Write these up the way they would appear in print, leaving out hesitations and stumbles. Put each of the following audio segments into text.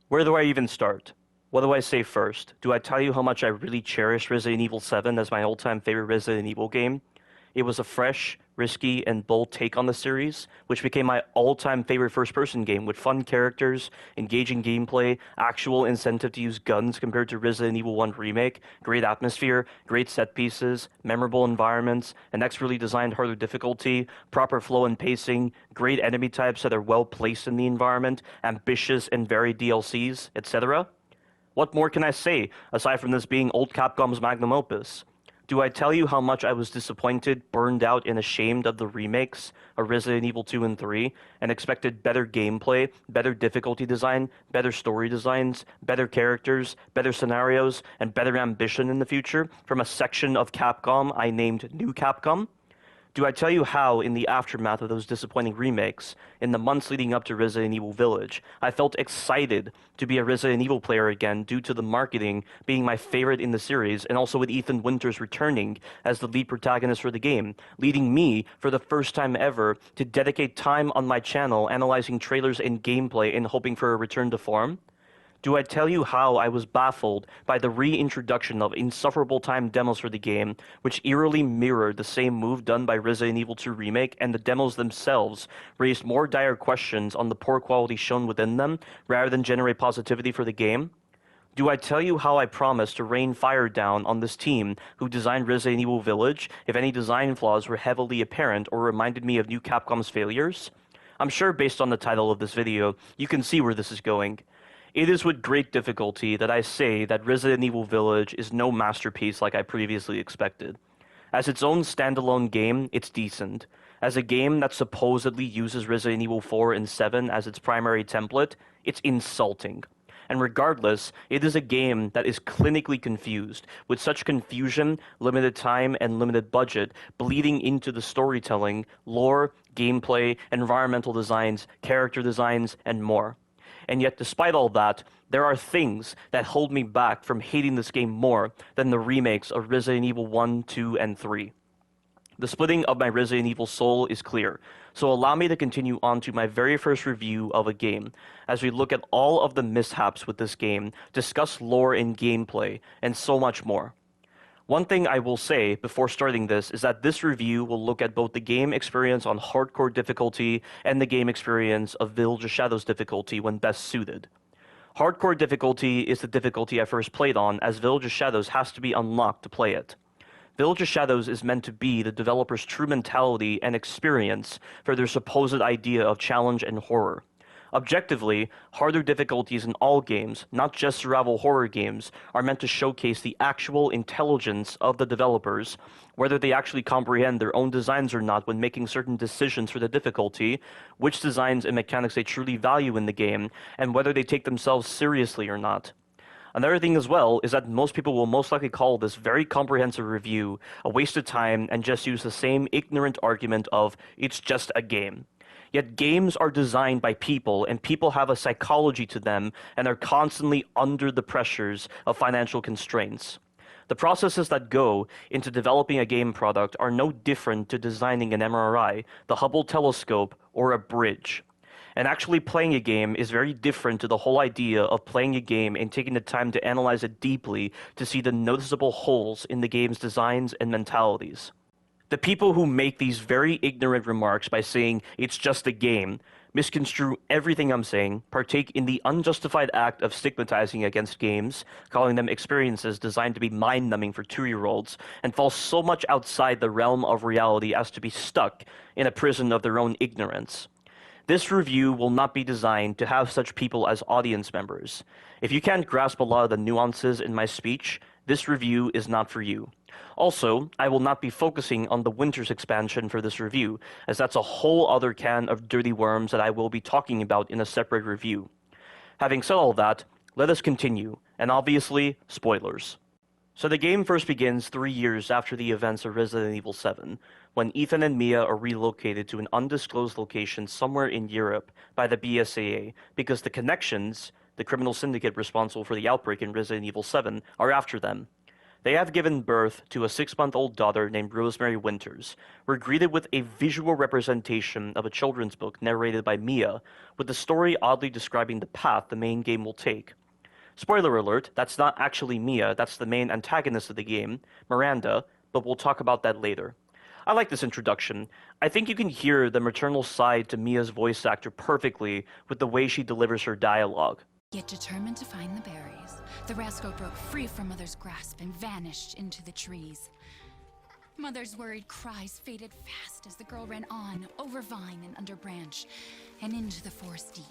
Where do I even start? What do I say first? Do I tell you how much I really cherish Resident Evil 7 as my all-time favorite Resident Evil game? It was a fresh, risky, and bold take on the series, which became my all-time favorite first-person game with fun characters, engaging gameplay, actual incentive to use guns compared to Resident Evil 1 Remake, great atmosphere, great set pieces, memorable environments, an expertly designed harder difficulty, proper flow and pacing, great enemy types that are well placed in the environment, ambitious and varied DLCs, etc. What more can I say, aside from this being old Capcom's magnum opus? Do I tell you how much I was disappointed, burned out, and ashamed of the remakes of Resident Evil 2 and 3, and expected better gameplay, better difficulty design, better story designs, better characters, better scenarios, and better ambition in the future from a section of Capcom I named New Capcom? Do I tell you how, in the aftermath of those disappointing remakes, in the months leading up to Resident Evil Village, I felt excited to be a Resident Evil player again due to the marketing being my favorite in the series, and also with Ethan Winters returning as the lead protagonist for the game, leading me, for the first time ever, to dedicate time on my channel analyzing trailers and gameplay and hoping for a return to form? Do I tell you how I was baffled by the reintroduction of insufferable time demos for the game, which eerily mirrored the same move done by Resident Evil 2 Remake, and the demos themselves raised more dire questions on the poor quality shown within them, rather than generate positivity for the game? Do I tell you how I promised to rain fire down on this team who designed Resident Evil Village if any design flaws were heavily apparent or reminded me of New Capcom's failures? I'm sure based on the title of this video, you can see where this is going. It is with great difficulty that I say that Resident Evil Village is no masterpiece like I previously expected. As its own standalone game, it's decent. As a game that supposedly uses Resident Evil 4 and 7 as its primary template, it's insulting. And regardless, it is a game that is clinically confused, with such confusion, limited time, and limited budget bleeding into the storytelling, lore, gameplay, environmental designs, character designs, and more. And yet, despite all that, there are things that hold me back from hating this game more than the remakes of Resident Evil 1, 2, and 3. The splitting of my Resident Evil soul is clear, so allow me to continue on to my very first review of a game, as we look at all of the mishaps with this game, discuss lore and gameplay, and so much more. One thing I will say before starting this is that this review will look at both the game experience on hardcore difficulty and the game experience of Village of Shadows difficulty when best suited. Hardcore difficulty is the difficulty I first played on, as Village of Shadows has to be unlocked to play it. Village of Shadows is meant to be the developer's true mentality and experience for their supposed idea of challenge and horror. Objectively, harder difficulties in all games, not just survival horror games, are meant to showcase the actual intelligence of the developers, whether they actually comprehend their own designs or not when making certain decisions for the difficulty, which designs and mechanics they truly value in the game, and whether they take themselves seriously or not. Another thing as well is that most people will most likely call this very comprehensive review a waste of time and just use the same ignorant argument of, it's just a game. Yet games are designed by people, and people have a psychology to them and are constantly under the pressures of financial constraints. The processes that go into developing a game product are no different to designing an MRI, the Hubble telescope, or a bridge. And actually playing a game is very different to the whole idea of playing a game and taking the time to analyze it deeply to see the noticeable holes in the game's designs and mentalities. The people who make these very ignorant remarks by saying it's just a game misconstrue everything I'm saying, partake in the unjustified act of stigmatizing against games, calling them experiences designed to be mind-numbing for 2-year-olds, and fall so much outside the realm of reality as to be stuck in a prison of their own ignorance. This review will not be designed to have such people as audience members. If you can't grasp a lot of the nuances in my speech, this review is not for you. Also, I will not be focusing on the Winters expansion for this review, as that's a whole other can of dirty worms that I will be talking about in a separate review. Having said all that, let us continue, and obviously, spoilers. So the game first begins 3 years after the events of Resident Evil 7, when Ethan and Mia are relocated to an undisclosed location somewhere in Europe by the BSAA, because the Connections, the criminal syndicate responsible for the outbreak in Resident Evil 7, are after them. They have given birth to a 6-month-old daughter named Rosemary Winters. We're greeted with a visual representation of a children's book narrated by Mia, with the story oddly describing the path the main game will take. Spoiler alert, that's not actually Mia, that's the main antagonist of the game, Miranda, but we'll talk about that later. I like this introduction. I think you can hear the maternal side to Mia's voice actor perfectly with the way she delivers her dialogue. Yet determined to find the berries, the rascal broke free from Mother's grasp and vanished into the trees. Mother's worried cries faded fast as the girl ran on, over vine and under branch, and into the forest deep.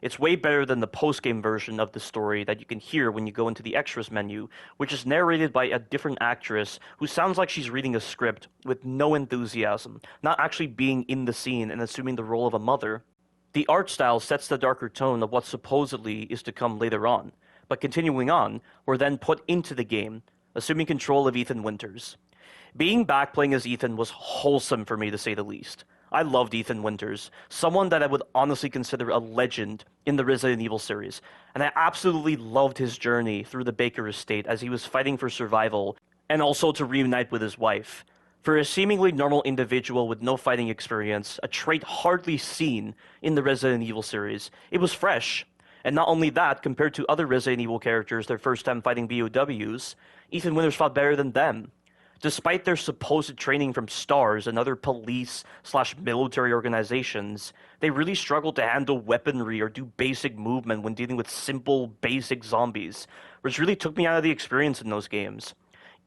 It's way better than the post-game version of the story that you can hear when you go into the extras menu, which is narrated by a different actress who sounds like she's reading a script with no enthusiasm, not actually being in the scene and assuming the role of a mother. The art style sets the darker tone of what supposedly is to come later on, but continuing on, we're then put into the game, assuming control of Ethan Winters. Being back playing as Ethan was wholesome for me, to say the least. I loved Ethan Winters, someone that I would honestly consider a legend in the Resident Evil series, and I absolutely loved his journey through the Baker estate as he was fighting for survival, and also to reunite with his wife. For a seemingly normal individual with no fighting experience, a trait hardly seen in the Resident Evil series, it was fresh. And not only that, compared to other Resident Evil characters their first time fighting BOWs, Ethan Winters fought better than them. Despite their supposed training from STARS and other police/military organizations, they really struggled to handle weaponry or do basic movement when dealing with simple, basic zombies, which really took me out of the experience in those games.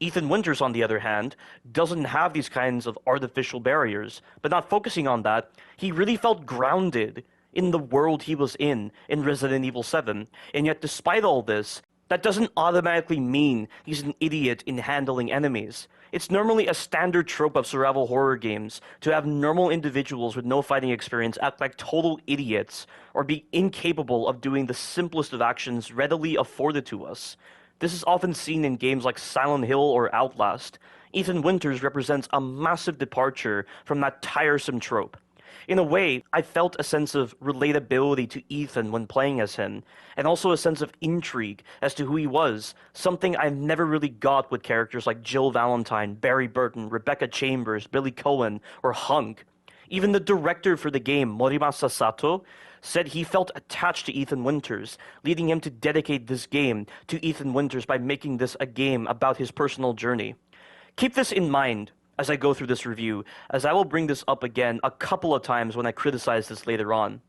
Ethan Winters, on the other hand, doesn't have these kinds of artificial barriers, but not focusing on that, he really felt grounded in the world he was in Resident Evil 7, and yet despite all this, that doesn't automatically mean he's an idiot in handling enemies. It's normally a standard trope of survival horror games to have normal individuals with no fighting experience act like total idiots or be incapable of doing the simplest of actions readily afforded to us. This is often seen in games like Silent Hill or Outlast. Ethan Winters represents a massive departure from that tiresome trope. In a way, I felt a sense of relatability to Ethan when playing as him, and also a sense of intrigue as to who he was, something I never really got with characters like Jill Valentine, Barry Burton, Rebecca Chambers, Billy Cohen, or Hunk. Even the director for the game, Morimasa Sato, said he felt attached to Ethan Winters, leading him to dedicate this game to Ethan Winters by making this a game about his personal journey. Keep this in mind as I go through this review, as I will bring this up again a couple of times when I criticize this later on.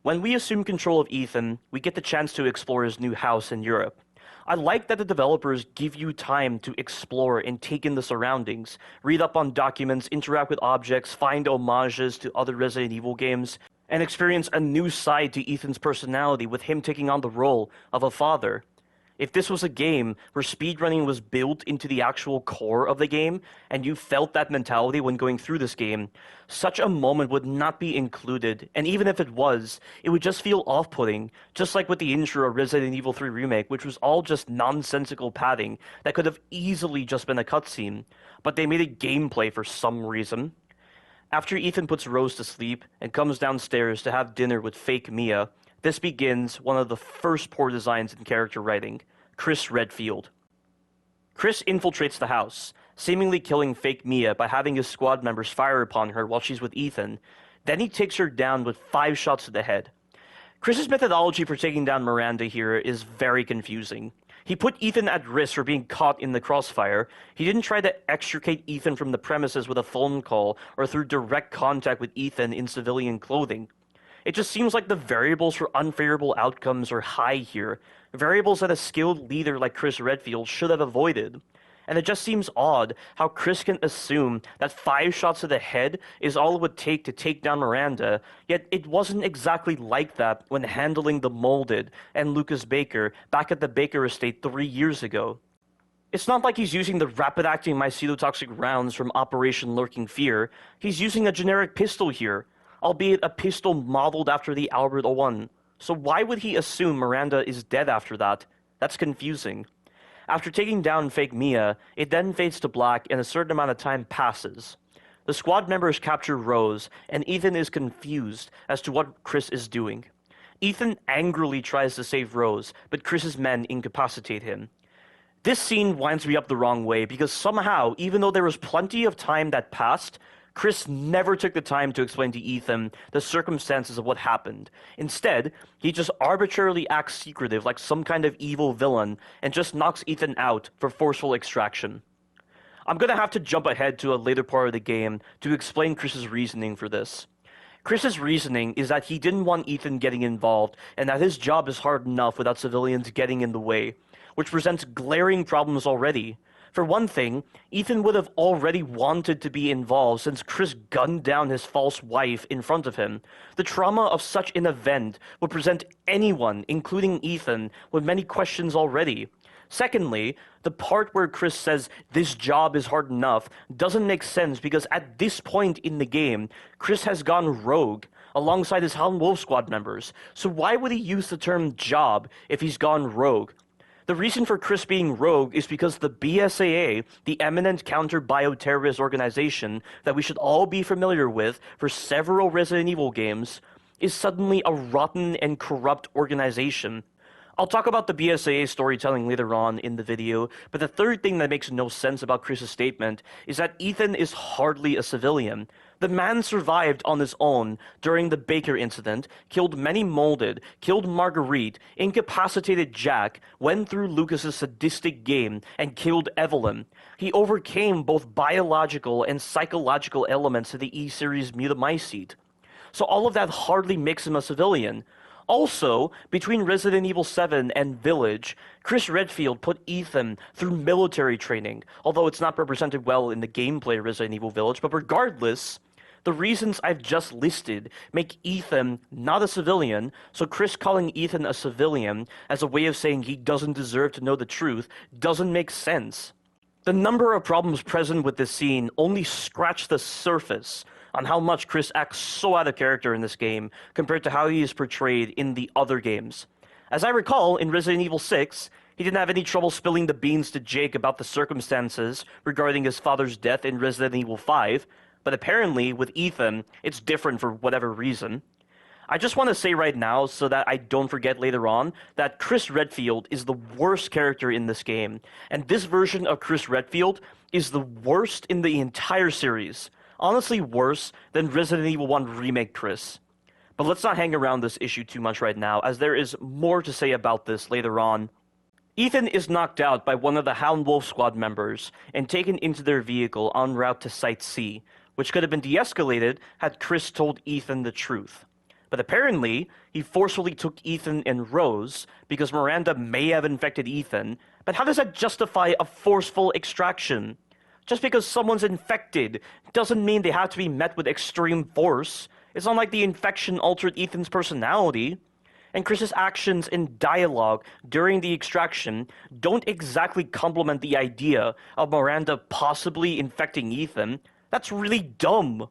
When we assume control of Ethan, we get the chance to explore his new house in Europe. I like that the developers give you time to explore and take in the surroundings, read up on documents, interact with objects, find homages to other Resident Evil games, and experience a new side to Ethan's personality with him taking on the role of a father. If this was a game where speedrunning was built into the actual core of the game, and you felt that mentality when going through this game, such a moment would not be included, and even if it was, it would just feel off-putting, just like with the intro of Resident Evil 3 Remake, which was all just nonsensical padding that could have easily just been a cutscene, but they made it gameplay for some reason. After Ethan puts Rose to sleep and comes downstairs to have dinner with fake Mia, this begins one of the first poor designs in character writing, Chris Redfield. Chris infiltrates the house, seemingly killing fake Mia by having his squad members fire upon her while she's with Ethan. Then he takes her down with 5 shots to the head. Chris's methodology for taking down Miranda here is very confusing. He put Ethan at risk for being caught in the crossfire. He didn't try to extricate Ethan from the premises with a phone call or through direct contact with Ethan in civilian clothing. It just seems like the variables for unfavorable outcomes are high here, variables that a skilled leader like Chris Redfield should have avoided. And it just seems odd how Chris can assume that 5 shots to the head is all it would take to take down Miranda, yet it wasn't exactly like that when handling the Molded and Lucas Baker back at the Baker estate 3 years ago. It's not like he's using the rapid-acting mycetotoxic rounds from Operation Lurking Fear. He's using a generic pistol here, albeit a pistol modeled after the Albert 01. So why would he assume Miranda is dead after that? That's confusing. After taking down fake Mia, it then fades to black and a certain amount of time passes. The squad members capture Rose, and Ethan is confused as to what Chris is doing. Ethan angrily tries to save Rose, but Chris's men incapacitate him. This scene winds me up the wrong way because somehow, even though there was plenty of time that passed, Chris never took the time to explain to Ethan the circumstances of what happened. Instead, he just arbitrarily acts secretive like some kind of evil villain and just knocks Ethan out for forceful extraction. I'm gonna have to jump ahead to a later part of the game to explain Chris's reasoning for this. Chris's reasoning is that he didn't want Ethan getting involved and that his job is hard enough without civilians getting in the way, which presents glaring problems already. For one thing, Ethan would have already wanted to be involved since Chris gunned down his false wife in front of him. The trauma of such an event would present anyone, including Ethan, with many questions already. Secondly, the part where Chris says this job is hard enough doesn't make sense because at this point in the game, Chris has gone rogue alongside his Howlin' Wolf Squad members. So why would he use the term job if he's gone rogue? The reason for Chris being rogue is because the BSAA, the eminent counter-bioterrorist organization that we should all be familiar with for several Resident Evil games, is suddenly a rotten and corrupt organization. I'll talk about the BSAA storytelling later on in the video, but the third thing that makes no sense about Chris's statement is that Ethan is hardly a civilian. The man survived on his own during the Baker incident, killed many molded, killed Marguerite, incapacitated Jack, went through Lucas's sadistic game, and killed Evelyn. He overcame both biological and psychological elements to the E-series Mutamycete. So all of that hardly makes him a civilian. Also, between Resident Evil 7 and Village, Chris Redfield put Ethan through military training, although it's not represented well in the gameplay of Resident Evil Village, but regardless, the reasons I've just listed make Ethan not a civilian, so Chris calling Ethan a civilian as a way of saying he doesn't deserve to know the truth doesn't make sense. The number of problems present with this scene only scratch the surface on how much Chris acts so out of character in this game compared to how he is portrayed in the other games. As I recall, in Resident Evil 6, he didn't have any trouble spilling the beans to Jake about the circumstances regarding his father's death in Resident Evil 5, but apparently, with Ethan, it's different for whatever reason. I just want to say right now, so that I don't forget later on, that Chris Redfield is the worst character in this game, and this version of Chris Redfield is the worst in the entire series. Honestly, worse than Resident Evil 1 Remake Chris. But let's not hang around this issue too much right now, as there is more to say about this later on. Ethan is knocked out by one of the Howlin' Wolf Squad members and taken into their vehicle en route to Site C, which could have been de-escalated had Chris told Ethan the truth. But apparently, he forcefully took Ethan and Rose because Miranda may have infected Ethan, but how does that justify a forceful extraction? Just because someone's infected doesn't mean they have to be met with extreme force. It's not like the infection altered Ethan's personality. And Chris's actions and dialogue during the extraction don't exactly complement the idea of Miranda possibly infecting Ethan. That's really dumb.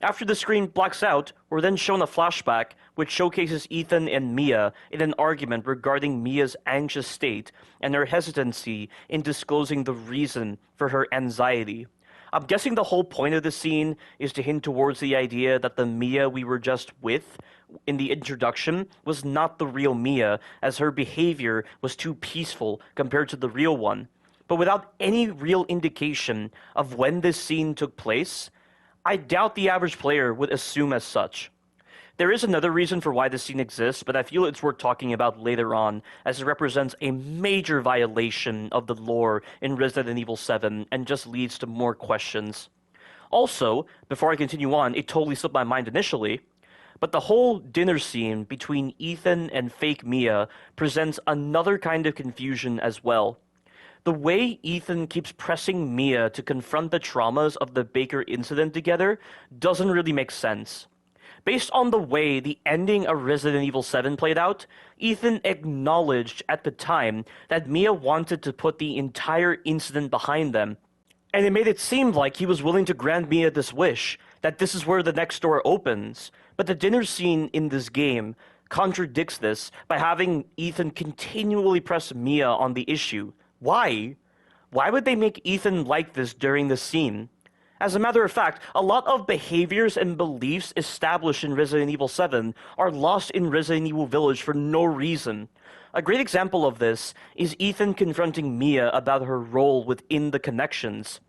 After the screen blacks out, we're then shown a flashback which showcases Ethan and Mia in an argument regarding Mia's anxious state and her hesitancy in disclosing the reason for her anxiety. I'm guessing the whole point of the scene is to hint towards the idea that the Mia we were just with in the introduction was not the real Mia, as her behavior was too peaceful compared to the real one. But without any real indication of when this scene took place, I doubt the average player would assume as such. There is another reason for why this scene exists, but I feel it's worth talking about later on, as it represents a major violation of the lore in Resident Evil 7 and just leads to more questions. Also, before I continue on, it totally slipped my mind initially, but the whole dinner scene between Ethan and fake Mia presents another kind of confusion as well. The way Ethan keeps pressing Mia to confront the traumas of the Baker incident together doesn't really make sense. Based on the way the ending of Resident Evil 7 played out, Ethan acknowledged at the time that Mia wanted to put the entire incident behind them, and it made it seem like he was willing to grant Mia this wish, that this is where the next door opens. But the dinner scene in this game contradicts this by having Ethan continually press Mia on the issue. Why? Why would they make Ethan like this during the scene? As a matter of fact, a lot of behaviors and beliefs established in Resident Evil 7 are lost in Resident Evil Village for no reason. A great example of this is Ethan confronting Mia about her role within the Connections.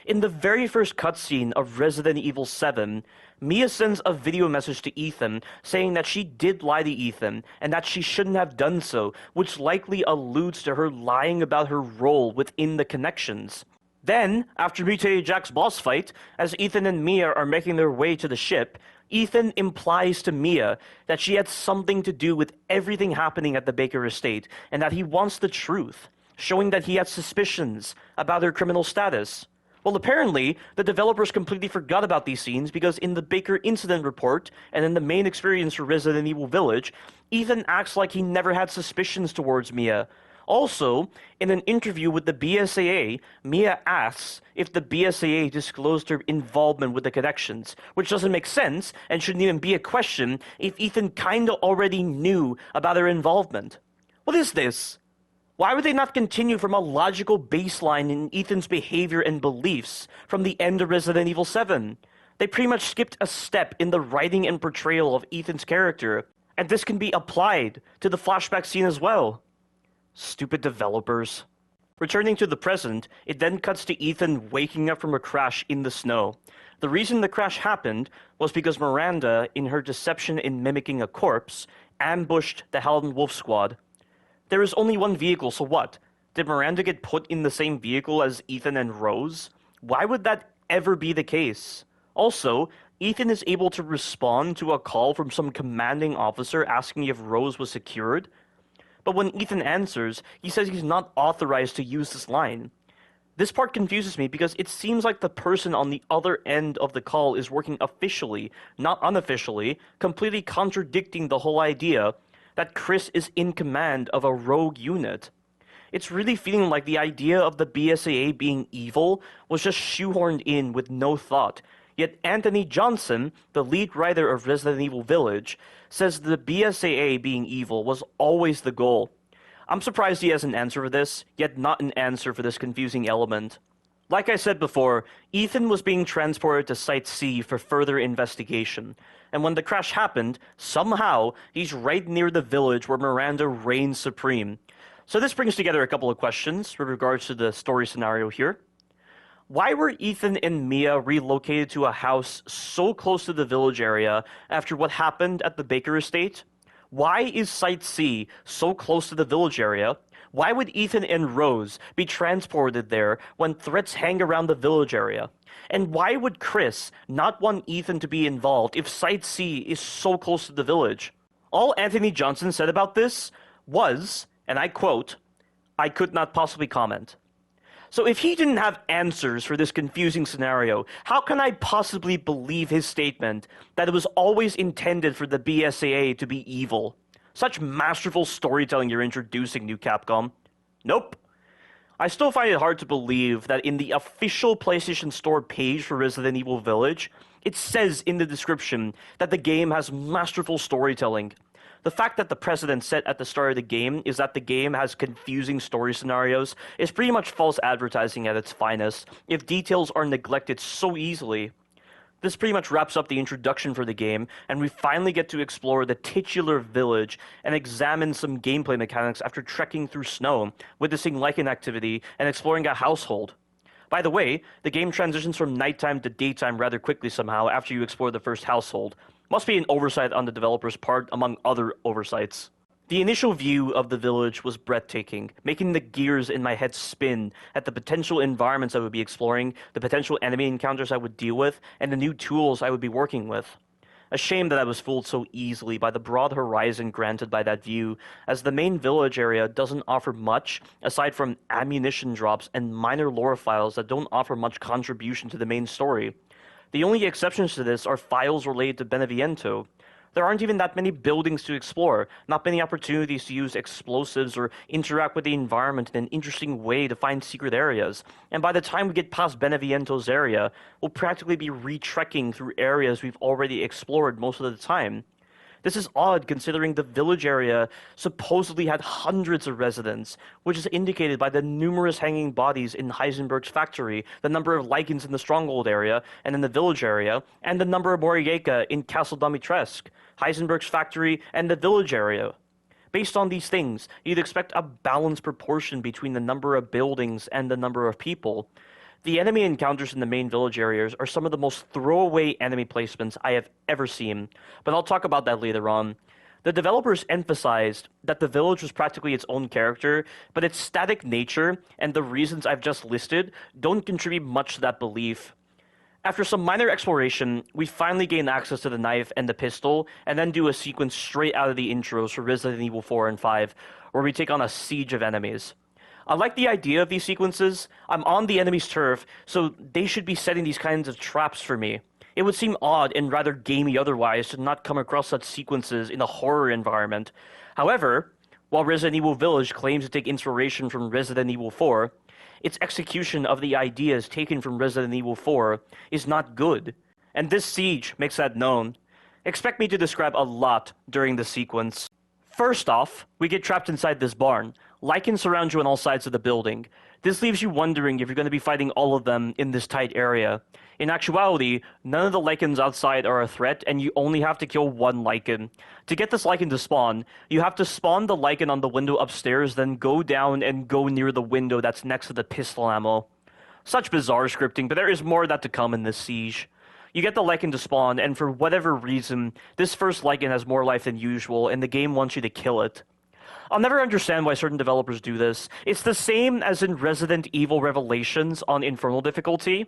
In the very first cutscene of Resident Evil 7, Mia sends a video message to Ethan saying that she did lie to Ethan and that she shouldn't have done so, which likely alludes to her lying about her role within the Connections. Then, after Mutated Jack's boss fight, as Ethan and Mia are making their way to the ship, Ethan implies to Mia that she had something to do with everything happening at the Baker estate and that he wants the truth, showing that he had suspicions about her criminal status. Well, apparently, the developers completely forgot about these scenes because in the Baker incident report and in the main experience for Resident Evil Village, Ethan acts like he never had suspicions towards Mia. Also, in an interview with the BSAA, Mia asks if the BSAA disclosed her involvement with the Connections, which doesn't make sense and shouldn't even be a question if Ethan kinda already knew about her involvement. What is this? Why would they not continue from a logical baseline in Ethan's behavior and beliefs from the end of Resident Evil 7? They pretty much skipped a step in the writing and portrayal of Ethan's character, and this can be applied to the flashback scene as well. Stupid developers. Returning to the present, it then cuts to Ethan waking up from a crash in the snow. The reason the crash happened was because Miranda, in her deception in mimicking a corpse, ambushed the Howlin' Wolf squad. There is only one vehicle, so what? Did Miranda get put in the same vehicle as Ethan and Rose? Why would that ever be the case? Also, Ethan is able to respond to a call from some commanding officer asking if Rose was secured. But when Ethan answers, he says he's not authorized to use this line. This part confuses me because it seems like the person on the other end of the call is working officially, not unofficially, completely contradicting the whole idea that Chris is in command of a rogue unit. It's really feeling like the idea of the BSAA being evil was just shoehorned in with no thought. Yet Anthony Johnson, the lead writer of Resident Evil Village, says the BSAA being evil was always the goal. I'm surprised he has an answer for this, yet not an answer for this confusing element. Like I said before, Ethan was being transported to Site C for further investigation, and when the crash happened, somehow he's right near the village where Miranda reigns supreme. So this brings together a couple of questions with regards to the story scenario here. Why were Ethan and Mia relocated to a house so close to the village area after what happened at the Baker estate? Why is Site C so close to the village area? Why would Ethan and Rose be transported there when threats hang around the village area? And why would Chris not want Ethan to be involved if Site C is so close to the village? All Anthony Johnson said about this was, and I quote, "I could not possibly comment." So if he didn't have answers for this confusing scenario, how can I possibly believe his statement that it was always intended for the BSAA to be evil? Such masterful storytelling you're introducing, new Capcom. Nope. I still find it hard to believe that in the official PlayStation Store page for Resident Evil Village, it says in the description that the game has masterful storytelling. The fact that the precedent set at the start of the game is that the game has confusing story scenarios is pretty much false advertising at its finest, if details are neglected so easily. This pretty much wraps up the introduction for the game, and we finally get to explore the titular village and examine some gameplay mechanics after trekking through snow, witnessing Lycan activity, and exploring a household. By the way, the game transitions from nighttime to daytime rather quickly somehow after you explore the first household. Must be an oversight on the developer's part, among other oversights. The initial view of the village was breathtaking, making the gears in my head spin at the potential environments I would be exploring, the potential enemy encounters I would deal with, and the new tools I would be working with. A shame that I was fooled so easily by the broad horizon granted by that view, as the main village area doesn't offer much, aside from ammunition drops and minor lore files that don't offer much contribution to the main story. The only exceptions to this are files related to Beneviento. There aren't even that many buildings to explore, not many opportunities to use explosives or interact with the environment in an interesting way to find secret areas, and by the time we get past Beneviento's area, we'll practically be retrekking through areas we've already explored most of the time. This is odd considering the village area supposedly had hundreds of residents, which is indicated by the numerous hanging bodies in Heisenberg's factory, the number of Lycans in the Stronghold area and in the village area, and the number of Moroaica in Castle Dimitrescu, Heisenberg's factory, and the village area. Based on these things, you'd expect a balanced proportion between the number of buildings and the number of people. The enemy encounters in the main village areas are some of the most throwaway enemy placements I have ever seen, but I'll talk about that later on. The developers emphasized that the village was practically its own character, but its static nature and the reasons I've just listed don't contribute much to that belief. After some minor exploration, we finally gain access to the knife and the pistol, and then do a sequence straight out of the intros for Resident Evil 4 and 5, where we take on a siege of enemies. I like the idea of these sequences. I'm on the enemy's turf, so they should be setting these kinds of traps for me. It would seem odd and rather gamey otherwise to not come across such sequences in a horror environment. However, while Resident Evil Village claims to take inspiration from Resident Evil 4, its execution of the ideas taken from Resident Evil 4 is not good, and this siege makes that known. Expect me to describe a lot during the sequence. First off, we get trapped inside this barn. Lycans surround you on all sides of the building. This leaves you wondering if you're going to be fighting all of them in this tight area. In actuality, none of the Lycans outside are a threat, and you only have to kill one Lycan. To get this Lycan to spawn, you have to spawn the Lycan on the window upstairs, then go down and go near the window that's next to the pistol ammo. Such bizarre scripting, but there is more of that to come in this siege. You get the Lycan to spawn, and for whatever reason, this first Lycan has more life than usual, and the game wants you to kill it. I'll never understand why certain developers do this. It's the same as in Resident Evil Revelations on Infernal difficulty.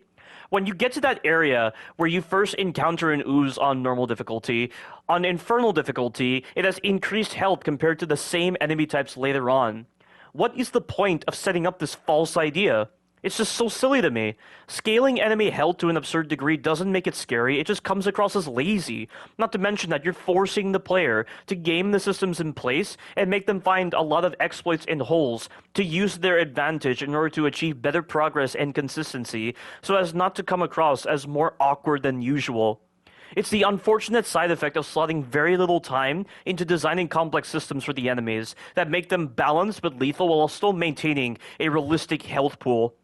When you get to that area where you first encounter an ooze on normal difficulty, on Infernal difficulty, it has increased health compared to the same enemy types later on. What is the point of setting up this false idea? It's just so silly to me. Scaling enemy health to an absurd degree doesn't make it scary, it just comes across as lazy. Not to mention that you're forcing the player to game the systems in place and make them find a lot of exploits and holes to use their advantage in order to achieve better progress and consistency, so as not to come across as more awkward than usual. It's the unfortunate side effect of slotting very little time into designing complex systems for the enemies that make them balanced but lethal while still maintaining a realistic health pool.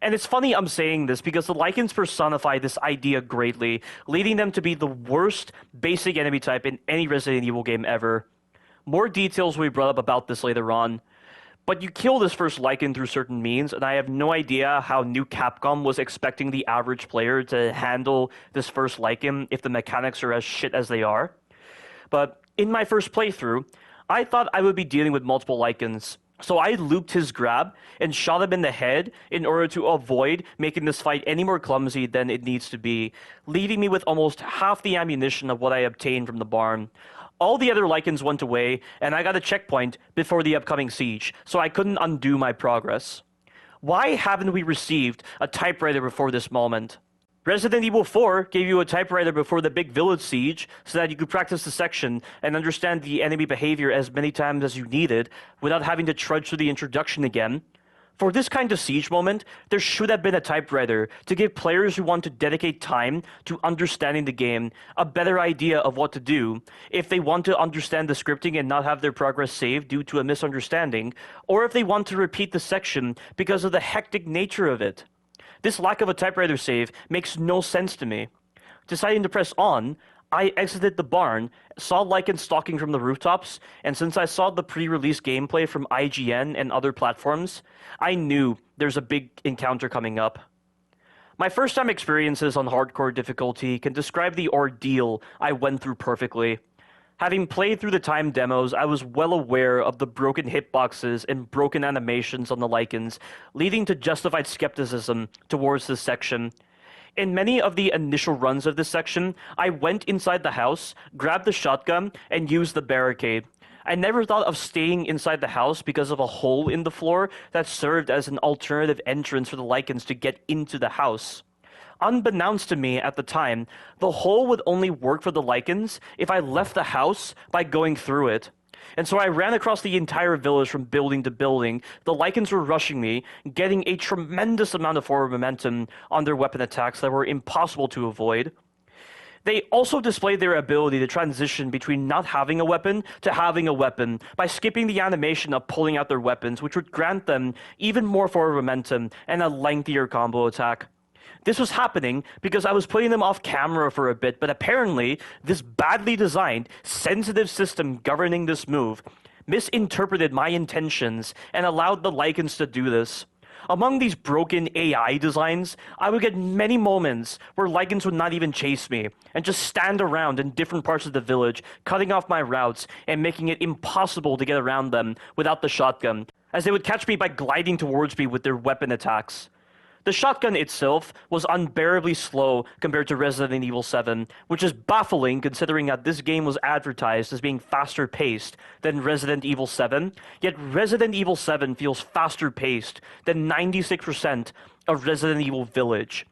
And it's funny I'm saying this because the Lycans personify this idea greatly, leading them to be the worst basic enemy type in any Resident Evil game ever. More details will be brought up about this later on. But you kill this first Lycan through certain means, and I have no idea how new Capcom was expecting the average player to handle this first Lycan if the mechanics are as shit as they are. But in my first playthrough, I thought I would be dealing with multiple Lycans. So I looped his grab and shot him in the head in order to avoid making this fight any more clumsy than it needs to be, leaving me with almost half the ammunition of what I obtained from the barn. All the other Lycans went away, and I got a checkpoint before the upcoming siege, so I couldn't undo my progress. Why haven't we received a typewriter before this moment? Resident Evil 4 gave you a typewriter before the big village siege so that you could practice the section and understand the enemy behavior as many times as you needed without having to trudge through the introduction again. For this kind of siege moment, there should have been a typewriter to give players who want to dedicate time to understanding the game a better idea of what to do if they want to understand the scripting and not have their progress saved due to a misunderstanding, or if they want to repeat the section because of the hectic nature of it. This lack of a typewriter save makes no sense to me. Deciding to press on, I exited the barn, saw Lycan stalking from the rooftops, and since I saw the pre-release gameplay from IGN and other platforms, I knew there's a big encounter coming up. My first-time experiences on hardcore difficulty can describe the ordeal I went through perfectly. Having played through the time demos, I was well aware of the broken hitboxes and broken animations on the Lycans, leading to justified skepticism towards this section. In many of the initial runs of this section, I went inside the house, grabbed the shotgun, and used the barricade. I never thought of staying inside the house because of a hole in the floor that served as an alternative entrance for the Lycans to get into the house. Unbeknownst to me at the time, the hole would only work for the Lycans if I left the house by going through it. And so I ran across the entire village from building to building. The Lycans were rushing me, getting a tremendous amount of forward momentum on their weapon attacks that were impossible to avoid. They also displayed their ability to transition between not having a weapon to having a weapon by skipping the animation of pulling out their weapons, which would grant them even more forward momentum and a lengthier combo attack. This was happening because I was putting them off camera for a bit, but apparently this badly designed, sensitive system governing this move misinterpreted my intentions and allowed the Lycans to do this. Among these broken AI designs, I would get many moments where Lycans would not even chase me, and just stand around in different parts of the village, cutting off my routes and making it impossible to get around them without the shotgun, as they would catch me by gliding towards me with their weapon attacks. The shotgun itself was unbearably slow compared to Resident Evil 7, which is baffling considering that this game was advertised as being faster paced than Resident Evil 7, yet Resident Evil 7 feels faster paced than 96% of Resident Evil Village.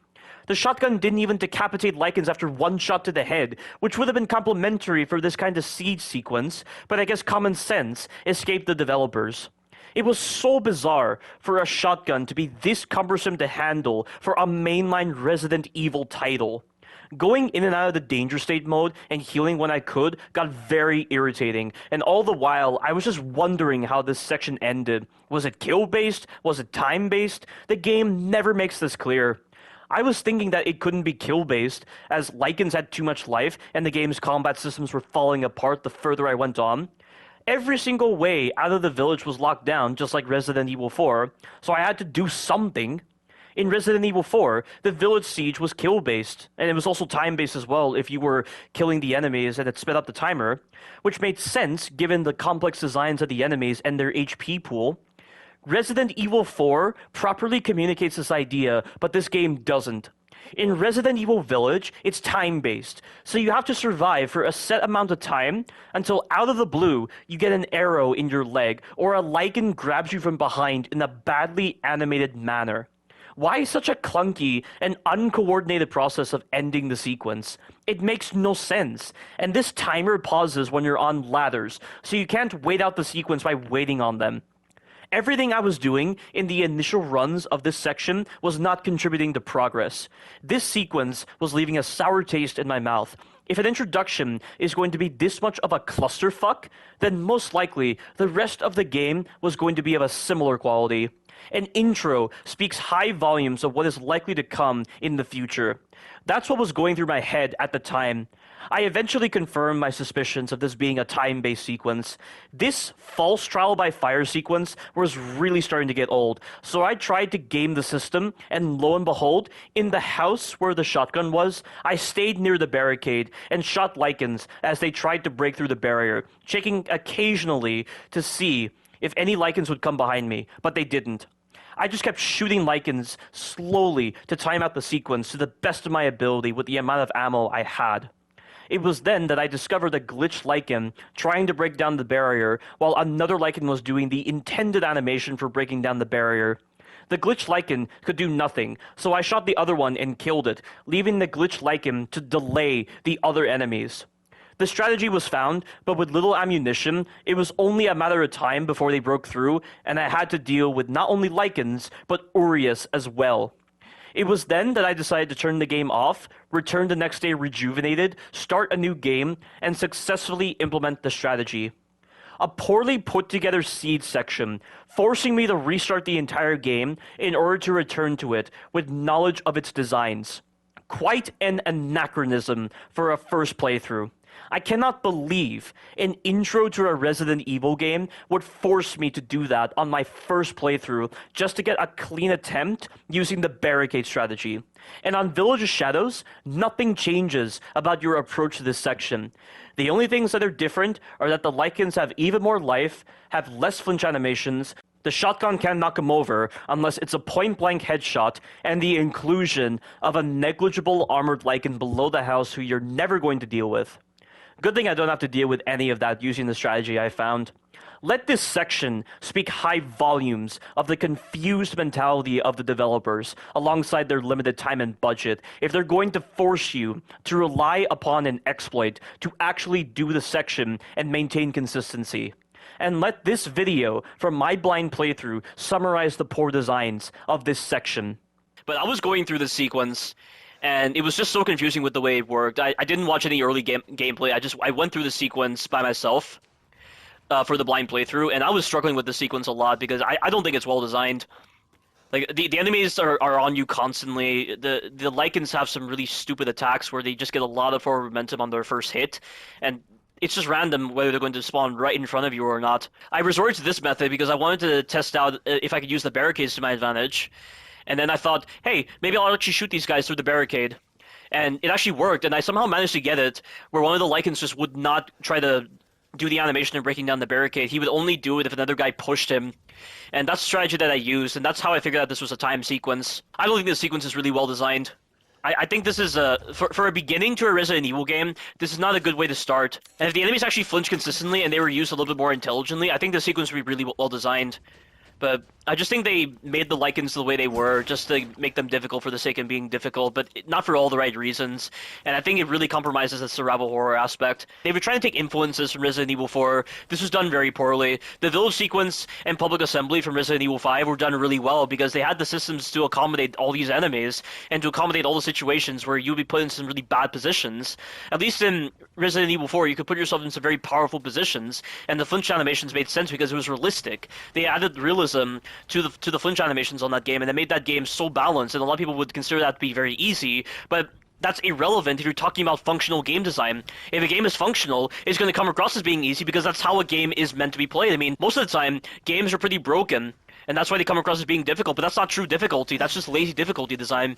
The shotgun didn't even decapitate Lycans after one shot to the head, which would have been complimentary for this kind of siege sequence, but I guess common sense escaped the developers. It was so bizarre for a shotgun to be this cumbersome to handle for a mainline Resident Evil title. Going in and out of the danger state mode and healing when I could got very irritating, and all the while I was just wondering how this section ended. Was it kill-based? Was it time-based? The game never makes this clear. I was thinking that it couldn't be kill-based, as Lycans had too much life and the game's combat systems were falling apart the further I went on. Every single way out of the village was locked down, just like Resident Evil 4, so I had to do something. In Resident Evil 4, the village siege was kill-based, and it was also time-based as well if you were killing the enemies and it sped up the timer, which made sense given the complex designs of the enemies and their HP pool. Resident Evil 4 properly communicates this idea, but this game doesn't. In Resident Evil Village, it's time-based, so you have to survive for a set amount of time until out of the blue you get an arrow in your leg or a Lycan grabs you from behind in a badly animated manner. Why such a clunky and uncoordinated process of ending the sequence? It makes no sense, and this timer pauses when you're on ladders, so you can't wait out the sequence by waiting on them. Everything I was doing in the initial runs of this section was not contributing to progress. This sequence was leaving a sour taste in my mouth. If an introduction is going to be this much of a clusterfuck, then most likely the rest of the game was going to be of a similar quality. An intro speaks high volumes of what is likely to come in the future. That's what was going through my head at the time. I eventually confirmed my suspicions of this being a time-based sequence. This false trial by fire sequence was really starting to get old, so I tried to game the system, and lo and behold, in the house where the shotgun was, I stayed near the barricade and shot Lycans as they tried to break through the barrier, checking occasionally to see if any Lycans would come behind me, but they didn't. I just kept shooting Lycans slowly to time out the sequence to the best of my ability with the amount of ammo I had. It was then that I discovered a glitched Lycan trying to break down the barrier while another Lycan was doing the intended animation for breaking down the barrier. The glitched Lycan could do nothing, so I shot the other one and killed it, leaving the glitched Lycan to delay the other enemies. The strategy was found, but with little ammunition, it was only a matter of time before they broke through, and I had to deal with not only Lycans, but Urias as well. It was then that I decided to turn the game off, return the next day rejuvenated, start a new game, and successfully implement the strategy. A poorly put together seed section, forcing me to restart the entire game in order to return to it with knowledge of its designs. Quite an anachronism for a first playthrough. I cannot believe an intro to a Resident Evil game would force me to do that on my first playthrough just to get a clean attempt using the barricade strategy. And on Village of Shadows, nothing changes about your approach to this section. The only things that are different are that the Lycans have even more life, have less flinch animations, the shotgun can't knock him over unless it's a point-blank headshot, and the inclusion of a negligible armored Lycan below the house who you're never going to deal with. Good thing I don't have to deal with any of that using the strategy I found. Let this section speak high volumes of the confused mentality of the developers, alongside their limited time and budget, if they're going to force you to rely upon an exploit to actually do the section and maintain consistency. And let this video from my blind playthrough summarize the poor designs of this section. But I was going through this sequence, and it was just so confusing with the way it worked. I didn't watch any early gameplay. I went through the sequence by myself for the blind playthrough, and I was struggling with the sequence a lot because I don't think it's well designed. Like the enemies are on you constantly. The Lycans have some really stupid attacks where they just get a lot of forward momentum on their first hit, and it's just random whether they're going to spawn right in front of you or not. I resorted to this method because I wanted to test out if I could use the barricades to my advantage, and then I thought, hey, maybe I'll actually shoot these guys through the barricade. And it actually worked, and I somehow managed to get it where one of the Lycans just would not try to do the animation of breaking down the barricade. He would only do it if another guy pushed him. And that's the strategy that I used, and that's how I figured out this was a time sequence. I don't think this sequence is really well designed. I think this is for a beginning to a Resident Evil game, this is not a good way to start. And if the enemies actually flinch consistently and they were used a little bit more intelligently, I think the sequence would be really well designed. But I just think they made the Lycans the way they were just to make them difficult for the sake of being difficult, but not for all the right reasons. And I think it really compromises the survival horror aspect. They were trying to take influences from Resident Evil 4. This was done very poorly. The village sequence and public assembly from Resident Evil 5 were done really well because they had the systems to accommodate all these enemies and to accommodate all the situations where you'd be put in some really bad positions. At least in Resident Evil 4, you could put yourself in some very powerful positions, and the flinch animations made sense because it was realistic. They added realism to the flinch animations on that game, and it made that game so balanced, and a lot of people would consider that to be very easy, but that's irrelevant if you're talking about functional game design. If a game is functional, it's going to come across as being easy because that's how a game is meant to be played. I mean, most of the time, games are pretty broken, and that's why they come across as being difficult, but that's not true difficulty. That's just lazy difficulty design.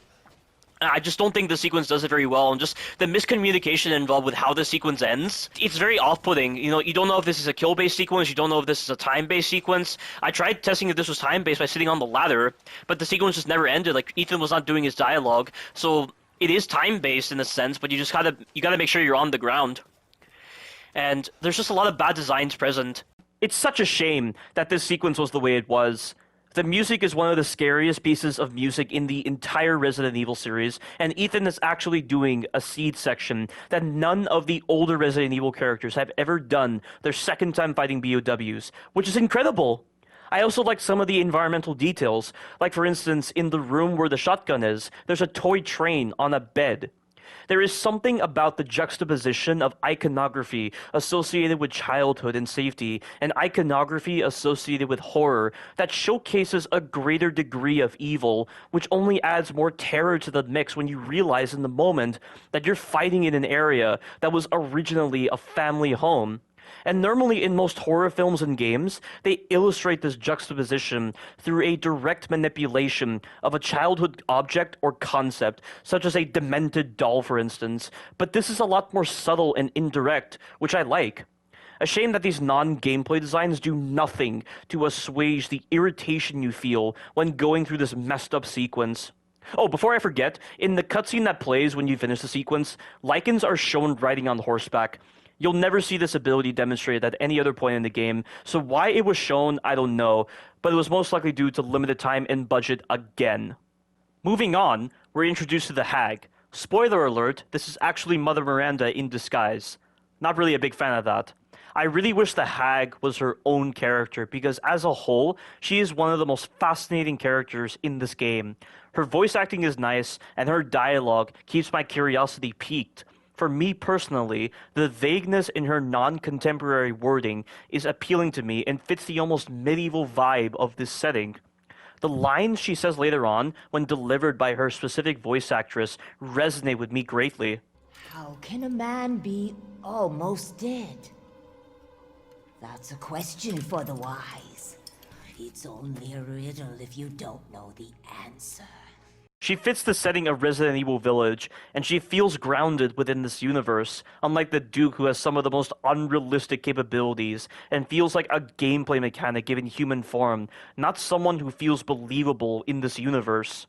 I just don't think the sequence does it very well, and just the miscommunication involved with how the sequence ends, it's very off-putting. You know, you don't know if this is a kill-based sequence, you don't know if this is a time-based sequence. I tried testing if this was time-based by sitting on the ladder, but the sequence just never ended. Like, Ethan was not doing his dialogue, so it is time-based in a sense, but you gotta make sure you're on the ground. And there's just a lot of bad designs present. It's such a shame that this sequence was the way it was. The music is one of the scariest pieces of music in the entire Resident Evil series, and Ethan is actually doing a seed section that none of the older Resident Evil characters have ever done their second time fighting BOWs, which is incredible. I also like some of the environmental details, like for instance, in the room where the shotgun is, there's a toy train on a bed. There is something about the juxtaposition of iconography associated with childhood and safety and iconography associated with horror that showcases a greater degree of evil, which only adds more terror to the mix when you realize in the moment that you're fighting in an area that was originally a family home. And normally in most horror films and games, they illustrate this juxtaposition through a direct manipulation of a childhood object or concept, such as a demented doll, for instance, but this is a lot more subtle and indirect, which I like. A shame that these non-gameplay designs do nothing to assuage the irritation you feel when going through this messed up sequence. Oh, before I forget, in the cutscene that plays when you finish the sequence, Lycans are shown riding on horseback. You'll never see this ability demonstrated at any other point in the game, so why it was shown, I don't know, but it was most likely due to limited time and budget again. Moving on, we're introduced to the Hag. Spoiler alert, this is actually Mother Miranda in disguise. Not really a big fan of that. I really wish the Hag was her own character, because as a whole, she is one of the most fascinating characters in this game. Her voice acting is nice, and her dialogue keeps my curiosity piqued. For me personally, the vagueness in her non-contemporary wording is appealing to me and fits the almost medieval vibe of this setting. The lines she says later on, when delivered by her specific voice actress, resonate with me greatly. How can a man be almost dead? That's a question for the wise. It's only a riddle if you don't know the answer. She fits the setting of Resident Evil Village, and she feels grounded within this universe, unlike the Duke who has some of the most unrealistic capabilities, and feels like a gameplay mechanic given human form, not someone who feels believable in this universe.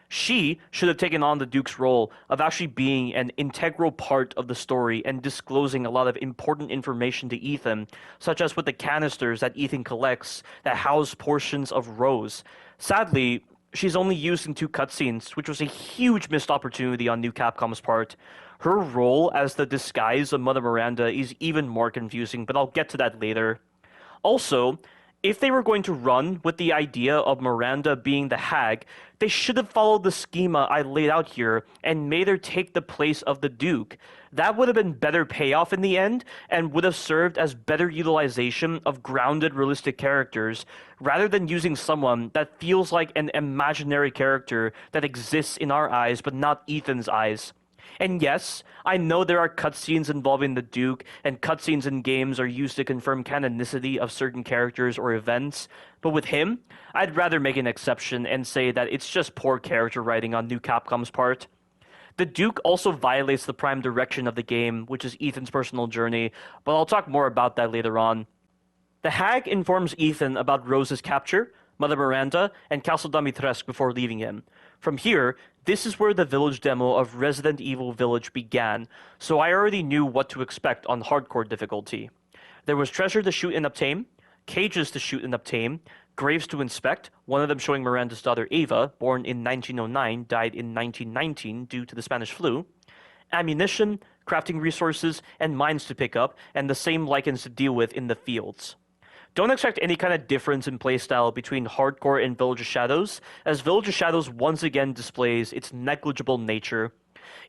She should have taken on the Duke's role of actually being an integral part of the story and disclosing a lot of important information to Ethan, such as with the canisters that Ethan collects that house portions of Rose. Sadly, she's only used in 2 cutscenes, which was a huge missed opportunity on New Capcom's part. Her role as the disguise of Mother Miranda is even more confusing, but I'll get to that later. Also, If they were going to run with the idea of Miranda being the Hag, they should have followed the schema I laid out here and made her take the place of the Duke. That would have been better payoff in the end and would have served as better utilization of grounded, realistic characters rather than using someone that feels like an imaginary character that exists in our eyes but not Ethan's eyes. And yes, I know there are cutscenes involving the Duke, and cutscenes in games are used to confirm canonicity of certain characters or events, but with him, I'd rather make an exception and say that it's just poor character writing on New Capcom's part. The Duke also violates the prime direction of the game, which is Ethan's personal journey, but I'll talk more about that later on. The Hag informs Ethan about Rose's capture, Mother Miranda, and Castle Dimitrescu before leaving him. From here, this is where the village demo of Resident Evil Village began, so I already knew what to expect on hardcore difficulty. There was treasure to shoot and obtain, cages to shoot and obtain, graves to inspect, one of them showing Miranda's daughter Ava, born in 1909, died in 1919 due to the Spanish flu, ammunition, crafting resources, and mines to pick up, and the same Lycans to deal with in the fields. Don't expect any kind of difference in playstyle between Hardcore and Village of Shadows, as Village of Shadows once again displays its negligible nature.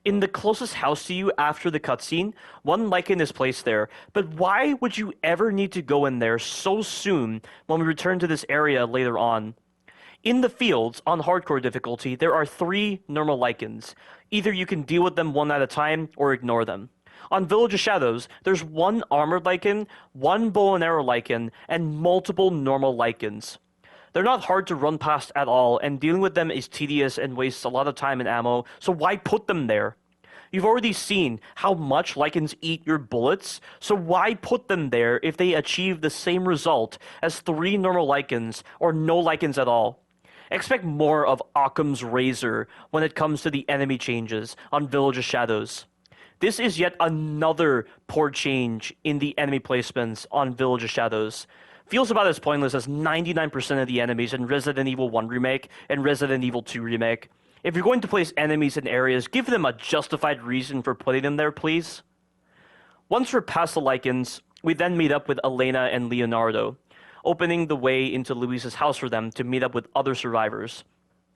In the closest house to you after the cutscene, one Lycan is placed there, but why would you ever need to go in there so soon when we return to this area later on? In the fields, on Hardcore difficulty, there are 3 normal Lycans. Either you can deal with them one at a time, or ignore them. On Village of Shadows, there's 1 armored Lycan, 1 bow and arrow Lycan, and multiple normal Lycans. They're not hard to run past at all, and dealing with them is tedious and wastes a lot of time and ammo, so why put them there? You've already seen how much Lycans eat your bullets, so why put them there if they achieve the same result as 3 normal Lycans, or no Lycans at all? Expect more of Occam's razor when it comes to the enemy changes on Village of Shadows. This is yet another poor change in the enemy placements on Village of Shadows. Feels about as pointless as 99% of the enemies in Resident Evil 1 Remake and Resident Evil 2 Remake. If you're going to place enemies in areas, give them a justified reason for putting them there, please. Once we're past the Lycans, we then meet up with Elena and Leonardo, opening the way into Luisa's house for them to meet up with other survivors.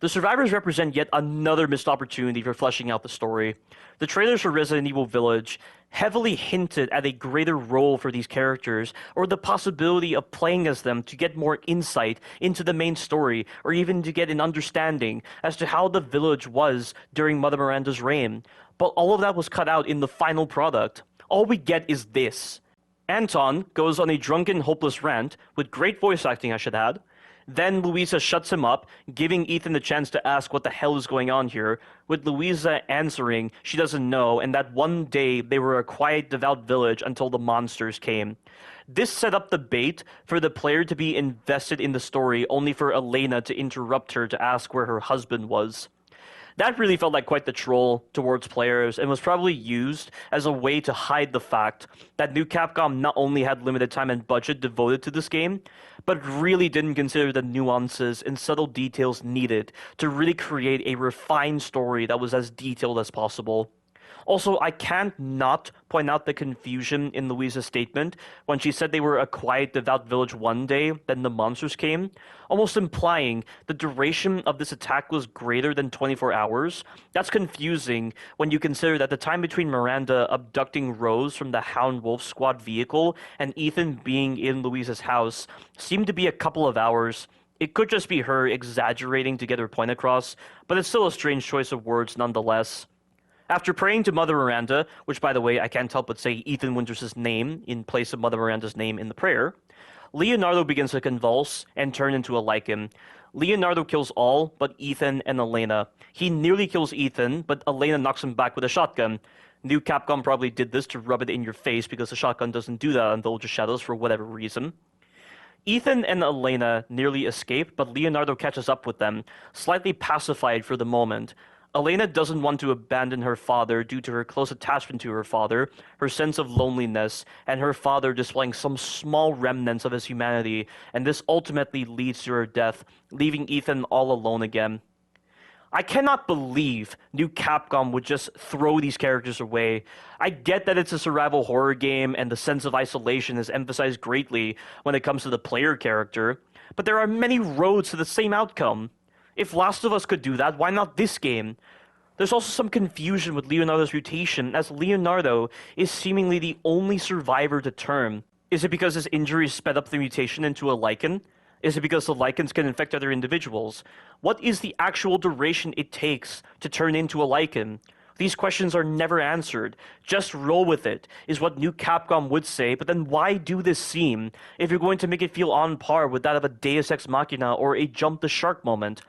The survivors represent yet another missed opportunity for fleshing out the story. The trailers for Resident Evil Village heavily hinted at a greater role for these characters, or the possibility of playing as them to get more insight into the main story, or even to get an understanding as to how the village was during Mother Miranda's reign. But all of that was cut out in the final product. All we get is this. Anton goes on a drunken, hopeless rant, with great voice acting I should add. Then Luisa shuts him up, giving Ethan the chance to ask what the hell is going on here, with Luisa answering she doesn't know, and that one day they were a quiet, devout village until the monsters came. This set up the bait for the player to be invested in the story, only for Elena to interrupt her to ask where her husband was. That really felt like quite the troll towards players, and was probably used as a way to hide the fact that New Capcom not only had limited time and budget devoted to this game, but really didn't consider the nuances and subtle details needed to really create a refined story that was as detailed as possible. Also, I can't not point out the confusion in Luisa's statement when she said they were a quiet, devout village one day, then the monsters came, almost implying the duration of this attack was greater than 24 hours. That's confusing when you consider that the time between Miranda abducting Rose from the Hound Wolf Squad vehicle and Ethan being in Luisa's house seemed to be a couple of hours. It could just be her exaggerating to get her point across, but it's still a strange choice of words nonetheless. After praying to Mother Miranda, which by the way I can't help but say Ethan Winters' name in place of Mother Miranda's name in the prayer, Leonardo begins to convulse and turn into a Lycan. Leonardo kills all but Ethan and Elena. He nearly kills Ethan, but Elena knocks him back with a shotgun. New Capcom probably did this to rub it in your face because the shotgun doesn't do that on Village of Shadows for whatever reason. Ethan and Elena nearly escape, but Leonardo catches up with them, slightly pacified for the moment. Elena doesn't want to abandon her father due to her close attachment to her father, her sense of loneliness, and her father displaying some small remnants of his humanity, and this ultimately leads to her death, leaving Ethan all alone again. I cannot believe new Capcom would just throw these characters away. I get that it's a survival horror game and the sense of isolation is emphasized greatly when it comes to the player character, but there are many roads to the same outcome. If Last of Us could do that, why not this game? There's also some confusion with Leonardo's mutation, as Leonardo is seemingly the only survivor to turn. Is it because his injuries sped up the mutation into a Lycan? Is it because the Lycans can infect other individuals? What is the actual duration it takes to turn into a Lycan? These questions are never answered. Just roll with it, is what new Capcom would say, but then why do this scene if you're going to make it feel on par with that of a Deus Ex Machina or a Jump the Shark moment?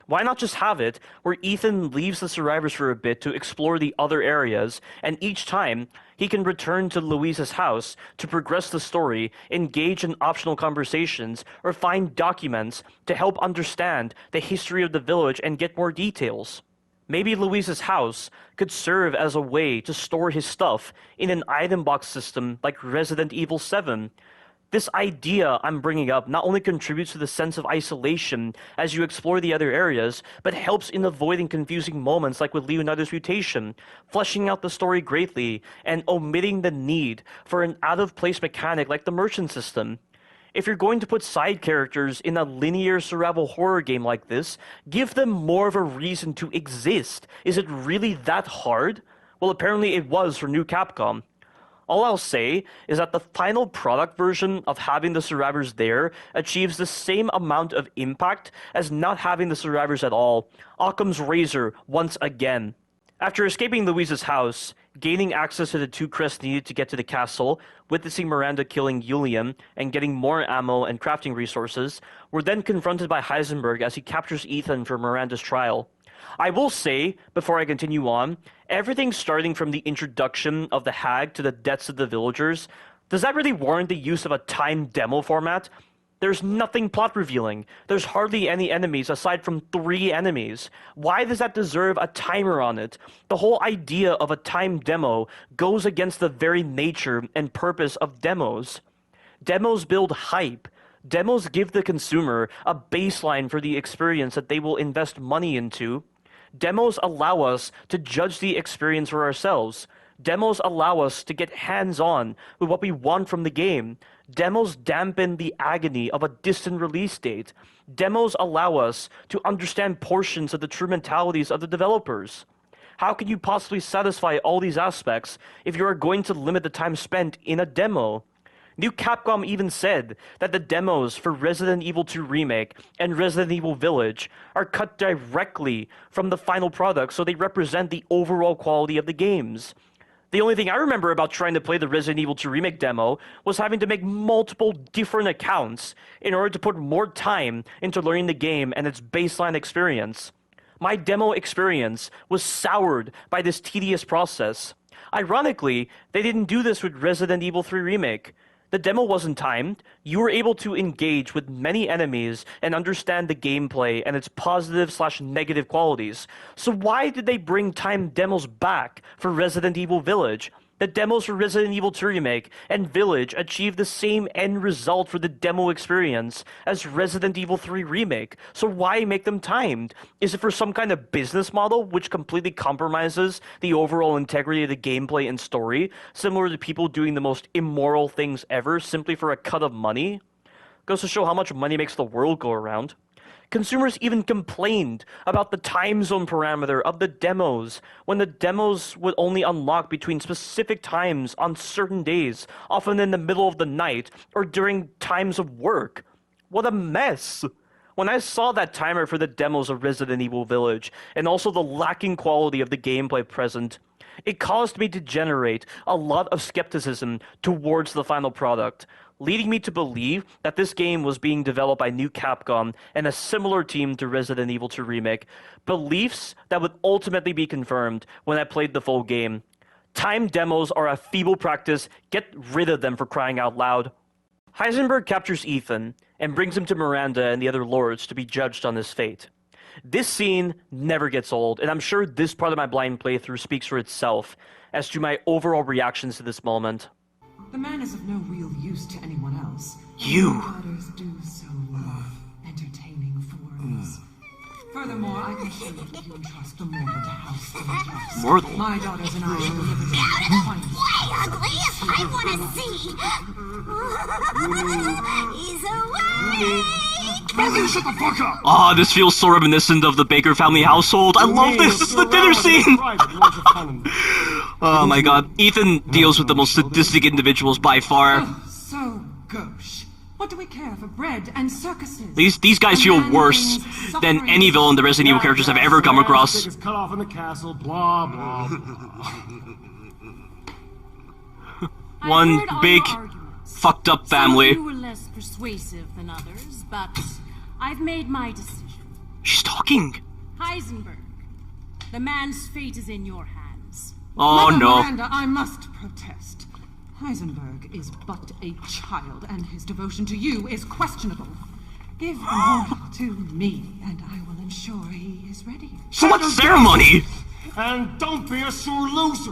Why not just have it where Ethan leaves the survivors for a bit to explore the other areas, and each time he can return to Louise's house to progress the story, engage in optional conversations, or find documents to help understand the history of the village and get more details? Maybe Louise's house could serve as a way to store his stuff in an item box system like Resident Evil 7. This idea I'm bringing up not only contributes to the sense of isolation as you explore the other areas, but helps in avoiding confusing moments like with Leonardo's mutation, fleshing out the story greatly, and omitting the need for an out-of-place mechanic like the merchant system. If you're going to put side characters in a linear survival horror game like this, give them more of a reason to exist. Is it really that hard? Well, apparently it was for new Capcom. All I'll say is that the final product version of having the survivors there achieves the same amount of impact as not having the survivors at all. Occam's razor once again. After escaping Louise's house, gaining access to the 2 crests needed to get to the castle, witnessing Miranda killing Julian, and getting more ammo and crafting resources, we're then confronted by Heisenberg as he captures Ethan for Miranda's trial. I will say, before I continue on, everything starting from the introduction of the Hag to the deaths of the villagers, does that really warrant the use of a timed demo format? There's nothing plot revealing. There's hardly any enemies aside from 3 enemies. Why does that deserve a timer on it? The whole idea of a timed demo goes against the very nature and purpose of demos. Demos build hype. Demos give the consumer a baseline for the experience that they will invest money into. Demos allow us to judge the experience for ourselves. Demos allow us to get hands-on with what we want from the game. Demos dampen the agony of a distant release date. Demos allow us to understand portions of the true mentalities of the developers. How can you possibly satisfy all these aspects if you are going to limit the time spent in a demo? New Capcom even said that the demos for Resident Evil 2 Remake and Resident Evil Village are cut directly from the final product, so they represent the overall quality of the games. The only thing I remember about trying to play the Resident Evil 2 Remake demo was having to make multiple different accounts in order to put more time into learning the game and its baseline experience. My demo experience was soured by this tedious process. Ironically, they didn't do this with Resident Evil 3 Remake. The demo wasn't timed. You were able to engage with many enemies and understand the gameplay and its positive/negative qualities. So why did they bring timed demos back for Resident Evil Village? The demos for Resident Evil 2 Remake and Village achieved the same end result for the demo experience as Resident Evil 3 Remake. So why make them timed? Is it for some kind of business model which completely compromises the overall integrity of the gameplay and story, similar to people doing the most immoral things ever simply for a cut of money? Goes to show how much money makes the world go around. Consumers even complained about the time zone parameter of the demos, when the demos would only unlock between specific times on certain days, often in the middle of the night or during times of work. What a mess! When I saw that timer for the demos of Resident Evil Village, and also the lacking quality of the gameplay present, it caused me to generate a lot of skepticism towards the final product, leading me to believe that this game was being developed by new Capcom and a similar team to Resident Evil 2 Remake, beliefs that would ultimately be confirmed when I played the full game. Timed demos are a feeble practice. Get rid of them, for crying out loud. Heisenberg captures Ethan and brings him to Miranda and the other lords to be judged on his fate. This scene never gets old, and I'm sure this part of my blind playthrough speaks for itself as to my overall reactions to this moment. The man is of no real use to anyone else. You! Others do so love entertaining forms. Furthermore, I can assure you that you entrust the mortal to House Dimetrescu. Mortal? My daughters and I will deliver to you the Ugly! I wanna see! He's awake! Baby, shut the fuck up! Ah, this feels so reminiscent of the Baker family household. I love this. This is the dinner scene. Oh my god. Ethan deals with the most sadistic individuals by far. So gauche. What do we care for bread and circuses? These guys feel worse than any villain the Resident Evil characters I've ever come across. Cut off in the castle, blah, blah. One big, fucked up family. Some of you were less persuasive than others, but I've made my decision. She's talking. Heisenberg, the man's fate is in your hands. Oh Mother no. Miranda, I must protest. Heisenberg is but a child, and his devotion to you is questionable. Give him to me, and I will ensure he is ready. So what ceremony? And don't be a sore loser.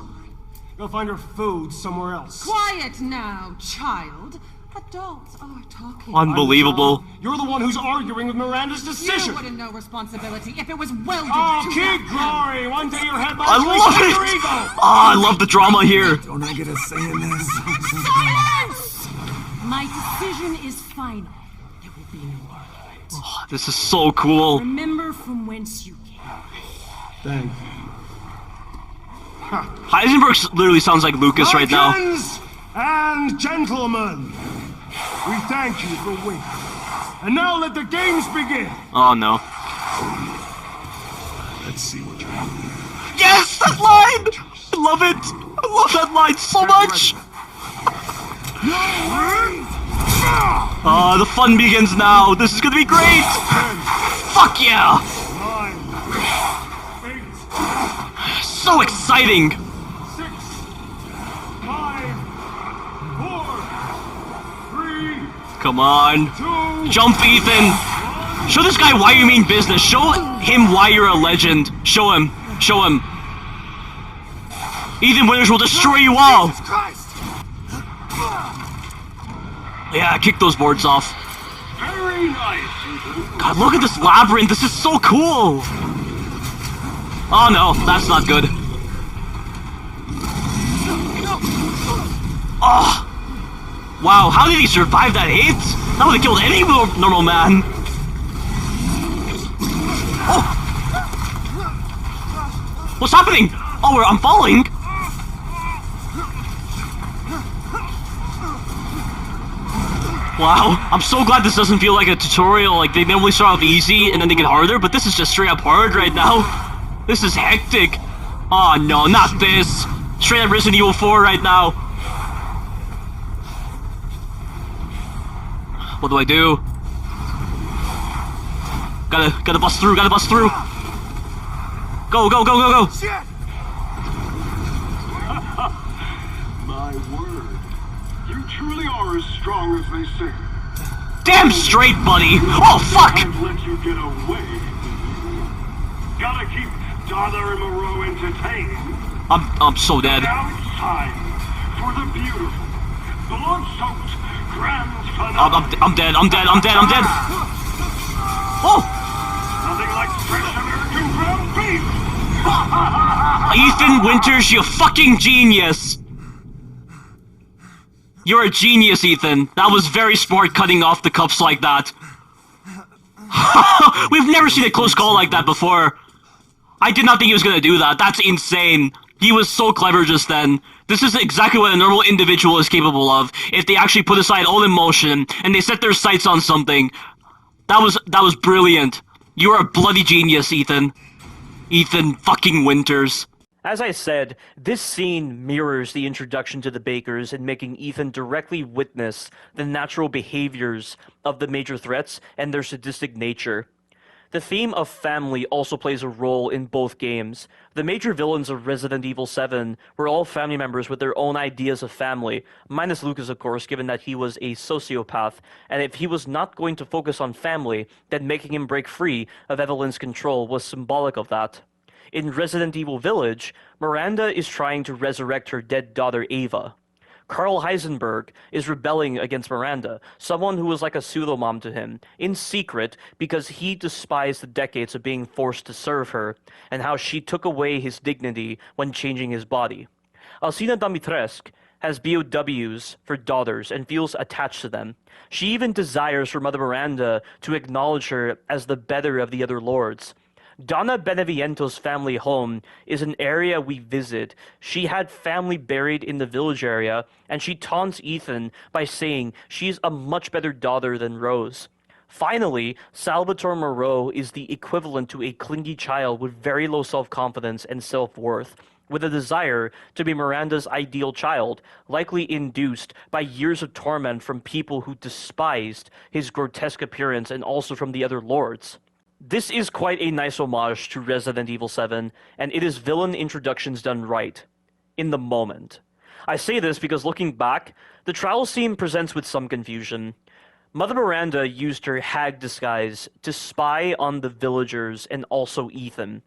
Go find her food somewhere else. Quiet now, child. Adults are talking. Unbelievable. You're the one who's arguing with Miranda's You decision. wouldn't know responsibility if it was welded Oh, to keep your glory. One day your head might I love your it. ego. Ah, I love the drama here. Don't I get a say in this? Silence! My decision is final. There will be no argument. Oh, this is so cool. Remember from whence you came. Thank you. Heisenberg literally sounds like Lucas right now. Lycans and gentlemen, we thank you for waiting. And now let the games begin. Oh no. Let's see what you're doing. Yes, that line! I love it! I love that line so much! The fun begins now. This is gonna be great! Fuck yeah! 9, 8, So exciting! 6, 5, 4, 3, Come on. 2, Jump, Ethan! Show this guy why you mean business. Show him why you're a legend. Show him. Show him. Ethan Winters will destroy you all! Yeah, kick those boards off. Very nice. God, look at this labyrinth. This is so cool! Oh no, that's not good. Oh! Wow, how did he survive that hit? That would have killed any normal man. Oh! What's happening? Oh, I'm falling. Wow, I'm so glad this doesn't feel like a tutorial. Like, they normally start off easy and then they get harder, but this is just straight up hard right now. This is hectic. Oh no, not this. Straight up Resident Evil 4 right now. What do I do? Gotta bust through, gotta bust through. Go, go, go, go, go. Shit! My word. You truly are as strong as they say. Damn straight, buddy. Oh, fuck. Can't let you get away. Gotta keep Dagger and Moreau entertained. I'm so dead. Now it's time for the beautiful, blood-soaked grand finale. I'm dead, I'm dead, I'm dead, I'm dead. Oh! Nothing like fresh American ground beef. Ethan Winters, you fucking genius. You're a genius, Ethan. That was very smart, cutting off the cups like that. We've never seen a close call like that before. I did not think he was gonna do that. That's insane. He was so clever just then. This is exactly what a normal individual is capable of if they actually put aside all emotion and they set their sights on something. That was brilliant. You're a bloody genius, Ethan. Ethan fucking Winters. As I said, this scene mirrors the introduction to the Bakers in making Ethan directly witness the natural behaviors of the major threats and their sadistic nature. The theme of family also plays a role in both games. The major villains of Resident Evil 7 were all family members with their own ideas of family, minus Lucas, of course, given that he was a sociopath, and if he was not going to focus on family, then making him break free of Evelyn's control was symbolic of that. In Resident Evil Village, Miranda is trying to resurrect her dead daughter Ava. Carl Heisenberg is rebelling against Miranda, someone who was like a pseudo-mom to him, in secret because he despised the decades of being forced to serve her, and how she took away his dignity when changing his body. Alcina Dimitrescu has BOWs for daughters and feels attached to them. She even desires for Mother Miranda to acknowledge her as the better of the other lords. Donna Beneviento's family home is an area we visit. She had family buried in the village area, and she taunts Ethan by saying she's a much better daughter than Rose. Finally, Salvatore Moreau is the equivalent to a clingy child with very low self-confidence and self-worth, with a desire to be Miranda's ideal child, likely induced by years of torment from people who despised his grotesque appearance and also from the other lords. This is quite a nice homage to Resident Evil 7, and it is villain introductions done right, in the moment. I say this because looking back, the trial scene presents with some confusion. Mother Miranda used her hag disguise to spy on the villagers and also Ethan.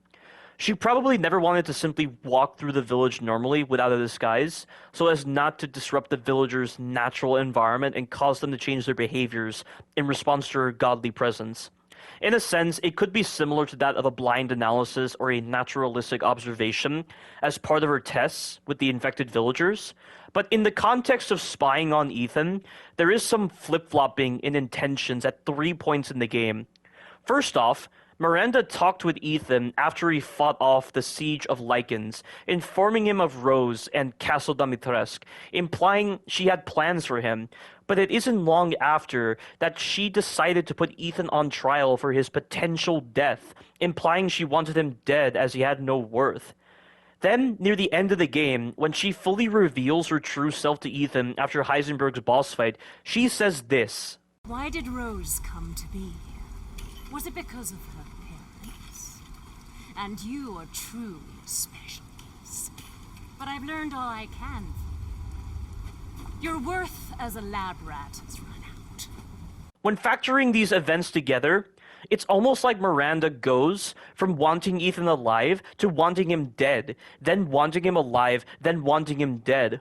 She probably never wanted to simply walk through the village normally without a disguise, so as not to disrupt the villagers' natural environment and cause them to change their behaviors in response to her godly presence. In a sense, it could be similar to that of a blind analysis or a naturalistic observation as part of her tests with the infected villagers, but in the context of spying on Ethan, there is some flip-flopping in intentions at 3 points in the game. First off, Miranda talked with Ethan after he fought off the siege of Lycans, informing him of Rose and Castle Dimitrescu, implying she had plans for him, but it isn't long after that she decided to put Ethan on trial for his potential death, implying she wanted him dead as he had no worth. Then, near the end of the game, when she fully reveals her true self to Ethan after Heisenberg's boss fight, she says this. Why did Rose come to be? Was it because of her parents? And you are truly a special case. But I've learned all I can. Your worth as a lab rat has run out. When factoring these events together, it's almost like Miranda goes from wanting Ethan alive to wanting him dead, then wanting him alive, then wanting him dead.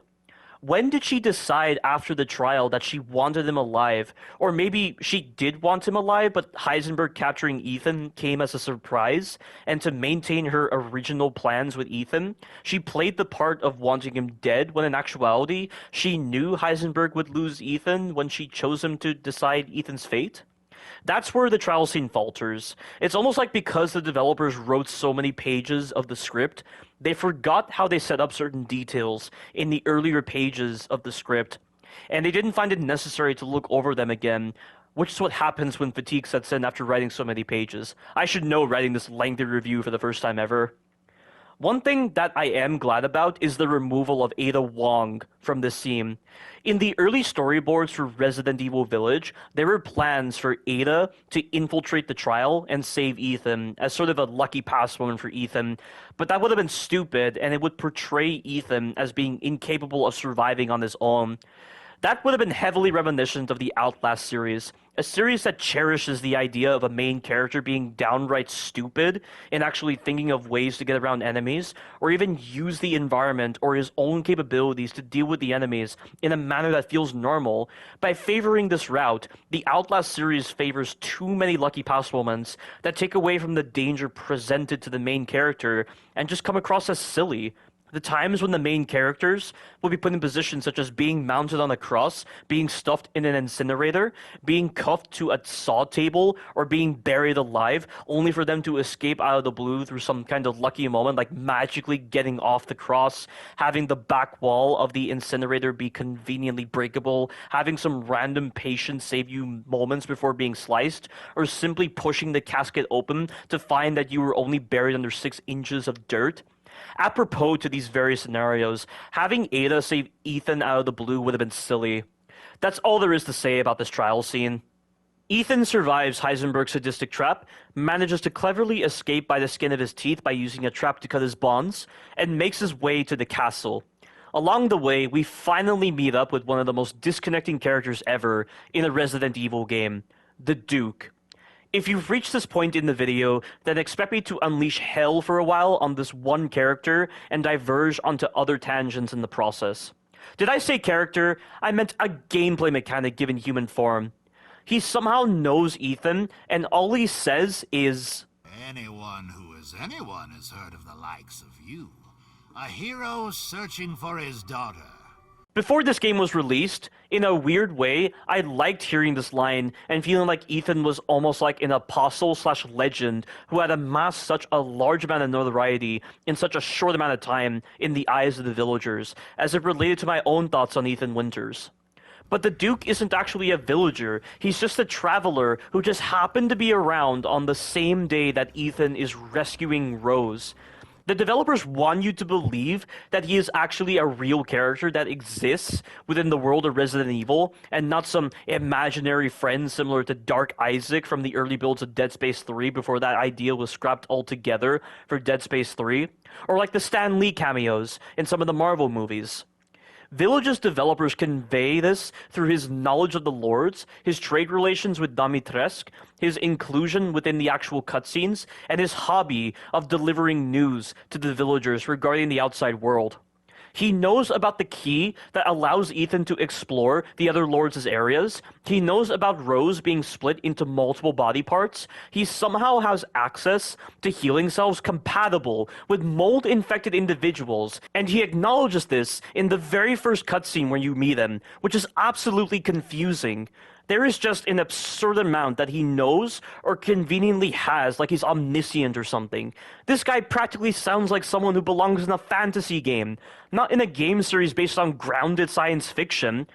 When did she decide after the trial that she wanted him alive? Or maybe she did want him alive, but Heisenberg capturing Ethan came as a surprise, and to maintain her original plans with Ethan, she played the part of wanting him dead when in actuality, she knew Heisenberg would lose Ethan when she chose him to decide Ethan's fate? That's where the trial scene falters. It's almost like because the developers wrote so many pages of the script, they forgot how they set up certain details in the earlier pages of the script, and they didn't find it necessary to look over them again, which is what happens when fatigue sets in after writing so many pages. I should know writing this lengthy review for the first time ever. One thing that I am glad about is the removal of Ada Wong from this scene. In the early storyboards for Resident Evil Village, there were plans for Ada to infiltrate the trial and save Ethan as sort of a lucky passwoman for Ethan, but that would have been stupid and it would portray Ethan as being incapable of surviving on his own. That would have been heavily reminiscent of the Outlast series, a series that cherishes the idea of a main character being downright stupid and actually thinking of ways to get around enemies, or even use the environment or his own capabilities to deal with the enemies in a manner that feels normal. By favoring this route, the Outlast series favors too many lucky pass moments that take away from the danger presented to the main character and just come across as silly. The times when the main characters will be put in positions such as being mounted on a cross, being stuffed in an incinerator, being cuffed to a saw table, or being buried alive, only for them to escape out of the blue through some kind of lucky moment, like magically getting off the cross, having the back wall of the incinerator be conveniently breakable, having some random patient save you moments before being sliced, or simply pushing the casket open to find that you were only buried under 6 inches of dirt. Apropos to these various scenarios, having Ada save Ethan out of the blue would have been silly. That's all there is to say about this trial scene. Ethan survives Heisenberg's sadistic trap, manages to cleverly escape by the skin of his teeth by using a trap to cut his bonds, and makes his way to the castle. Along the way, we finally meet up with one of the most disconnecting characters ever in a Resident Evil game, the Duke. If you've reached this point in the video, then expect me to unleash hell for a while on this one character and diverge onto other tangents in the process. Did I say character? I meant a gameplay mechanic given human form. He somehow knows Ethan, and all he says is... Anyone who is anyone has heard of the likes of you. A hero searching for his daughter. Before this game was released, in a weird way, I liked hearing this line and feeling like Ethan was almost like an apostle/legend who had amassed such a large amount of notoriety in such a short amount of time in the eyes of the villagers, as it related to my own thoughts on Ethan Winters. But the Duke isn't actually a villager, he's just a traveler who just happened to be around on the same day that Ethan is rescuing Rose. The developers want you to believe that he is actually a real character that exists within the world of Resident Evil, and not some imaginary friend similar to Dark Isaac from the early builds of Dead Space 3 before that idea was scrapped altogether for Dead Space 3, or like the Stan Lee cameos in some of the Marvel movies. Village's developers convey this through his knowledge of the lords, his trade relations with Dimitrescu, his inclusion within the actual cutscenes, and his hobby of delivering news to the villagers regarding the outside world. He knows about the key that allows Ethan to explore the other lords' areas. He knows about Rose being split into multiple body parts. He somehow has access to healing cells compatible with mold-infected individuals, and he acknowledges this in the very first cutscene where you meet him, which is absolutely confusing. There is just an absurd amount that he knows or conveniently has, like he's omniscient or something. This guy practically sounds like someone who belongs in a fantasy game, not in a game series based on grounded science fiction.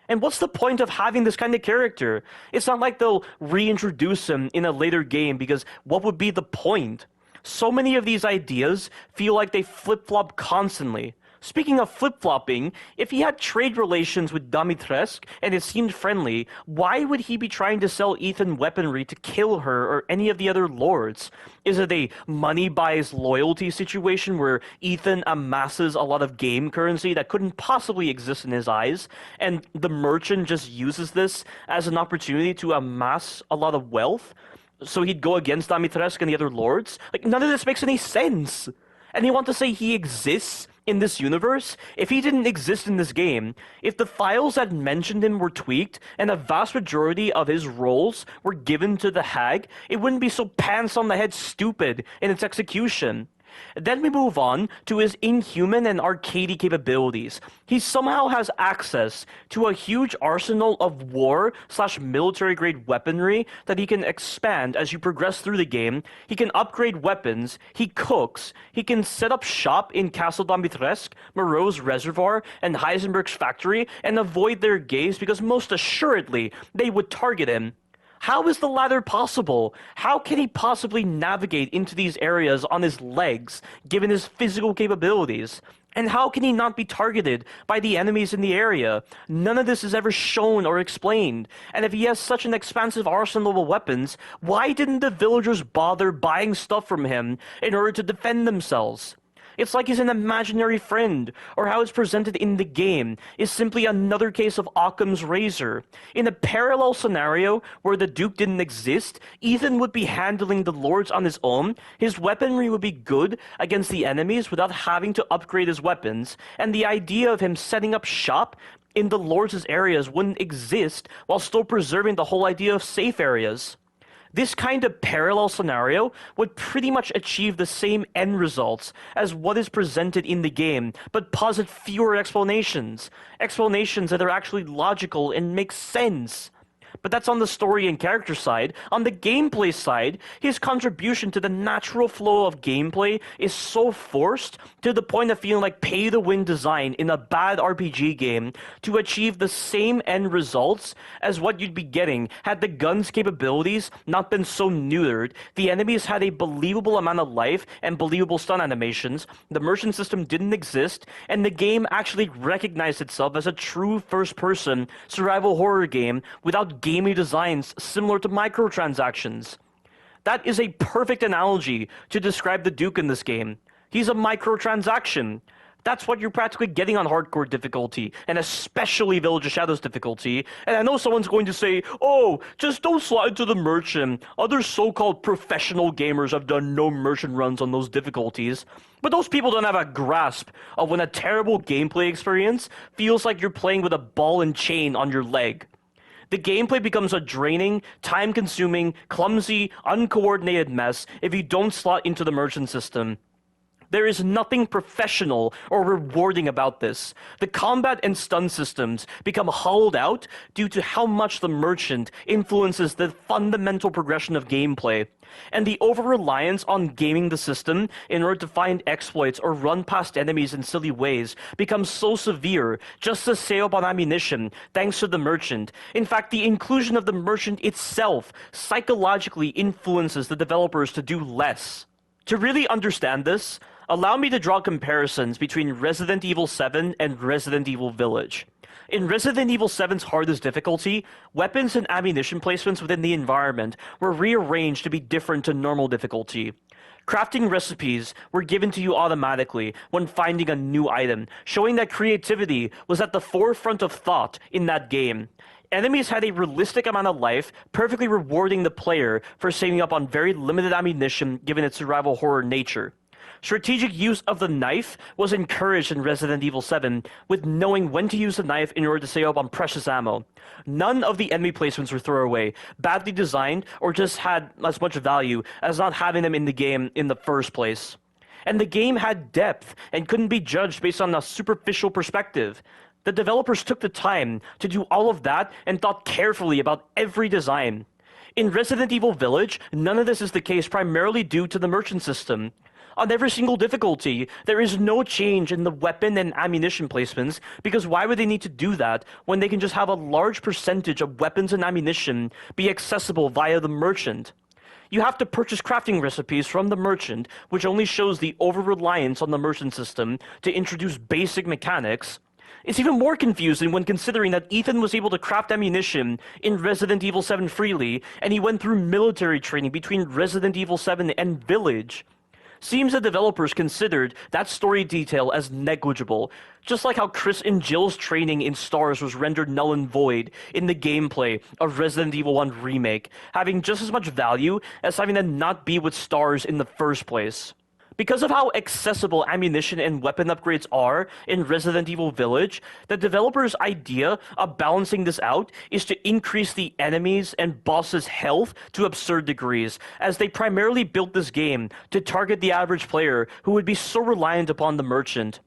And what's the point of having this kind of character? It's not like they'll reintroduce him in a later game, because what would be the point? So many of these ideas feel like they flip-flop constantly. Speaking of flip-flopping, if he had trade relations with Dimitrescu and it seemed friendly, why would he be trying to sell Ethan weaponry to kill her or any of the other lords? Is it a money buys loyalty situation where Ethan amasses a lot of game currency that couldn't possibly exist in his eyes, and the merchant just uses this as an opportunity to amass a lot of wealth? So he'd go against Dimitrescu and the other lords? Like, none of this makes any sense. And you want to say he exists in this universe? If he didn't exist in this game, if the files that mentioned him were tweaked and a vast majority of his roles were given to the Hag, it wouldn't be so pants on the head stupid in its execution. Then we move on to his inhuman and arcadey capabilities. He somehow has access to a huge arsenal of war/military grade weaponry that he can expand as you progress through the game. He can upgrade weapons, he cooks, he can set up shop in Castle Dimitrescu, Moreau's reservoir, and Heisenberg's factory, and avoid their gaze because most assuredly they would target him. How is the latter possible? How can he possibly navigate into these areas on his legs, given his physical capabilities? And how can he not be targeted by the enemies in the area? None of this is ever shown or explained. And if he has such an expansive arsenal of weapons, why didn't the villagers bother buying stuff from him in order to defend themselves? It's like he's an imaginary friend, or how it's presented in the game is simply another case of Occam's razor. In a parallel scenario where the Duke didn't exist, Ethan would be handling the lords on his own, his weaponry would be good against the enemies without having to upgrade his weapons, and the idea of him setting up shop in the lords' areas wouldn't exist while still preserving the whole idea of safe areas. This kind of parallel scenario would pretty much achieve the same end results as what is presented in the game, but posit fewer explanations. Explanations that are actually logical and make sense. But that's on the story and character side. On the gameplay side, his contribution to the natural flow of gameplay is so forced to the point of feeling like pay-to-win design in a bad RPG game to achieve the same end results as what you'd be getting had the gun's capabilities not been so neutered, the enemies had a believable amount of life and believable stun animations, the merchant system didn't exist, and the game actually recognized itself as a true first-person survival horror game without gamey designs similar to microtransactions. That is a perfect analogy to describe the Duke in this game. He's a microtransaction. That's what you're practically getting on hardcore difficulty, and especially Village of Shadows difficulty. And I know someone's going to say, oh, just don't slide to the merchant. Other so-called professional gamers have done no merchant runs on those difficulties. But those people don't have a grasp of when a terrible gameplay experience feels like you're playing with a ball and chain on your leg. The gameplay becomes a draining, time-consuming, clumsy, uncoordinated mess if you don't slot into the merchant system. There is nothing professional or rewarding about this. The combat and stun systems become hollowed out due to how much the merchant influences the fundamental progression of gameplay. And the over-reliance on gaming the system in order to find exploits or run past enemies in silly ways becomes so severe just to save up on ammunition thanks to the merchant. In fact, the inclusion of the merchant itself psychologically influences the developers to do less. To really understand this, allow me to draw comparisons between Resident Evil 7 and Resident Evil Village. In Resident Evil 7's hardest difficulty, weapons and ammunition placements within the environment were rearranged to be different to normal difficulty. Crafting recipes were given to you automatically when finding a new item, showing that creativity was at the forefront of thought in that game. Enemies had a realistic amount of life, perfectly rewarding the player for saving up on very limited ammunition given its survival horror nature. Strategic use of the knife was encouraged in Resident Evil 7, with knowing when to use the knife in order to save up on precious ammo. None of the enemy placements were throwaway, badly designed, or just had as much value as not having them in the game in the first place. And the game had depth and couldn't be judged based on a superficial perspective. The developers took the time to do all of that and thought carefully about every design. In Resident Evil Village, none of this is the case primarily due to the merchant system. On every single difficulty, there is no change in the weapon and ammunition placements, because why would they need to do that when they can just have a large percentage of weapons and ammunition be accessible via the merchant? You have to purchase crafting recipes from the merchant, which only shows the over-reliance on the merchant system to introduce basic mechanics. It's even more confusing when considering that Ethan was able to craft ammunition in Resident Evil 7 freely, and he went through military training between Resident Evil 7 and Village. Seems the developers considered that story detail as negligible, just like how Chris and Jill's training in STARS was rendered null and void in the gameplay of Resident Evil 1 Remake, having just as much value as having them not be with STARS in the first place. Because of how accessible ammunition and weapon upgrades are in Resident Evil Village, the developers' idea of balancing this out is to increase the enemies' and bosses' health to absurd degrees, as they primarily built this game to target the average player who would be so reliant upon the merchant.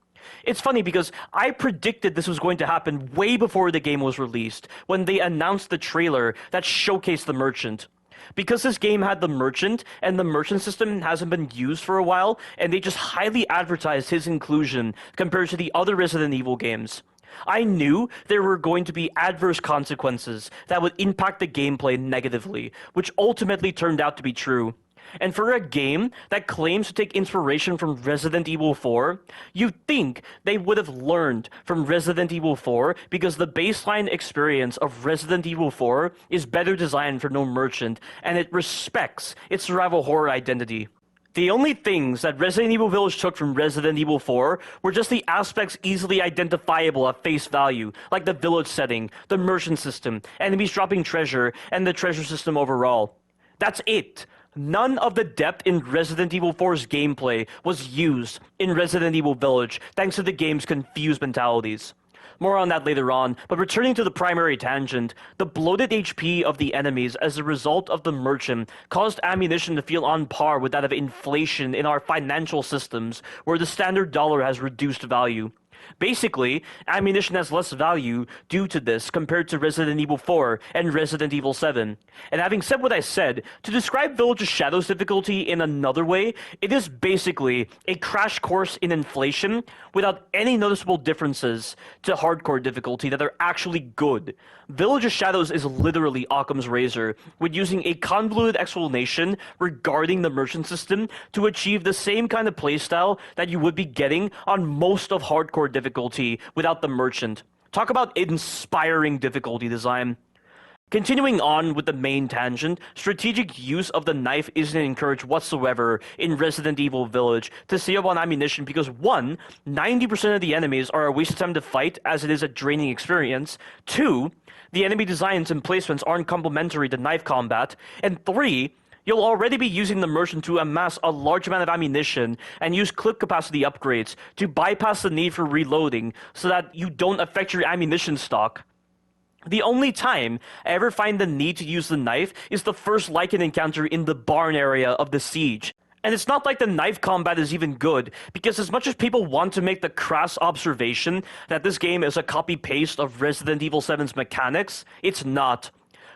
It's funny because I predicted this was going to happen way before the game was released, when they announced the trailer that showcased the merchant. Because this game had the merchant, and the merchant system hasn't been used for a while, and they just highly advertised his inclusion compared to the other Resident Evil games. I knew there were going to be adverse consequences that would impact the gameplay negatively, which ultimately turned out to be true. And for a game that claims to take inspiration from Resident Evil 4, you'd think they would have learned from Resident Evil 4 because the baseline experience of Resident Evil 4 is better designed for no merchant, and it respects its survival horror identity. The only things that Resident Evil Village took from Resident Evil 4 were just the aspects easily identifiable at face value, like the village setting, the merchant system, enemies dropping treasure, and the treasure system overall. That's it. None of the depth in Resident Evil 4's gameplay was used in Resident Evil Village, thanks to the game's confused mentalities. More on that later on, but returning to the primary tangent, the bloated HP of the enemies as a result of the merchant caused ammunition to feel on par with that of inflation in our financial systems, where the standard dollar has reduced value. Basically, ammunition has less value due to this compared to Resident Evil 4 and Resident Evil 7. And having said what I said, to describe Village of Shadows difficulty in another way, it is basically a crash course in inflation without any noticeable differences to hardcore difficulty that are actually good. Village of Shadows is literally Occam's razor, with using a convoluted explanation regarding the merchant system to achieve the same kind of playstyle that you would be getting on most of hardcore difficulty without the merchant. Talk about inspiring difficulty design. Continuing on with the main tangent, strategic use of the knife isn't encouraged whatsoever in Resident Evil Village to save on ammunition because 1, 90% of the enemies are a waste of time to fight as it is a draining experience, 2, the enemy designs and placements aren't complementary to knife combat, and 3, you'll already be using the merchant to amass a large amount of ammunition and use clip capacity upgrades to bypass the need for reloading so that you don't affect your ammunition stock. The only time I ever find the need to use the knife is the first Lycan encounter in the barn area of the siege. And it's not like the knife combat is even good, because as much as people want to make the crass observation that this game is a copy-paste of Resident Evil 7's mechanics, it's not.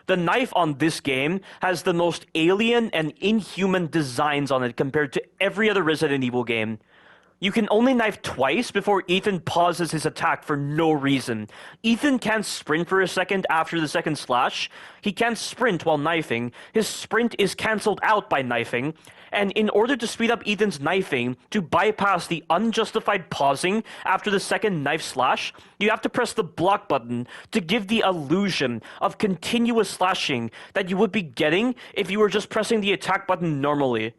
The knife on this game has the most alien and inhuman designs on it compared to every other Resident Evil game. You can only knife twice before Ethan pauses his attack for no reason. Ethan can't sprint for a second after the second slash. He can't sprint while knifing. His sprint is cancelled out by knifing. And in order to speed up Ethan's knifing, to bypass the unjustified pausing after the second knife slash, you have to press the block button to give the illusion of continuous slashing that you would be getting if you were just pressing the attack button normally.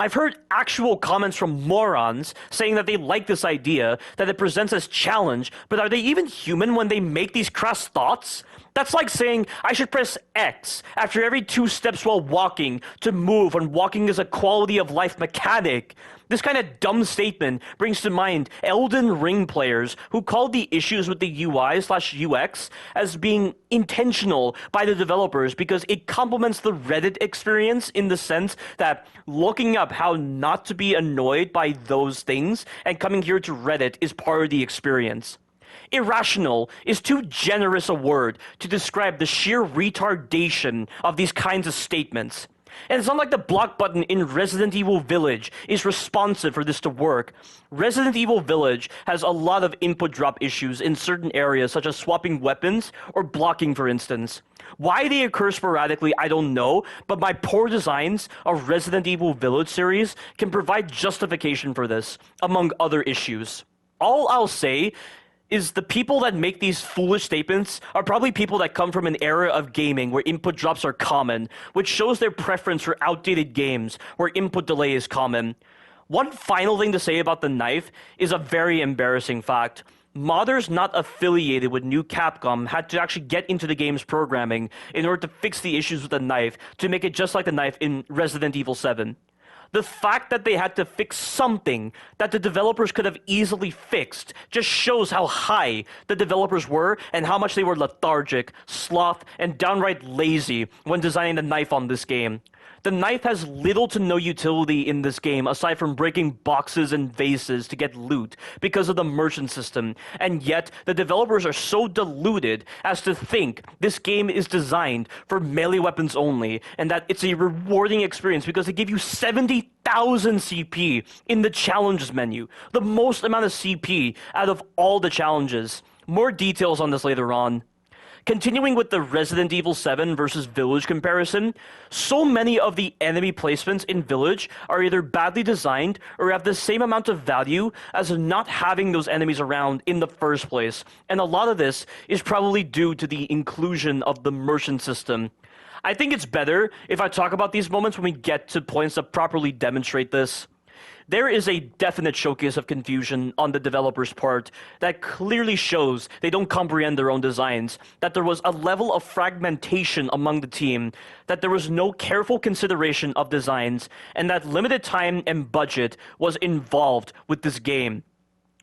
I've heard actual comments from morons saying that they like this idea, that it presents as challenge, but are they even human when they make these crass thoughts? That's like saying I should press X after every 2 steps while walking to move when walking is a quality of life mechanic. This kind of dumb statement brings to mind Elden Ring players who called the issues with the UI/UX as being intentional by the developers because it complements the Reddit experience in the sense that looking up how not to be annoyed by those things and coming here to Reddit is part of the experience. Irrational is too generous a word to describe the sheer retardation of these kinds of statements. And it's not like the block button in Resident Evil Village is responsive for this to work. Resident Evil Village has a lot of input drop issues in certain areas, such as swapping weapons or blocking, for instance. Why they occur sporadically, I don't know, but my poor designs of Resident Evil Village series can provide justification for this, among other issues. All I'll say is the people that make these foolish statements are probably people that come from an era of gaming where input drops are common, which shows their preference for outdated games where input delay is common. One final thing to say about the knife is a very embarrassing fact. Modders not affiliated with New Capcom had to actually get into the game's programming in order to fix the issues with the knife to make it just like the knife in Resident Evil 7. The fact that they had to fix something that the developers could have easily fixed just shows how high the developers were and how much they were lethargic, sloth, and downright lazy when designing the knife on this game. The knife has little to no utility in this game aside from breaking boxes and vases to get loot because of the merchant system, and yet the developers are so deluded as to think this game is designed for melee weapons only and that it's a rewarding experience because they give you 70,000 CP in the challenges menu, the most amount of CP out of all the challenges. More details on this later on. Continuing with the Resident Evil 7 versus Village comparison, so many of the enemy placements in Village are either badly designed or have the same amount of value as not having those enemies around in the first place, and a lot of this is probably due to the inclusion of the merchant system. I think it's better if I talk about these moments when we get to points that properly demonstrate this. There is a definite showcase of confusion on the developer's part that clearly shows they don't comprehend their own designs, that there was a level of fragmentation among the team, that there was no careful consideration of designs, and that limited time and budget was involved with this game.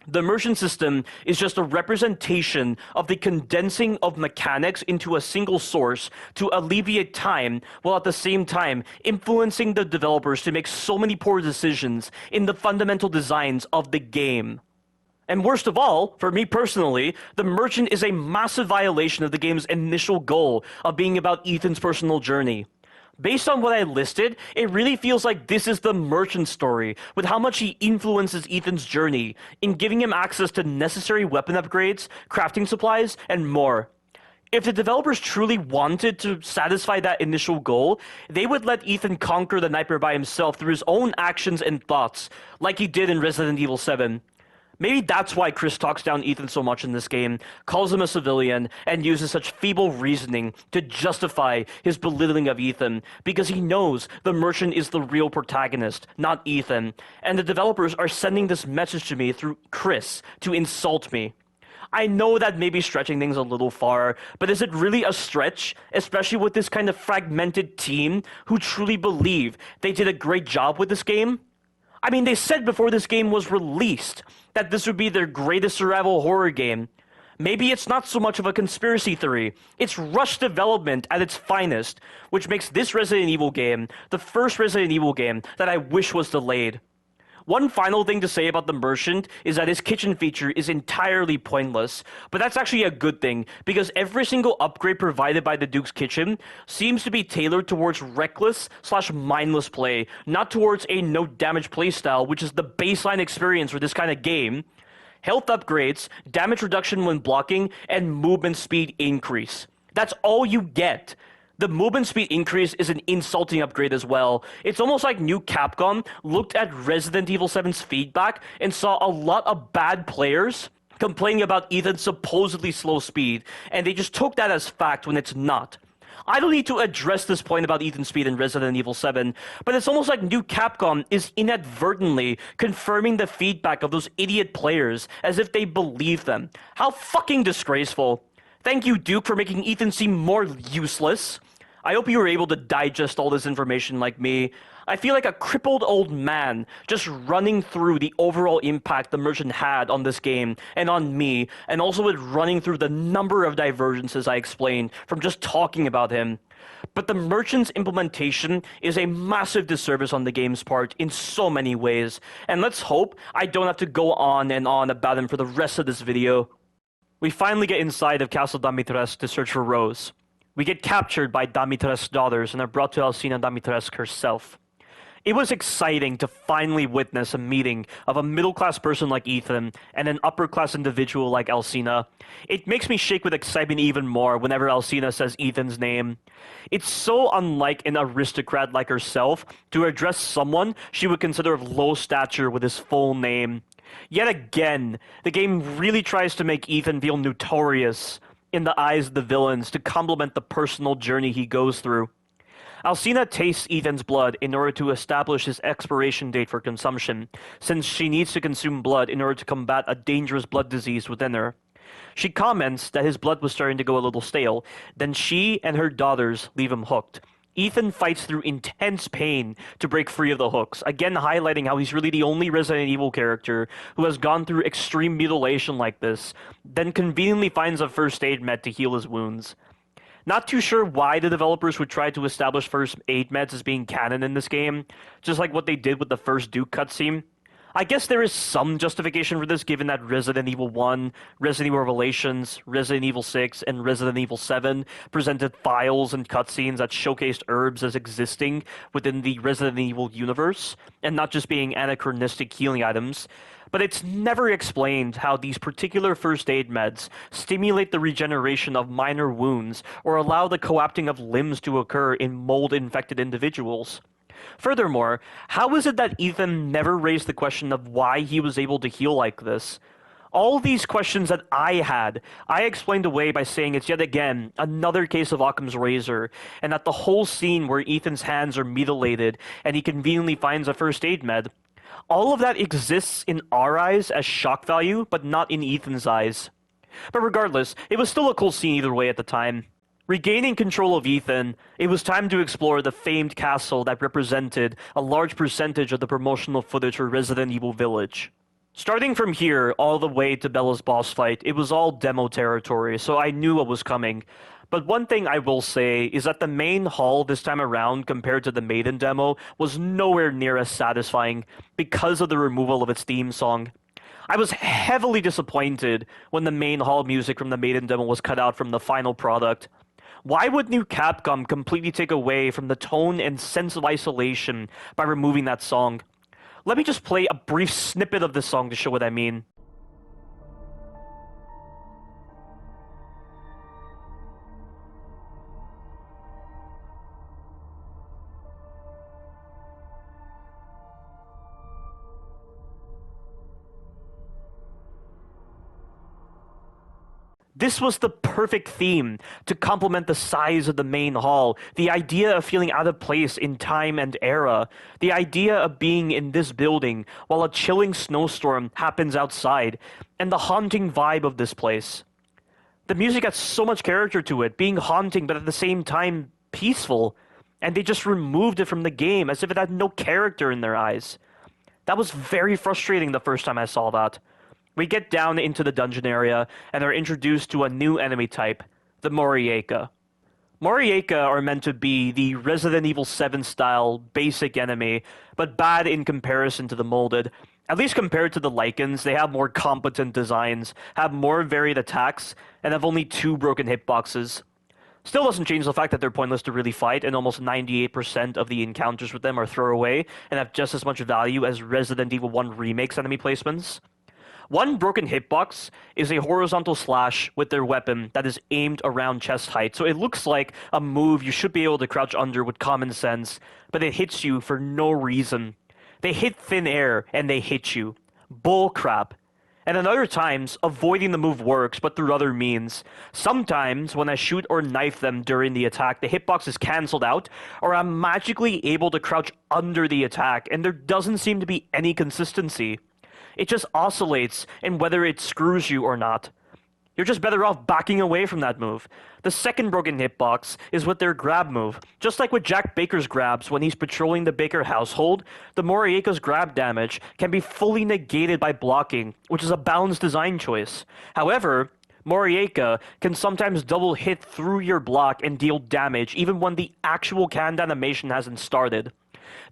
The merchant system is just a representation of the condensing of mechanics into a single source to alleviate time, while at the same time influencing the developers to make so many poor decisions in the fundamental designs of the game. And worst of all, for me personally, the merchant is a massive violation of the game's initial goal of being about Ethan's personal journey. Based on what I listed, it really feels like this is the merchant story, with how much he influences Ethan's journey in giving him access to necessary weapon upgrades, crafting supplies, and more. If the developers truly wanted to satisfy that initial goal, they would let Ethan conquer the Nightmare by himself through his own actions and thoughts, like he did in Resident Evil 7. Maybe that's why Chris talks down Ethan so much in this game, calls him a civilian, and uses such feeble reasoning to justify his belittling of Ethan, because he knows the merchant is the real protagonist, not Ethan, and the developers are sending this message to me through Chris to insult me. I know that may be stretching things a little far, but is it really a stretch, especially with this kind of fragmented team who truly believe they did a great job with this game? I mean, they said before this game was released that this would be their greatest survival horror game. Maybe it's not so much of a conspiracy theory. It's rushed development at its finest, which makes this Resident Evil game the first Resident Evil game that I wish was delayed. One final thing to say about the Merchant is that his kitchen feature is entirely pointless, but that's actually a good thing, because every single upgrade provided by the Duke's Kitchen seems to be tailored towards reckless/mindless play, not towards a no-damage playstyle, which is the baseline experience for this kind of game. Health upgrades, damage reduction when blocking, and movement speed increase. That's all you get. The movement speed increase is an insulting upgrade as well. It's almost like new Capcom looked at Resident Evil 7's feedback and saw a lot of bad players complaining about Ethan's supposedly slow speed, and they just took that as fact when it's not. I don't need to address this point about Ethan's speed in Resident Evil 7, but it's almost like new Capcom is inadvertently confirming the feedback of those idiot players as if they believe them. How fucking disgraceful. Thank you, Duke, for making Ethan seem more useless. I hope you were able to digest all this information like me. I feel like a crippled old man just running through the overall impact the Merchant had on this game and on me, and also with running through the number of divergences I explained from just talking about him. But the Merchant's implementation is a massive disservice on the game's part in so many ways, and let's hope I don't have to go on and on about him for the rest of this video. We finally get inside of Castle Dimitrescu to search for Rose. We get captured by Dimitrescu's daughters and are brought to Alcina Dimitrescu herself. It was exciting to finally witness a meeting of a middle-class person like Ethan and an upper-class individual like Alcina. It makes me shake with excitement even more whenever Alcina says Ethan's name. It's so unlike an aristocrat like herself to address someone she would consider of low stature with his full name. Yet again, the game really tries to make Ethan feel notorious in the eyes of the villains to complement the personal journey he goes through. Alcina tastes Ethan's blood in order to establish his expiration date for consumption, since she needs to consume blood in order to combat a dangerous blood disease within her. She comments that his blood was starting to go a little stale, then she and her daughters leave him hooked. Ethan fights through intense pain to break free of the hooks, again highlighting how he's really the only Resident Evil character who has gone through extreme mutilation like this, then conveniently finds a first aid med to heal his wounds. Not too sure why the developers would try to establish first aid meds as being canon in this game, just like what they did with the first Duke cutscene. I guess there is some justification for this given that Resident Evil 1, Resident Evil Revelations, Resident Evil 6, and Resident Evil 7 presented files and cutscenes that showcased herbs as existing within the Resident Evil universe, and not just being anachronistic healing items. But it's never explained how these particular first aid meds stimulate the regeneration of minor wounds or allow the co-opting of limbs to occur in mold-infected individuals. Furthermore, how is it that Ethan never raised the question of why he was able to heal like this? All these questions that I had, I explained away by saying it's yet again another case of Occam's razor, and that the whole scene where Ethan's hands are mutilated and he conveniently finds a first aid med, all of that exists in our eyes as shock value, but not in Ethan's eyes. But regardless, it was still a cool scene either way at the time. Regaining control of Ethan, it was time to explore the famed castle that represented a large percentage of the promotional footage for Resident Evil Village. Starting from here all the way to Bela's boss fight, it was all demo territory, so I knew what was coming. But one thing I will say is that the main hall this time around compared to the Maiden demo was nowhere near as satisfying because of the removal of its theme song. I was heavily disappointed when the main hall music from the Maiden demo was cut out from the final product. Why would new Capcom completely take away from the tone and sense of isolation by removing that song? Let me just play a brief snippet of this song to show what I mean. This was the perfect theme to complement the size of the main hall, the idea of feeling out of place in time and era, the idea of being in this building while a chilling snowstorm happens outside, and the haunting vibe of this place. The music has so much character to it, being haunting but at the same time peaceful, and they just removed it from the game as if it had no character in their eyes. That was very frustrating the first time I saw that. We get down into the dungeon area and are introduced to a new enemy type, the Moroaica. Moroaica are meant to be the Resident Evil 7 style basic enemy, but bad in comparison to the molded. At least compared to the Lycans, they have more competent designs, have more varied attacks, and have only 2 broken hitboxes. Still doesn't change the fact that they're pointless to really fight, and almost 98% of the encounters with them are throwaway and have just as much value as Resident Evil 1 Remake's enemy placements. One broken hitbox is a horizontal slash with their weapon that is aimed around chest height, so it looks like a move you should be able to crouch under with common sense, but it hits you for no reason. They hit thin air, and they hit you. Bull crap. And at other times, avoiding the move works, but through other means. Sometimes, when I shoot or knife them during the attack, the hitbox is cancelled out, or I'm magically able to crouch under the attack, and there doesn't seem to be any consistency. It just oscillates in whether it screws you or not. You're just better off backing away from that move. The second broken hitbox is with their grab move. Just like with Jack Baker's grabs when he's patrolling the Baker household, the Moroaica's grab damage can be fully negated by blocking, which is a balanced design choice. However, Moroaica can sometimes double hit through your block and deal damage even when the actual canned animation hasn't started.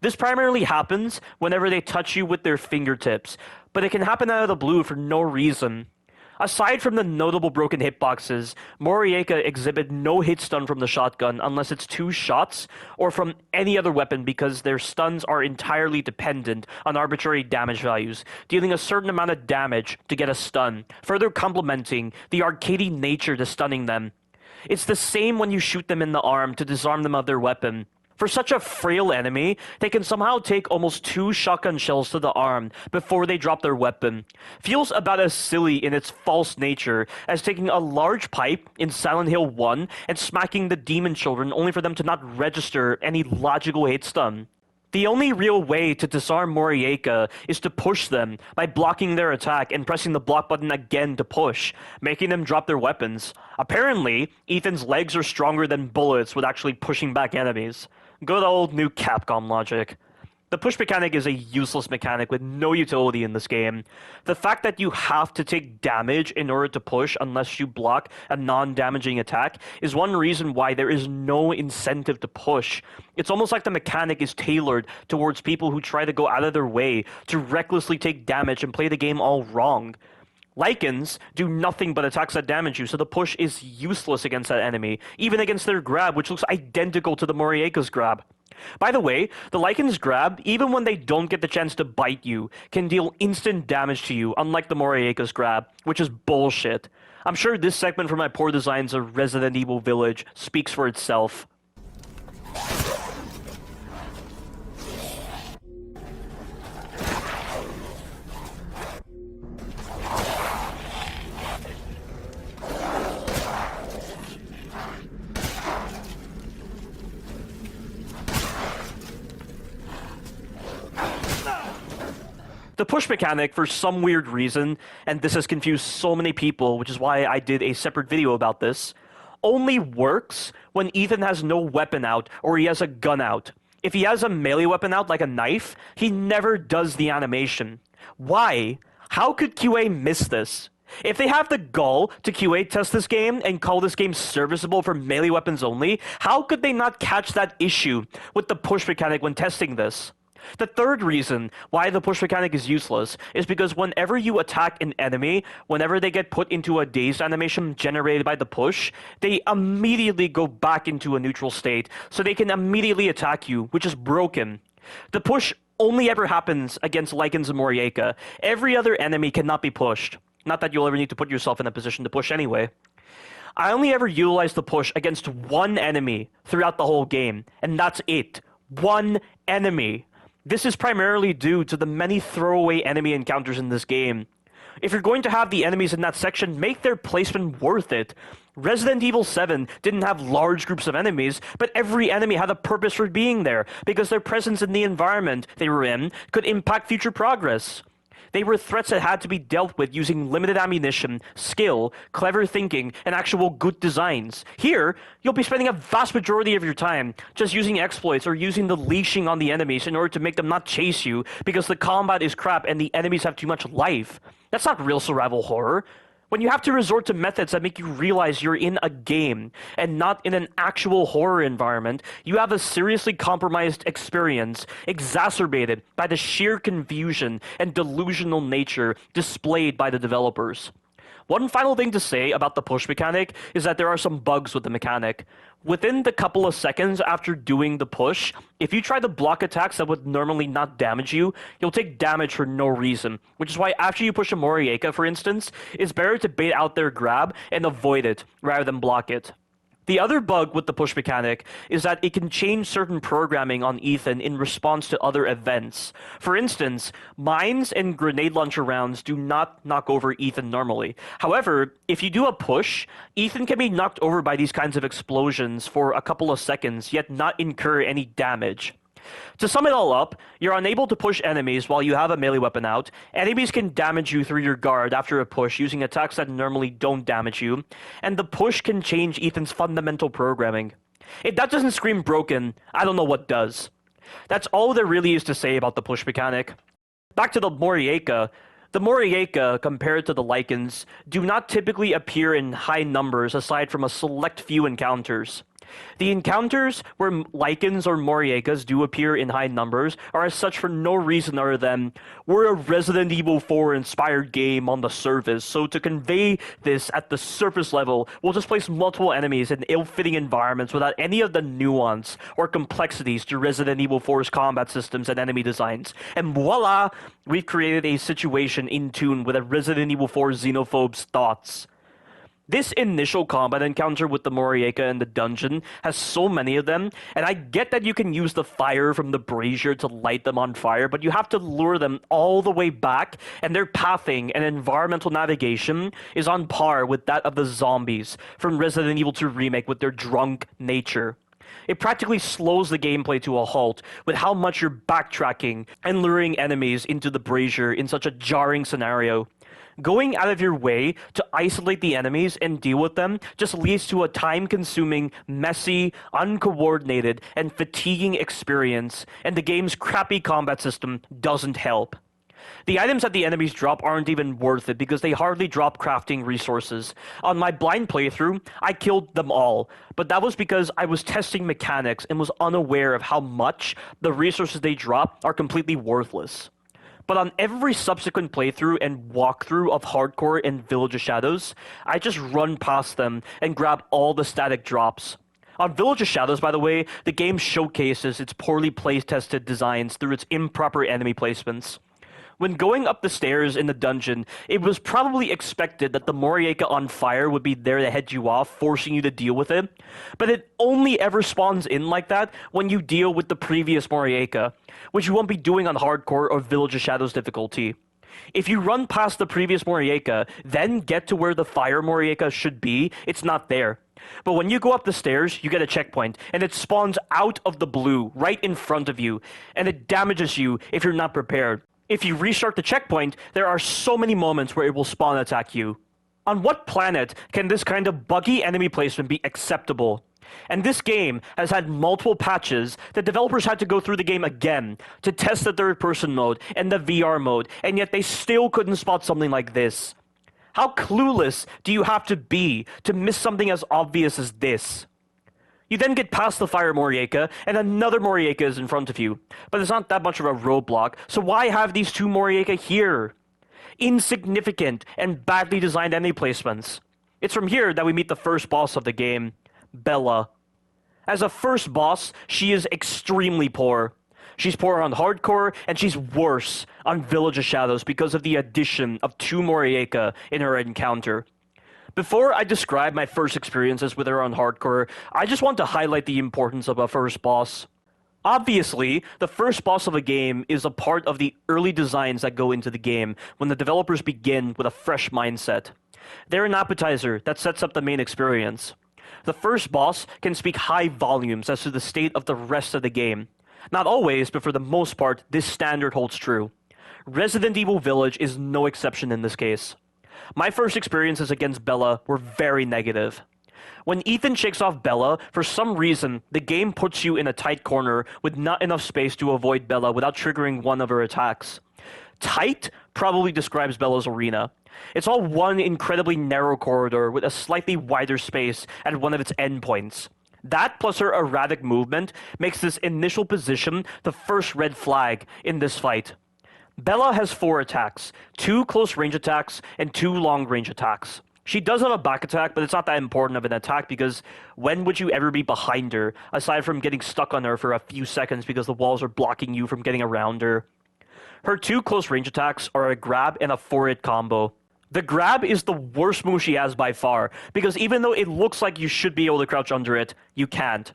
This primarily happens whenever they touch you with their fingertips, but it can happen out of the blue for no reason. Aside from the notable broken hitboxes, Moroaica exhibit no hit stun from the shotgun unless it's 2 shots, or from any other weapon because their stuns are entirely dependent on arbitrary damage values, dealing a certain amount of damage to get a stun, further complementing the arcadey nature to stunning them. It's the same when you shoot them in the arm to disarm them of their weapon. For such a frail enemy, they can somehow take almost 2 shotgun shells to the arm before they drop their weapon. Feels about as silly in its false nature as taking a large pipe in Silent Hill 1 and smacking the demon children only for them to not register any logical hit stun. The only real way to disarm Moroaica is to push them by blocking their attack and pressing the block button again to push, making them drop their weapons. Apparently, Ethan's legs are stronger than bullets with actually pushing back enemies. Good old new Capcom logic. The push mechanic is a useless mechanic with no utility in this game. The fact that you have to take damage in order to push unless you block a non-damaging attack is one reason why there is no incentive to push. It's almost like the mechanic is tailored towards people who try to go out of their way to recklessly take damage and play the game all wrong. Lycans do nothing but attacks that damage you, so the push is useless against that enemy, even against their grab, which looks identical to the Moroaica's grab. By the way, the Lycan's grab, even when they don't get the chance to bite you, can deal instant damage to you, unlike the Moroaica's grab, which is bullshit. I'm sure this segment from my poor designs of Resident Evil Village speaks for itself. The push mechanic, for some weird reason, and this has confused so many people, which is why I did a separate video about this, only works when Ethan has no weapon out or he has a gun out. If he has a melee weapon out, like a knife, he never does the animation. Why? How could QA miss this? If they have the gall to QA test this game and call this game serviceable for melee weapons only, how could they not catch that issue with the push mechanic when testing this? The third reason why the push mechanic is useless is because whenever you attack an enemy, whenever they get put into a dazed animation generated by the push, they immediately go back into a neutral state, so they can immediately attack you, which is broken. The push only ever happens against Lycans and Moroaica. Every other enemy cannot be pushed. Not that you'll ever need to put yourself in a position to push anyway. I only ever utilize the push against one enemy throughout the whole game, and that's it. One enemy. This is primarily due to the many throwaway enemy encounters in this game. If you're going to have the enemies in that section, make their placement worth it. Resident Evil 7 didn't have large groups of enemies, but every enemy had a purpose for being there, because their presence in the environment they were in could impact future progress. They were threats that had to be dealt with using limited ammunition, skill, clever thinking, and actual good designs. Here, you'll be spending a vast majority of your time just using exploits or using the leashing on the enemies in order to make them not chase you because the combat is crap and the enemies have too much life. That's not real survival horror. When you have to resort to methods that make you realize you're in a game and not in an actual horror environment, you have a seriously compromised experience exacerbated by the sheer confusion and delusional nature displayed by the developers. One final thing to say about the push mechanic is that there are some bugs with the mechanic. Within the couple of seconds after doing the push, if you try to block attacks that would normally not damage you, you'll take damage for no reason, which is why after you push a Moroaica, for instance, it's better to bait out their grab and avoid it rather than block it. The other bug with the push mechanic is that it can change certain programming on Ethan in response to other events. For instance, mines and grenade launcher rounds do not knock over Ethan normally. However, if you do a push, Ethan can be knocked over by these kinds of explosions for a couple of seconds, yet not incur any damage. To sum it all up, you're unable to push enemies while you have a melee weapon out, enemies can damage you through your guard after a push using attacks that normally don't damage you, and the push can change Ethan's fundamental programming. If that doesn't scream broken, I don't know what does. That's all there really is to say about the push mechanic. Back to the Moroaica. The Moroaica, compared to the Lycans, do not typically appear in high numbers aside from a select few encounters. The encounters where Lycans or Moroaicas do appear in high numbers are as such for no reason other than we're a Resident Evil 4 inspired game on the surface, so to convey this at the surface level, we'll just place multiple enemies in ill-fitting environments without any of the nuance or complexities to Resident Evil 4's combat systems and enemy designs. And voila! We've created a situation in tune with a Resident Evil 4 xenophobe's thoughts. This initial combat encounter with the Moroaica in the dungeon has so many of them, and I get that you can use the fire from the brazier to light them on fire, but you have to lure them all the way back, and their pathing and environmental navigation is on par with that of the zombies from Resident Evil 2 Remake with their drunk nature. It practically slows the gameplay to a halt with how much you're backtracking and luring enemies into the brazier in such a jarring scenario. Going out of your way to isolate the enemies and deal with them just leads to a time-consuming, messy, uncoordinated, and fatiguing experience, and the game's crappy combat system doesn't help. The items that the enemies drop aren't even worth it because they hardly drop crafting resources. On my blind playthrough, I killed them all, but that was because I was testing mechanics and was unaware of how much the resources they drop are completely worthless. But on every subsequent playthrough and walkthrough of Hardcore and Village of Shadows, I just run past them and grab all the static drops. On Village of Shadows, by the way, the game showcases its poorly play-tested designs through its improper enemy placements. When going up the stairs in the dungeon, it was probably expected that the Moroaica on fire would be there to head you off, forcing you to deal with it, but it only ever spawns in like that when you deal with the previous Moroaica, which you won't be doing on Hardcore or Village of Shadows difficulty. If you run past the previous Moroaica, then get to where the fire Moroaica should be, it's not there. But when you go up the stairs, you get a checkpoint, and it spawns out of the blue, right in front of you, and it damages you if you're not prepared. If you restart the checkpoint, there are so many moments where it will spawn attack you. On what planet can this kind of buggy enemy placement be acceptable? And this game has had multiple patches that developers had to go through the game again to test the third-person mode and the VR mode, and yet they still couldn't spot something like this. How clueless do you have to be to miss something as obvious as this? You then get past the fire Moroaica, and another Moroaica is in front of you. But it's not that much of a roadblock, so why have these two Moroaica here? Insignificant and badly designed enemy placements. It's from here that we meet the first boss of the game, Bela. As a first boss, she is extremely poor. She's poor on Hardcore, and she's worse on Village of Shadows because of the addition of two Moroaica in her encounter. Before I describe my first experiences with her on Hardcore, I just want to highlight the importance of a first boss. Obviously, the first boss of a game is a part of the early designs that go into the game when the developers begin with a fresh mindset. They're an appetizer that sets up the main experience. The first boss can speak high volumes as to the state of the rest of the game. Not always, but for the most part, this standard holds true. Resident Evil Village is no exception in this case. My first experiences against Bela were very negative. When Ethan shakes off Bela, for some reason, the game puts you in a tight corner with not enough space to avoid Bela without triggering one of her attacks. Tight probably describes Bela's arena. It's all one incredibly narrow corridor with a slightly wider space at one of its endpoints. That plus her erratic movement makes this initial position the first red flag in this fight. Bela has 4 attacks, 2 close range attacks and 2 long range attacks. She does have a back attack, but it's not that important of an attack because when would you ever be behind her, aside from getting stuck on her for a few seconds because the walls are blocking you from getting around her? Her 2 close range attacks are a grab and a 4-hit combo. The grab is the worst move she has by far, because even though it looks like you should be able to crouch under it, you can't.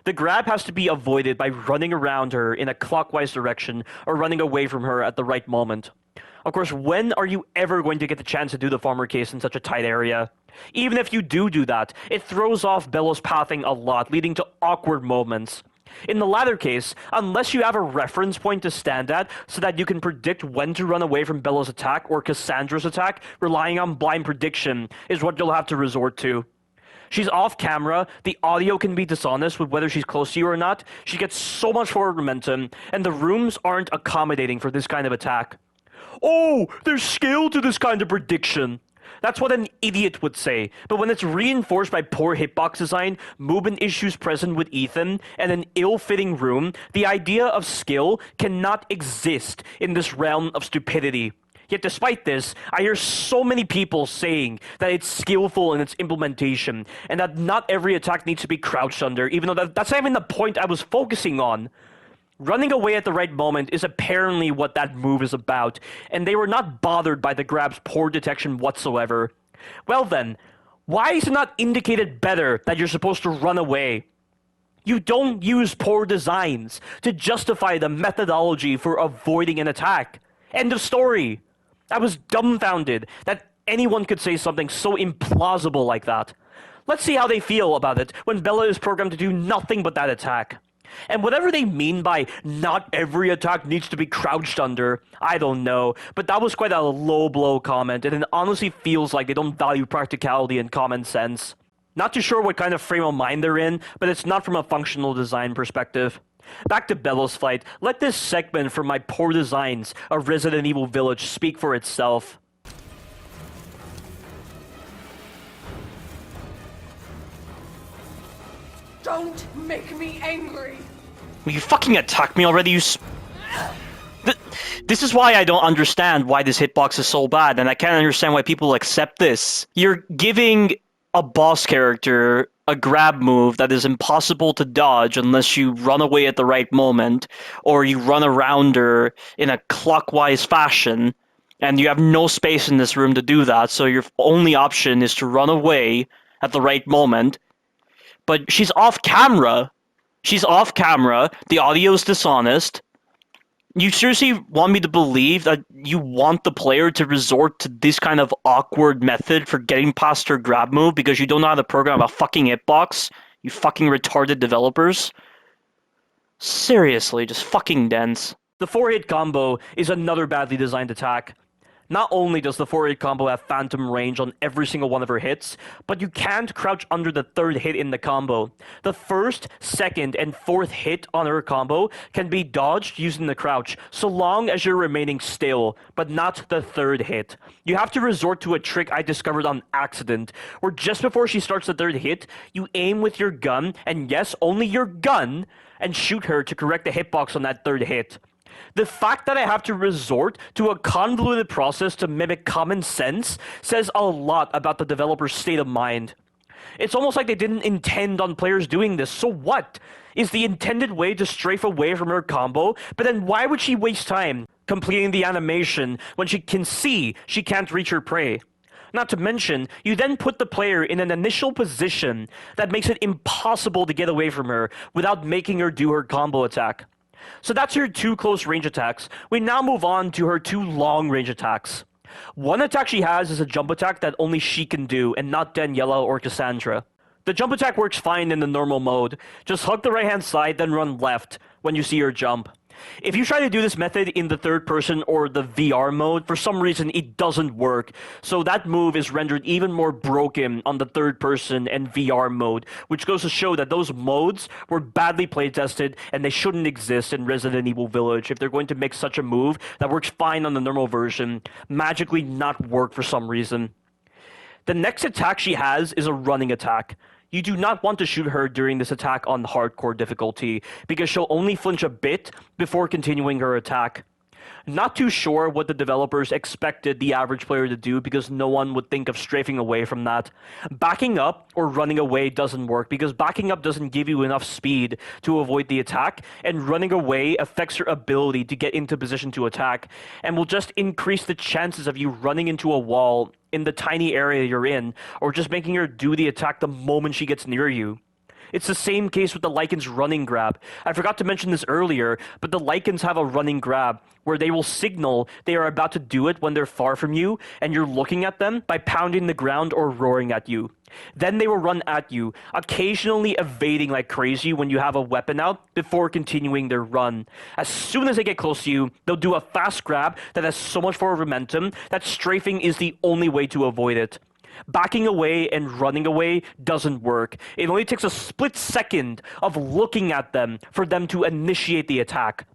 The grab has to be avoided by running around her in a clockwise direction or running away from her at the right moment. Of course, when are you ever going to get the chance to do the farmer case in such a tight area? Even if you do that, it throws off Bela's pathing a lot, leading to awkward moments. In the latter case, unless you have a reference point to stand at so that you can predict when to run away from Bela's attack or Cassandra's attack, relying on blind prediction is what you'll have to resort to. She's off camera, the audio can be dishonest with whether she's close to you or not, she gets so much forward momentum, and the rooms aren't accommodating for this kind of attack. Oh, there's skill to this kind of prediction. That's what an idiot would say, but when it's reinforced by poor hitbox design, movement issues present with Ethan, and an ill-fitting room, the idea of skill cannot exist in this realm of stupidity. Yet despite this, I hear so many people saying that it's skillful in its implementation, and that not every attack needs to be crouched under, even though that's not even the point I was focusing on. Running away at the right moment is apparently what that move is about, and they were not bothered by the grab's poor detection whatsoever. Well then, why is it not indicated better that you're supposed to run away? You don't use poor designs to justify the methodology for avoiding an attack. End of story. I was dumbfounded that anyone could say something so implausible like that. Let's see how they feel about it when Bela is programmed to do nothing but that attack. And whatever they mean by not every attack needs to be crouched under, I don't know, but that was quite a low blow comment, and it honestly feels like they don't value practicality and common sense. Not too sure what kind of frame of mind they're in, but it's not from a functional design perspective. Back to Bela's fight, let this segment from my poor designs of Resident Evil Village speak for itself. Don't make me angry! Will you fucking attack me already, This is why I don't understand why this hitbox is so bad, and I can't understand why people accept this. You're giving a boss character a grab move that is impossible to dodge unless you run away at the right moment, or you run around her in a clockwise fashion, and you have no space in this room to do that, so your only option is to run away at the right moment. But she's off camera. She's off camera. The audio's dishonest. You seriously want me to believe that you want the player to resort to this kind of awkward method for getting past her grab move because you don't know how to program a fucking hitbox? You fucking retarded developers? Seriously, just fucking dense. The 4-hit combo is another badly designed attack. Not only does the 4-hit combo have phantom range on every single one of her hits, but you can't crouch under the 3rd hit in the combo. The 1st, 2nd, and 4th hit on her combo can be dodged using the crouch, so long as you're remaining still, but not the 3rd hit. You have to resort to a trick I discovered on accident, where just before she starts the 3rd hit, you aim with your gun, and yes, only your gun, and shoot her to correct the hitbox on that 3rd hit. The fact that I have to resort to a convoluted process to mimic common sense says a lot about the developer's state of mind. It's almost like they didn't intend on players doing this, so what? Is the intended way to strafe away from her combo, but then why would she waste time completing the animation when she can see she can't reach her prey? Not to mention, you then put the player in an initial position that makes it impossible to get away from her without making her do her combo attack. So that's her 2 close range attacks. We now move on to her 2 long range attacks. One attack she has is a jump attack that only she can do, and not Daniela or Cassandra. The jump attack works fine in the normal mode. Just hug the right hand side, then run left when you see her jump. If you try to do this method in the third person or the VR mode, for some reason it doesn't work, so that move is rendered even more broken on the third person and VR mode, which goes to show that those modes were badly playtested and they shouldn't exist in Resident Evil Village if they're going to make such a move that works fine on the normal version, magically not work for some reason. The next attack she has is a running attack. You do not want to shoot her during this attack on hardcore difficulty, because she'll only flinch a bit before continuing her attack. Not too sure what the developers expected the average player to do, because no one would think of strafing away from that. Backing up or running away doesn't work, because backing up doesn't give you enough speed to avoid the attack, and running away affects your ability to get into position to attack, and will just increase the chances of you running into a wall in the tiny area you're in, or just making her do the attack the moment she gets near you. It's the same case with the Lycan's running grab. I forgot to mention this earlier, but the Lycans have a running grab where they will signal they are about to do it when they're far from you and you're looking at them by pounding the ground or roaring at you. Then they will run at you, occasionally evading like crazy when you have a weapon out before continuing their run. As soon as they get close to you, they'll do a fast grab that has so much forward momentum that strafing is the only way to avoid it. Backing away and running away doesn't work. It only takes a split second of looking at them for them to initiate the attack.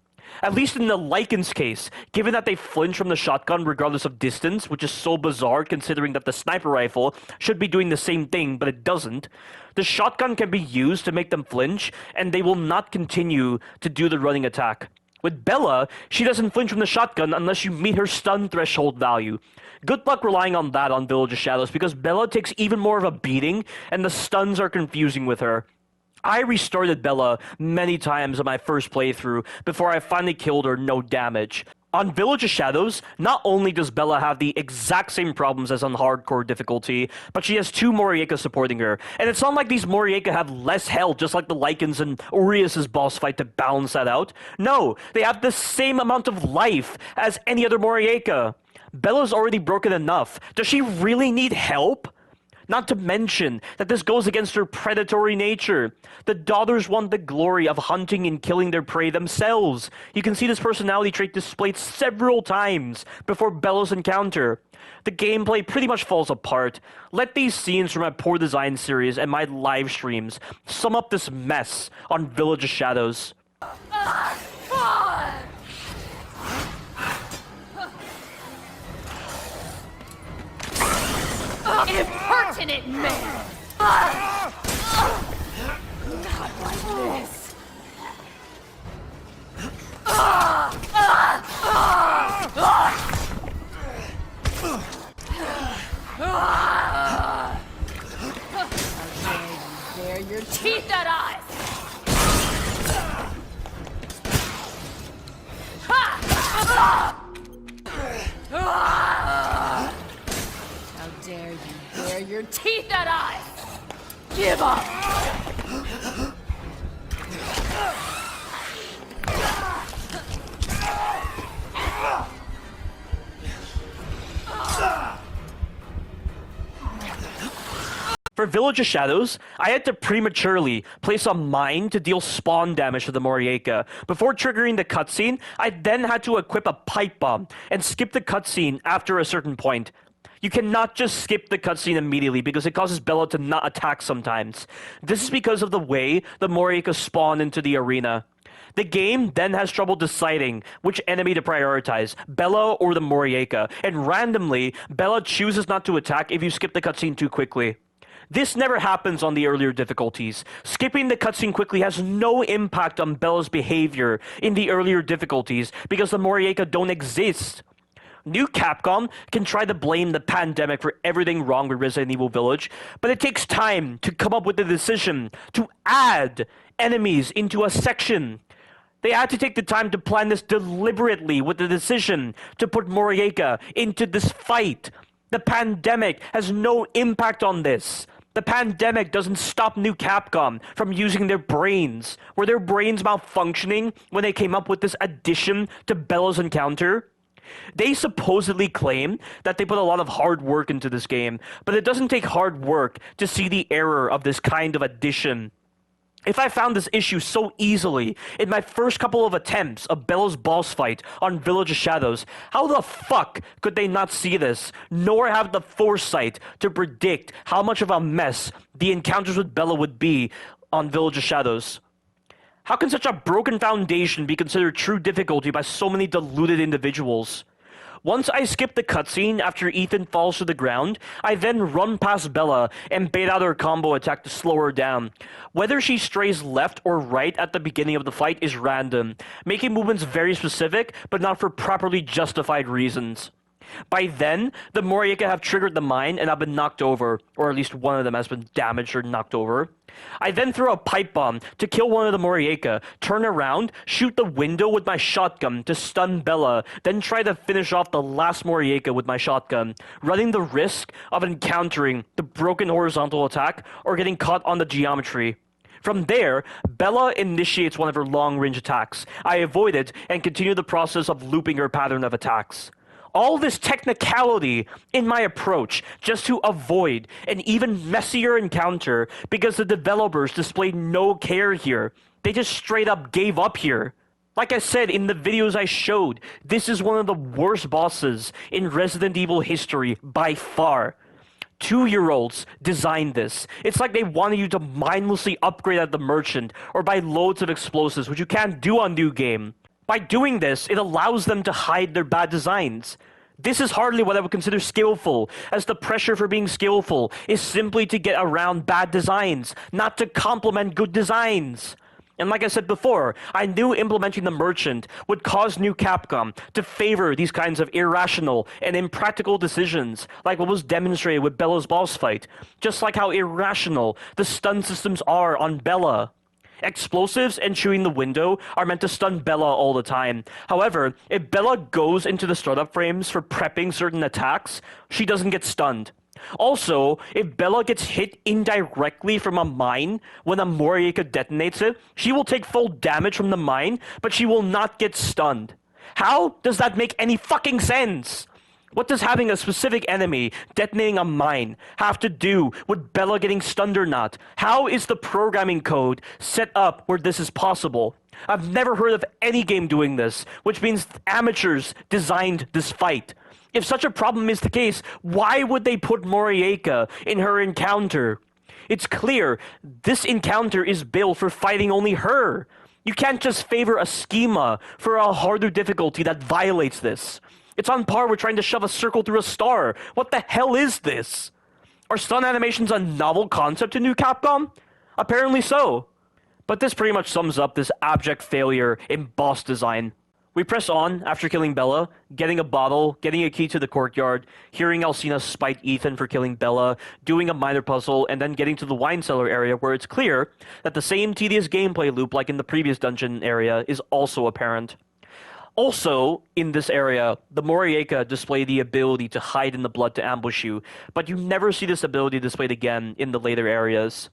At least in the Lycan's case, given that they flinch from the shotgun regardless of distance, which is so bizarre considering that the sniper rifle should be doing the same thing, but it doesn't, the shotgun can be used to make them flinch, and they will not continue to do the running attack. With Bela, she doesn't flinch from the shotgun unless you meet her stun threshold value. Good luck relying on that on Village of Shadows, because Bela takes even more of a beating, and the stuns are confusing with her. I restarted Bela many times on my first playthrough before I finally killed her no damage. On Village of Shadows, not only does Bela have the exact same problems as on hardcore difficulty, but she has 2 Moroaica supporting her. And it's not like these Moroaica have less health, just like the Lycans and Urias' boss fight to balance that out. No, they have the same amount of life as any other Moroaica. Bela's already broken enough. Does she really need help? Not to mention that this goes against her predatory nature. The daughters want the glory of hunting and killing their prey themselves. You can see this personality trait displayed several times before Bela's encounter. The gameplay pretty much falls apart. Let these scenes from my poor design series and my live streams sum up this mess on Village of Shadows. Impertinent man! Not like this! How dare you bare your teeth at us! How dare you bare your teeth at us! Give up! For Village of Shadows, I had to prematurely place a mine to deal spawn damage to the Moroaica. Before triggering the cutscene, I then had to equip a pipe bomb and skip the cutscene after a certain point. You cannot just skip the cutscene immediately because it causes Bela to not attack sometimes. This is because of the way the Moroaica spawn into the arena. The game then has trouble deciding which enemy to prioritize, Bela or the Moroaica, and randomly, Bela chooses not to attack if you skip the cutscene too quickly. This never happens on the earlier difficulties. Skipping the cutscene quickly has no impact on Bela's behavior in the earlier difficulties because the Moroaica don't exist. New Capcom can try to blame the pandemic for everything wrong with Resident Evil Village, but it takes time to come up with the decision to add enemies into a section. They had to take the time to plan this deliberately with the decision to put Moroaica into this fight. The pandemic has no impact on this. The pandemic doesn't stop New Capcom from using their brains. Were their brains malfunctioning when they came up with this addition to Bela's encounter? They supposedly claim that they put a lot of hard work into this game, but it doesn't take hard work to see the error of this kind of addition. If I found this issue so easily in my first couple of attempts of Bela's boss fight on Village of Shadows, how the fuck could they not see this, nor have the foresight to predict how much of a mess the encounters with Bela would be on Village of Shadows? How can such a broken foundation be considered true difficulty by so many deluded individuals? Once I skip the cutscene after Ethan falls to the ground, I then run past Bela and bait out her combo attack to slow her down. Whether she strays left or right at the beginning of the fight is random, making movements very specific, but not for properly justified reasons. By then, the Moroaica have triggered the mine and have been knocked over, or at least one of them has been damaged or knocked over. I then throw a pipe bomb to kill one of the Moroaica, turn around, shoot the window with my shotgun to stun Bela, then try to finish off the last Moroaica with my shotgun, running the risk of encountering the broken horizontal attack or getting caught on the geometry. From there, Bela initiates one of her long-range attacks. I avoid it and continue the process of looping her pattern of attacks. All this technicality in my approach just to avoid an even messier encounter because the developers displayed no care here. They just straight up gave up here. Like I said in the videos I showed, this is one of the worst bosses in Resident Evil history by far. 2-year-olds designed this. It's like they wanted you to mindlessly upgrade at the merchant or buy loads of explosives, which you can't do on New Game. By doing this, it allows them to hide their bad designs. This is hardly what I would consider skillful, as the pressure for being skillful is simply to get around bad designs, not to complement good designs. And like I said before, I knew implementing the merchant would cause New Capcom to favor these kinds of irrational and impractical decisions, like what was demonstrated with Bela's boss fight, just like how irrational the stun systems are on Bela. Explosives and chewing the window are meant to stun Bela all the time. However, if Bela goes into the startup frames for prepping certain attacks, she doesn't get stunned. Also, if Bela gets hit indirectly from a mine when a Moroaica detonates it, she will take full damage from the mine, but she will not get stunned. How does that make any fucking sense? What does having a specific enemy detonating a mine have to do with Bela getting stunned or not? How is the programming code set up where this is possible? I've never heard of any game doing this, which means amateurs designed this fight. If such a problem is the case, why would they put Moroaica in her encounter? It's clear this encounter is built for fighting only her. You can't just favor a schema for a harder difficulty that violates this. It's on par with trying to shove a circle through a star. What the hell is this? Are stun animations a novel concept in New Capcom? Apparently so. But this pretty much sums up this abject failure in boss design. We press on after killing Bela, getting a bottle, getting a key to the courtyard, hearing Alcina spite Ethan for killing Bela, doing a minor puzzle, and then getting to the wine cellar area where it's clear that the same tedious gameplay loop like in the previous dungeon area is also apparent. Also, in this area, the Moroaica display the ability to hide in the blood to ambush you, but you never see this ability displayed again in the later areas.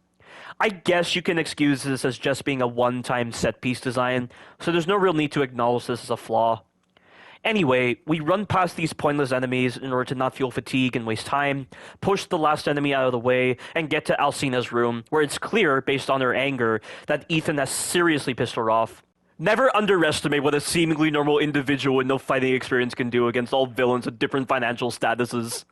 I guess you can excuse this as just being a one-time set-piece design, so there's no real need to acknowledge this as a flaw. Anyway, we run past these pointless enemies in order to not feel fatigue and waste time, push the last enemy out of the way, and get to Alcina's room, where it's clear, based on her anger, that Ethan has seriously pissed her off. Never underestimate what a seemingly normal individual with no fighting experience can do against all villains with different financial statuses.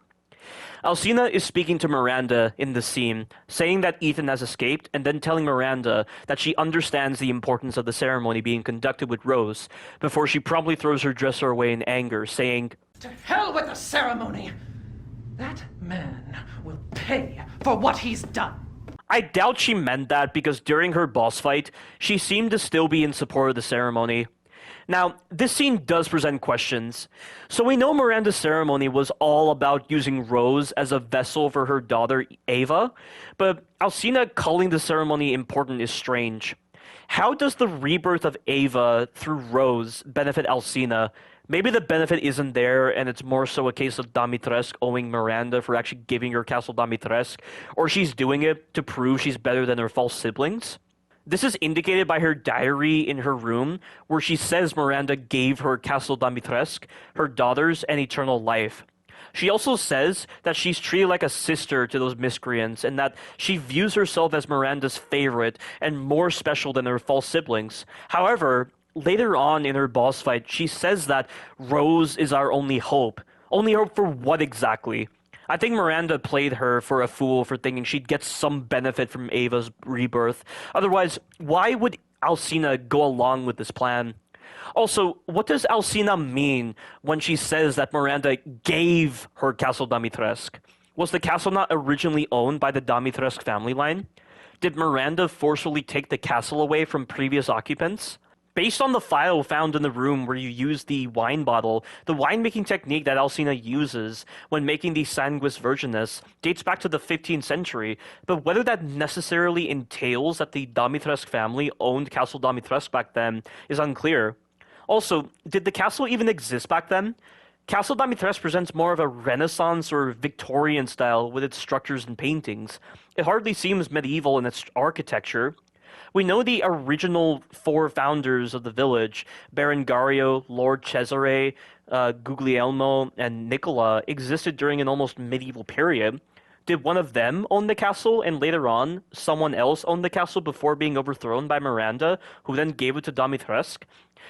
Alcina is speaking to Miranda in this scene, saying that Ethan has escaped, and then telling Miranda that she understands the importance of the ceremony being conducted with Rose, before she promptly throws her dresser away in anger, saying, "To hell with the ceremony! That man will pay for what he's done." I doubt she meant that because during her boss fight, she seemed to still be in support of the ceremony. Now, this scene does present questions. So we know Miranda's ceremony was all about using Rose as a vessel for her daughter, Ava, but Alcina calling the ceremony important is strange. How does the rebirth of Ava through Rose benefit Alcina? Maybe the benefit isn't there, and it's more so a case of Dimitrescu owing Miranda for actually giving her Castle Dimitrescu, or she's doing it to prove she's better than her false siblings. This is indicated by her diary in her room, where she says Miranda gave her Castle Dimitrescu, her daughters, and eternal life. She also says that she's treated like a sister to those miscreants, and that she views herself as Miranda's favorite and more special than her false siblings. However, later on in her boss fight, she says that Rose is our only hope. Only hope for what exactly? I think Miranda played her for a fool for thinking she'd get some benefit from Ava's rebirth. Otherwise, why would Alcina go along with this plan? Also, what does Alcina mean when she says that Miranda gave her Castle Dimitrescu? Was the castle not originally owned by the Dimitrescu family line? Did Miranda forcefully take the castle away from previous occupants? Based on the file found in the room where you use the wine bottle, the winemaking technique that Alcina uses when making the Sanguis Virginis dates back to the 15th century, but whether that necessarily entails that the Dimitrescu family owned Castle Dimitrescu back then is unclear. Also, did the castle even exist back then? Castle Dimitrescu presents more of a Renaissance or Victorian style with its structures and paintings. It hardly seems medieval in its architecture. We know the original 4 founders of the village, Berengario, Lord Cesare, Guglielmo, and Nicola, existed during an almost medieval period. Did one of them own the castle, and later on, someone else owned the castle before being overthrown by Miranda, who then gave it to Dimitrescu?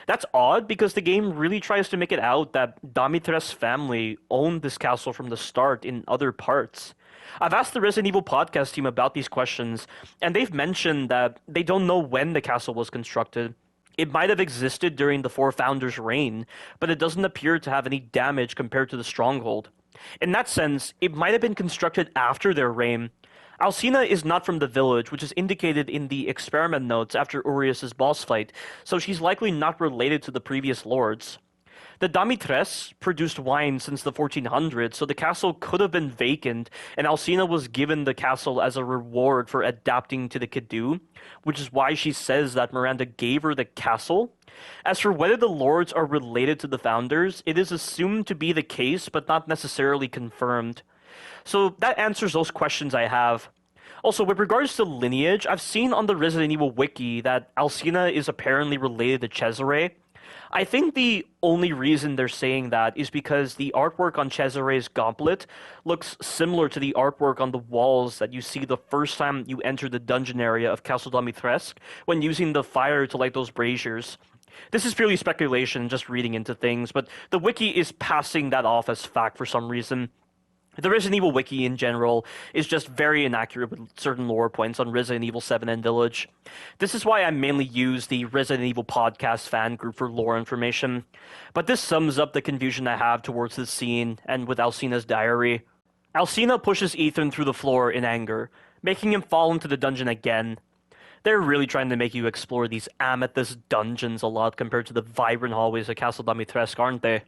That's odd, because the game really tries to make it out that Dimitrescu's family owned this castle from the start in other parts. I've asked the Resident Evil podcast team about these questions, and they've mentioned that they don't know when the castle was constructed. It might have existed during the 4 founders' reign, but it doesn't appear to have any damage compared to the Stronghold. In that sense, it might have been constructed after their reign. Alcina is not from the village, which is indicated in the experiment notes after Urias' boss fight, so she's likely not related to the previous lords. The Dimitrescu produced wine since the 1400s, so the castle could have been vacant, and Alcina was given the castle as a reward for adapting to the Cadou, which is why she says that Miranda gave her the castle. As for whether the lords are related to the founders, it is assumed to be the case, but not necessarily confirmed. So that answers those questions I have. Also, with regards to lineage, I've seen on the Resident Evil wiki that Alcina is apparently related to Cesare. I think the only reason they're saying that is because the artwork on Cesare's gauntlet looks similar to the artwork on the walls that you see the first time you enter the dungeon area of Castle Dimitrescu when using the fire to light those braziers. This is purely speculation, just reading into things, but the wiki is passing that off as fact for some reason. The Resident Evil wiki in general is just very inaccurate with certain lore points on Resident Evil 7 and Village. This is why I mainly use the Resident Evil podcast fan group for lore information. But this sums up the confusion I have towards this scene and with Alcina's diary. Alcina pushes Ethan through the floor in anger, making him fall into the dungeon again. They're really trying to make you explore these amethyst dungeons a lot compared to the vibrant hallways of Castle Dimitrescu, aren't they?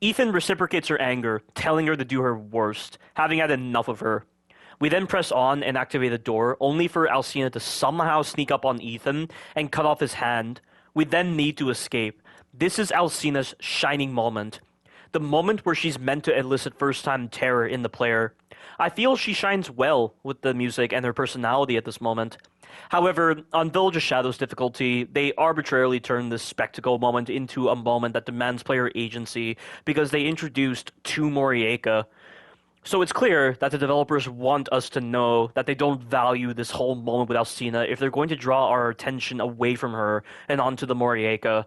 Ethan reciprocates her anger, telling her to do her worst, having had enough of her. We then press on and activate the door, only for Alcina to somehow sneak up on Ethan and cut off his hand. We then need to escape. This is Alcina's shining moment. The moment where she's meant to elicit first-time terror in the player. I feel she shines well with the music and her personality at this moment. However, on Village of Shadows difficulty, they arbitrarily turned this spectacle moment into a moment that demands player agency because they introduced 2 Moroaica. So it's clear that the developers want us to know that they don't value this whole moment with Alcina if they're going to draw our attention away from her and onto the Moroaica.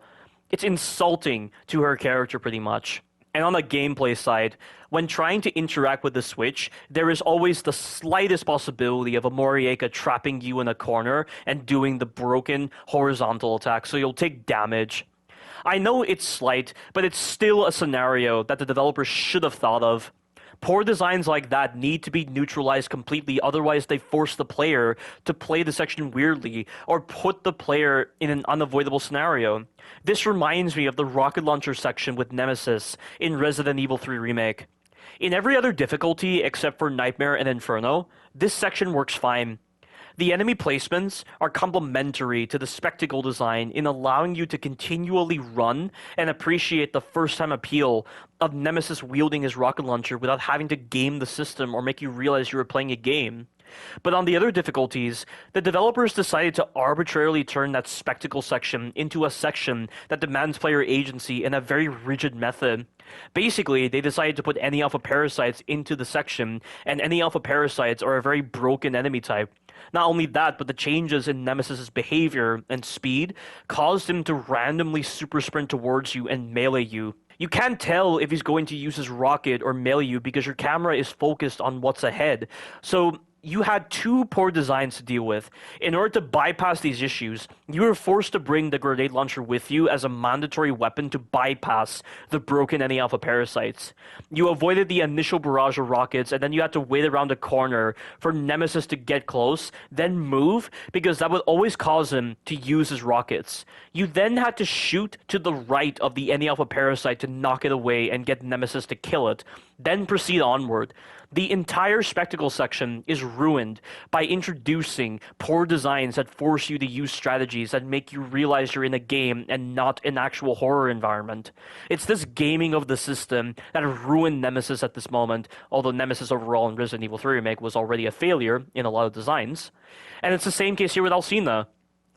It's insulting to her character pretty much. And on the gameplay side, when trying to interact with the Switch, there is always the slightest possibility of a Moroaica trapping you in a corner and doing the broken horizontal attack, so you'll take damage. I know it's slight, but it's still a scenario that the developers should have thought of. Poor designs like that need to be neutralized completely, otherwise they force the player to play the section weirdly or put the player in an unavoidable scenario. This reminds me of the rocket launcher section with Nemesis in Resident Evil 3 Remake. In every other difficulty except for Nightmare and Inferno, this section works fine. The enemy placements are complementary to the spectacle design in allowing you to continually run and appreciate the first-time appeal of Nemesis wielding his rocket launcher without having to game the system or make you realize you were playing a game. But on the other difficulties, the developers decided to arbitrarily turn that spectacle section into a section that demands player agency in a very rigid method. Basically, they decided to put any alpha parasites into the section, and any alpha parasites are a very broken enemy type. Not only that, but the changes in Nemesis's behavior and speed caused him to randomly super sprint towards you and melee you. You can't tell if he's going to use his rocket or melee you because your camera is focused on what's ahead. So you had two poor designs to deal with. In order to bypass these issues, you were forced to bring the grenade launcher with you as a mandatory weapon to bypass the broken any alpha parasites. You avoided the initial barrage of rockets, and then you had to wait around the corner for Nemesis to get close, then move, because that would always cause him to use his rockets. You then had to shoot to the right of the any alpha parasite to knock it away and get Nemesis to kill it, then proceed onward. The entire spectacle section is ruined by introducing poor designs that force you to use strategies that make you realize you're in a game and not an actual horror environment. It's this gaming of the system that ruined Nemesis at this moment, although Nemesis overall in Resident Evil 3 Remake was already a failure in a lot of designs. And it's the same case here with Alcina.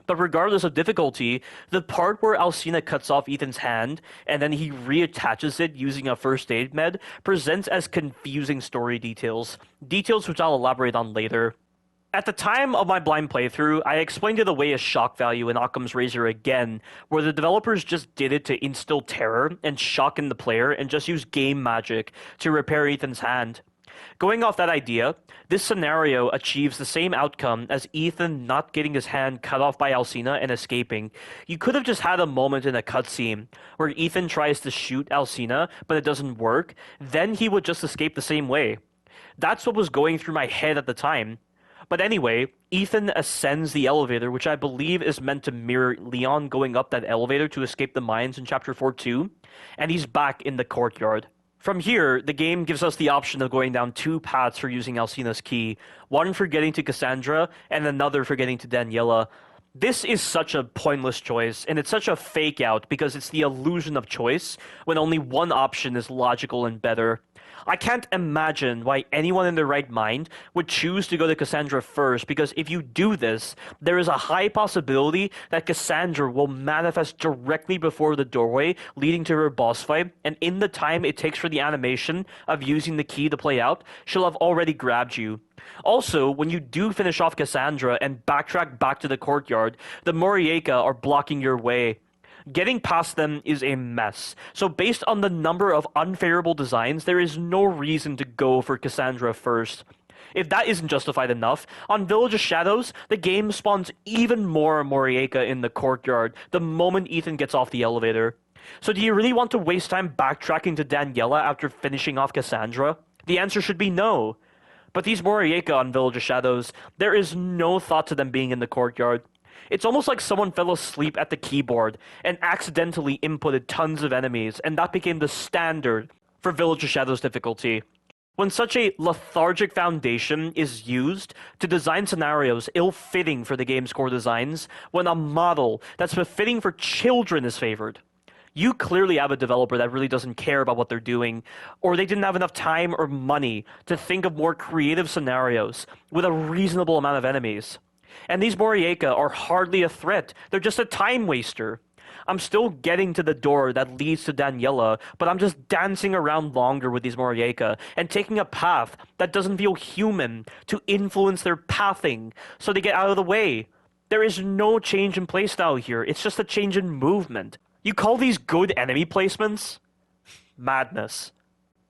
But regardless of difficulty, the part where Alcina cuts off Ethan's hand and then he reattaches it using a first aid med presents as confusing story details which I'll elaborate on later. At the time of my blind playthrough, I explained it away as shock value in Occam's Razor again, where the developers just did it to instill terror and shock in the player and just use game magic to repair Ethan's hand. Going off that idea, this scenario achieves the same outcome as Ethan not getting his hand cut off by Alcina and escaping. You could have just had a moment in a cutscene where Ethan tries to shoot Alcina, but it doesn't work, then he would just escape the same way. That's what was going through my head at the time. But anyway, Ethan ascends the elevator, which I believe is meant to mirror Leon going up that elevator to escape the mines in Chapter 4-2, and he's back in the courtyard. From here, the game gives us the option of going down two paths for using Alcina's key, one for getting to Cassandra, and another for getting to Daniela. This is such a pointless choice, and it's such a fake out because it's the illusion of choice when only one option is logical and better. I can't imagine why anyone in their right mind would choose to go to Cassandra first, because if you do this, there is a high possibility that Cassandra will manifest directly before the doorway leading to her boss fight, and in the time it takes for the animation of using the key to play out, she'll have already grabbed you. Also, when you do finish off Cassandra and backtrack back to the courtyard, the Moroaica are blocking your way. Getting past them is a mess, so based on the number of unfavorable designs, there is no reason to go for Cassandra first. If that isn't justified enough, on Village of Shadows, the game spawns even more Moroaica in the courtyard the moment Ethan gets off the elevator. So do you really want to waste time backtracking to Daniela after finishing off Cassandra? The answer should be no. But these Moroaica on Village of Shadows, there is no thought to them being in the courtyard. It's almost like someone fell asleep at the keyboard and accidentally inputted tons of enemies, and that became the standard for Village of Shadows difficulty. When such a lethargic foundation is used to design scenarios ill-fitting for the game's core designs, when a model that's befitting for children is favored, you clearly have a developer that really doesn't care about what they're doing, or they didn't have enough time or money to think of more creative scenarios with a reasonable amount of enemies. And these Moroaica are hardly a threat, they're just a time waster. I'm still getting to the door that leads to Daniela, but I'm just dancing around longer with these Moroaica and taking a path that doesn't feel human to influence their pathing so they get out of the way. There is no change in playstyle here, it's just a change in movement. You call these good enemy placements? Madness.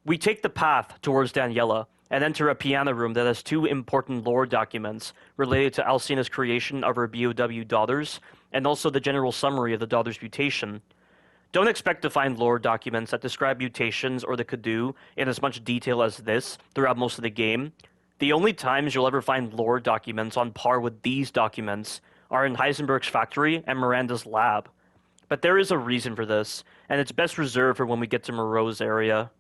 We take the path towards Daniela and enter a piano room that has two important lore documents related to Alcina's creation of her BOW daughters, and also the general summary of the daughter's mutation. Don't expect to find lore documents that describe mutations or the Cadou in as much detail as this throughout most of the game. The only times you'll ever find lore documents on par with these documents are in Heisenberg's factory and Miranda's lab. But there is a reason for this, and it's best reserved for when we get to Moreau's area.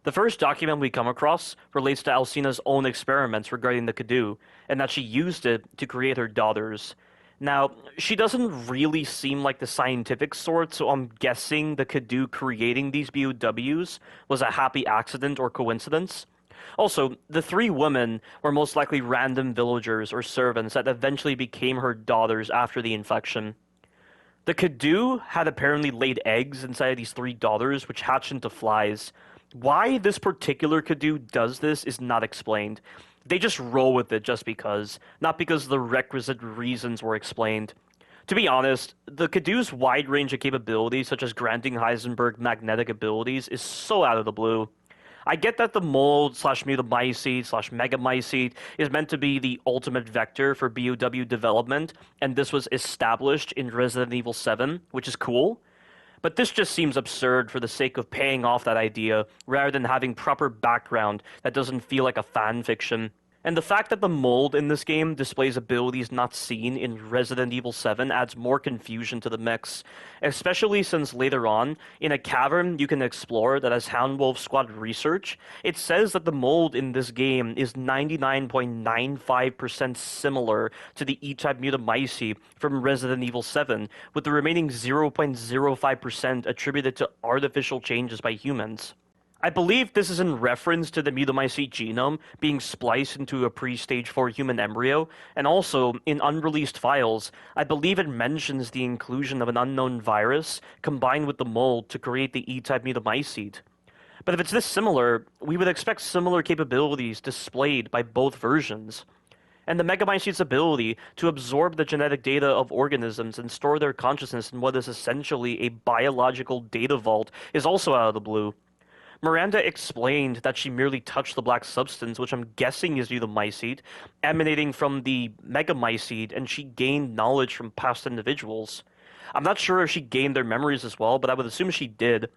The first document we come across relates to Alcina's own experiments regarding the Cadou, and that she used it to create her daughters. Now, she doesn't really seem like the scientific sort, so I'm guessing the Cadou creating these BOWs was a happy accident or coincidence. Also, the three women were most likely random villagers or servants that eventually became her daughters after the infection. The Cadou had apparently laid eggs inside of these three daughters, which hatched into flies. Why this particular Cadou does this is not explained. They just roll with it just because, not because the requisite reasons were explained. To be honest, the Cadou's wide range of capabilities, such as granting Heisenberg magnetic abilities, is so out of the blue. I get that the mold / Mutamycete / Megamycete is meant to be the ultimate vector for BOW development, and this was established in Resident Evil 7, which is cool. But this just seems absurd for the sake of paying off that idea, rather than having proper background that doesn't feel like a fan fiction. And the fact that the mold in this game displays abilities not seen in Resident Evil 7 adds more confusion to the mix, especially since later on, in a cavern you can explore that has Houndwolf Squad research, it says that the mold in this game is 99.95% similar to the E-type Mutamycete from Resident Evil 7, with the remaining 0.05% attributed to artificial changes by humans. I believe this is in reference to the Mutamycete genome being spliced into a pre-stage 4 human embryo, and also, in unreleased files, I believe it mentions the inclusion of an unknown virus combined with the mold to create the E-type Mutamycete. But if it's this similar, we would expect similar capabilities displayed by both versions. And the Megamycete's ability to absorb the genetic data of organisms and store their consciousness in what is essentially a biological data vault is also out of the blue. Miranda explained that she merely touched the black substance, which I'm guessing is Mutamycete, emanating from the Megamycete, and she gained knowledge from past individuals. I'm not sure if she gained their memories as well, but I would assume she did.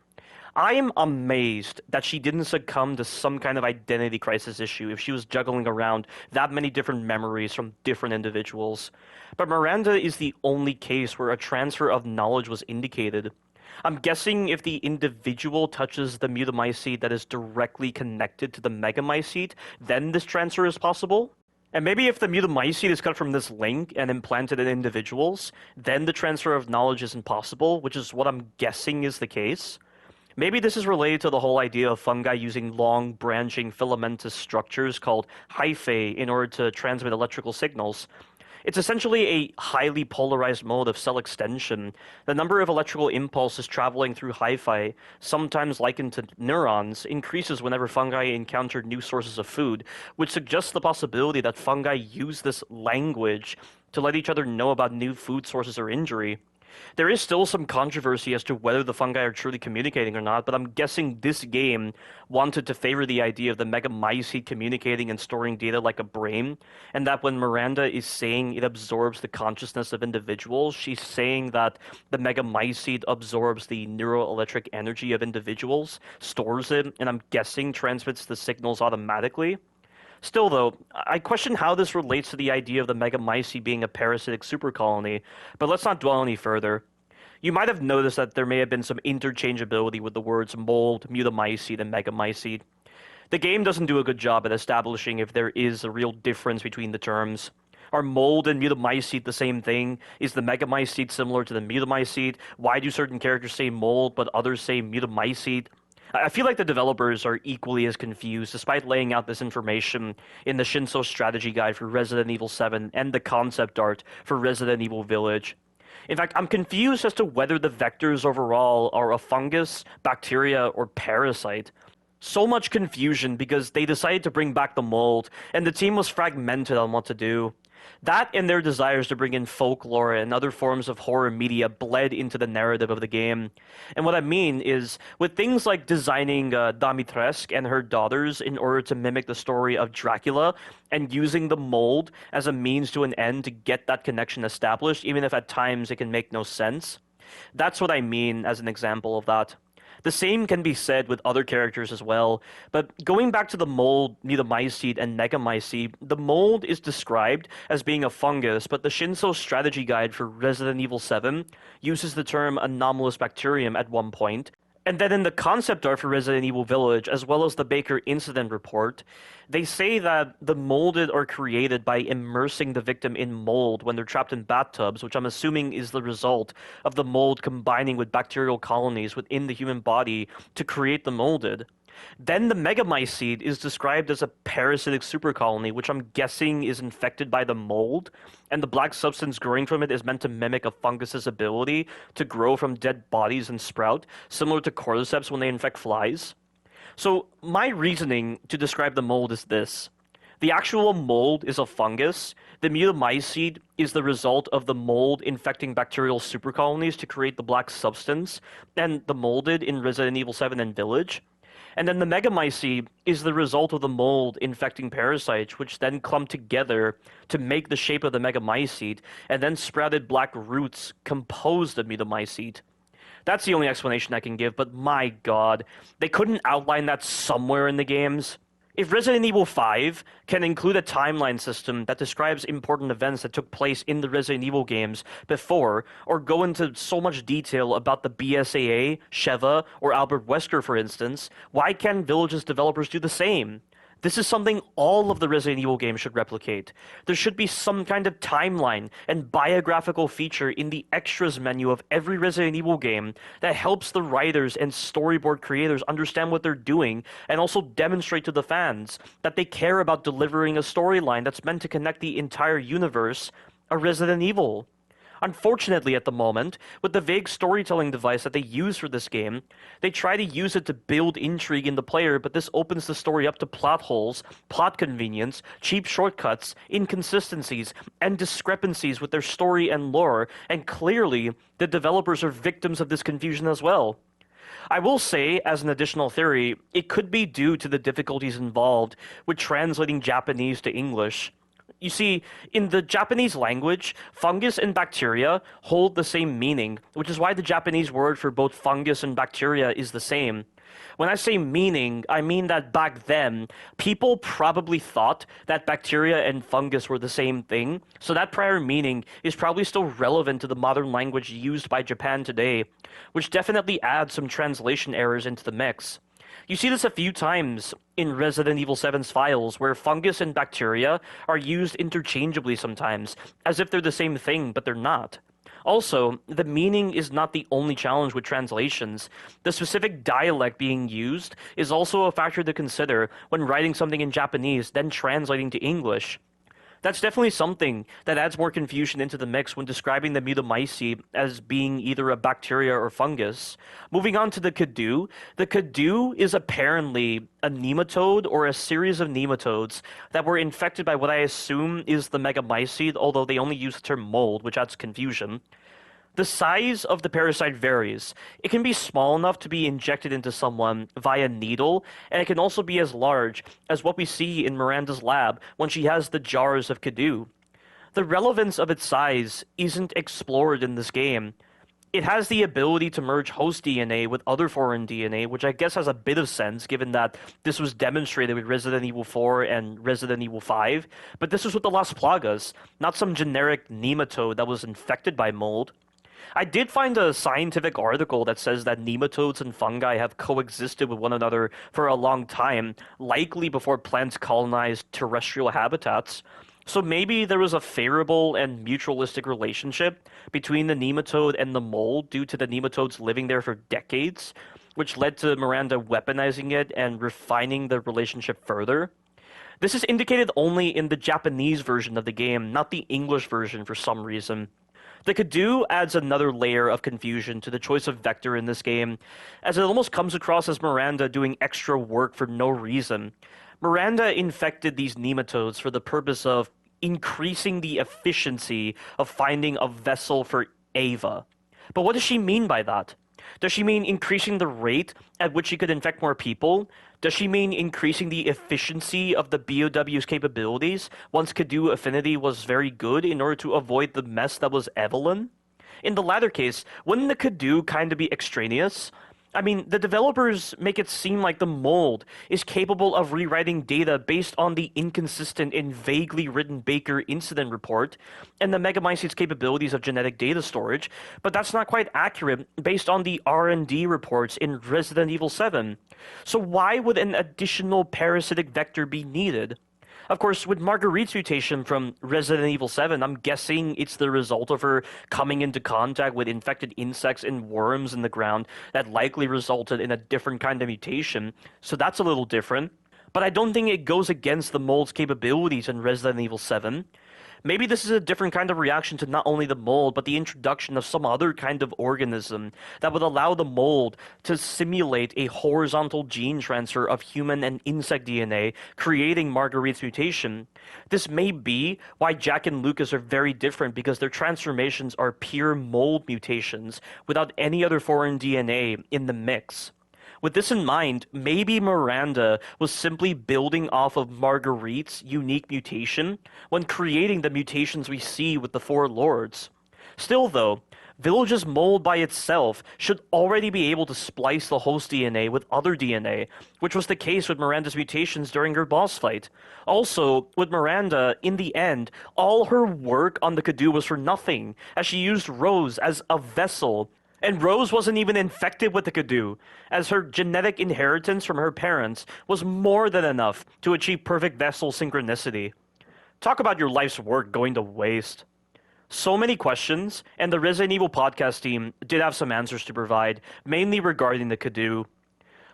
I am amazed that she didn't succumb to some kind of identity crisis issue if she was juggling around that many different memories from different individuals. But Miranda is the only case where a transfer of knowledge was indicated. I'm guessing if the individual touches the Mutamycete that is directly connected to the Megamycete, then this transfer is possible? And maybe if the Mutamycete is cut from this link and implanted in individuals, then the transfer of knowledge isn't possible, which is what I'm guessing is the case. Maybe this is related to the whole idea of fungi using long, branching filamentous structures called hyphae in order to transmit electrical signals. It's essentially a highly polarized mode of cell extension. The number of electrical impulses traveling through hyphae, sometimes likened to neurons, increases whenever fungi encounter new sources of food, which suggests the possibility that fungi use this language to let each other know about new food sources or injury. There is still some controversy as to whether the fungi are truly communicating or not, but I'm guessing this game wanted to favor the idea of the Megamycete communicating and storing data like a brain, and that when Miranda is saying it absorbs the consciousness of individuals, she's saying that the Megamycete absorbs the neuroelectric energy of individuals, stores it, and I'm guessing transmits the signals automatically. Still, though, I question how this relates to the idea of the Megamycete being a parasitic supercolony, but let's not dwell any further. You might have noticed that there may have been some interchangeability with the words mold, Mutamycete, and Megamycete. The game doesn't do a good job at establishing if there is a real difference between the terms. Are mold and Mutamycete the same thing? Is the Megamycete similar to the Mutamycete? Why do certain characters say mold but others say Mutamycete? I feel like the developers are equally as confused, despite laying out this information in the Shinso strategy guide for Resident Evil 7 and the concept art for Resident Evil Village. In fact, I'm confused as to whether the vectors overall are a fungus, bacteria, or parasite. So much confusion because they decided to bring back the mold, and the team was fragmented on what to do. That and their desires to bring in folklore and other forms of horror media bled into the narrative of the game. And what I mean is, with things like designing Dimitrescu and her daughters in order to mimic the story of Dracula, and using the mold as a means to an end to get that connection established, even if at times it can make no sense. That's what I mean as an example of that. The same can be said with other characters as well, but going back to the mold, Mutamycete, and Megamycete, the mold is described as being a fungus, but the Shinso strategy guide for Resident Evil 7 uses the term anomalous bacterium at one point, And then in the concept art for Resident Evil Village, as well as the Baker incident report, they say that the molded are created by immersing the victim in mold when they're trapped in bathtubs, which I'm assuming is the result of the mold combining with bacterial colonies within the human body to create the molded. Then the Mutamycete is described as a parasitic supercolony, which I'm guessing is infected by the mold, and the black substance growing from it is meant to mimic a fungus's ability to grow from dead bodies and sprout, similar to cordyceps when they infect flies. So my reasoning to describe the mold is this. The actual mold is a fungus. The Mutamycete is the result of the mold infecting bacterial supercolonies to create the black substance, and the molded in Resident Evil 7 and Village. And then the Mutamycete is the result of the mold infecting parasites, which then clumped together to make the shape of the Mutamycete, and then sprouted black roots composed of Mutamycete. That's the only explanation I can give, but my god, they couldn't outline that somewhere in the games. If Resident Evil 5 can include a timeline system that describes important events that took place in the Resident Evil games before, or go into so much detail about the BSAA, Sheva, or Albert Wesker, for instance, why can't Village's developers do the same? This is something all of the Resident Evil games should replicate. There should be some kind of timeline and biographical feature in the extras menu of every Resident Evil game that helps the writers and storyboard creators understand what they're doing and also demonstrate to the fans that they care about delivering a storyline that's meant to connect the entire universe of Resident Evil. Unfortunately, at the moment, with the vague storytelling device that they use for this game, they try to use it to build intrigue in the player, but this opens the story up to plot holes, plot convenience, cheap shortcuts, inconsistencies, and discrepancies with their story and lore, and clearly, the developers are victims of this confusion as well. I will say, as an additional theory, it could be due to the difficulties involved with translating Japanese to English. You see, in the Japanese language, fungus and bacteria hold the same meaning, which is why the Japanese word for both fungus and bacteria is the same. When I say meaning, I mean that back then, people probably thought that bacteria and fungus were the same thing, so that prior meaning is probably still relevant to the modern language used by Japan today, which definitely adds some translation errors into the mix. You see this a few times in Resident Evil 7's files, where fungus and bacteria are used interchangeably sometimes, as if they're the same thing, but they're not. Also, the meaning is not the only challenge with translations. The specific dialect being used is also a factor to consider when writing something in Japanese, then translating to English. That's definitely something that adds more confusion into the mix when describing the Mutamycete as being either a bacteria or fungus. Moving on to the Cadou is apparently a nematode or a series of nematodes that were infected by what I assume is the Mutamycete, although they only use the term mold, which adds confusion. The size of the parasite varies. It can be small enough to be injected into someone via needle, and it can also be as large as what we see in Miranda's lab when she has the jars of Cadou. The relevance of its size isn't explored in this game. It has the ability to merge host DNA with other foreign DNA, which I guess has a bit of sense given that this was demonstrated with Resident Evil 4 and Resident Evil 5, but this was with the Las Plagas, not some generic nematode that was infected by mold. I did find a scientific article that says that nematodes and fungi have coexisted with one another for a long time, likely before plants colonized terrestrial habitats. So maybe there was a favorable and mutualistic relationship between the nematode and the mold due to the nematodes living there for decades, which led to Miranda weaponizing it and refining the relationship further. This is indicated only in the Japanese version of the game, not the English version for some reason. The Cadou adds another layer of confusion to the choice of vector in this game, as it almost comes across as Miranda doing extra work for no reason. Miranda infected these nematodes for the purpose of increasing the efficiency of finding a vessel for Ava. But what does she mean by that? Does she mean increasing the rate at which she could infect more people? Does she mean increasing the efficiency of the BOW's capabilities once Cadou affinity was very good in order to avoid the mess that was Evelyn? In the latter case, wouldn't the Cadou kind of be extraneous? I mean, the developers make it seem like the mold is capable of rewriting data based on the inconsistent and vaguely written Baker incident report and the Megamycete's capabilities of genetic data storage, but that's not quite accurate based on the R&D reports in Resident Evil 7. So why would an additional parasitic vector be needed? Of course, with Marguerite's mutation from Resident Evil 7, I'm guessing it's the result of her coming into contact with infected insects and worms in the ground that likely resulted in a different kind of mutation, so that's a little different. But I don't think it goes against the mold's capabilities in Resident Evil 7. Maybe this is a different kind of reaction to not only the mold, but the introduction of some other kind of organism that would allow the mold to simulate a horizontal gene transfer of human and insect DNA, creating Marguerite's mutation. This may be why Jack and Lucas are very different, because their transformations are pure mold mutations without any other foreign DNA in the mix. With this in mind, maybe Miranda was simply building off of Marguerite's unique mutation when creating the mutations we see with the Four Lords. Still though, Village's mold by itself should already be able to splice the host DNA with other DNA, which was the case with Miranda's mutations during her boss fight. Also, with Miranda, in the end, all her work on the Cadou was for nothing, as she used Rose as a vessel. And Rose wasn't even infected with the Cadou, as her genetic inheritance from her parents was more than enough to achieve perfect vessel synchronicity. Talk about your life's work going to waste. So many questions, and the Resident Evil podcast team did have some answers to provide, mainly regarding the Cadou.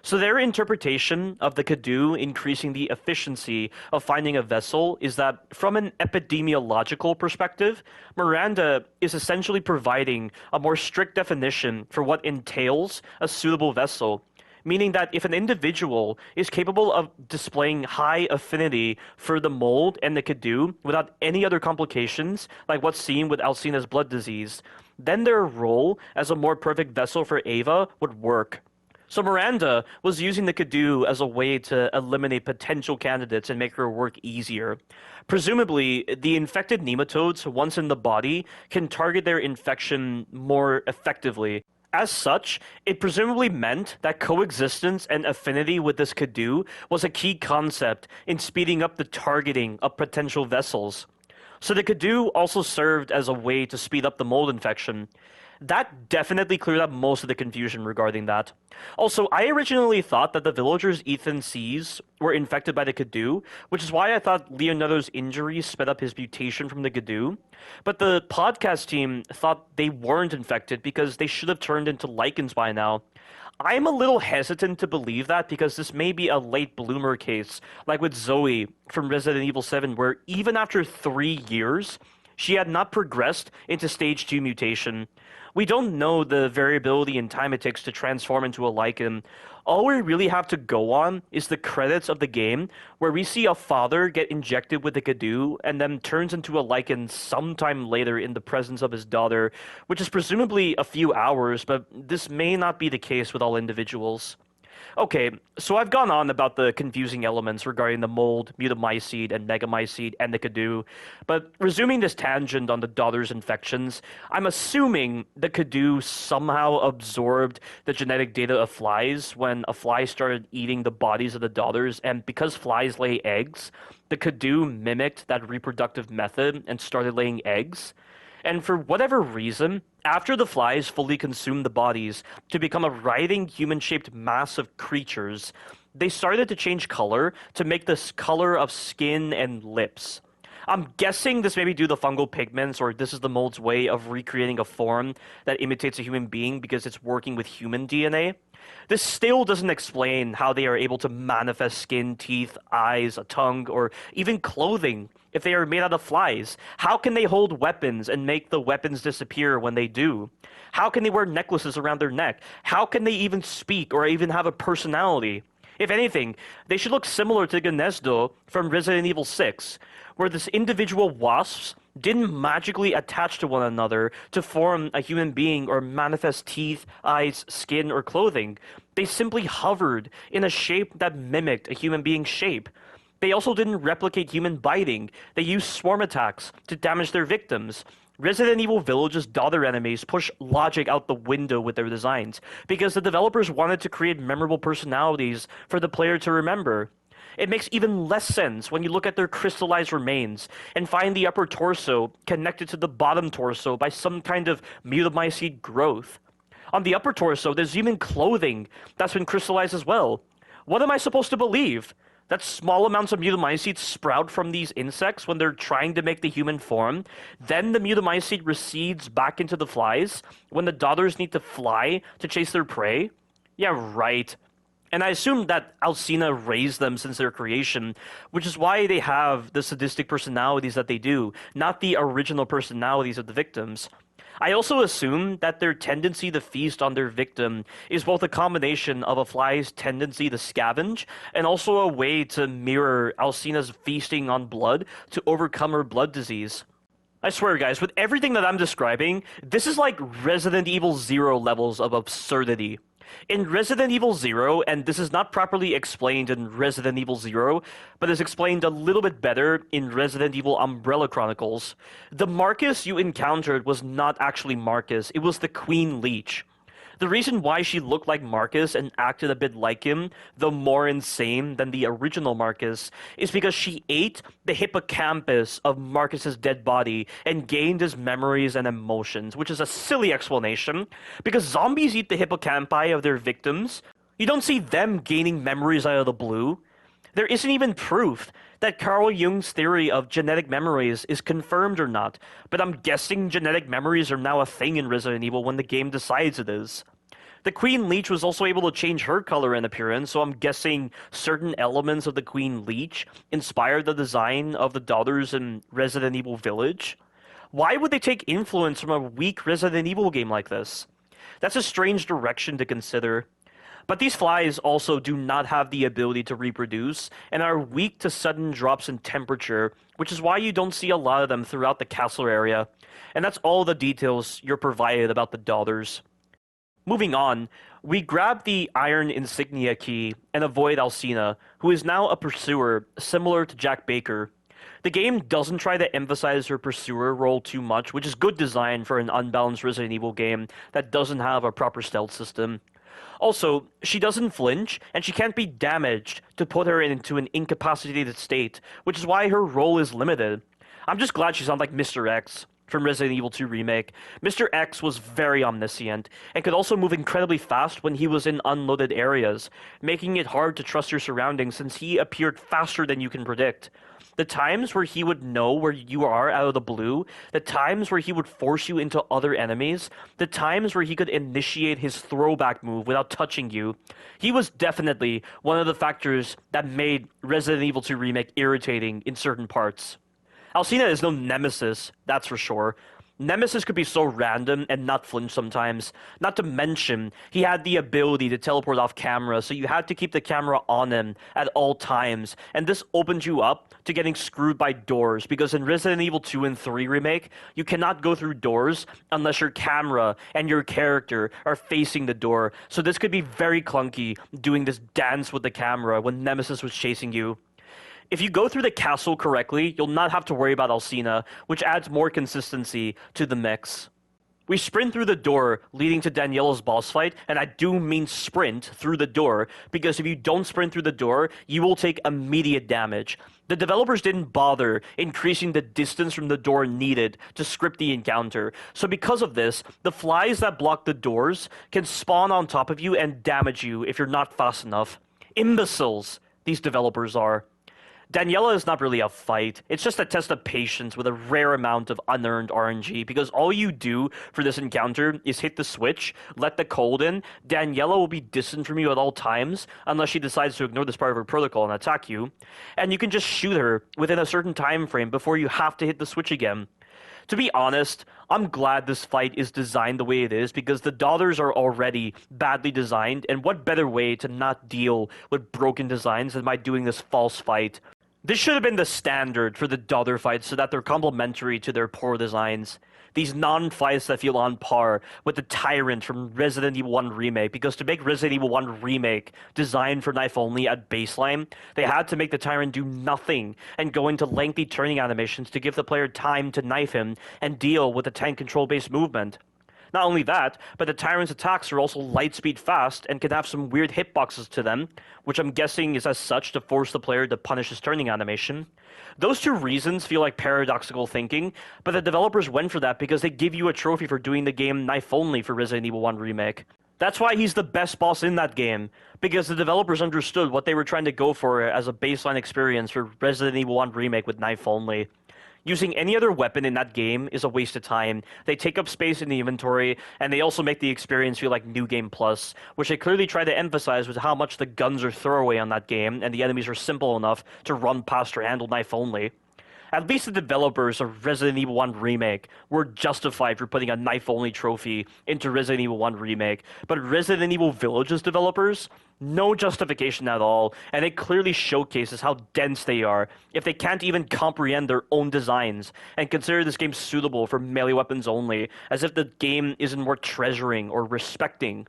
So their interpretation of the Cadou increasing the efficiency of finding a vessel is that, from an epidemiological perspective, Miranda is essentially providing a more strict definition for what entails a suitable vessel, meaning that if an individual is capable of displaying high affinity for the mold and the Cadou without any other complications, like what's seen with Alcina's blood disease, then their role as a more perfect vessel for Ava would work. So Miranda was using the Cadou as a way to eliminate potential candidates and make her work easier. Presumably, the infected nematodes, once in the body, can target their infection more effectively. As such, it presumably meant that coexistence and affinity with this Cadou was a key concept in speeding up the targeting of potential vessels. So the Cadou also served as a way to speed up the mold infection. That definitely cleared up most of the confusion regarding that. Also, I originally thought that the villagers Ethan sees were infected by the Cadou, which is why I thought Leonardo's injuries sped up his mutation from the Cadou. But the podcast team thought they weren't infected because they should have turned into Lycans by now. I'm a little hesitant to believe that, because this may be a late bloomer case, like with Zoe from Resident Evil 7, where even after 3 years, she had not progressed into stage 2 mutation. We don't know the variability in time it takes to transform into a Lycan. All we really have to go on is the credits of the game, where we see a father get injected with the Cadou and then turns into a Lycan sometime later in the presence of his daughter, which is presumably a few hours, but this may not be the case with all individuals. Okay, so I've gone on about the confusing elements regarding the mold, Mutamycete, and Megamycete, and the Cadou, but resuming this tangent on the daughter's infections, I'm assuming the Cadou somehow absorbed the genetic data of flies when a fly started eating the bodies of the daughters, and because flies lay eggs, the Cadou mimicked that reproductive method and started laying eggs. And for whatever reason, after the flies fully consumed the bodies to become a writhing human-shaped mass of creatures, they started to change color to make this color of skin and lips. I'm guessing this may be due to fungal pigments, or this is the mold's way of recreating a form that imitates a human being because it's working with human DNA. This still doesn't explain how they are able to manifest skin, teeth, eyes, a tongue, or even clothing if they are made out of flies. How can they hold weapons and make the weapons disappear when they do? How can they wear necklaces around their neck? How can they even speak or even have a personality? If anything, they should look similar to Gnezdo from Resident Evil 6, where this individual wasps didn't magically attach to one another to form a human being or manifest teeth, eyes, skin, or clothing. They simply hovered in a shape that mimicked a human being's shape. They also didn't replicate human biting. They used swarm attacks to damage their victims. Resident Evil Village's daughter enemies push logic out the window with their designs, because the developers wanted to create memorable personalities for the player to remember. It makes even less sense when you look at their crystallized remains and find the upper torso connected to the bottom torso by some kind of Mutamycete growth. On the upper torso, there's even clothing that's been crystallized as well. What am I supposed to believe? That small amounts of Mutamycete sprout from these insects when they're trying to make the human form, then the Mutamycete recedes back into the flies when the daughters need to fly to chase their prey? Yeah, right. And I assume that Alcina raised them since their creation, which is why they have the sadistic personalities that they do, not the original personalities of the victims. I also assume that their tendency to feast on their victim is both a combination of a fly's tendency to scavenge and also a way to mirror Alcina's feasting on blood to overcome her blood disease. I swear, guys, with everything that I'm describing, this is like Resident Evil 0 levels of absurdity. In Resident Evil 0, and this is not properly explained in Resident Evil 0, but is explained a little bit better in Resident Evil Umbrella Chronicles, the Marcus you encountered was not actually Marcus, it was the Queen Leech. The reason why she looked like Marcus and acted a bit like him, though more insane than the original Marcus, is because she ate the hippocampus of Marcus's dead body and gained his memories and emotions, which is a silly explanation, because zombies eat the hippocampi of their victims. You don't see them gaining memories out of the blue. There isn't even proof that Carl Jung's theory of genetic memories is confirmed or not, but I'm guessing genetic memories are now a thing in Resident Evil when the game decides it is. The Queen Leech was also able to change her color and appearance, so I'm guessing certain elements of the Queen Leech inspired the design of the daughters in Resident Evil Village. Why would they take influence from a weak Resident Evil game like this? That's a strange direction to consider. But these flies also do not have the ability to reproduce and are weak to sudden drops in temperature, which is why you don't see a lot of them throughout the castle area. And that's all the details you're provided about the daughters. Moving on, we grab the Iron Insignia key and avoid Alcina, who is now a pursuer similar to Jack Baker. The game doesn't try to emphasize her pursuer role too much, which is good design for an unbalanced Resident Evil game that doesn't have a proper stealth system. Also, she doesn't flinch, and she can't be damaged to put her into an incapacitated state, which is why her role is limited. I'm just glad she's not like Mr. X from Resident Evil 2 Remake. Mr. X was very omniscient, and could also move incredibly fast when he was in unloaded areas, making it hard to trust your surroundings since he appeared faster than you can predict. The times where he would know where you are out of the blue, the times where he would force you into other enemies, the times where he could initiate his throwback move without touching you, he was definitely one of the factors that made Resident Evil 2 Remake irritating in certain parts. Alcina is no nemesis, that's for sure. Nemesis could be so random and not flinch sometimes. Not to mention, he had the ability to teleport off camera, so you had to keep the camera on him at all times, and this opened you up to getting screwed by doors, because in Resident Evil 2 and 3 Remake, you cannot go through doors unless your camera and your character are facing the door, so this could be very clunky, doing this dance with the camera when Nemesis was chasing you. If you go through the castle correctly, you'll not have to worry about Alcina, which adds more consistency to the mix. We sprint through the door leading to Daniela's boss fight, and I do mean sprint through the door, because if you don't sprint through the door, you will take immediate damage. The developers didn't bother increasing the distance from the door needed to script the encounter, so because of this, the flies that block the doors can spawn on top of you and damage you if you're not fast enough. Imbeciles, these developers are. Daniela is not really a fight, it's just a test of patience with a rare amount of unearned RNG, because all you do for this encounter is hit the switch, let the cold in, Daniela will be distant from you at all times, unless she decides to ignore this part of her protocol and attack you, and you can just shoot her within a certain time frame before you have to hit the switch again. To be honest, I'm glad this fight is designed the way it is, because the daughters are already badly designed, and what better way to not deal with broken designs than by doing this false fight. This should have been the standard for the daughter fights so that they're complementary to their poor designs. these non-fights that feel on par with the Tyrant from Resident Evil 1 Remake, because to make Resident Evil 1 Remake designed for knife only at baseline, they had to make the Tyrant do nothing and go into lengthy turning animations to give the player time to knife him and deal with the tank control-based movement. Not only that, but the Tyrant's attacks are also lightspeed fast and can have some weird hitboxes to them, which I'm guessing is as such to force the player to punish his turning animation. Those two reasons feel like paradoxical thinking, but the developers went for that because they give you a trophy for doing the game knife only for Resident Evil 1 Remake. That's why he's the best boss in that game, because the developers understood what they were trying to go for as a baseline experience for Resident Evil 1 Remake with knife only. Using any other weapon in that game is a waste of time. They take up space in the inventory, and they also make the experience feel like New Game Plus, which they clearly try to emphasize with how much the guns are throwaway on that game, and the enemies are simple enough to run past or handle knife only. At least the developers of Resident Evil 1 Remake were justified for putting a knife-only trophy into Resident Evil 1 Remake, but Resident Evil Village's developers, no justification at all, and it clearly showcases how dense they are if they can't even comprehend their own designs and consider this game suitable for melee weapons only, as if the game isn't worth treasuring or respecting.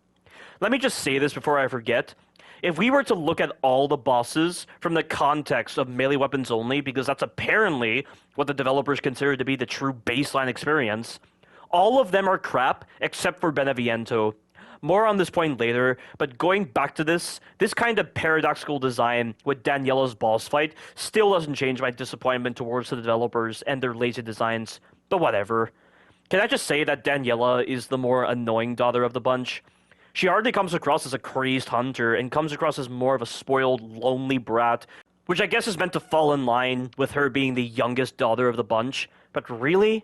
Let me just say this before I forget. If we were to look at all the bosses from the context of melee weapons only, because that's apparently what the developers consider to be the true baseline experience, all of them are crap except for Beneviento. More on this point later, but going back to this kind of paradoxical design with Daniela's boss fight still doesn't change my disappointment towards the developers and their lazy designs, but whatever. Can I just say that Daniela is the more annoying daughter of the bunch? She hardly comes across as a crazed hunter and comes across as more of a spoiled, lonely brat, which I guess is meant to fall in line with her being the youngest daughter of the bunch. But really?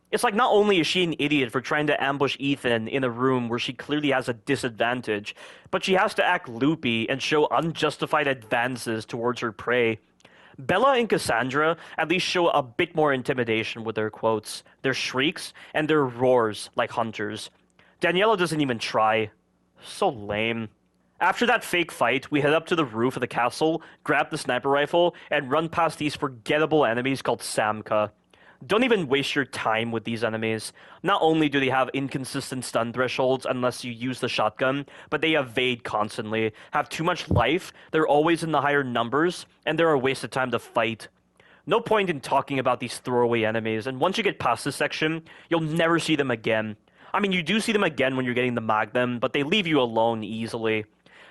It's like not only is she an idiot for trying to ambush Ethan in a room where she clearly has a disadvantage, but she has to act loopy and show unjustified advances towards her prey. Bela and Cassandra at least show a bit more intimidation with their quotes, their shrieks, and their roars like hunters. Daniela doesn't even try. So lame. After that fake fight, we head up to the roof of the castle, grab the sniper rifle, and run past these forgettable enemies called Samca. Don't even waste your time with these enemies. Not only do they have inconsistent stun thresholds unless you use the shotgun, but they evade constantly, have too much life, they're always in the higher numbers, and they're a waste of time to fight. No point in talking about these throwaway enemies, and once you get past this section, you'll never see them again. I mean, you do see them again when you're getting the Magnum, but they leave you alone easily.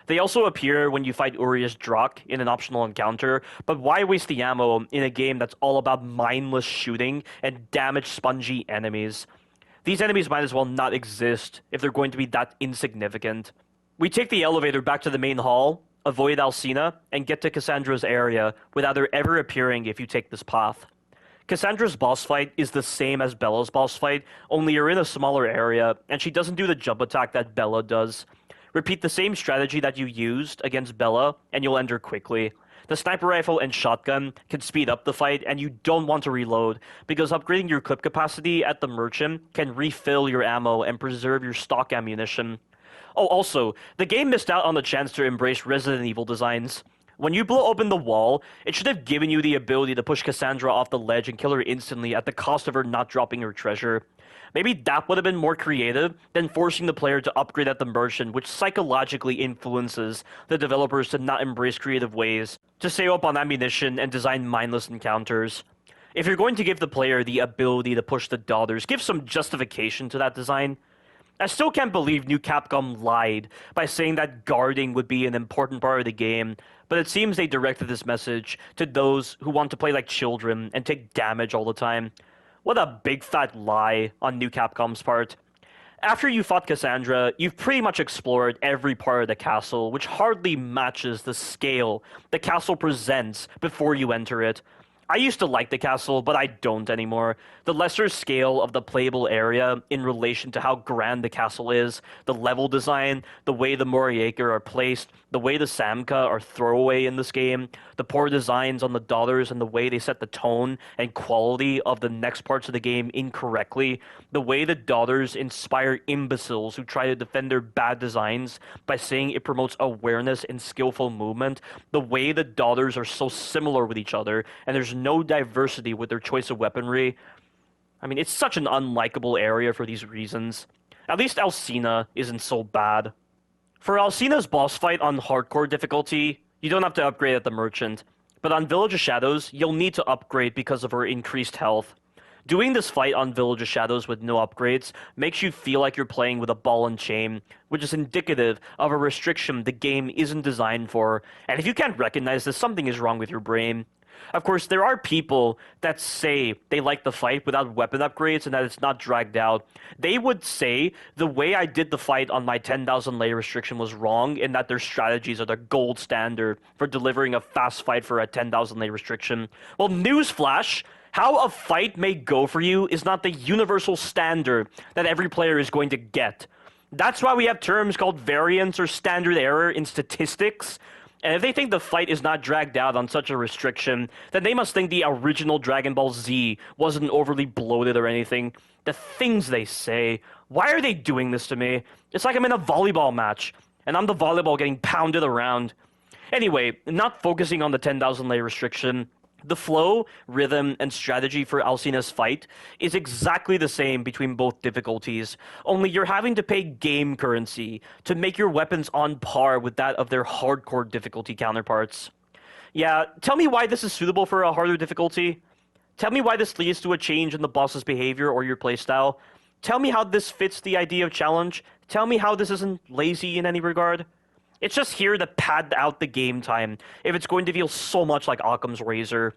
They also appear when you fight Urias Drak in an optional encounter, but why waste the ammo in a game that's all about mindless shooting and damage spongy enemies? These enemies might as well not exist if they're going to be that insignificant. We take the elevator back to the main hall, avoid Alcina, and get to Cassandra's area without her ever appearing if you take this path. Cassandra's boss fight is the same as Bela's boss fight, only you're in a smaller area, and she doesn't do the jump attack that Bela does. Repeat the same strategy that you used against Bela, and you'll end her quickly. The sniper rifle and shotgun can speed up the fight, and you don't want to reload, because upgrading your clip capacity at the merchant can refill your ammo and preserve your stock ammunition. Oh, also, the game missed out on the chance to embrace Resident Evil designs. When you blow open the wall, it should have given you the ability to push Cassandra off the ledge and kill her instantly at the cost of her not dropping her treasure. Maybe that would have been more creative than forcing the player to upgrade at the merchant, which psychologically influences the developers to not embrace creative ways, to save up on ammunition and design mindless encounters. If you're going to give the player the ability to push the daughters, give some justification to that design. I still can't believe New Capcom lied by saying that guarding would be an important part of the game, but it seems they directed this message to those who want to play like children and take damage all the time. What a big fat lie on New Capcom's part. After you fought Cassandra, you've pretty much explored every part of the castle, which hardly matches the scale the castle presents before you enter it. I used to like the castle, but I don't anymore. The lesser scale of the playable area in relation to how grand the castle is, the level design, the way the Moroaica are placed, the way the Samca are throwaway in this game, the poor designs on the daughters and the way they set the tone and quality of the next parts of the game incorrectly, the way the daughters inspire imbeciles who try to defend their bad designs by saying it promotes awareness and skillful movement, the way the daughters are so similar with each other and there's no diversity with their choice of weaponry. I mean, it's such an unlikable area for these reasons. At least Alcina isn't so bad. For Alcina's boss fight on hardcore difficulty, you don't have to upgrade at the Merchant, but on Village of Shadows, you'll need to upgrade because of her increased health. Doing this fight on Village of Shadows with no upgrades makes you feel like you're playing with a ball and chain, which is indicative of a restriction the game isn't designed for, and if you can't recognize this, something is wrong with your brain. Of course, there are people that say they like the fight without weapon upgrades and that it's not dragged out. They would say the way I did the fight on my 10,000 layer restriction was wrong and that their strategies are the gold standard for delivering a fast fight for a 10,000 layer restriction. Well, newsflash! How a fight may go for you is not the universal standard that every player is going to get. That's why we have terms called variance or standard error in statistics. And if they think the fight is not dragged out on such a restriction, then they must think the original Dragon Ball Z wasn't overly bloated or anything. The things they say. Why are they doing this to me? It's like I'm in a volleyball match, and I'm the volleyball getting pounded around. Anyway, not focusing on the 10,000 layer restriction, the flow, rhythm, and strategy for Alcina's fight is exactly the same between both difficulties, only you're having to pay game currency to make your weapons on par with that of their hardcore difficulty counterparts. Yeah, tell me why this is suitable for a harder difficulty. Tell me why this leads to a change in the boss's behavior or your playstyle. Tell me how this fits the idea of challenge. Tell me how this isn't lazy in any regard. It's just here to pad out the game time, if it's going to feel so much like Occam's Razor.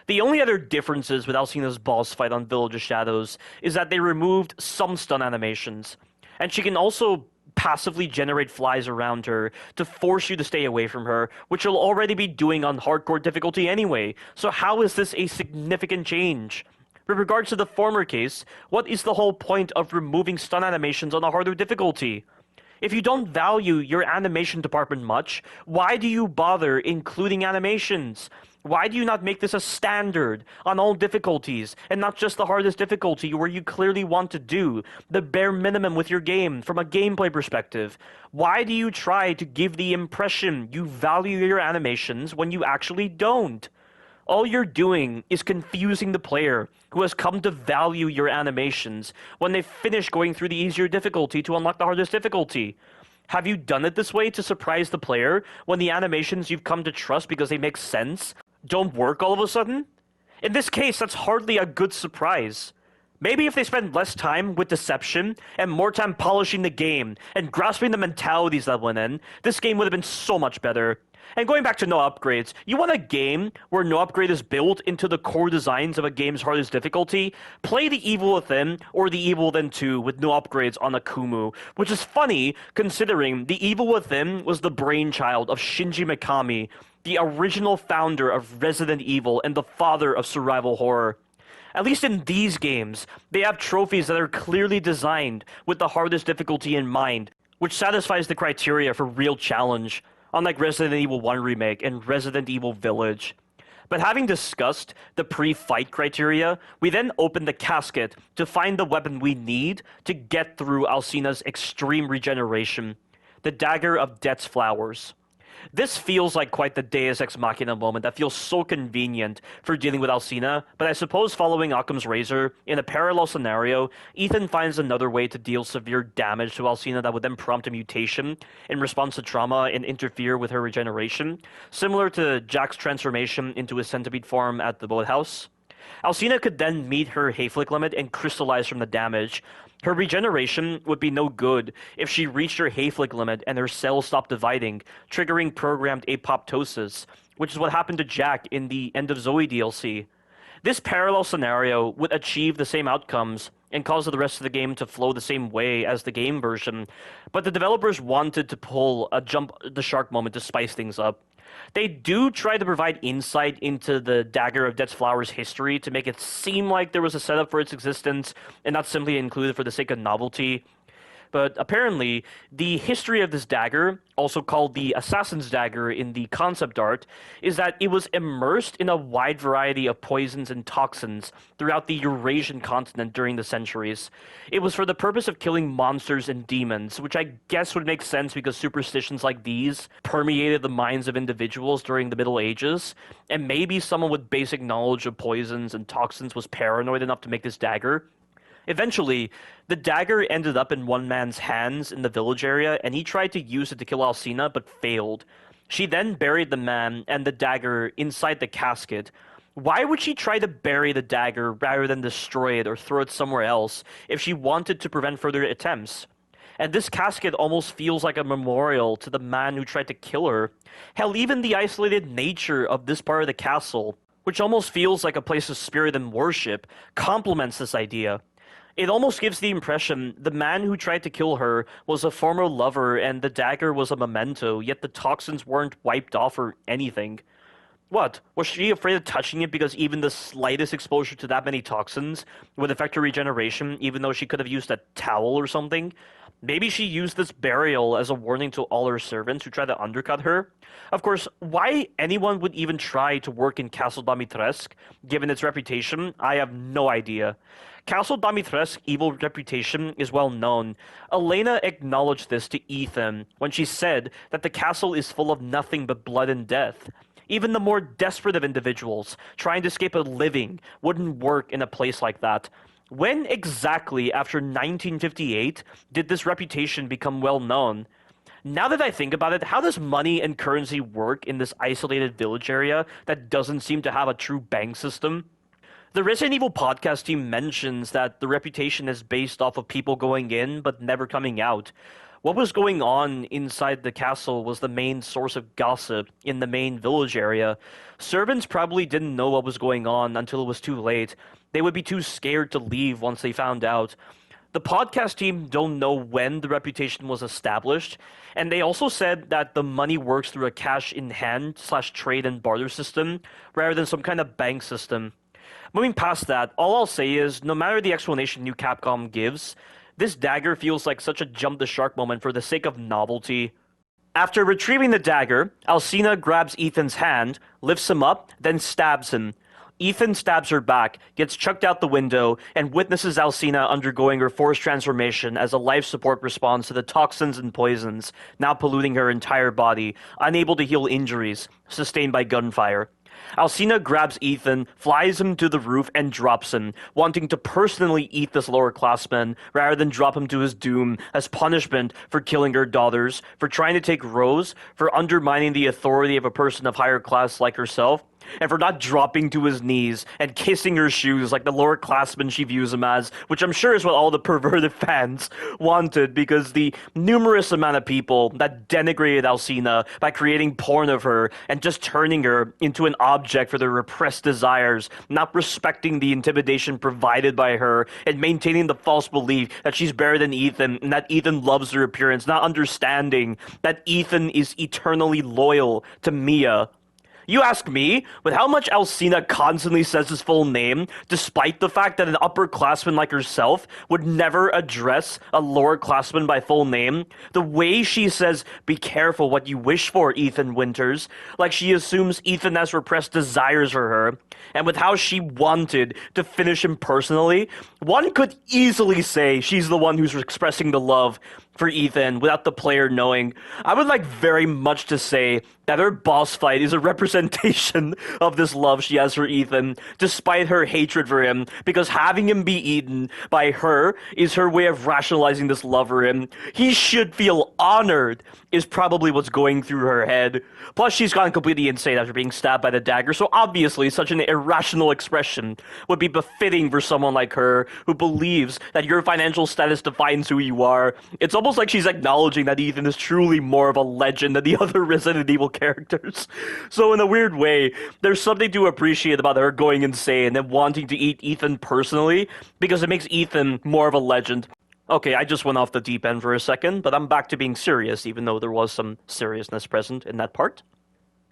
The only other differences with Alcina's boss fight on Village of Shadows is that they removed some stun animations, and she can also passively generate flies around her to force you to stay away from her, which you'll already be doing on hardcore difficulty anyway, so how is this a significant change? With regards to the former case, what is the whole point of removing stun animations on a harder difficulty? If you don't value your animation department much, why do you bother including animations? Why do you not make this a standard on all difficulties, and not just the hardest difficulty where you clearly want to do the bare minimum with your game from a gameplay perspective? Why do you try to give the impression you value your animations when you actually don't? All you're doing is confusing the player who has come to value your animations when they finish going through the easier difficulty to unlock the hardest difficulty. Have you done it this way to surprise the player when the animations you've come to trust because they make sense don't work all of a sudden? In this case, that's hardly a good surprise. Maybe if they spent less time with deception and more time polishing the game and grasping the mentalities that went in, this game would have been so much better. And going back to no upgrades, you want a game where no upgrade is built into the core designs of a game's hardest difficulty? Play The Evil Within or The Evil Within 2 with no upgrades on Akumu, which is funny considering The Evil Within was the brainchild of Shinji Mikami, the original founder of Resident Evil and the father of survival horror. At least in these games, they have trophies that are clearly designed with the hardest difficulty in mind, which satisfies the criteria for real challenge, unlike Resident Evil 1 Remake and Resident Evil Village. But having discussed the pre-fight criteria, we then open the casket to find the weapon we need to get through Alcina's extreme regeneration, the Dagger of Death's Flowers. This feels like quite the Deus Ex Machina moment that feels so convenient for dealing with Alcina, but I suppose following Occam's Razor, in a parallel scenario, Ethan finds another way to deal severe damage to Alcina that would then prompt a mutation in response to trauma and interfere with her regeneration, similar to Jack's transformation into his centipede form at the boathouse. Alcina could then meet her Hayflick limit and crystallize from the damage. Her regeneration would be no good if she reached her Hayflick limit and her cells stopped dividing, triggering programmed apoptosis, which is what happened to Jack in the End of Zoe DLC. This parallel scenario would achieve the same outcomes and cause the rest of the game to flow the same way as the game version, but the developers wanted to pull a jump the shark moment to spice things up. They do try to provide insight into the Dagger of Death's Flowers history to make it seem like there was a setup for its existence and not simply included for the sake of novelty. But apparently, the history of this dagger, also called the Assassin's Dagger in the concept art, is that it was immersed in a wide variety of poisons and toxins throughout the Eurasian continent during the centuries. It was for the purpose of killing monsters and demons, which I guess would make sense because superstitions like these permeated the minds of individuals during the Middle Ages, and maybe someone with basic knowledge of poisons and toxins was paranoid enough to make this dagger. Eventually, the dagger ended up in one man's hands in the village area, and he tried to use it to kill Alcina, but failed. She then buried the man and the dagger inside the casket. Why would she try to bury the dagger rather than destroy it or throw it somewhere else if she wanted to prevent further attempts? And this casket almost feels like a memorial to the man who tried to kill her. Hell, even the isolated nature of this part of the castle, which almost feels like a place of spirit and worship, complements this idea. It almost gives the impression the man who tried to kill her was a former lover and the dagger was a memento, yet the toxins weren't wiped off or anything. What? Was she afraid of touching it because even the slightest exposure to that many toxins would affect her regeneration, even though she could have used a towel or something? Maybe she used this burial as a warning to all her servants who tried to undercut her? Of course, why anyone would even try to work in Castle Dimitrescu, given its reputation, I have no idea. Castle Dimitrescu's evil reputation is well known. Elena acknowledged this to Ethan when she said that the castle is full of nothing but blood and death. Even the more desperate of individuals trying to escape a living wouldn't work in a place like that. When exactly after 1958 did this reputation become well known? Now that I think about it, how does money and currency work in this isolated village area that doesn't seem to have a true bank system? The Resident Evil podcast team mentions that the reputation is based off of people going in but never coming out. What was going on inside the castle was the main source of gossip in the main village area. Servants probably didn't know what was going on until it was too late. They would be too scared to leave once they found out. The podcast team don't know when the reputation was established, and they also said that the money works through a cash-in-hand / trade and barter system rather than some kind of bank system. Moving past that, all I'll say is, no matter the explanation New Capcom gives, this dagger feels like such a jump-the-shark moment for the sake of novelty. After retrieving the dagger, Alcina grabs Ethan's hand, lifts him up, then stabs him. Ethan stabs her back, gets chucked out the window, and witnesses Alcina undergoing her forced transformation as a life support response to the toxins and poisons, now polluting her entire body, unable to heal injuries sustained by gunfire. Alcina grabs Ethan, flies him to the roof, and drops him, wanting to personally eat this lower-classman rather than drop him to his doom as punishment for killing her daughters, for trying to take Rose, for undermining the authority of a person of higher class like herself, and for not dropping to his knees and kissing her shoes like the lower-classman she views him as, which I'm sure is what all the perverted fans wanted, because the numerous amount of people that denigrated Alcina by creating porn of her and just turning her into an object for their repressed desires, not respecting the intimidation provided by her, and maintaining the false belief that she's better than Ethan and that Ethan loves her appearance, not understanding that Ethan is eternally loyal to Mia. You ask me, with how much Alcina constantly says his full name, despite the fact that an upperclassman like herself would never address a lowerclassman by full name, the way she says, "Be careful what you wish for, Ethan Winters," like she assumes Ethan has repressed desires for her, and with how she wanted to finish him personally, one could easily say she's the one who's expressing the love for Ethan without the player knowing. I would like very much to say that her boss fight is a representation of this love she has for Ethan, despite her hatred for him, because having him be eaten by her is her way of rationalizing this love for him. He should feel honored, is probably what's going through her head. Plus, she's gone completely insane after being stabbed by the dagger, so obviously such an irrational expression would be befitting for someone like her, who believes that your financial status defines who you are. It's almost like she's acknowledging that Ethan is truly more of a legend than the other Resident Evil characters. So in a weird way, there's something to appreciate about her going insane and wanting to eat Ethan personally, because it makes Ethan more of a legend. Okay, I just went off the deep end for a second, but I'm back to being serious, even though there was some seriousness present in that part.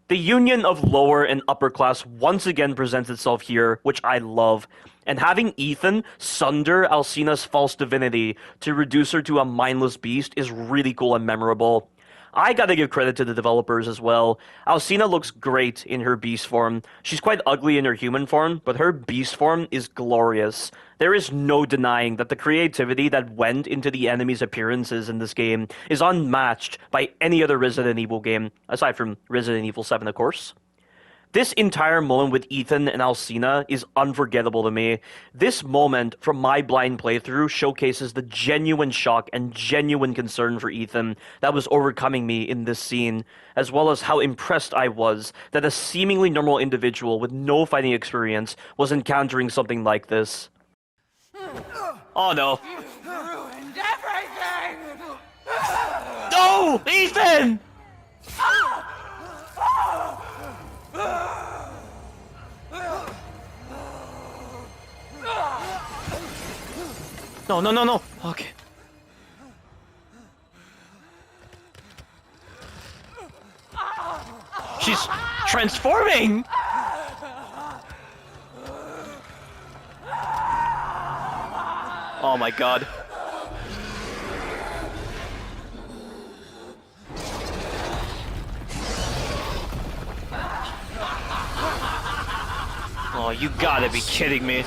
The union of lower and upper class once again presents itself here, which I love, and having Ethan sunder Alcina's false divinity to reduce her to a mindless beast is really cool and memorable. I gotta give credit to the developers as well. Alcina looks great in her beast form. She's quite ugly in her human form, but her beast form is glorious. There is no denying that the creativity that went into the enemies' appearances in this game is unmatched by any other Resident Evil game, aside from Resident Evil 7, of course. This entire moment with Ethan and Alcina is unforgettable to me. This moment from my blind playthrough showcases the genuine shock and genuine concern for Ethan that was overcoming me in this scene, as well as how impressed I was that a seemingly normal individual with no fighting experience was encountering something like this. Oh no. Ruined everything! No! Ethan! No, no, no, no. Okay. She's transforming! Oh my god. Oh, you gotta be kidding me.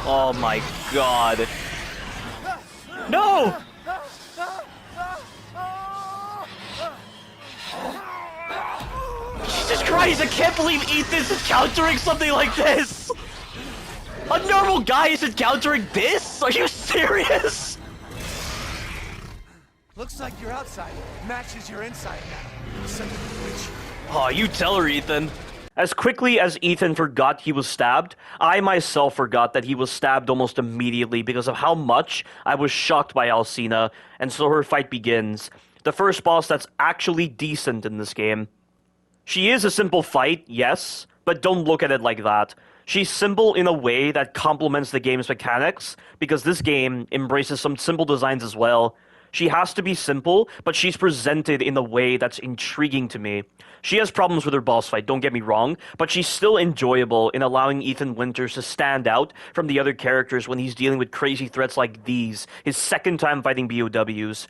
Oh my god. No! Jesus Christ, I can't believe Ethan's encountering something like this! A normal guy is encountering this? Are you serious? Looks like your outside matches your inside now. Son of a witch. Oh, you tell her, Ethan. As quickly as Ethan forgot he was stabbed, I myself forgot that he was stabbed almost immediately because of how much I was shocked by Alcina, and so her fight begins. The first boss that's actually decent in this game. She is a simple fight, yes, but don't look at it like that. She's simple in a way that complements the game's mechanics, because this game embraces some simple designs as well. She has to be simple, but she's presented in a way that's intriguing to me. She has problems with her boss fight, don't get me wrong, but she's still enjoyable in allowing Ethan Winters to stand out from the other characters when he's dealing with crazy threats like these, his second time fighting BOWs.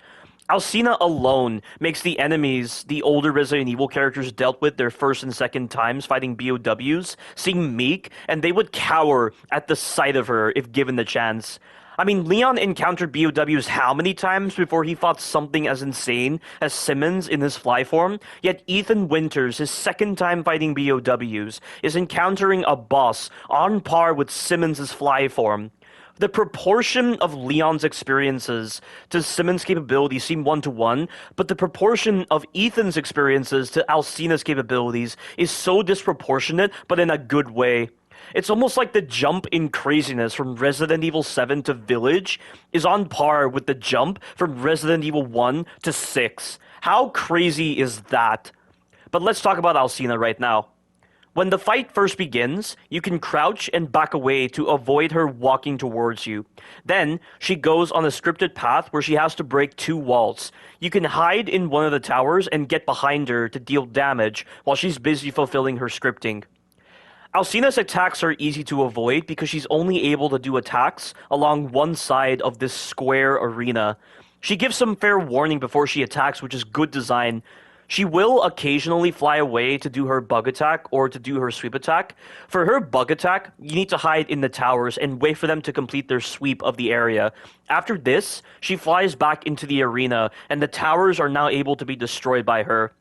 Alcina alone makes the enemies the older Resident Evil characters dealt with their first and second times fighting BOWs seem meek, and they would cower at the sight of her if given the chance. I mean, Leon encountered BOWs how many times before he fought something as insane as Simmons in his fly form? Yet Ethan Winters, his second time fighting BOWs, is encountering a boss on par with Simmons' fly form. The proportion of Leon's experiences to Simmons' capabilities seem one-to-one, but the proportion of Ethan's experiences to Alcina's capabilities is so disproportionate, but in a good way. It's almost like the jump in craziness from Resident Evil 7 to Village is on par with the jump from Resident Evil 1 to 6. How crazy is that? But let's talk about Alcina right now. When the fight first begins, you can crouch and back away to avoid her walking towards you. Then, she goes on a scripted path where she has to break 2 walls. You can hide in one of the towers and get behind her to deal damage while she's busy fulfilling her scripting. Alcina's attacks are easy to avoid because she's only able to do attacks along one side of this square arena. She gives some fair warning before she attacks, which is good design. She will occasionally fly away to do her bug attack or to do her sweep attack. For her bug attack, you need to hide in the towers and wait for them to complete their sweep of the area. After this, she flies back into the arena, and the towers are now able to be destroyed by her.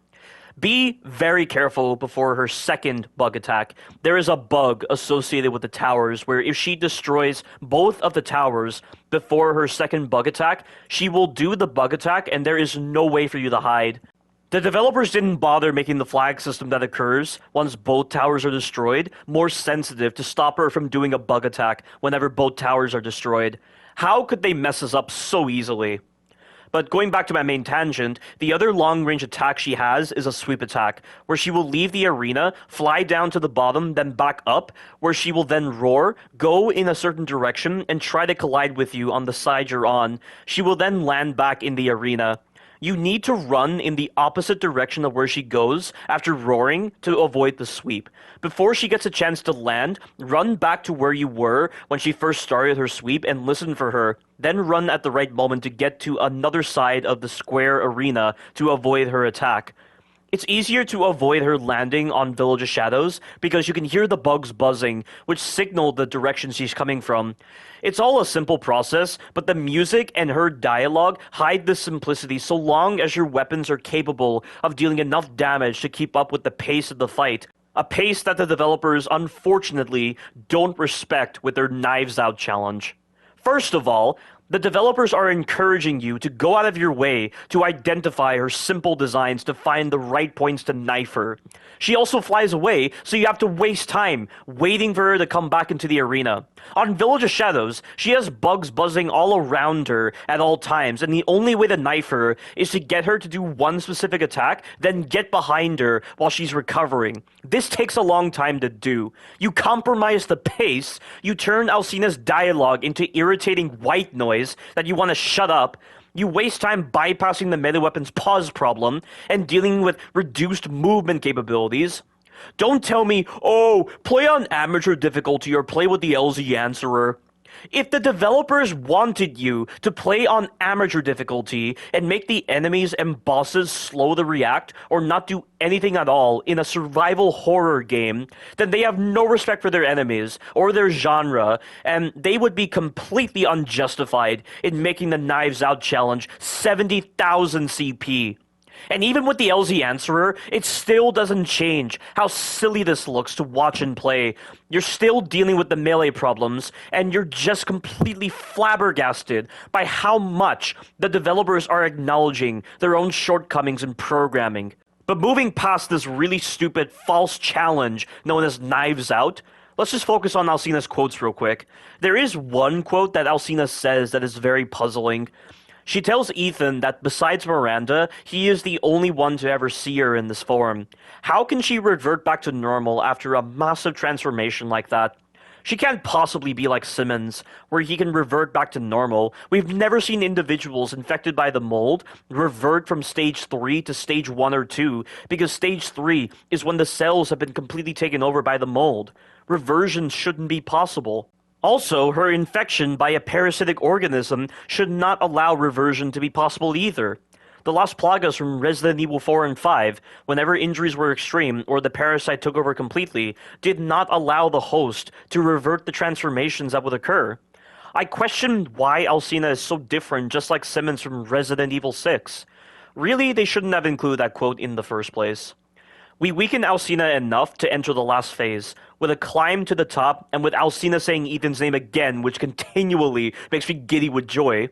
Be very careful before her second bug attack. There is a bug associated with the towers where if she destroys both of the towers before her second bug attack, she will do the bug attack and there is no way for you to hide. The developers didn't bother making the flag system that occurs once both towers are destroyed more sensitive to stop her from doing a bug attack whenever both towers are destroyed. How could they mess us up so easily? But going back to my main tangent, the other long-range attack she has is a sweep attack, where she will leave the arena, fly down to the bottom, then back up, where she will then roar, go in a certain direction, and try to collide with you on the side you're on. She will then land back in the arena. You need to run in the opposite direction of where she goes after roaring to avoid the sweep. Before she gets a chance to land, run back to where you were when she first started her sweep and listen for her. Then run at the right moment to get to another side of the square arena to avoid her attack. It's easier to avoid her landing on Village of Shadows because you can hear the bugs buzzing, which signal the direction she's coming from. It's all a simple process, but the music and her dialogue hide the simplicity so long as your weapons are capable of dealing enough damage to keep up with the pace of the fight. A pace that the developers unfortunately don't respect with their Knives Out challenge. First of all, the developers are encouraging you to go out of your way to identify her simple designs to find the right points to knife her. She also flies away, so you have to waste time waiting for her to come back into the arena. On Village of Shadows, she has bugs buzzing all around her at all times, and the only way to knife her is to get her to do one specific attack, then get behind her while she's recovering. This takes a long time to do. You compromise the pace, you turn Alcina's dialogue into irritating white noise that you want to shut up, you waste time bypassing the melee weapon's pause problem and dealing with reduced movement capabilities. Don't tell me, oh, play on amateur difficulty or play with the LZ Answerer. If the developers wanted you to play on amateur difficulty and make the enemies and bosses slow to react or not do anything at all in a survival horror game, then they have no respect for their enemies or their genre, and they would be completely unjustified in making the Knives Out challenge 70,000 CP. And even with the LZ Answerer, it still doesn't change how silly this looks to watch and play. You're still dealing with the melee problems, and you're just completely flabbergasted by how much the developers are acknowledging their own shortcomings in programming. But moving past this really stupid false challenge known as Knives Out, let's just focus on Alcina's quotes real quick. There is one quote that Alcina says that is very puzzling. She tells Ethan that besides Miranda, he is the only one to ever see her in this form. How can she revert back to normal after a massive transformation like that? She can't possibly be like Simmons, where he can revert back to normal. We've never seen individuals infected by the mold revert from stage 3 to stage 1 or 2, because stage 3 is when the cells have been completely taken over by the mold. Reversion shouldn't be possible. Also, her infection by a parasitic organism should not allow reversion to be possible either. The Las Plagas from Resident Evil 4 and 5, whenever injuries were extreme or the parasite took over completely, did not allow the host to revert the transformations that would occur. I question why Alcina is so different, just like Simmons from Resident Evil 6. Really, they shouldn't have included that quote in the first place. We weaken Alcina enough to enter the last phase, with a climb to the top and with Alcina saying Ethan's name again, which continually makes me giddy with joy.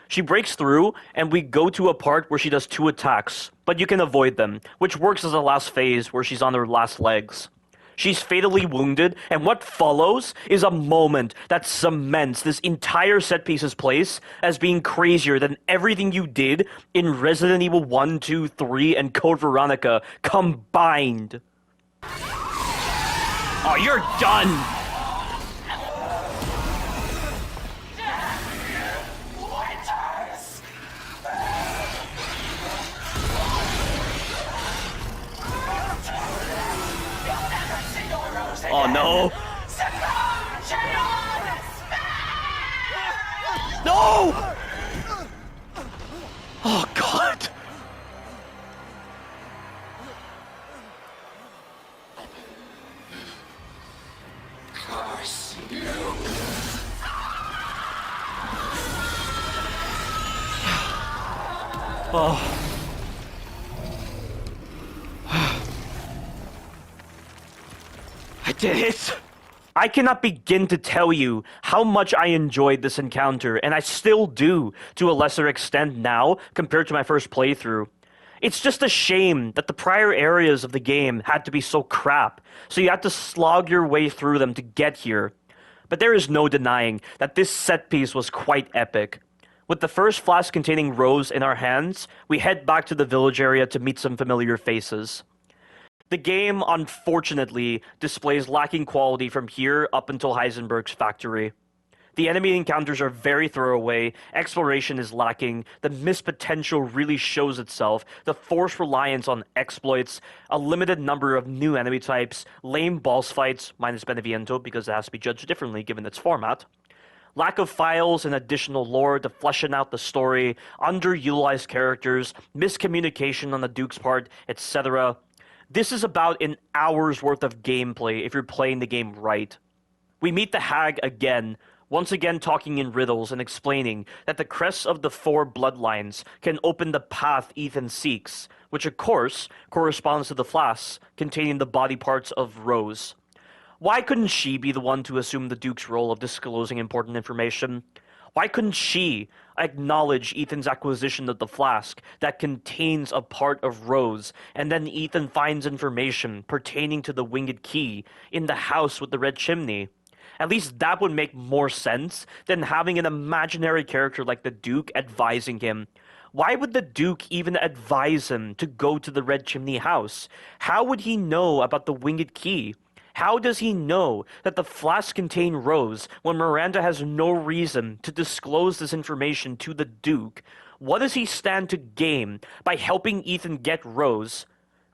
She breaks through, and we go to a part where she does 2 attacks, but you can avoid them, which works as the last phase where she's on her last legs. She's fatally wounded, and what follows is a moment that cements this entire set piece's place as being crazier than everything you did in Resident Evil 1, 2, 3, and Code Veronica combined. Oh, you're done! Oh no! No! Oh god! Curse you! Oh. I did it! I cannot begin to tell you how much I enjoyed this encounter, and I still do, to a lesser extent now, compared to my first playthrough. It's just a shame that the prior areas of the game had to be so crap, so you had to slog your way through them to get here. But there is no denying that this set piece was quite epic. With the first flask containing Rose in our hands, we head back to the village area to meet some familiar faces. The game, unfortunately, displays lacking quality from here up until Heisenberg's factory. The enemy encounters are very throwaway, exploration is lacking, the missed potential really shows itself, the forced reliance on exploits, a limited number of new enemy types, lame boss fights, minus Beneviento because it has to be judged differently given its format, Lack of files and additional lore to fleshing out the story, underutilized characters, miscommunication on the Duke's part, etc. This is about an hour's worth of gameplay if you're playing the game right. We meet the Hag again, once again talking in riddles and explaining that the crests of the 4 bloodlines can open the path Ethan seeks, which of course corresponds to the flasks containing the body parts of Rose. Why couldn't she be the one to assume the Duke's role of disclosing important information? Why couldn't she acknowledge Ethan's acquisition of the flask that contains a part of Rose, and then Ethan finds information pertaining to the winged key in the house with the red chimney? At least that would make more sense than having an imaginary character like the Duke advising him. Why would the Duke even advise him to go to the red chimney house? How would he know about the winged key? How does he know that the flasks contain Rose when Miranda has no reason to disclose this information to the Duke? What does he stand to gain by helping Ethan get Rose?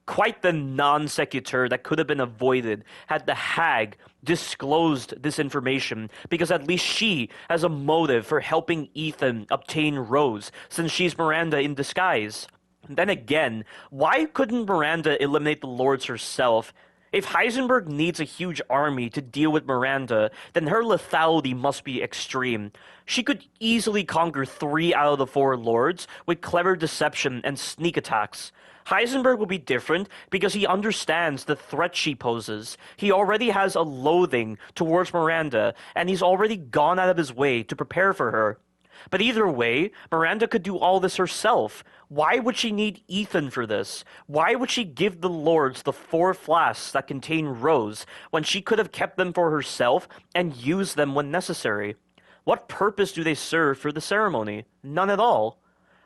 Quite the non sequitur that could have been avoided had the Hag disclosed this information, because at least she has a motive for helping Ethan obtain Rose, since she's Miranda in disguise. Then again, why couldn't Miranda eliminate the Lords herself? If Heisenberg needs a huge army to deal with Miranda, then her lethality must be extreme. She could easily conquer 3 out of the 4 Lords with clever deception and sneak attacks. Heisenberg will be different because he understands the threat she poses. He already has a loathing towards Miranda, and he's already gone out of his way to prepare for her. But either way, Miranda could do all this herself. Why would she need Ethan for this? Why would she give the Lords the 4 flasks that contain Rose when she could have kept them for herself and used them when necessary? What purpose do they serve for the ceremony? None at all.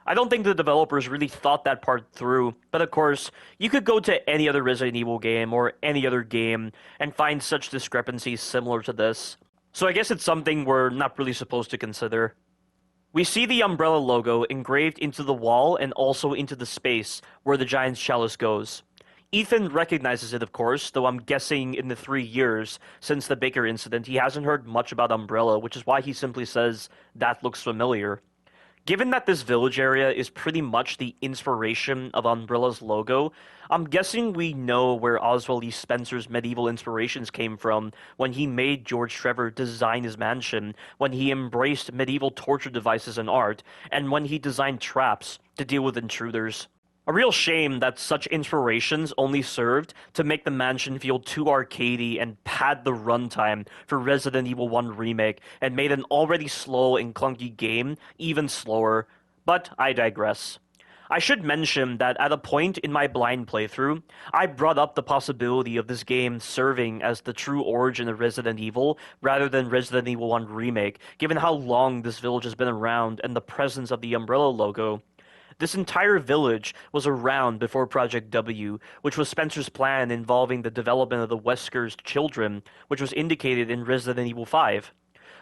I don't think the developers really thought that part through, but of course, you could go to any other Resident Evil game or any other game and find such discrepancies similar to this. So I guess it's something we're not really supposed to consider. We see the Umbrella logo engraved into the wall and also into the space where the Giant's Chalice goes. Ethan recognizes it, of course, though I'm guessing in the 3 years since the Baker incident, he hasn't heard much about Umbrella, which is why he simply says, "That looks familiar." Given that this village area is pretty much the inspiration of Umbrella's logo, I'm guessing we know where Oswald E. Spencer's medieval inspirations came from when he made George Trevor design his mansion, when he embraced medieval torture devices in art, and when he designed traps to deal with intruders. A real shame that such inspirations only served to make the mansion feel too arcadey and pad the runtime for Resident Evil 1 Remake, and made an already slow and clunky game even slower, but I digress. I should mention that at a point in my blind playthrough, I brought up the possibility of this game serving as the true origin of Resident Evil rather than Resident Evil 1 Remake, given how long this village has been around and the presence of the Umbrella logo. This entire village was around before Project W, which was Spencer's plan involving the development of the Wesker's children, which was indicated in Resident Evil 5.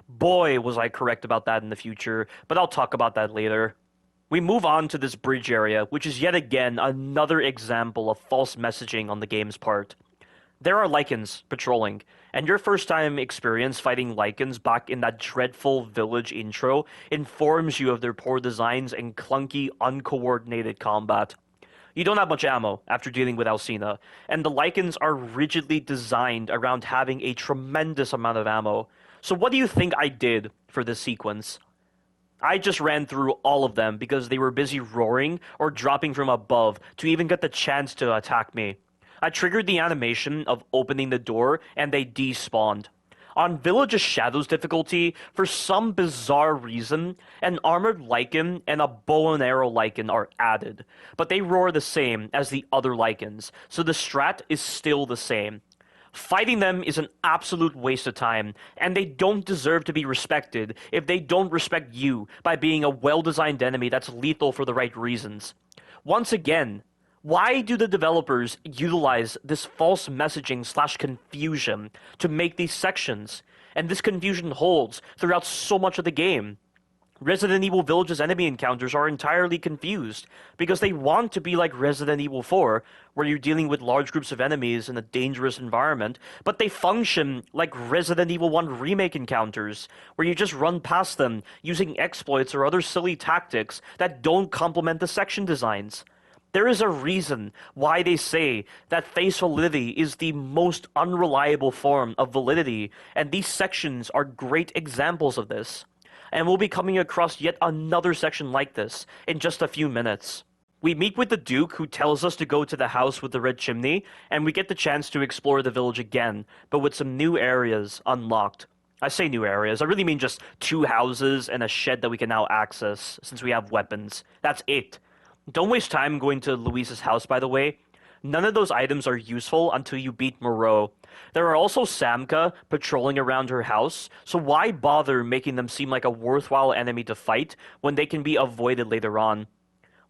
Boy, was I correct about that in the future, but I'll talk about that later. We move on to this bridge area, which is yet again another example of false messaging on the game's part. There are Lycans patrolling, and your first time experience fighting Lycans back in that dreadful village intro informs you of their poor designs and clunky, uncoordinated combat. You don't have much ammo after dealing with Alcina, and the Lycans are rigidly designed around having a tremendous amount of ammo. So what do you think I did for this sequence? I just ran through all of them because they were busy roaring or dropping from above to even get the chance to attack me. I triggered the animation of opening the door and they despawned. On Village's Shadows difficulty, for some bizarre reason, an armored Lycan and a bow and arrow Lycan are added, but they roar the same as the other Lycans, so the strat is still the same. Fighting them is an absolute waste of time, and they don't deserve to be respected if they don't respect you by being a well-designed enemy that's lethal for the right reasons. Once again, why do the developers utilize this false messaging / confusion to make these sections? And this confusion holds throughout so much of the game. Resident Evil Village's enemy encounters are entirely confused, because they want to be like Resident Evil 4, where you're dealing with large groups of enemies in a dangerous environment, but they function like Resident Evil 1 Remake encounters, where you just run past them using exploits or other silly tactics that don't complement the section designs. There is a reason why they say that face validity is the most unreliable form of validity, and these sections are great examples of this. And we'll be coming across yet another section like this in just a few minutes. We meet with the Duke, who tells us to go to the house with the red chimney, and we get the chance to explore the village again, but with some new areas unlocked. I say new areas, I really mean just 2 houses and a shed that we can now access, since we have weapons. That's it. Don't waste time going to Luis's house, by the way. None of those items are useful until you beat Moreau. There are also Samca patrolling around her house, so why bother making them seem like a worthwhile enemy to fight when they can be avoided later on?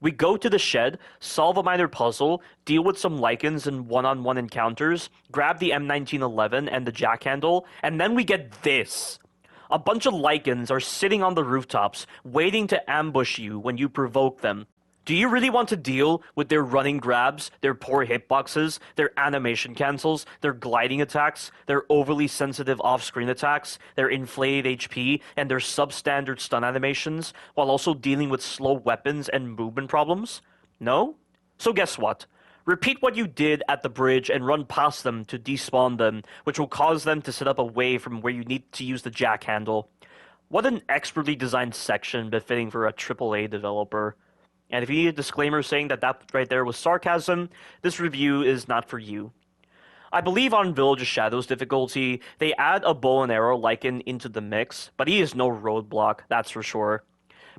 We go to the shed, solve a minor puzzle, deal with some Lycans in one-on-one encounters, grab the M1911 and the jackhandle, and then we get this. A bunch of Lycans are sitting on the rooftops, waiting to ambush you when you provoke them. Do you really want to deal with their running grabs, their poor hitboxes, their animation cancels, their gliding attacks, their overly sensitive off-screen attacks, their inflated HP, and their substandard stun animations, while also dealing with slow weapons and movement problems? No? So guess what? Repeat what you did at the bridge and run past them to despawn them, which will cause them to set up away from where you need to use the jack handle. What an expertly designed section befitting for a AAA developer. And if you need a disclaimer saying that right there was sarcasm, this review is not for you. I believe on Village of Shadows difficulty, they add a bow and arrow Lycan into the mix, but he is no roadblock, that's for sure.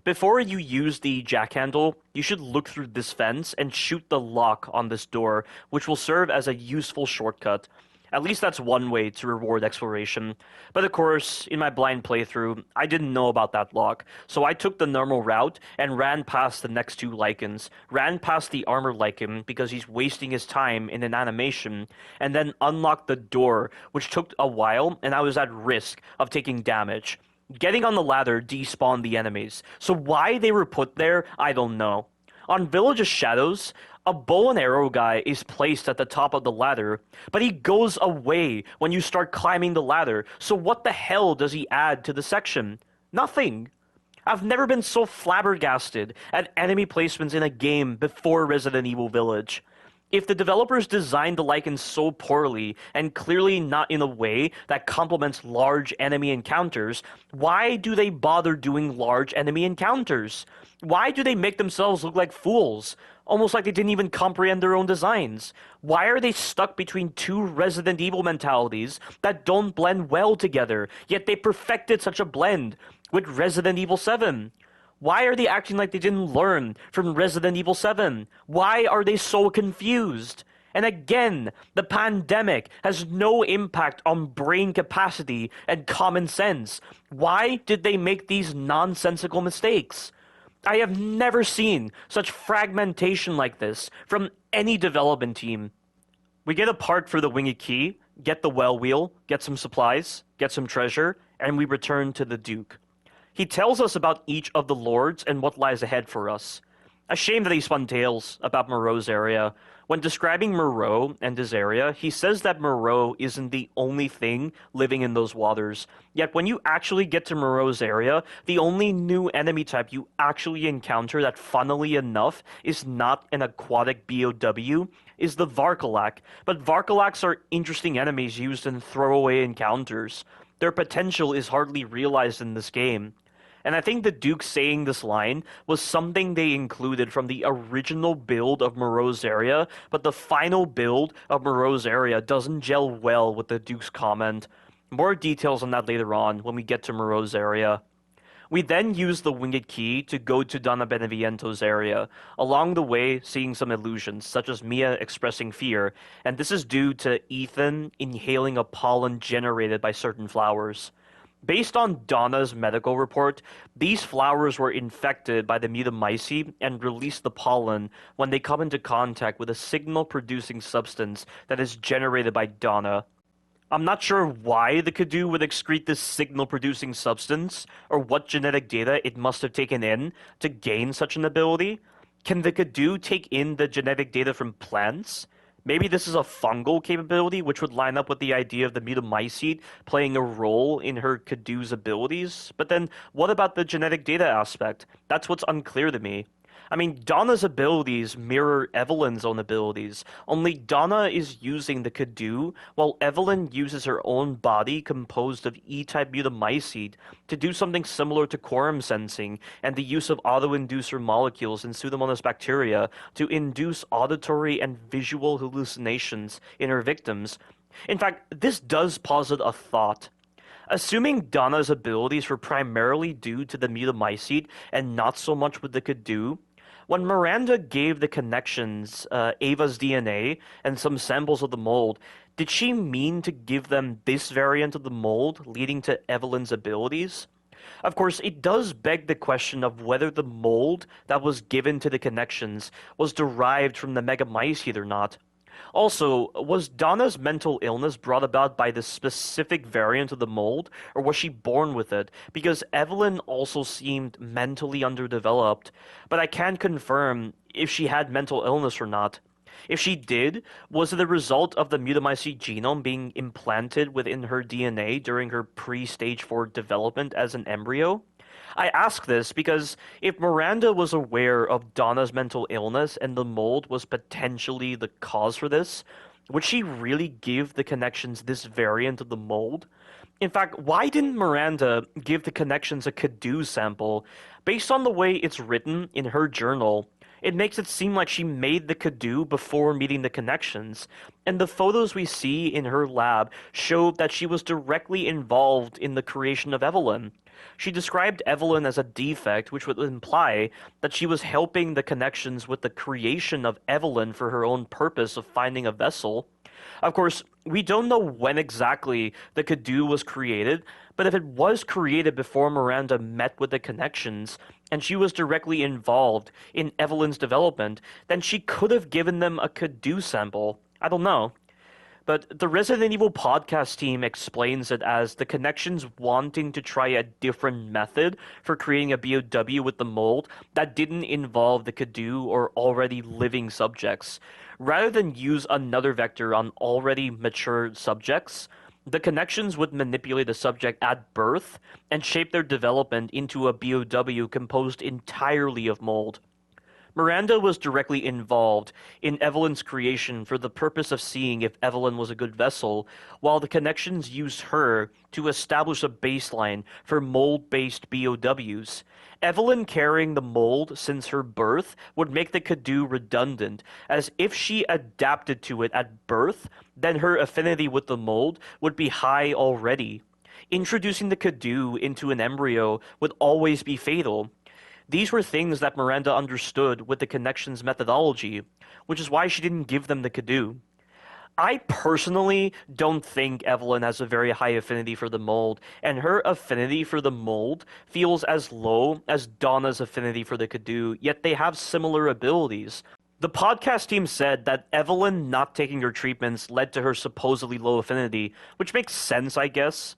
Before you use the jackhandle, you should look through this fence and shoot the lock on this door, which will serve as a useful shortcut. At least that's one way to reward exploration. But of course, in my blind playthrough, I didn't know about that lock, so I took the normal route and ran past the next 2 Lycans, ran past the armor Lycan because he's wasting his time in an animation, and then unlocked the door, which took a while and I was at risk of taking damage. Getting on the ladder despawned the enemies, so why they were put there, I don't know. On Village of Shadows, a bow and arrow guy is placed at the top of the ladder, but he goes away when you start climbing the ladder, so what the hell does he add to the section? Nothing. I've never been so flabbergasted at enemy placements in a game before Resident Evil Village. If the developers designed the Lycans so poorly, and clearly not in a way that complements large enemy encounters, why do they bother doing large enemy encounters? Why do they make themselves look like fools? Almost like they didn't even comprehend their own designs. Why are they stuck between 2 Resident Evil mentalities that don't blend well together, yet they perfected such a blend with Resident Evil 7? Why are they acting like they didn't learn from Resident Evil 7? Why are they so confused? And again, the pandemic has no impact on brain capacity and common sense. Why did they make these nonsensical mistakes? I have never seen such fragmentation like this from any development team. We get a part for the winged key, get the well wheel, get some supplies, get some treasure, and we return to the Duke. He tells us about each of the lords and what lies ahead for us. A shame that he spun tales about Moreau's area. When describing Moreau and his area, he says that Moreau isn't the only thing living in those waters. Yet when you actually get to Moreau's area, the only new enemy type you actually encounter that, funnily enough, is not an aquatic BOW is the Varcolac. But Varcolacs are interesting enemies used in throwaway encounters. Their potential is hardly realized in this game. And I think the Duke saying this line was something they included from the original build of Moreau's area, but the final build of Moreau's area doesn't gel well with the Duke's comment. More details on that later on when we get to Moreau's area. We then use the winged key to go to Post-Beneviento's area, along the way seeing some illusions, such as Mia expressing fear, and this is due to Ethan inhaling a pollen generated by certain flowers. Based on Donna's medical report, these flowers were infected by the Mutamycete and release the pollen when they come into contact with a signal-producing substance that is generated by Donna. I'm not sure why the Cadou would excrete this signal-producing substance, or what genetic data it must have taken in to gain such an ability. Can the Cadou take in the genetic data from plants? Maybe this is a fungal capability, which would line up with the idea of the Mutamycete playing a role in her Cadou's abilities. But then, what about the genetic data aspect? That's what's unclear to me. I mean, Donna's abilities mirror Evelyn's own abilities, only Donna is using the Cadou, while Evelyn uses her own body composed of E-type Mutamycete to do something similar to quorum sensing and the use of auto-inducer molecules in Pseudomonas bacteria to induce auditory and visual hallucinations in her victims. In fact, this does posit a thought. Assuming Donna's abilities were primarily due to the Mutamycete and not so much with the Cadou, when Miranda gave the connections Ava's DNA and some samples of the mold, did she mean to give them this variant of the mold, leading to Evelyn's abilities? Of course, it does beg the question of whether the mold that was given to the connections was derived from the Megamycete or not. Also, was Donna's mental illness brought about by the specific variant of the mold, or was she born with it? Because Evelyn also seemed mentally underdeveloped, but I can't confirm if she had mental illness or not. If she did, was it a result of the Mutamycete genome being implanted within her DNA during her pre-stage 4 development as an embryo? I ask this because if Miranda was aware of Donna's mental illness and the mold was potentially the cause for this, would she really give the connections this variant of the mold? In fact, why didn't Miranda give the connections a Cadou sample? Based on the way it's written in her journal, it makes it seem like she made the Cadou before meeting the connections, and the photos we see in her lab show that she was directly involved in the creation of Evelyn. She described Evelyn as a defect, which would imply that she was helping the connections with the creation of Evelyn for her own purpose of finding a vessel. Of course, we don't know when exactly the Cadou was created, but if it was created before Miranda met with the connections, and she was directly involved in Evelyn's development, then she could have given them a Cadou sample. I don't know. But the Resident Evil podcast team explains it as the connections wanting to try a different method for creating a BOW with the mold that didn't involve the Cadou or already living subjects. Rather than use another vector on already mature subjects, the connections would manipulate the subject at birth and shape their development into a BOW composed entirely of mold. Miranda was directly involved in Evelyn's creation for the purpose of seeing if Evelyn was a good vessel, while the connections used her to establish a baseline for mold-based BOWs. Evelyn carrying the mold since her birth would make the Cadou redundant, as if she adapted to it at birth, then her affinity with the mold would be high already. Introducing the Cadou into an embryo would always be fatal. These were things that Miranda understood with the connections methodology, which is why she didn't give them the Cadou. I personally don't think Evelyn has a very high affinity for the mold, and her affinity for the mold feels as low as Donna's affinity for the Cadou, yet they have similar abilities. The podcast team said that Evelyn not taking her treatments led to her supposedly low affinity, which makes sense, I guess.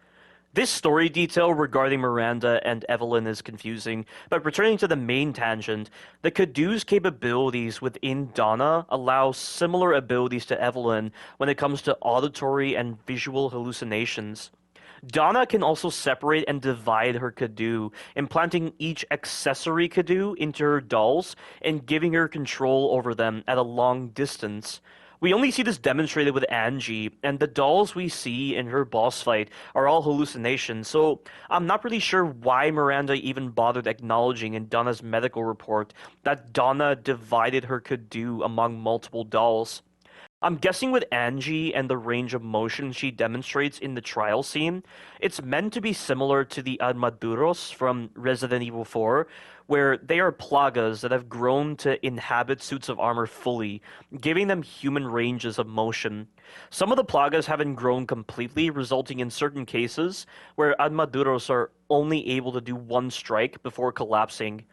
This story detail regarding Miranda and Evelyn is confusing, but returning to the main tangent, the Cadou's capabilities within Donna allow similar abilities to Evelyn when it comes to auditory and visual hallucinations. Donna can also separate and divide her Cadou, implanting each accessory Cadou into her dolls and giving her control over them at a long distance. We only see this demonstrated with Angie, and the dolls we see in her boss fight are all hallucinations, so I'm not really sure why Miranda even bothered acknowledging in Donna's medical report that Donna divided her Cadou among multiple dolls. I'm guessing with Angie and the range of motion she demonstrates in the trial scene, it's meant to be similar to the Armaduros from Resident Evil 4, where they are plagas that have grown to inhabit suits of armor fully, giving them human ranges of motion. Some of the plagas haven't grown completely, resulting in certain cases where Armaduros are only able to do one strike before collapsing.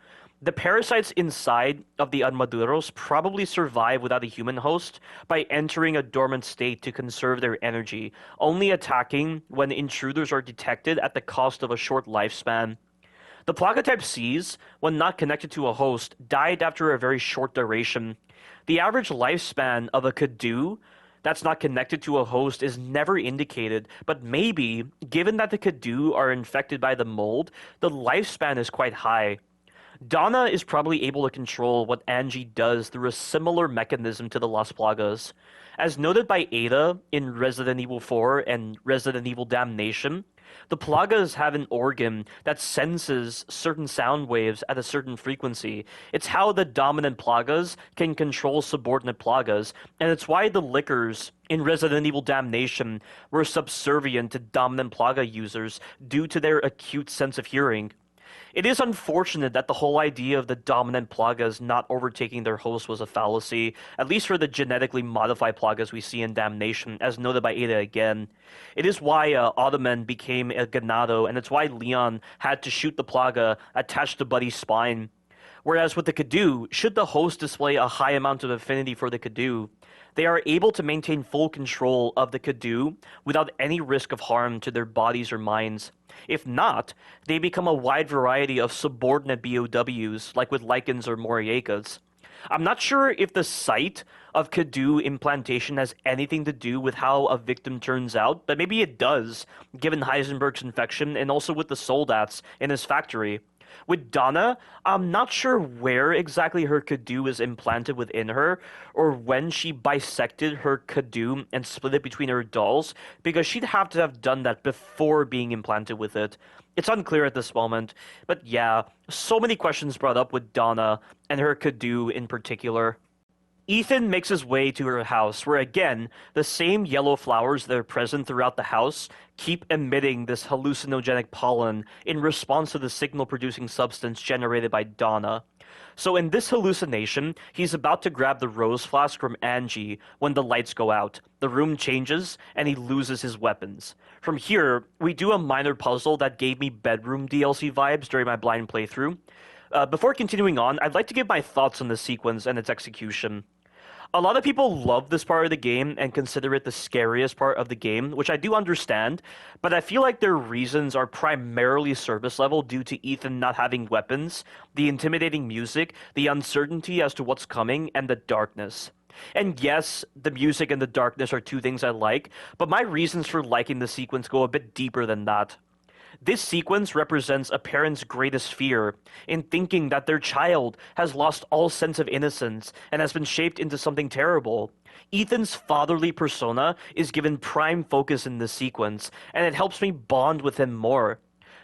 The parasites inside of the Armaduros probably survive without a human host by entering a dormant state to conserve their energy, only attacking when intruders are detected at the cost of a short lifespan. The Plaga type Cs, when not connected to a host, died after a very short duration. The average lifespan of a Cadou that's not connected to a host is never indicated, but maybe, given that the Cadou are infected by the mold, the lifespan is quite high. Donna is probably able to control what Angie does through a similar mechanism to the Las Plagas. As noted by Ada in Resident Evil 4 and Resident Evil Damnation, the Plagas have an organ that senses certain sound waves at a certain frequency. It's how the dominant Plagas can control subordinate Plagas, and it's why the Lickers in Resident Evil Damnation were subservient to dominant Plaga users due to their acute sense of hearing. It is unfortunate that the whole idea of the dominant Plagas not overtaking their host was a fallacy, at least for the genetically modified Plagas we see in Damnation, as noted by Ada again. It is why Ottoman became a Ganado, and it's why Leon had to shoot the Plaga attached to Buddy's spine. Whereas with the Cadou, should the host display a high amount of affinity for the Cadou, they are able to maintain full control of the Cadou without any risk of harm to their bodies or minds. If not, they become a wide variety of subordinate BOWs, like with Lycans or Moroaicas. I'm not sure if the site of Cadou implantation has anything to do with how a victim turns out, but maybe it does, given Heisenberg's infection and also with the Soldats in his factory. With Donna, I'm not sure where exactly her Cadou is implanted within her, or when she bisected her Cadou and split it between her dolls, because she'd have to have done that before being implanted with it. It's unclear at this moment, but yeah, so many questions brought up with Donna, and her Cadou in particular. Ethan makes his way to her house, where again, the same yellow flowers that are present throughout the house keep emitting this hallucinogenic pollen in response to the signal-producing substance generated by Donna. So in this hallucination, he's about to grab the rose flask from Angie when the lights go out. The room changes, and he loses his weapons. From here, we do a minor puzzle that gave me bedroom DLC vibes during my blind playthrough. Before continuing on, I'd like to give my thoughts on the sequence and its execution. A lot of people love this part of the game and consider it the scariest part of the game, which I do understand, but I feel like their reasons are primarily surface level due to Ethan not having weapons, the intimidating music, the uncertainty as to what's coming, and the darkness. And yes, the music and the darkness are two things I like, but my reasons for liking the sequence go a bit deeper than that. This sequence represents a parent's greatest fear in thinking that their child has lost all sense of innocence and has been shaped into something terrible. Ethan's fatherly persona is given prime focus in this sequence, and it helps me bond with him more.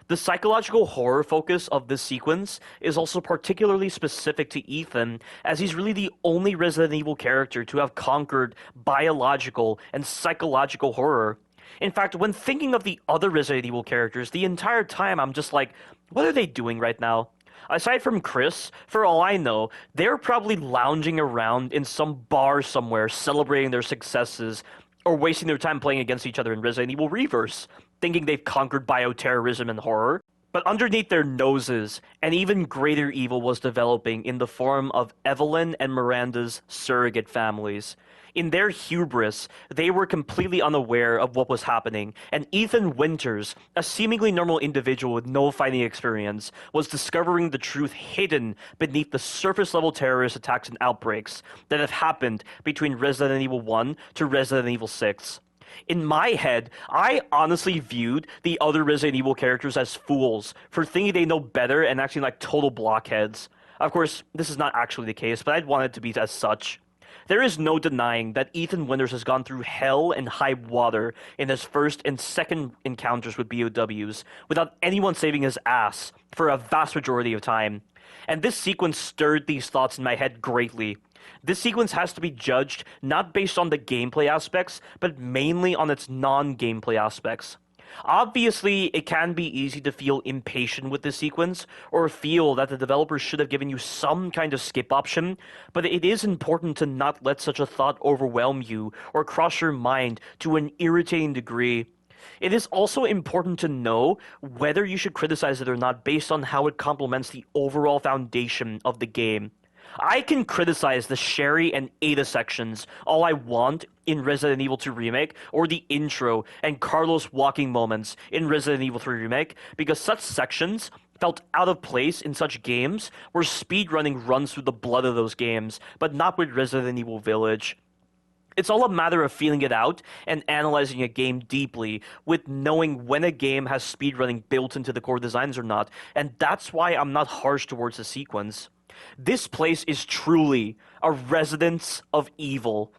The psychological horror focus of this sequence is also particularly specific to Ethan, as he's really the only Resident Evil character to have conquered biological and psychological horror. In fact, when thinking of the other Resident Evil characters, the entire time I'm just like, what are they doing right now? Aside from Chris, for all I know, they're probably lounging around in some bar somewhere celebrating their successes, or wasting their time playing against each other in Resident Evil Reverse, thinking they've conquered bioterrorism and horror. But underneath their noses, an even greater evil was developing in the form of Evelyn and Miranda's surrogate families. In their hubris, they were completely unaware of what was happening, and Ethan Winters, a seemingly normal individual with no fighting experience, was discovering the truth hidden beneath the surface-level terrorist attacks and outbreaks that have happened between Resident Evil 1 to Resident Evil 6. In my head, I honestly viewed the other Resident Evil characters as fools for thinking they know better and acting like total blockheads. Of course, this is not actually the case, but I'd want it to be as such. There is no denying that Ethan Winters has gone through hell and high water in his first and second encounters with BOWs, without anyone saving his ass for a vast majority of time. And this sequence stirred these thoughts in my head greatly. This sequence has to be judged not based on the gameplay aspects, but mainly on its non-gameplay aspects. Obviously, it can be easy to feel impatient with this sequence, or feel that the developers should have given you some kind of skip option, but it is important to not let such a thought overwhelm you, or cross your mind to an irritating degree. It is also important to know whether you should criticize it or not based on how it complements the overall foundation of the game. I can criticize the Sherry and Ada sections all I want in Resident Evil 2 Remake, or the intro and Carlos walking moments in Resident Evil 3 Remake, because such sections felt out of place in such games where speedrunning runs through the blood of those games, but not with Resident Evil Village. It's all a matter of feeling it out and analyzing a game deeply, with knowing when a game has speedrunning built into the core designs or not, and that's why I'm not harsh towards the sequence. This place is truly a residence of evil.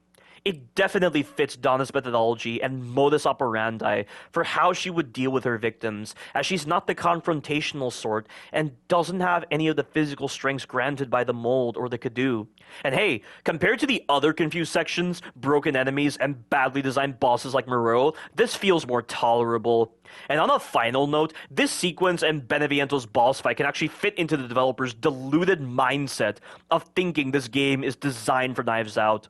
It definitely fits Donna's methodology and modus operandi for how she would deal with her victims, as she's not the confrontational sort and doesn't have any of the physical strengths granted by the mold or the Cadou. And hey, compared to the other confused sections, broken enemies, and badly designed bosses like Moreau, this feels more tolerable. And on a final note, this sequence and Beneviento's boss fight can actually fit into the developer's deluded mindset of thinking this game is designed for Knives Out.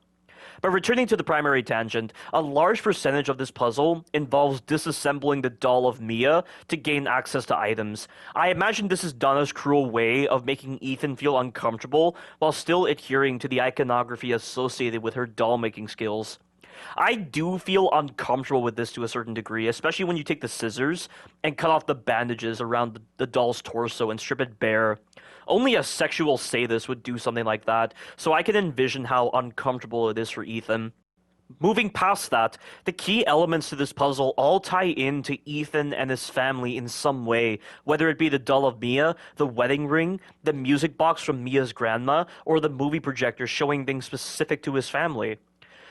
But returning to the primary tangent, a large percentage of this puzzle involves disassembling the doll of Mia to gain access to items. I imagine this is Donna's cruel way of making Ethan feel uncomfortable while still adhering to the iconography associated with her doll-making skills. I do feel uncomfortable with this to a certain degree, especially when you take the scissors and cut off the bandages around the doll's torso and strip it bare. Only a sexual sadist would do something like that, so I can envision how uncomfortable it is for Ethan. Moving past that, the key elements to this puzzle all tie in to Ethan and his family in some way, whether it be the doll of Mia, the wedding ring, the music box from Mia's grandma, or the movie projector showing things specific to his family.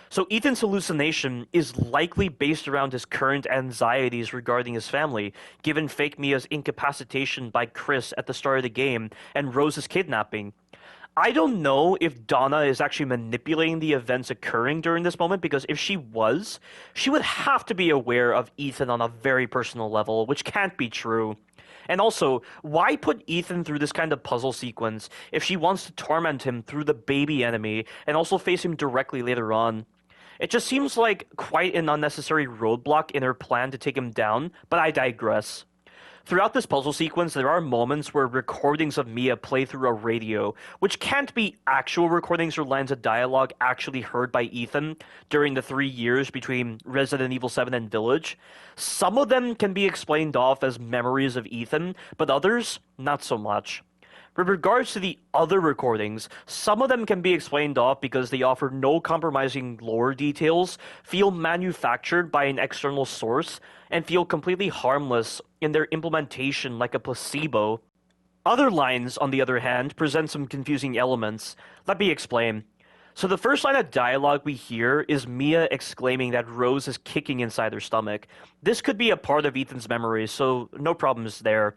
So Ethan's hallucination is likely based around his current anxieties regarding his family, given fake Mia's incapacitation by Chris at the start of the game and Rose's kidnapping. I don't know if Donna is actually manipulating the events occurring during this moment, because if she was, she would have to be aware of Ethan on a very personal level, which can't be true. And also, why put Ethan through this kind of puzzle sequence if she wants to torment him through the baby enemy and also face him directly later on? It just seems like quite an unnecessary roadblock in her plan to take him down, but I digress. Throughout this puzzle sequence, there are moments where recordings of Mia play through a radio, which can't be actual recordings or lines of dialogue actually heard by Ethan during the 3 years between Resident Evil 7 and Village. Some of them can be explained off as memories of Ethan, but others, not so much. With regards to the other recordings, some of them can be explained off because they offer no compromising lore details, feel manufactured by an external source, and feel completely harmless in their implementation like a placebo. Other lines, on the other hand, present some confusing elements. Let me explain. So the first line of dialogue we hear is Mia exclaiming that Rose is kicking inside her stomach. This could be a part of Ethan's memories, so no problems there.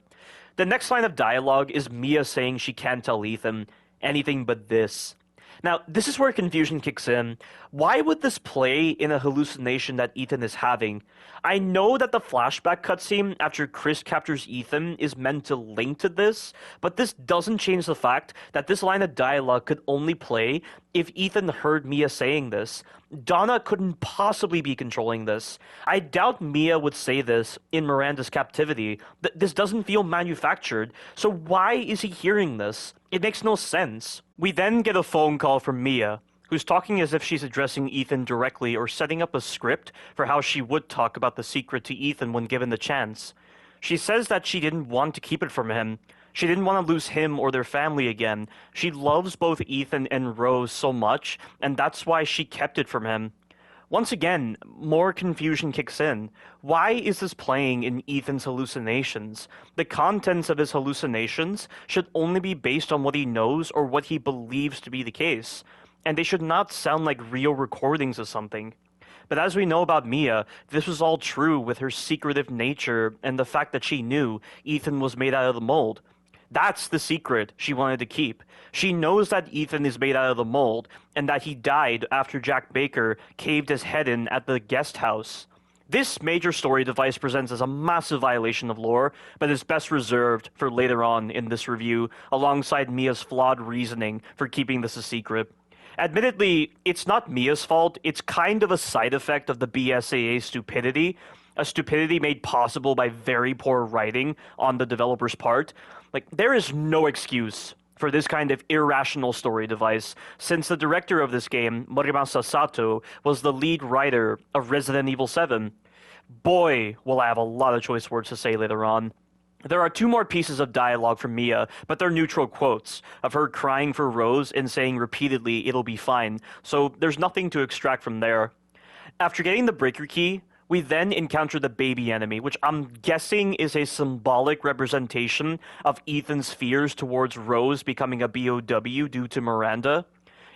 The next line of dialogue is Mia saying she can't tell Ethan anything but this. Now, this is where confusion kicks in. Why would this play in a hallucination that Ethan is having? I know that the flashback cutscene after Chris captures Ethan is meant to link to this, but this doesn't change the fact that this line of dialogue could only play if Ethan heard Mia saying this. Donna couldn't possibly be controlling this. I doubt Mia would say this in Miranda's captivity. This doesn't feel manufactured, so why is he hearing this? It makes no sense. We then get a phone call from Mia, who's talking as if she's addressing Ethan directly or setting up a script for how she would talk about the secret to Ethan when given the chance. She says that she didn't want to keep it from him. She didn't want to lose him or their family again. She loves both Ethan and Rose so much, and that's why she kept it from him. Once again, more confusion kicks in. Why is this playing in Ethan's hallucinations? The contents of his hallucinations should only be based on what he knows or what he believes to be the case, and they should not sound like real recordings of something. But as we know about Mia, this was all true with her secretive nature and the fact that she knew Ethan was made out of the mold. That's the secret she wanted to keep. She knows that Ethan is made out of the mold, and that he died after Jack Baker caved his head in at the guest house. This major story device presents as a massive violation of lore, but is best reserved for later on in this review, alongside Mia's flawed reasoning for keeping this a secret. Admittedly, it's not Mia's fault, it's kind of a side effect of the BSAA stupidity. a stupidity made possible by very poor writing on the developer's part. Like, there is no excuse for this kind of irrational story device, since the director of this game, Morimasa Sato, was the lead writer of Resident Evil 7. Boy, will I have a lot of choice words to say later on. There are 2 more pieces of dialogue from Mia, but they're neutral quotes, of her crying for Rose and saying repeatedly it'll be fine, so there's nothing to extract from there. After getting the breaker key, we then encounter the baby enemy, which I'm guessing is a symbolic representation of Ethan's fears towards Rose becoming a BOW due to Miranda.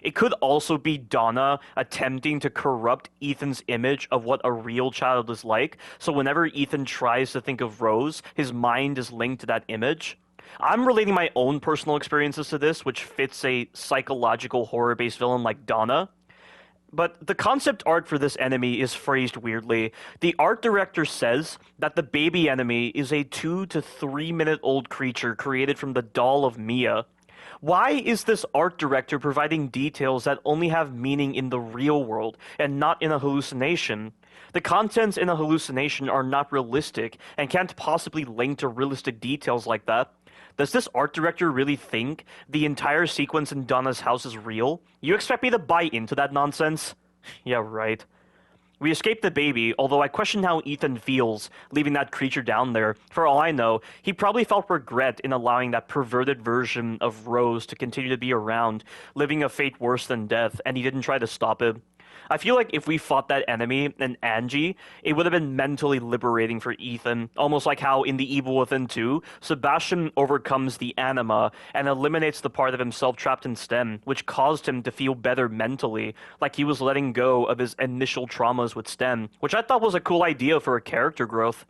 It could also be Donna attempting to corrupt Ethan's image of what a real child is like, so whenever Ethan tries to think of Rose, his mind is linked to that image. I'm relating my own personal experiences to this, which fits a psychological horror-based villain like Donna. But the concept art for this enemy is phrased weirdly. The art director says that the baby enemy is a 2 to 3 minute old creature created from the doll of Mia. Why is this art director providing details that only have meaning in the real world and not in a hallucination? The contents in a hallucination are not realistic and can't possibly link to realistic details like that. Does this art director really think the entire sequence in Donna's house is real? You expect me to buy into that nonsense? Yeah, right. We escape the baby, although I question how Ethan feels leaving that creature down there. For all I know, he probably felt regret in allowing that perverted version of Rose to continue to be around, living a fate worse than death, and he didn't try to stop it. I feel like if we fought that enemy and Angie, it would have been mentally liberating for Ethan, almost like how in The Evil Within 2, Sebastian overcomes the anima and eliminates the part of himself trapped in STEM, which caused him to feel better mentally, like he was letting go of his initial traumas with STEM, which I thought was a cool idea for a character growth.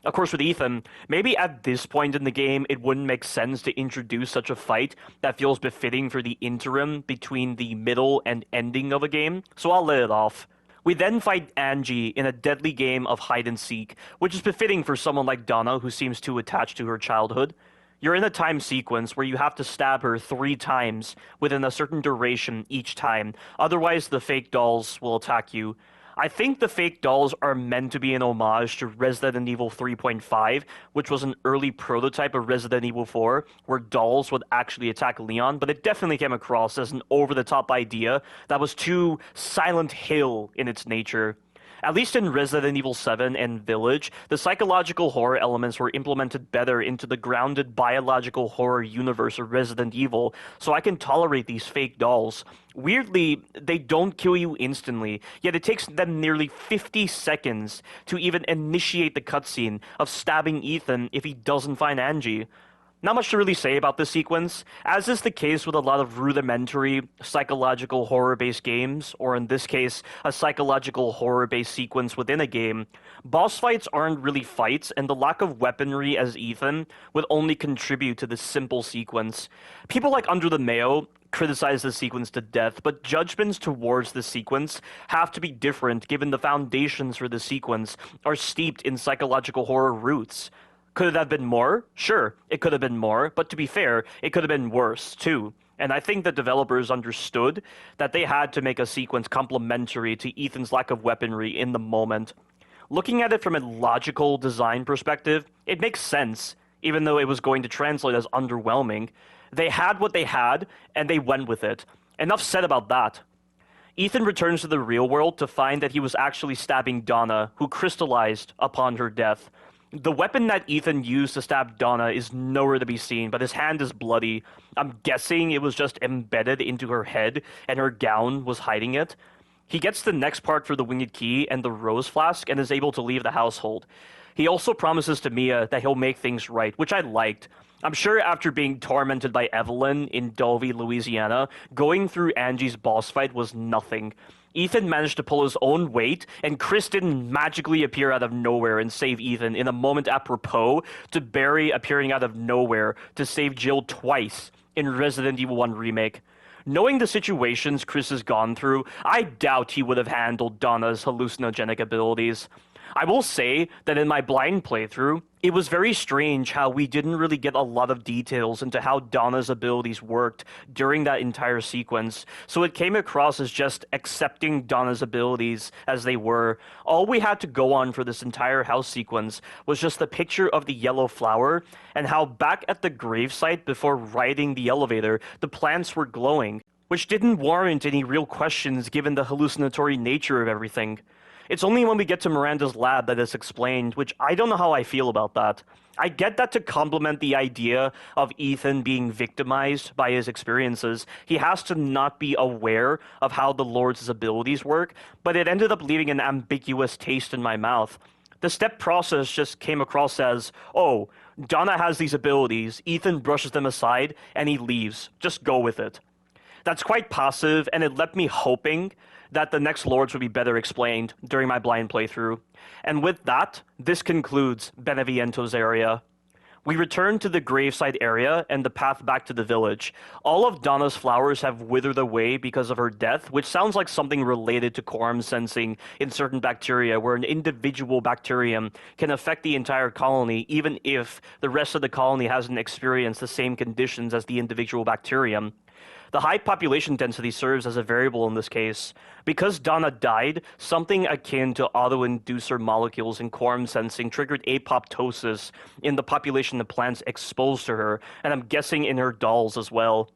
Of course, with Ethan, maybe at this point in the game, it wouldn't make sense to introduce such a fight that feels befitting for the interim between the middle and ending of a game, so I'll let it off. We then fight Angie in a deadly game of hide-and-seek, which is befitting for someone like Donna who seems too attached to her childhood. You're in a time sequence where you have to stab her 3 times within a certain duration each time, otherwise the fake dolls will attack you. I think the fake dolls are meant to be an homage to Resident Evil 3.5, which was an early prototype of Resident Evil 4, where dolls would actually attack Leon, but it definitely came across as an over-the-top idea that was too Silent Hill in its nature. At least in Resident Evil 7 and Village, the psychological horror elements were implemented better into the grounded biological horror universe of Resident Evil, so I can tolerate these fake dolls. Weirdly, they don't kill you instantly, yet it takes them nearly 50 seconds to even initiate the cutscene of stabbing Ethan if he doesn't find Angie. Not much to really say about this sequence. As is the case with a lot of rudimentary psychological horror-based games, or in this case, a psychological horror-based sequence within a game, boss fights aren't really fights, and the lack of weaponry as Ethan would only contribute to this simple sequence. People like Under the Mayo criticize the sequence to death, but judgments towards the sequence have to be different given the foundations for the sequence are steeped in psychological horror roots. Could it have been more? Sure, it could have been more, but to be fair, it could have been worse, too. And I think the developers understood that they had to make a sequence complementary to Ethan's lack of weaponry in the moment. Looking at it from a logical design perspective, it makes sense, even though it was going to translate as underwhelming. They had what they had, and they went with it. Enough said about that. Ethan returns to the real world to find that he was actually stabbing Donna, who crystallized upon her death. The weapon that Ethan used to stab Donna is nowhere to be seen, but his hand is bloody. I'm guessing it was just embedded into her head, and her gown was hiding it. He gets the next part for the winged key and the rose flask, and is able to leave the household. He also promises to Mia that he'll make things right, which I liked. I'm sure after being tormented by Evelyn in Dulvey, Louisiana, going through Angie's boss fight was nothing. Ethan managed to pull his own weight, and Chris didn't magically appear out of nowhere and save Ethan in a moment apropos to Barry appearing out of nowhere to save Jill twice in Resident Evil 1 Remake. Knowing the situations Chris has gone through, I doubt he would have handled Donna's hallucinogenic abilities. I will say that in my blind playthrough, It was very strange how we didn't really get a lot of details into how Donna's abilities worked during that entire sequence, so it came across as just accepting Donna's abilities as they were. All we had to go on for this entire house sequence was just the picture of the yellow flower, and how back at the gravesite before riding the elevator, the plants were glowing, which didn't warrant any real questions given the hallucinatory nature of everything. It's only when we get to Miranda's lab that it's explained, which I don't know how I feel about that. I get that to complement the idea of Ethan being victimized by his experiences, he has to not be aware of how the Lord's abilities work, but it ended up leaving an ambiguous taste in my mouth. The step process just came across as, oh, Donna has these abilities, Ethan brushes them aside, and he leaves. Just go with it. That's quite passive, and it left me hoping that the next Lords would be better explained during my blind playthrough. And with that, this concludes Beneviento's area. We return to the gravesite area and the path back to the village. All of Donna's flowers have withered away because of her death, which sounds like something related to quorum sensing in certain bacteria, where an individual bacterium can affect the entire colony even if the rest of the colony hasn't experienced the same conditions as the individual bacterium. The high population density serves as a variable in this case. Because Donna died, something akin to autoinducer molecules in quorum sensing triggered apoptosis in the population of plants exposed to her, and I'm guessing in her dolls as well.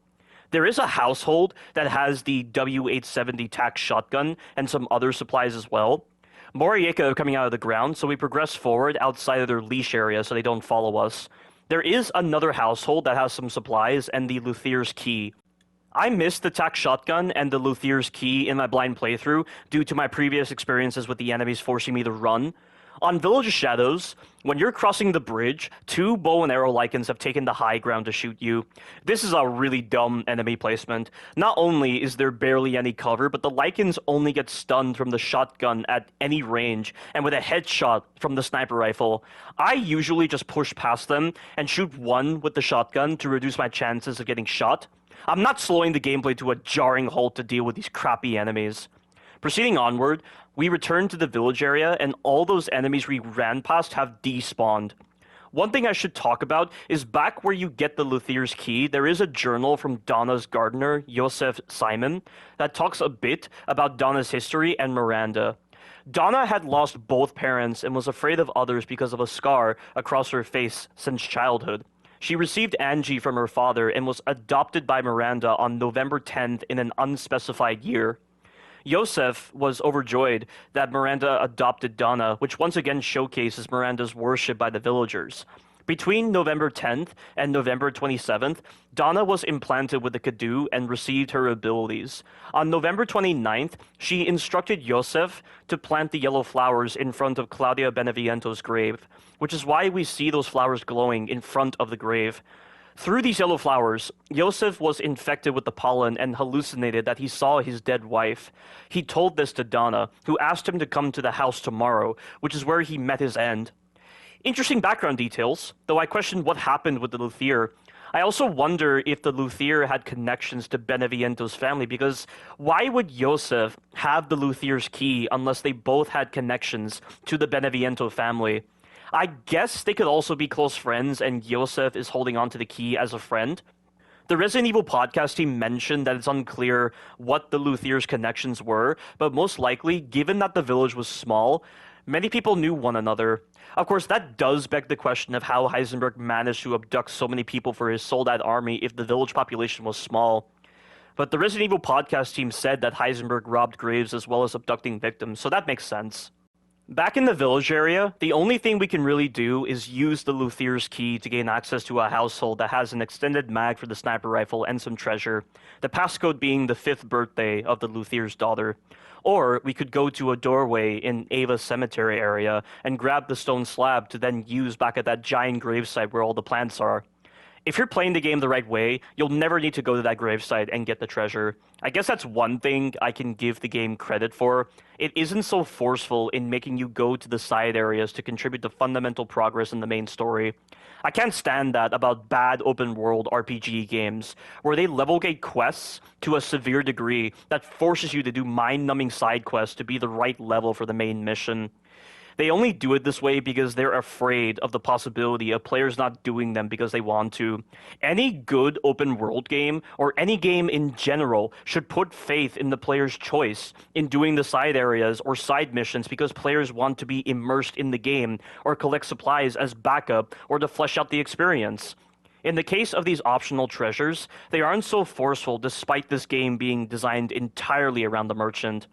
There is a household that has the W870 tac shotgun and some other supplies as well. Moroaica are coming out of the ground, so we progress forward outside of their leash area so they don't follow us. There is another household that has some supplies and the Luthier's key. I missed the tac shotgun and the Luthier's key in my blind playthrough due to my previous experiences with the enemies forcing me to run. On Village of Shadows, when you're crossing the bridge, 2 bow and arrow Lycans have taken the high ground to shoot you. This is a really dumb enemy placement. Not only is there barely any cover, but the Lycans only get stunned from the shotgun at any range, and with a headshot from the sniper rifle. I usually just push past them and shoot one with the shotgun to reduce my chances of getting shot. I'm not slowing the gameplay to a jarring halt to deal with these crappy enemies. Proceeding onward, we return to the village area, and all those enemies we ran past have despawned. One thing I should talk about is back where you get the Luthier's key, there is a journal from Donna's gardener, Joseph Simon, that talks a bit about Donna's history and Miranda. Donna had lost both parents and was afraid of others because of a scar across her face since childhood. She received Angie from her father and was adopted by Miranda on November 10th in an unspecified year. Joseph was overjoyed that Miranda adopted Donna, which once again showcases Miranda's worship by the villagers. Between November 10th and November 27th, Donna was implanted with the Cadou and received her abilities. On November 29th, she instructed Joseph to plant the yellow flowers in front of Claudia Beneviento's grave, which is why we see those flowers glowing in front of the grave. Through these yellow flowers, Joseph was infected with the pollen and hallucinated that he saw his dead wife. He told this to Donna, who asked him to come to the house tomorrow, which is where he met his end. Interesting background details, though I question what happened with the Luthier. I also wonder if the Luthier had connections to Beneviento's family, because why would Joseph have the Luthier's key unless they both had connections to the Beneviento family? I guess they could also be close friends and Joseph is holding on to the key as a friend. The Resident Evil podcast team mentioned that it's unclear what the Luthier's connections were, but most likely, given that the village was small, many people knew one another. Of course, that does beg the question of how Heisenberg managed to abduct so many people for his sold-out army if the village population was small. But the Resident Evil podcast team said that Heisenberg robbed graves as well as abducting victims, so that makes sense. Back in the village area, the only thing we can really do is use the Luthier's key to gain access to a household that has an extended mag for the sniper rifle and some treasure, the passcode being the 5th birthday of the Luthier's daughter. Or we could go to a doorway in Ava's cemetery area and grab the stone slab to then use back at that giant gravesite where all the plants are. If you're playing the game the right way, you'll never need to go to that gravesite and get the treasure. I guess that's one thing I can give the game credit for. It isn't so forceful in making you go to the side areas to contribute to fundamental progress in the main story. I can't stand that about bad open-world RPG games, where they level gate quests to a severe degree that forces you to do mind-numbing side quests to be the right level for the main mission. They only do it this way because they're afraid of the possibility of players not doing them because they want to. Any good open world game, or any game in general, should put faith in the player's choice in doing the side areas or side missions because players want to be immersed in the game or collect supplies as backup or to flesh out the experience. In the case of these optional treasures, they aren't so forceful despite this game being designed entirely around the merchant.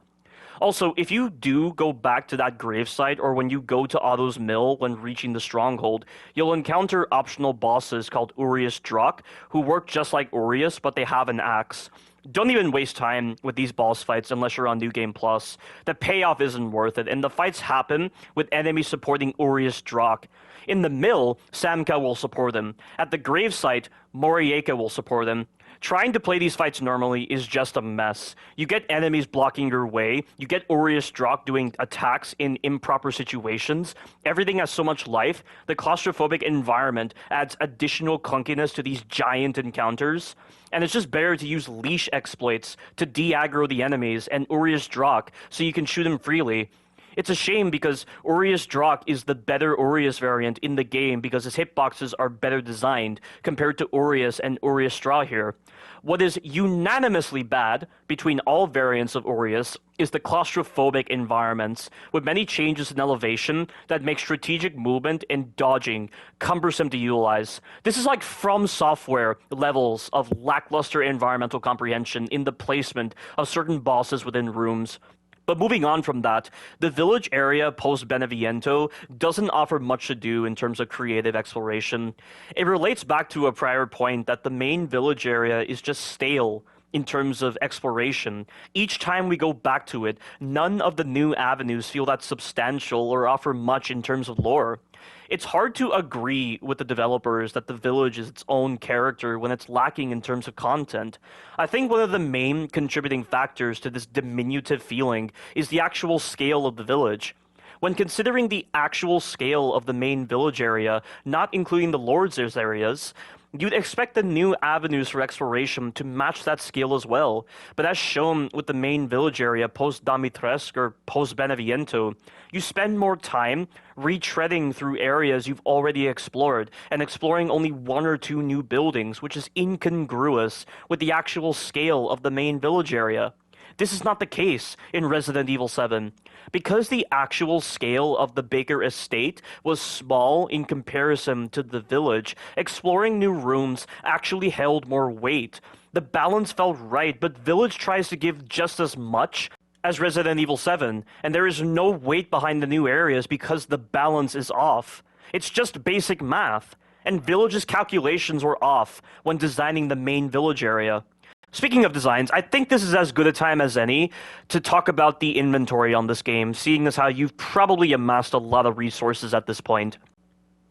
Also, if you do go back to that gravesite, or when you go to Otto's mill when reaching the Stronghold, you'll encounter optional bosses called Urias Drak, who work just like Urias, but they have an axe. Don't even waste time with these boss fights unless you're on New Game Plus. The payoff isn't worth it, and the fights happen with enemies supporting Urias Drak. In the mill, Samca will support them. At the gravesite, Moroaica will support them. Trying to play these fights normally is just a mess. You get enemies blocking your way, you get Urias Drak doing attacks in improper situations, everything has so much life, the claustrophobic environment adds additional clunkiness to these giant encounters, and it's just better to use leash exploits to de-aggro the enemies and Urias Drak so you can shoot them freely. It's a shame because Urias Drak is the better Urias variant in the game because his hitboxes are better designed compared to Urias and Urias Straw here. What is unanimously bad between all variants of Urias is the claustrophobic environments, with many changes in elevation that make strategic movement and dodging cumbersome to utilize. This is like From Software levels of lackluster environmental comprehension in the placement of certain bosses within rooms. But moving on from that, the village area Post-Beneviento doesn't offer much to do in terms of creative exploration. It relates back to a prior point that the main village area is just stale in terms of exploration. Each time we go back to it, none of the new avenues feel that substantial or offer much in terms of lore. It's hard to agree with the developers that the village is its own character when it's lacking in terms of content. I think one of the main contributing factors to this diminutive feeling is the actual scale of the village. When considering the actual scale of the main village area, not including the Lord's areas, you'd expect the new avenues for exploration to match that scale as well, but as shown with the main village area Post-Dimetrescu or Post-Beneviento, you spend more time retreading through areas you've already explored and exploring only one or two new buildings, which is incongruous with the actual scale of the main village area. This is not the case in Resident Evil 7. Because the actual scale of the Baker estate was small in comparison to the village, exploring new rooms actually held more weight. The balance felt right, but Village tries to give just as much as Resident Evil 7, and there is no weight behind the new areas because the balance is off. It's just basic math, and Village's calculations were off when designing the main village area. Speaking of designs, I think this is as good a time as any to talk about the inventory on this game, seeing as how you've probably amassed a lot of resources at this point.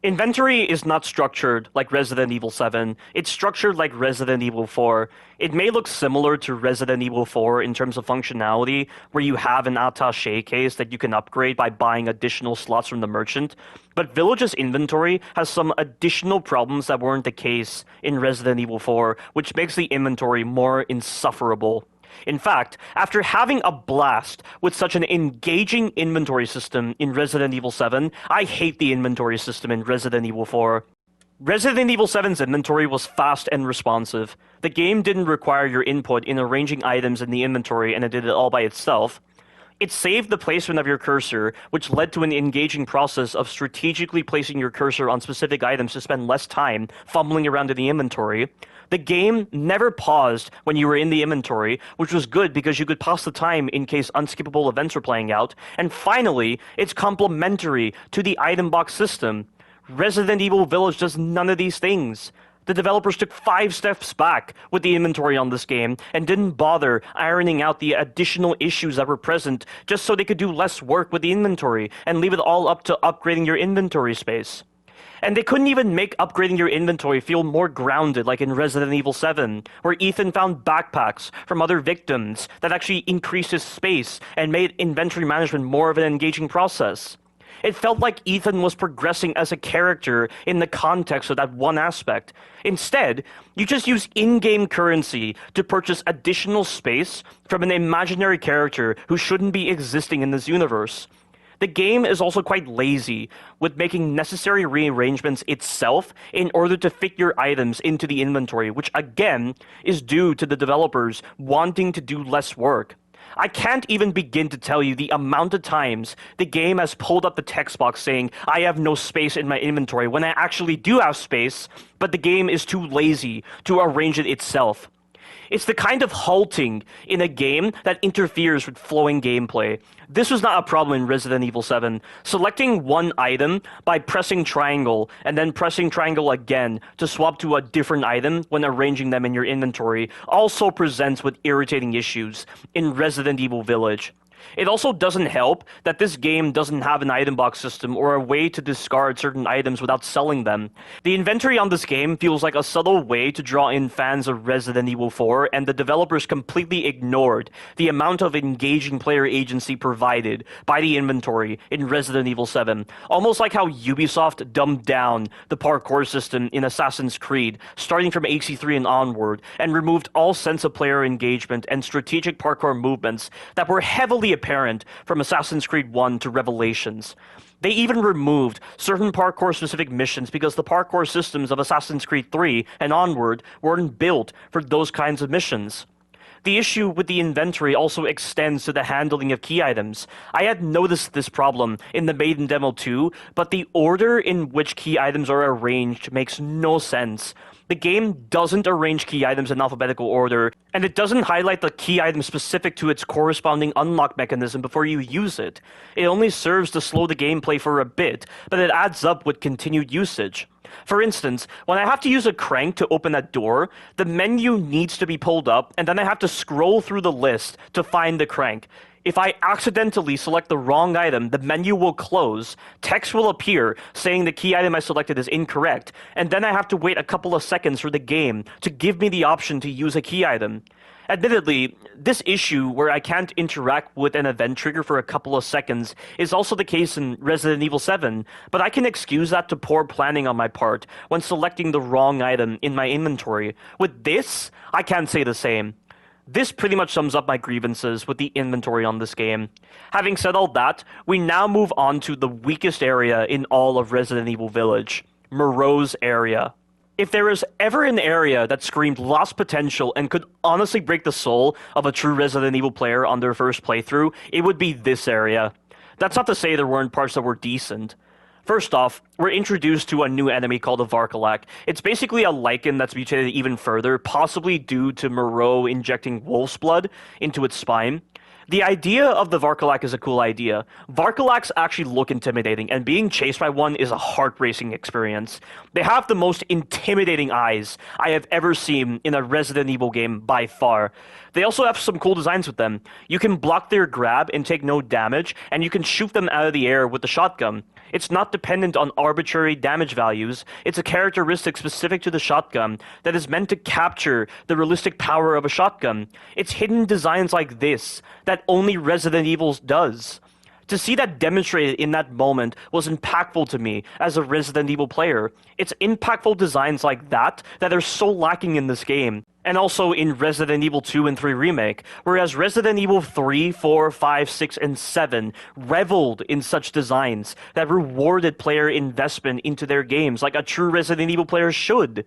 Inventory is not structured like Resident Evil 7, it's structured like Resident Evil 4. It may look similar to Resident Evil 4 in terms of functionality, where you have an attaché case that you can upgrade by buying additional slots from the merchant, but Village's inventory has some additional problems that weren't the case in Resident Evil 4, which makes the inventory more insufferable. In fact, after having a blast with such an engaging inventory system in Resident Evil 7, I hate the inventory system in Resident Evil 4. Resident Evil 7's inventory was fast and responsive. The game didn't require your input in arranging items in the inventory, and it did it all by itself. It saved the placement of your cursor, which led to an engaging process of strategically placing your cursor on specific items to spend less time fumbling around in the inventory. The game never paused when you were in the inventory, which was good because you could pass the time in case unskippable events were playing out. And finally, it's complementary to the item box system. Resident Evil Village does none of these things. The developers took 5 steps back with the inventory on this game and didn't bother ironing out the additional issues that were present just so they could do less work with the inventory and leave it all up to upgrading your inventory space. And they couldn't even make upgrading your inventory feel more grounded like in Resident Evil 7, where Ethan found backpacks from other victims that actually increased his space and made inventory management more of an engaging process. It felt like Ethan was progressing as a character in the context of that one aspect. Instead, you just use in-game currency to purchase additional space from an imaginary character who shouldn't be existing in this universe. The game is also quite lazy with making necessary rearrangements itself in order to fit your items into the inventory, which again is due to the developers wanting to do less work. I can't even begin to tell you the amount of times the game has pulled up the text box saying, I have no space in my inventory, when I actually do have space, but the game is too lazy to arrange it itself. It's the kind of halting in a game that interferes with flowing gameplay. This was not a problem in Resident Evil 7. Selecting one item by pressing triangle and then pressing triangle again to swap to a different item when arranging them in your inventory also presents with irritating issues in Resident Evil Village. It also doesn't help that this game doesn't have an item box system or a way to discard certain items without selling them. The inventory on this game feels like a subtle way to draw in fans of Resident Evil 4, and the developers completely ignored the amount of engaging player agency provided by the inventory in Resident Evil 7. Almost like how Ubisoft dumbed down the parkour system in Assassin's Creed, starting from AC3 and onward, and removed all sense of player engagement and strategic parkour movements that were heavily apparent from Assassin's Creed 1 to Revelations. They even removed certain parkour-specific missions because the parkour systems of Assassin's Creed 3 and onward weren't built for those kinds of missions. The issue with the inventory also extends to the handling of key items. I had noticed this problem in the Maiden Demo 2, but the order in which key items are arranged makes no sense. The game doesn't arrange key items in alphabetical order, and it doesn't highlight the key item specific to its corresponding unlock mechanism before you use it. It only serves to slow the gameplay for a bit, but it adds up with continued usage. For instance, when I have to use a crank to open a door, the menu needs to be pulled up, and then I have to scroll through the list to find the crank. If I accidentally select the wrong item, the menu will close, text will appear saying the key item I selected is incorrect, and then I have to wait a couple of seconds for the game to give me the option to use a key item. Admittedly, this issue where I can't interact with an event trigger for a couple of seconds is also the case in Resident Evil 7, but I can excuse that to poor planning on my part when selecting the wrong item in my inventory. With this, I can't say the same. This pretty much sums up my grievances with the inventory on this game. Having said all that, we now move on to the weakest area in all of Resident Evil Village, Moreau's area. If there is ever an area that screamed lost potential and could honestly break the soul of a true Resident Evil player on their first playthrough, it would be this area. That's not to say there weren't parts that were decent. First off, we're introduced to a new enemy called a Varcolac. It's basically a Lycan that's mutated even further, possibly due to Moreau injecting wolf's blood into its spine. The idea of the Varcolac is a cool idea. Varcolacs actually look intimidating, and being chased by one is a heart-racing experience. They have the most intimidating eyes I have ever seen in a Resident Evil game by far. They also have some cool designs with them. You can block their grab and take no damage, and you can shoot them out of the air with the shotgun. It's not dependent on arbitrary damage values. It's a characteristic specific to the shotgun that is meant to capture the realistic power of a shotgun. It's hidden designs like this that only Resident Evil does. To see that demonstrated in that moment was impactful to me as a Resident Evil player. It's impactful designs like that that are so lacking in this game, and also in Resident Evil 2 and 3 Remake, whereas Resident Evil 3, 4, 5, 6, and 7 reveled in such designs that rewarded player investment into their games like a true Resident Evil player should.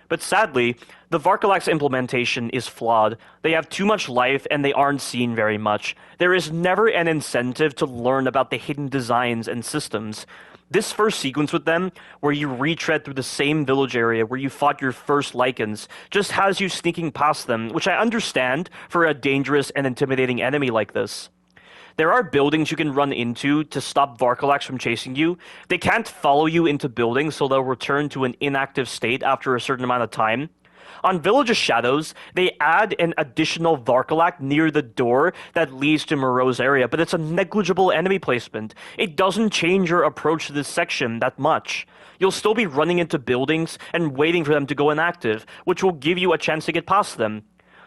But sadly, the Varcolac's implementation is flawed. They have too much life and they aren't seen very much. There is never an incentive to learn about the hidden designs and systems. This first sequence with them, where you retread through the same village area where you fought your first Lycans, just has you sneaking past them, which I understand for a dangerous and intimidating enemy like this. There are buildings you can run into to stop Varcolacs from chasing you. They can't follow you into buildings, so they'll return to an inactive state after a certain amount of time. On Village of Shadows, they add an additional Varcolac near the door that leads to Moreau's area, but it's a negligible enemy placement. It doesn't change your approach to this section that much. You'll still be running into buildings and waiting for them to go inactive, which will give you a chance to get past them.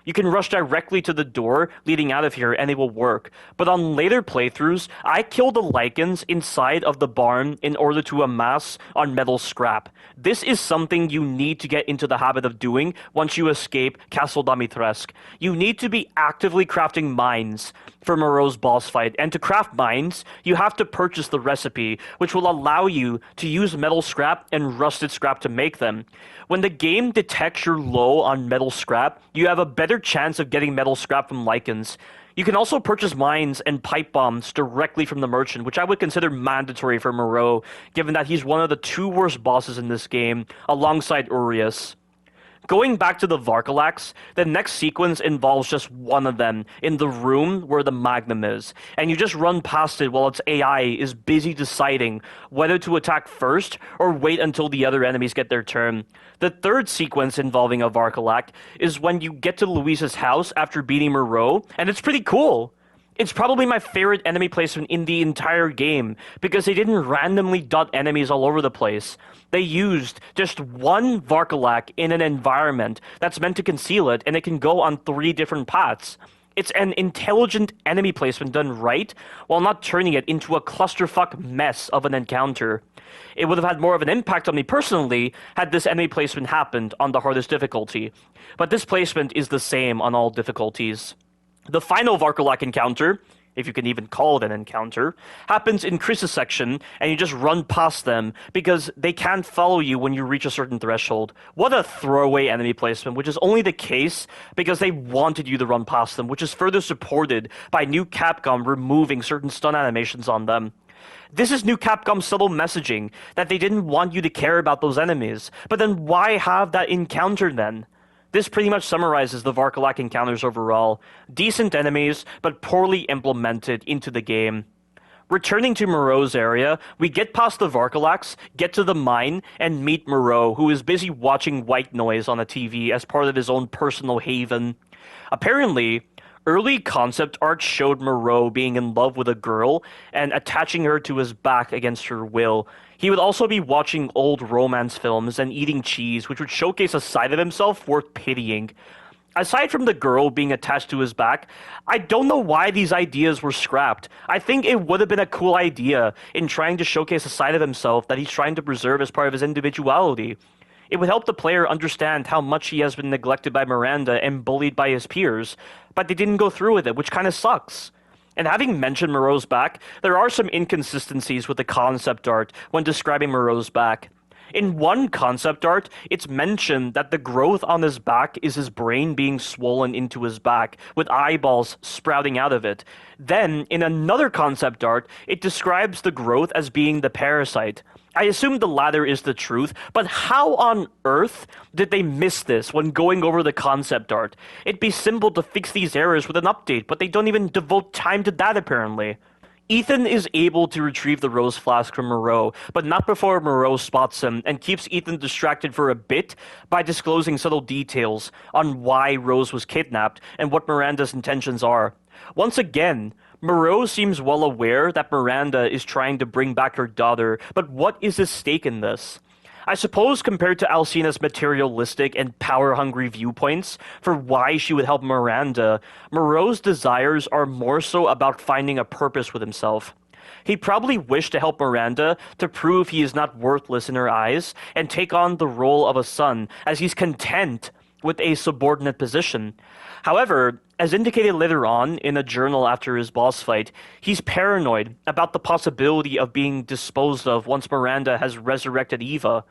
You can rush directly to the door leading out of here and it will work. But on later playthroughs, I kill the Lycans inside of the barn in order to amass on metal scrap. This is something you need to get into the habit of doing once you escape Castle Dimitrescu. You need to be actively crafting mines for Moreau's boss fight, and to craft mines, you have to purchase the recipe, which will allow you to use metal scrap and rusted scrap to make them. When the game detects you're low on metal scrap, you have a better chance of getting metal scrap from Lycans. You can also purchase mines and pipe bombs directly from the merchant, which I would consider mandatory for Moreau, given that he's one of the 2 worst bosses in this game, alongside Urias. Going back to the Varcolacs, the next sequence involves just one of them in the room where the Magnum is, and you just run past it while its AI is busy deciding whether to attack first or wait until the other enemies get their turn. The third sequence involving a Varcolac is when you get to Luisa's house after beating Moreau, and it's pretty cool. It's probably my favorite enemy placement in the entire game, because they didn't randomly dot enemies all over the place. They used just one Varcolac in an environment that's meant to conceal it, and it can go on 3 different paths. It's an intelligent enemy placement done right, while not turning it into a clusterfuck mess of an encounter. It would have had more of an impact on me personally had this enemy placement happened on the hardest difficulty, but this placement is the same on all difficulties. The final Varcolac encounter, if you can even call it an encounter, happens in Chris's section, and you just run past them because they can't follow you when you reach a certain threshold. What a throwaway enemy placement, which is only the case because they wanted you to run past them, which is further supported by new Capcom removing certain stun animations on them. This is new Capcom subtle messaging that they didn't want you to care about those enemies, but then why have that encounter then? This pretty much summarizes the Varcolac encounters overall. Decent enemies, but poorly implemented into the game. Returning to Moreau's area, we get past the Varcolacs, get to the mine, and meet Moreau, who is busy watching white noise on a TV as part of his own personal haven. Apparently, early concept art showed Moreau being in love with a girl and attaching her to his back against her will. He would also be watching old romance films and eating cheese, which would showcase a side of himself worth pitying. Aside from the girl being attached to his back, I don't know why these ideas were scrapped. I think it would have been a cool idea in trying to showcase a side of himself that he's trying to preserve as part of his individuality. It would help the player understand how much he has been neglected by Miranda and bullied by his peers, but they didn't go through with it, which kind of sucks. And having mentioned Moreau's back, there are some inconsistencies with the concept art when describing Moreau's back. In one concept art, it's mentioned that the growth on his back is his brain being swollen into his back, with eyeballs sprouting out of it. Then, in another concept art, it describes the growth as being the parasite. I assume the latter is the truth, but how on earth did they miss this when going over the concept art? It'd be simple to fix these errors with an update, but they don't even devote time to that apparently. Ethan is able to retrieve the rose flask from Moreau, but not before Moreau spots him and keeps Ethan distracted for a bit by disclosing subtle details on why Rose was kidnapped and what Miranda's intentions are. Once again, Moreau seems well aware that Miranda is trying to bring back her daughter, but what is his stake in this? I suppose compared to Alcina's materialistic and power-hungry viewpoints for why she would help Miranda, Moreau's desires are more so about finding a purpose with himself. He probably wished to help Miranda to prove he is not worthless in her eyes and take on the role of a son, as he's content with a subordinate position. However, as indicated later on in a journal after his boss fight, he's paranoid about the possibility of being disposed of once Miranda has resurrected Eva.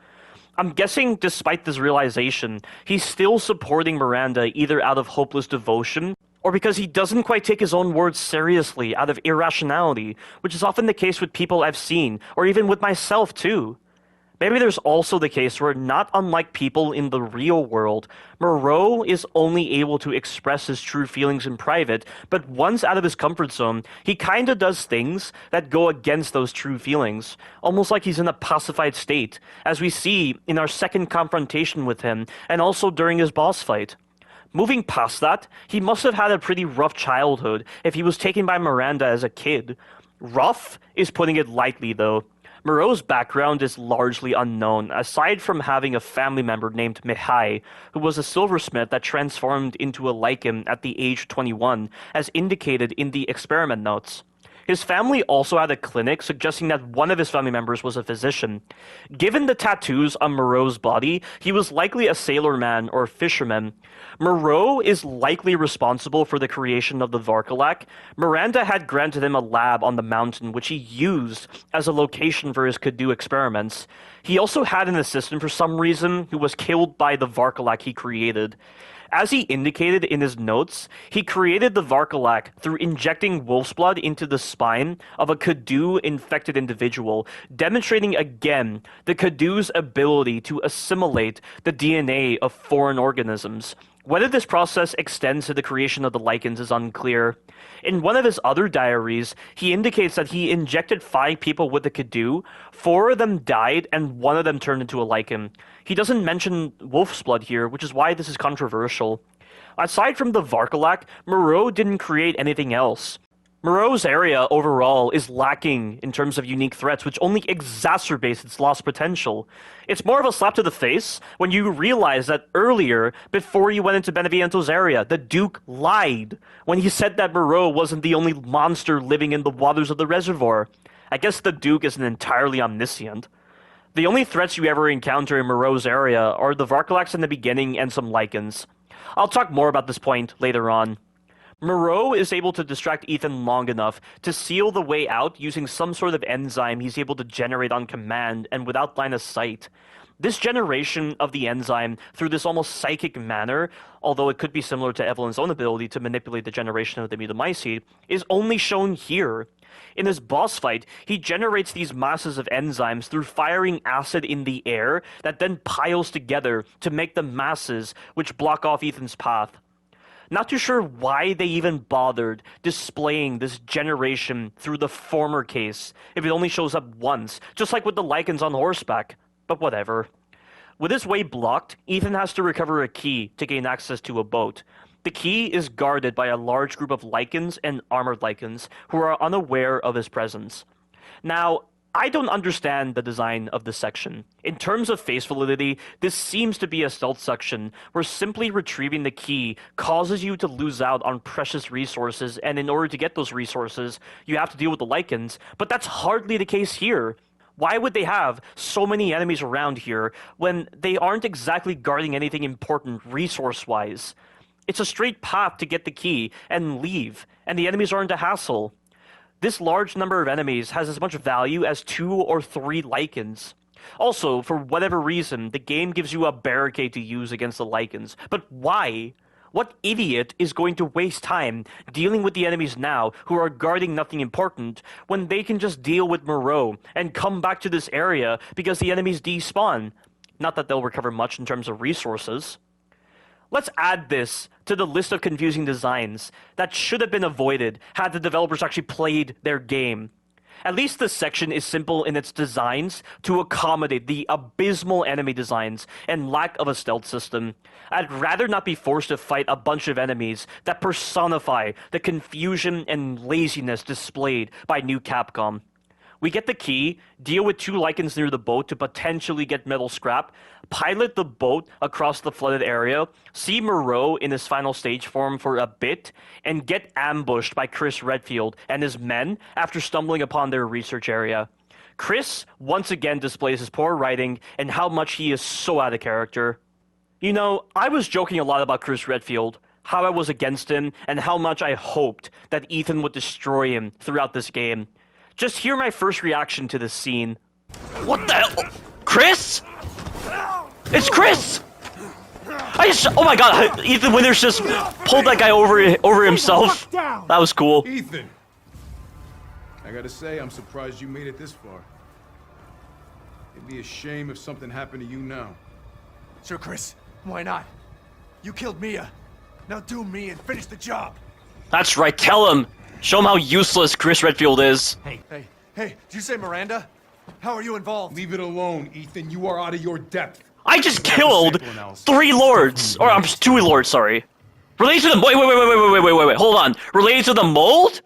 I'm guessing despite this realization, he's still supporting Miranda either out of hopeless devotion or because he doesn't quite take his own words seriously out of irrationality, which is often the case with people I've seen, or even with myself too. Maybe there's also the case where, not unlike people in the real world, Moreau is only able to express his true feelings in private, but once out of his comfort zone, he kinda does things that go against those true feelings, almost like he's in a pacified state, as we see in our second confrontation with him, and also during his boss fight. Moving past that, he must have had a pretty rough childhood if he was taken by Miranda as a kid. Rough is putting it lightly, though. Moreau's background is largely unknown, aside from having a family member named Mihai, who was a silversmith that transformed into a Lycan at the age of 21, as indicated in the experiment notes. His family also had a clinic, suggesting that one of his family members was a physician. Given the tattoos on Moreau's body, he was likely a sailorman or fisherman. Moreau is likely responsible for the creation of the Varcolac. Miranda had granted him a lab on the mountain, which he used as a location for his Cadou experiments. He also had an assistant for some reason who was killed by the Varcolac he created. As he indicated in his notes, he created the Varcolac through injecting wolf's blood into the spine of a Cadou-infected individual, demonstrating again the Cadou's ability to assimilate the DNA of foreign organisms. Whether this process extends to the creation of the Lycans is unclear. In one of his other diaries, he indicates that he injected 5 people with the Cadou, 4 of them died, and 1 of them turned into a Lycan. He doesn't mention wolf's blood here, which is why this is controversial. Aside from the Varcolac, Moreau didn't create anything else. Moreau's area overall is lacking in terms of unique threats, which only exacerbates its lost potential. It's more of a slap to the face when you realize that earlier, before you went into Beneviento's area, the Duke lied when he said that Moreau wasn't the only monster living in the waters of the reservoir. I guess the Duke isn't entirely omniscient. The only threats you ever encounter in Moreau's area are the Varcolacs in the beginning and some Lycans. I'll talk more about this point later on. Moreau is able to distract Ethan long enough to seal the way out using some sort of enzyme he's able to generate on command and without line of sight. This generation of the enzyme through this almost psychic manner, although it could be similar to Evelyn's own ability to manipulate the generation of the Mutamycete, is only shown here. In his boss fight, he generates these masses of enzymes through firing acid in the air that then piles together to make the masses which block off Ethan's path. Not too sure why they even bothered displaying this generation through the former case, if it only shows up once, just like with the Lycans on horseback. But whatever. With his way blocked, Ethan has to recover a key to gain access to a boat. The key is guarded by a large group of Lycans and armored Lycans who are unaware of his presence. Now, I don't understand the design of this section. In terms of face validity, this seems to be a stealth section where simply retrieving the key causes you to lose out on precious resources, and in order to get those resources, you have to deal with the Lycans, but that's hardly the case here. Why would they have so many enemies around here when they aren't exactly guarding anything important resource-wise? It's a straight path to get the key and leave, and the enemies aren't a hassle. This large number of enemies has as much value as 2 or 3 Lycans. Also, for whatever reason, the game gives you a barricade to use against the Lycans. But why? What idiot is going to waste time dealing with the enemies now who are guarding nothing important when they can just deal with Moreau and come back to this area because the enemies despawn? Not that they'll recover much in terms of resources. Let's add this to the list of confusing designs that should have been avoided had the developers actually played their game. At least this section is simple in its designs to accommodate the abysmal enemy designs and lack of a stealth system. I'd rather not be forced to fight a bunch of enemies that personify the confusion and laziness displayed by new Capcom. We get the key, deal with 2 Lycans near the boat to potentially get metal scrap, pilot the boat across the flooded area, see Moreau in his final stage form for a bit, and get ambushed by Chris Redfield and his men after stumbling upon their research area. Chris once again displays his poor writing and how much he is so out of character. You know, I was joking a lot about Chris Redfield, how I was against him, and how much I hoped that Ethan would destroy him throughout this game. Just hear my first reaction to this scene. What the hell? Chris? It's Chris! Oh my god, Ethan Winters just pulled that guy over himself. That was cool. Ethan! I gotta say, I'm surprised you made it this far. It'd be a shame if something happened to you now. Sure, Chris. Why not? You killed Mia. Now do me and finish the job. That's right, tell him! Show him how useless Chris Redfield is. Hey, did you say Miranda? How are you involved? Leave it alone, Ethan. You are out of your depth. I just killed 3 lords! Or, 2 lords, sorry. Related to the- wait, hold on. Related to the mold?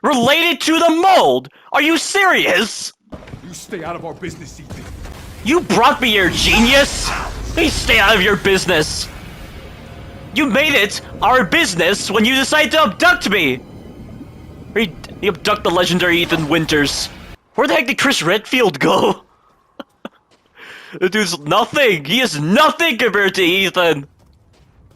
Related to the mold? Are you serious? You stay out of our business, Ethan. You brought me here, genius! Please stay out of your business! You made it our business when you decided to abduct me! You abduct the legendary Ethan Winters. Where the heck did Chris Redfield go? The dude's nothing! He is nothing compared to Ethan!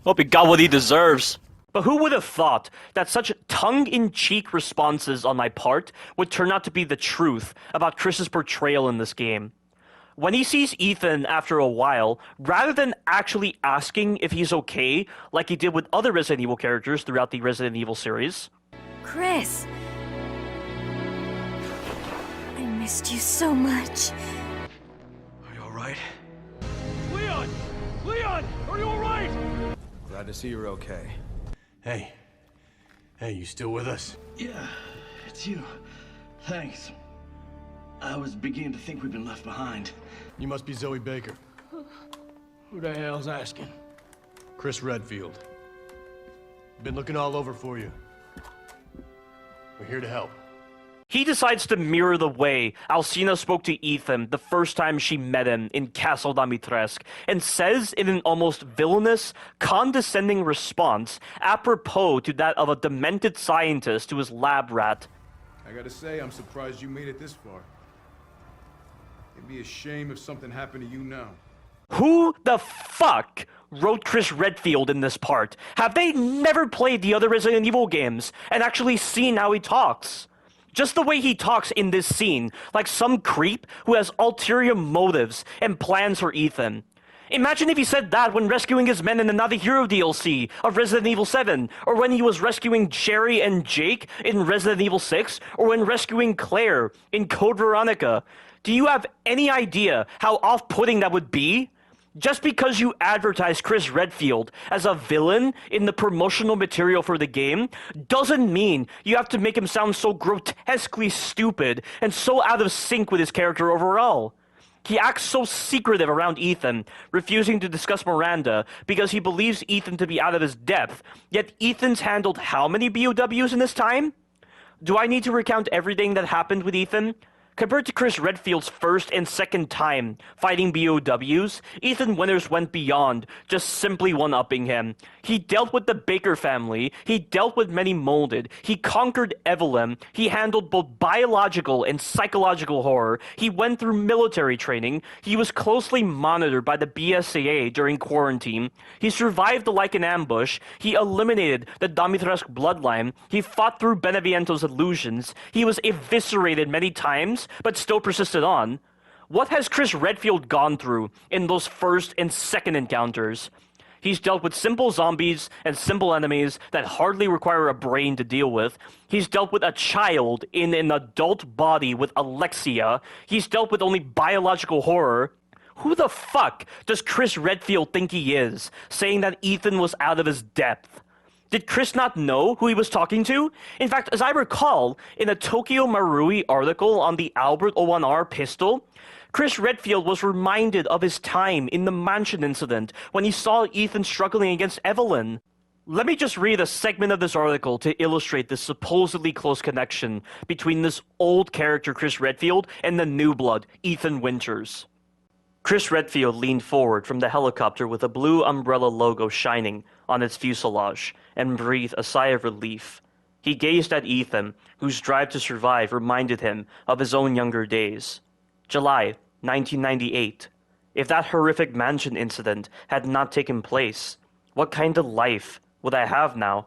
Hope he got what he deserves. But who would have thought that such tongue-in-cheek responses on my part would turn out to be the truth about Chris's portrayal in this game? When he sees Ethan after a while, rather than actually asking if he's okay, like he did with other Resident Evil characters throughout the Resident Evil series... Chris! I missed you so much. Are you alright? Leon! Leon! Are you alright? Glad to see you're okay. Hey. Hey, you still with us? Yeah, it's you. Thanks. I was beginning to think we'd been left behind. You must be Zoe Baker. Who the hell's asking? Chris Redfield. Been looking all over for you. We're here to help. He decides to mirror the way Alcina spoke to Ethan the first time she met him in Castle Dimitrescu, and says in an almost villainous, condescending response, apropos to that of a demented scientist to his lab rat. I gotta say, I'm surprised you made it this far. It'd be a shame if something happened to you now. Who the fuck wrote Chris Redfield in this part? Have they never played the other Resident Evil games and actually seen how he talks? Just the way he talks in this scene, like some creep who has ulterior motives and plans for Ethan. Imagine if he said that when rescuing his men in the Not a Hero DLC of Resident Evil 7, or when he was rescuing Jerry and Jake in Resident Evil 6, or when rescuing Claire in Code Veronica. Do you have any idea how off-putting that would be? Just because you advertise Chris Redfield as a villain in the promotional material for the game doesn't mean you have to make him sound so grotesquely stupid and so out of sync with his character overall. He acts so secretive around Ethan, refusing to discuss Miranda because he believes Ethan to be out of his depth, yet Ethan's handled how many BOWs in this time? Do I need to recount everything that happened with Ethan? Compared to Chris Redfield's first and second time fighting BOWs, Ethan Winters went beyond just simply one-upping him. He dealt with the Baker family, he dealt with many molded, he conquered Evelyn, he handled both biological and psychological horror, he went through military training, he was closely monitored by the BSAA during quarantine, he survived the Lycan Ambush, he eliminated the Dimitrescu bloodline, he fought through Beneviento's illusions, he was eviscerated many times, but still persisted on. What has Chris Redfield gone through in those first and second encounters? He's dealt with simple zombies and simple enemies that hardly require a brain to deal with. He's dealt with a child in an adult body with Alexia. He's dealt with only biological horror. Who the fuck does Chris Redfield think he is, saying that Ethan was out of his depth? Did Chris not know who he was talking to? In fact, as I recall, in a Tokyo Marui article on the Albert 01R pistol, Chris Redfield was reminded of his time in the mansion incident when he saw Ethan struggling against Evelyn. Let me just read a segment of this article to illustrate this supposedly close connection between this old character Chris Redfield and the new blood, Ethan Winters. Chris Redfield leaned forward from the helicopter with a blue umbrella logo shining on its fuselage and breathed a sigh of relief. He gazed at Ethan, whose drive to survive reminded him of his own younger days. July 1998. If that horrific mansion incident had not taken place, what kind of life would I have now?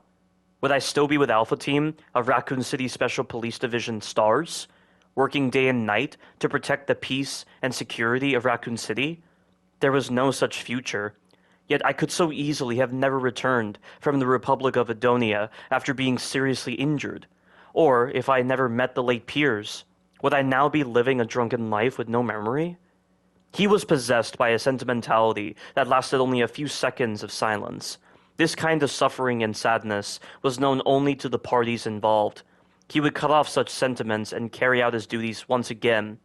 Would I still be with Alpha Team of Raccoon City Special Police Division STARS, working day and night to protect the peace and security of Raccoon City? There was no such future. Yet I could so easily have never returned from the Republic of Adonia after being seriously injured. Or, if I never met the late Piers, would I now be living a drunken life with no memory? He was possessed by a sentimentality that lasted only a few seconds of silence. This kind of suffering and sadness was known only to the parties involved. He would cut off such sentiments and carry out his duties once again.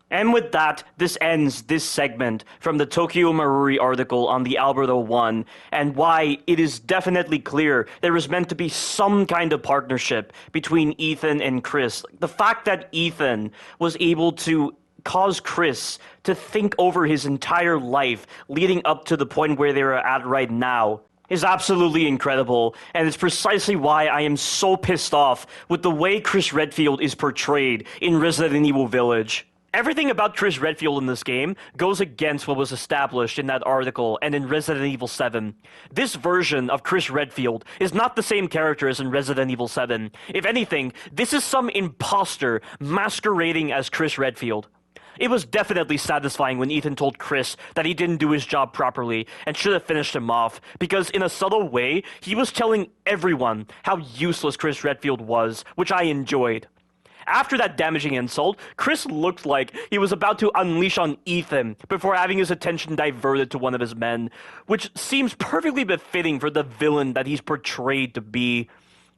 And with that, this ends this segment from the Tokyo Marui article on the Alberto 1, and why it is definitely clear there is meant to be some kind of partnership between Ethan and Chris. The fact that Ethan was able to cause Chris to think over his entire life leading up to the point where they're at right now is absolutely incredible, and it's precisely why I am so pissed off with the way Chris Redfield is portrayed in Resident Evil Village. Everything about Chris Redfield in this game goes against what was established in that article and in Resident Evil 7. This version of Chris Redfield is not the same character as in Resident Evil 7. If anything, this is some imposter masquerading as Chris Redfield. It was definitely satisfying when Ethan told Chris that he didn't do his job properly and should have finished him off, because in a subtle way, he was telling everyone how useless Chris Redfield was, which I enjoyed. After that damaging insult, Chris looked like he was about to unleash on Ethan before having his attention diverted to one of his men, which seems perfectly befitting for the villain that he's portrayed to be.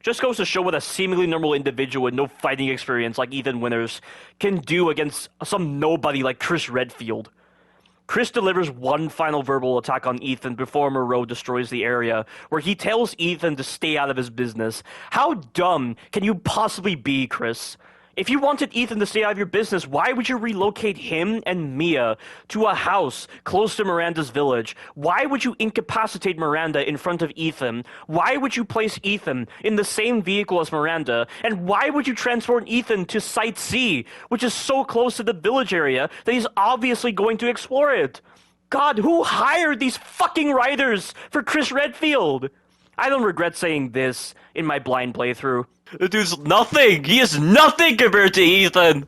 Just goes to show what a seemingly normal individual with no fighting experience like Ethan Winters can do against some nobody like Chris Redfield. Chris delivers one final verbal attack on Ethan before Moreau destroys the area, where he tells Ethan to stay out of his business. How dumb can you possibly be, Chris? If you wanted Ethan to stay out of your business, why would you relocate him and Mia to a house close to Miranda's village? Why would you incapacitate Miranda in front of Ethan? Why would you place Ethan in the same vehicle as Miranda? And why would you transport Ethan to Site C, which is so close to the village area that he's obviously going to explore it? God, who hired these fucking writers for Chris Redfield? I don't regret saying this in my blind playthrough. The dude's nothing! He is nothing compared to Ethan!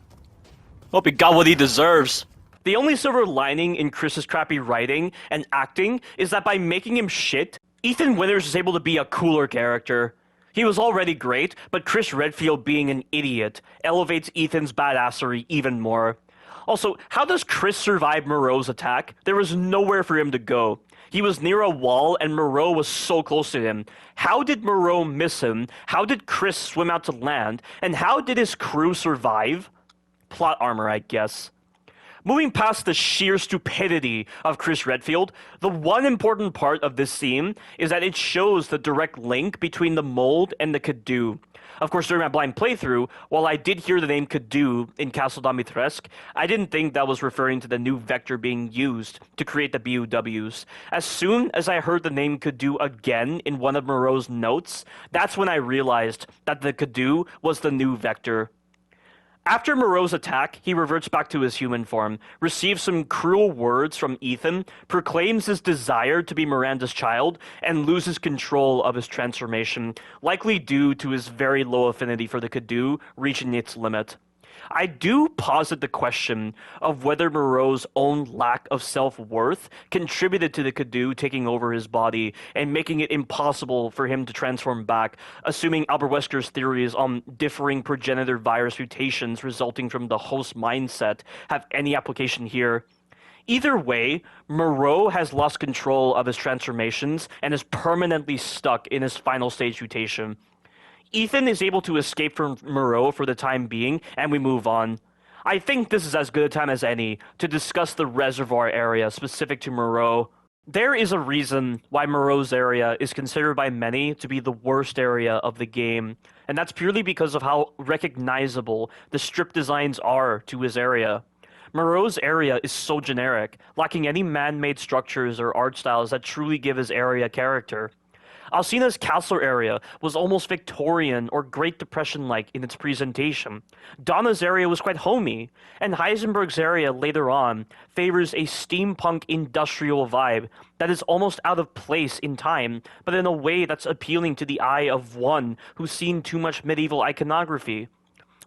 Hope he got what he deserves. The only silver lining in Chris's crappy writing and acting is that by making him shit, Ethan Winters is able to be a cooler character. He was already great, but Chris Redfield being an idiot elevates Ethan's badassery even more. Also, how does Chris survive Moreau's attack? There was nowhere for him to go. He was near a wall, and Moreau was so close to him. How did Moreau miss him? How did Chris swim out to land? And how did his crew survive? Plot armor, I guess. Moving past the sheer stupidity of Chris Redfield, the one important part of this scene is that it shows the direct link between the mold and the Cadou. Of course, during my blind playthrough, while I did hear the name Cadou in Castle Dimitrescu, I didn't think that was referring to the new vector being used to create the BUWs. As soon as I heard the name Cadou again in one of Moreau's notes, that's when I realized that the Cadou was the new vector. After Moreau's attack, he reverts back to his human form, receives some cruel words from Ethan, proclaims his desire to be Miranda's child, and loses control of his transformation, likely due to his very low affinity for the Cadou reaching its limit. I do posit the question of whether Moreau's own lack of self-worth contributed to the Cadou taking over his body and making it impossible for him to transform back, assuming Albert Wesker's theories on differing progenitor virus mutations resulting from the host mindset have any application here. Either way, Moreau has lost control of his transformations and is permanently stuck in his final stage mutation. Ethan is able to escape from Moreau for the time being, and we move on. I think this is as good a time as any to discuss the reservoir area specific to Moreau. There is a reason why Moreau's area is considered by many to be the worst area of the game, and that's purely because of how recognizable the strip designs are to his area. Moreau's area is so generic, lacking any man-made structures or art styles that truly give his area character. Alcina's castle area was almost Victorian or Great Depression-like in its presentation. Donna's area was quite homey, and Heisenberg's area later on favors a steampunk industrial vibe that is almost out of place in time, but in a way that's appealing to the eye of one who's seen too much medieval iconography.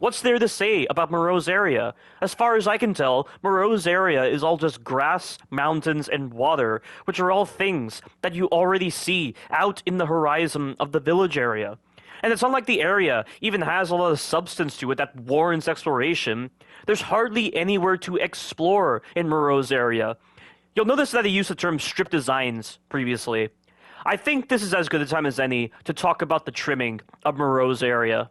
What's there to say about Moreau's area? As far as I can tell, Moreau's area is all just grass, mountains, and water, which are all things that you already see out in the horizon of the village area. And it's not like the area even has a lot of substance to it that warrants exploration. There's hardly anywhere to explore in Moreau's area. You'll notice that I used the term strip designs previously. I think this is as good a time as any to talk about the trimming of Moreau's area.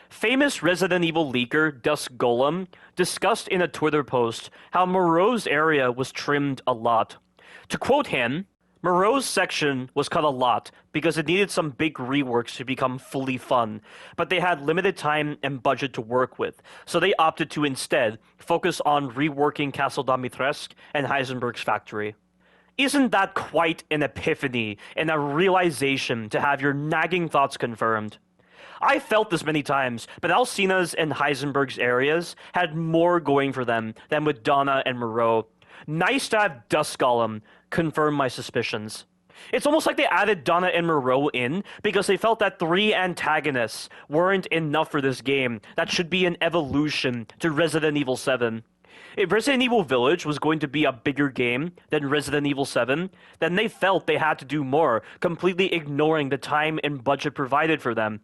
Famous Resident Evil leaker Dusk Golem discussed in a Twitter post how Moreau's area was trimmed a lot. To quote him, Moreau's section was cut a lot because it needed some big reworks to become fully fun, but they had limited time and budget to work with, so they opted to instead focus on reworking Castle Dimitrescu and Heisenberg's factory. Isn't that quite an epiphany and a realization to have your nagging thoughts confirmed? I felt this many times, but Alcina's and Heisenberg's areas had more going for them than with Donna and Moreau. Nice to have Dusk Golem confirm my suspicions. It's almost like they added Donna and Moreau in because they felt that 3 antagonists weren't enough for this game. That should be an evolution to Resident Evil 7. If Resident Evil Village was going to be a bigger game than Resident Evil 7, then they felt they had to do more, completely ignoring the time and budget provided for them.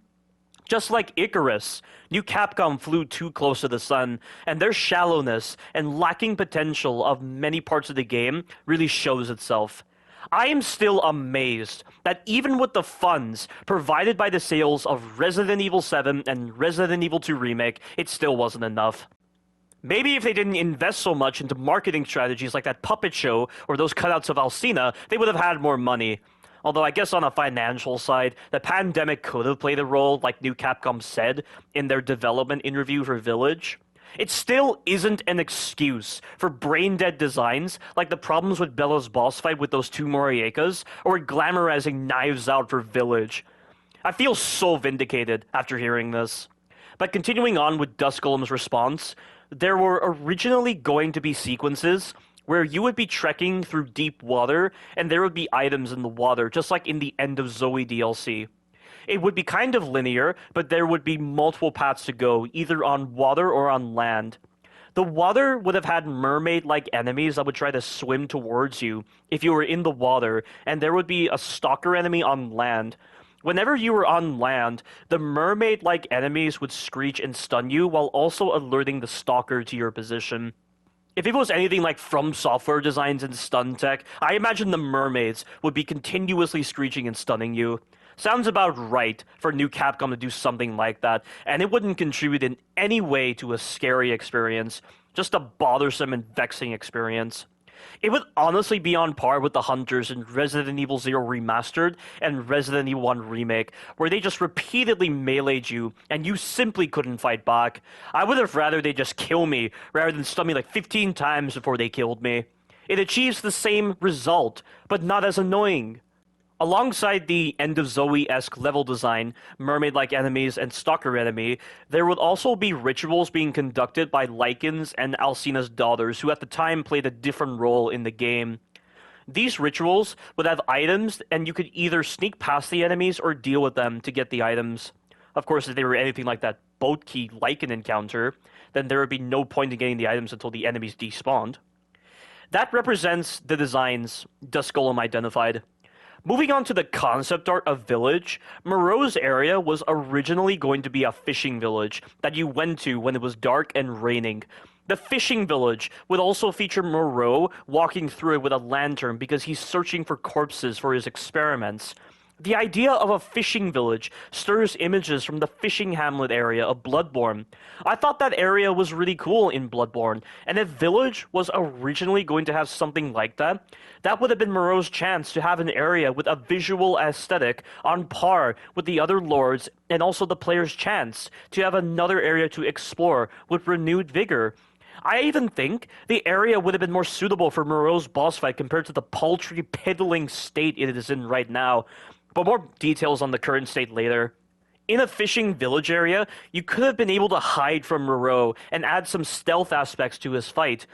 Just like Icarus, New Capcom flew too close to the sun, and their shallowness and lacking potential of many parts of the game really shows itself. I am still amazed that even with the funds provided by the sales of Resident Evil 7 and Resident Evil 2 Remake, it still wasn't enough. Maybe if they didn't invest so much into marketing strategies like that puppet show or those cutouts of Alcina, they would have had more money. Although I guess on a financial side, the pandemic could have played a role, like New Capcom said in their development interview for Village. It still isn't an excuse for brain-dead designs like the problems with Bela's boss fight with those 2 Moroaicas, or glamorizing Knives Out for Village. I feel so vindicated after hearing this. But continuing on with Dusk Golem's response, there were originally going to be sequences where you would be trekking through deep water, and there would be items in the water, just like in the End of Zoe DLC. It would be kind of linear, but there would be multiple paths to go, either on water or on land. The water would have had mermaid-like enemies that would try to swim towards you if you were in the water, and there would be a stalker enemy on land. Whenever you were on land, the mermaid-like enemies would screech and stun you while also alerting the stalker to your position. If it was anything like From Software designs in stun tech, I imagine the mermaids would be continuously screeching and stunning you. Sounds about right for New Capcom to do something like that, and it wouldn't contribute in any way to a scary experience, just a bothersome and vexing experience. It would honestly be on par with the hunters in Resident Evil 0 Remastered and Resident Evil 1 Remake, where they just repeatedly meleeed you and you simply couldn't fight back. I would have rather they just kill me rather than stun me like 15 times before they killed me. It achieves the same result, but not as annoying. Alongside the End of Zoe-esque level design, mermaid-like enemies, and stalker enemy, there would also be rituals being conducted by Lycan's and Alcina's daughters, who at the time played a different role in the game. These rituals would have items, and you could either sneak past the enemies or deal with them to get the items. Of course, if they were anything like that boat key Lycan encounter, then there would be no point in getting the items until the enemies despawned. That represents the designs Dusk Golem identified. Moving on to the concept art of Village, Moreau's area was originally going to be a fishing village that you went to when it was dark and raining. The fishing village would also feature Moreau walking through it with a lantern because he's searching for corpses for his experiments. The idea of a fishing village stirs images from the fishing hamlet area of Bloodborne. I thought that area was really cool in Bloodborne, and if Village was originally going to have something like that, that would have been Moreau's chance to have an area with a visual aesthetic on par with the other lords, and also the player's chance to have another area to explore with renewed vigor. I even think the area would have been more suitable for Moreau's boss fight compared to the paltry, piddling state it is in right now. But more details on the current state later. In a fishing village area, you could have been able to hide from Moreau and add some stealth aspects to his fight.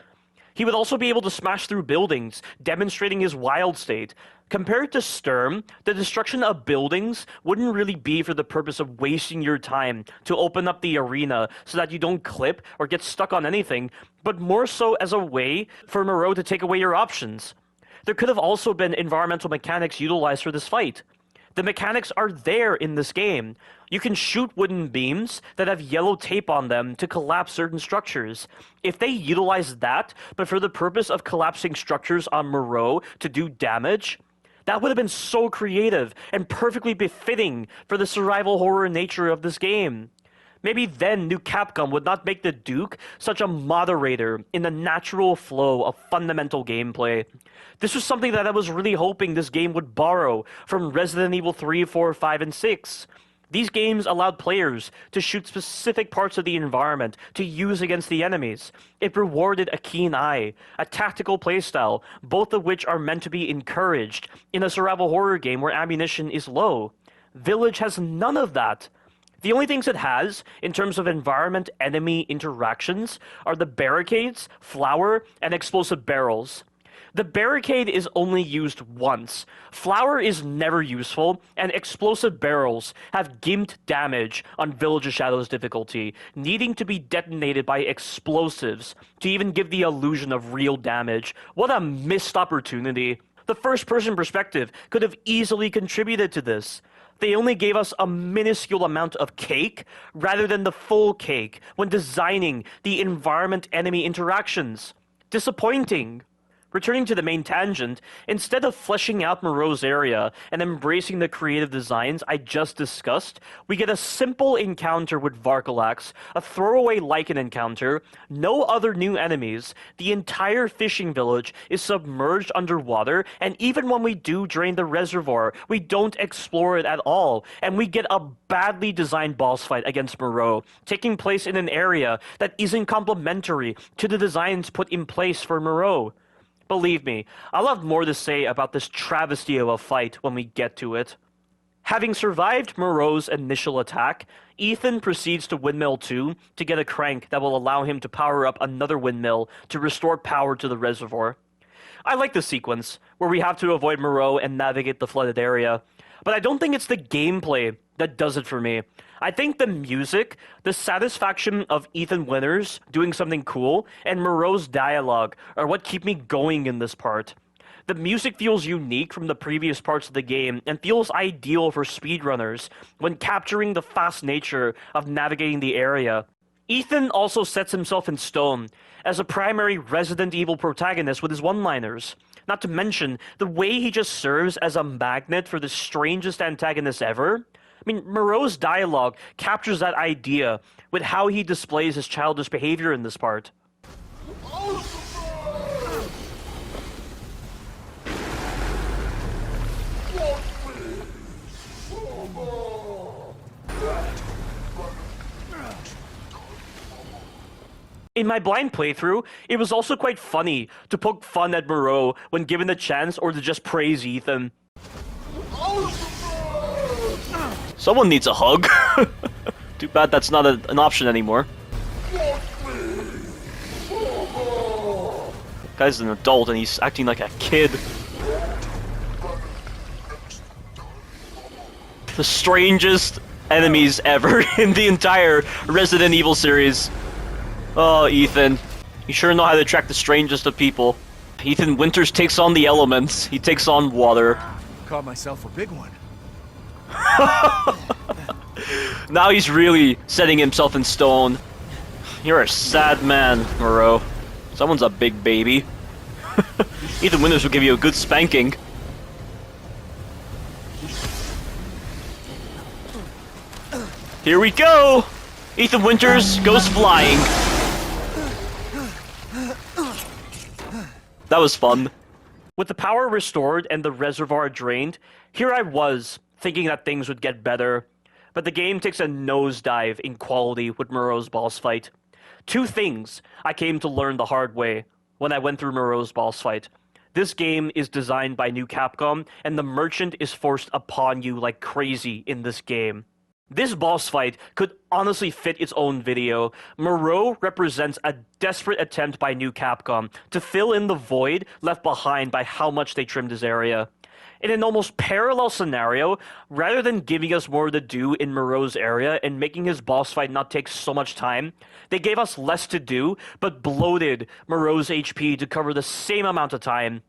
He would also be able to smash through buildings, demonstrating his wild state. Compared to Sturm, the destruction of buildings wouldn't really be for the purpose of wasting your time to open up the arena so that you don't clip or get stuck on anything, but more so as a way for Moreau to take away your options. There could have also been environmental mechanics utilized for this fight. The mechanics are there in this game. You can shoot wooden beams that have yellow tape on them to collapse certain structures. If they utilize that, but for the purpose of collapsing structures on Moreau to do damage, that would have been so creative and perfectly befitting for the survival horror nature of this game. Maybe then New Capcom would not make the Duke such a moderator in the natural flow of fundamental gameplay. This was something that I was really hoping this game would borrow from Resident Evil 3, 4, 5, and 6. These games allowed players to shoot specific parts of the environment to use against the enemies. It rewarded a keen eye, a tactical playstyle, both of which are meant to be encouraged in a survival horror game where ammunition is low. Village has none of that. The only things it has, in terms of environment-enemy interactions, are the barricades, flour, and explosive barrels. The barricade is only used once, flour is never useful, and explosive barrels have gimped damage on Village of Shadows difficulty, needing to be detonated by explosives to even give the illusion of real damage. What a missed opportunity. The first-person perspective could have easily contributed to this. They only gave us a minuscule amount of cake rather than the full cake when designing the environment-enemy interactions. Disappointing. Returning to the main tangent, instead of fleshing out Moreau's area and embracing the creative designs I just discussed, we get a simple encounter with Varcolacs, a throwaway Lycan encounter, no other new enemies, the entire fishing village is submerged underwater, and even when we do drain the reservoir, we don't explore it at all, and we get a badly designed boss fight against Moreau, taking place in an area that isn't complementary to the designs put in place for Moreau. Believe me, I'll have more to say about this travesty of a fight when we get to it. Having survived Moreau's initial attack, Ethan proceeds to Windmill 2 to get a crank that will allow him to power up another windmill to restore power to the reservoir. I like this sequence, where we have to avoid Moreau and navigate the flooded area, but I don't think it's the gameplay that does it for me. I think the music, the satisfaction of Ethan Winters doing something cool, and Moreau's dialogue are what keep me going in this part. The music feels unique from the previous parts of the game and feels ideal for speedrunners when capturing the fast nature of navigating the area. Ethan also sets himself in stone as a primary Resident Evil protagonist with his one-liners. Not to mention the way he just serves as a magnet for the strangest antagonist ever. I mean, Moreau's dialogue captures that idea with how he displays his childish behavior in this part. In my blind playthrough, it was also quite funny to poke fun at Moreau when given the chance or to just praise Ethan. Someone needs a hug. Too bad that's not an option anymore. Guy's an adult and he's acting like a kid. The strangest enemies ever in the entire Resident Evil series. Oh, Ethan. You sure know how to attract the strangest of people. Ethan Winters takes on the elements. He takes on water. Caught myself a big one. Now he's really setting himself in stone. You're a sad man, Moreau. Someone's a big baby. Ethan Winters will give you a good spanking. Here we go! Ethan Winters goes flying. That was fun. With the power restored and the reservoir drained, here I was, thinking that things would get better. But the game takes a nosedive in quality with Moreau's boss fight. Two things I came to learn the hard way when I went through Moreau's boss fight. This game is designed by New Capcom, and the merchant is forced upon you like crazy in this game. This boss fight could honestly fit its own video. Moreau represents a desperate attempt by New Capcom to fill in the void left behind by how much they trimmed his area. In an almost parallel scenario, rather than giving us more to do in Moreau's area and making his boss fight not take so much time, they gave us less to do, but bloated Moreau's HP to cover the same amount of time.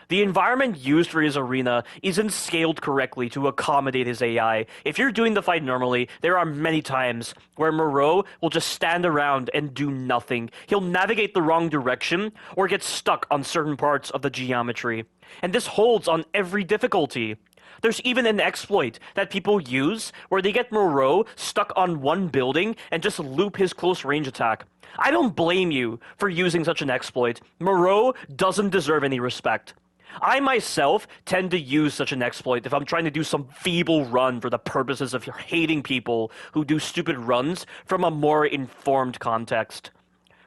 The environment used for his arena isn't scaled correctly to accommodate his AI. If you're doing the fight normally, there are many times where Moreau will just stand around and do nothing. He'll navigate the wrong direction or get stuck on certain parts of the geometry. And this holds on every difficulty. There's even an exploit that people use where they get Moreau stuck on one building and just loop his close range attack. I don't blame you for using such an exploit. Moreau doesn't deserve any respect. I myself tend to use such an exploit if I'm trying to do some feeble run for the purposes of hating people who do stupid runs from a more informed context.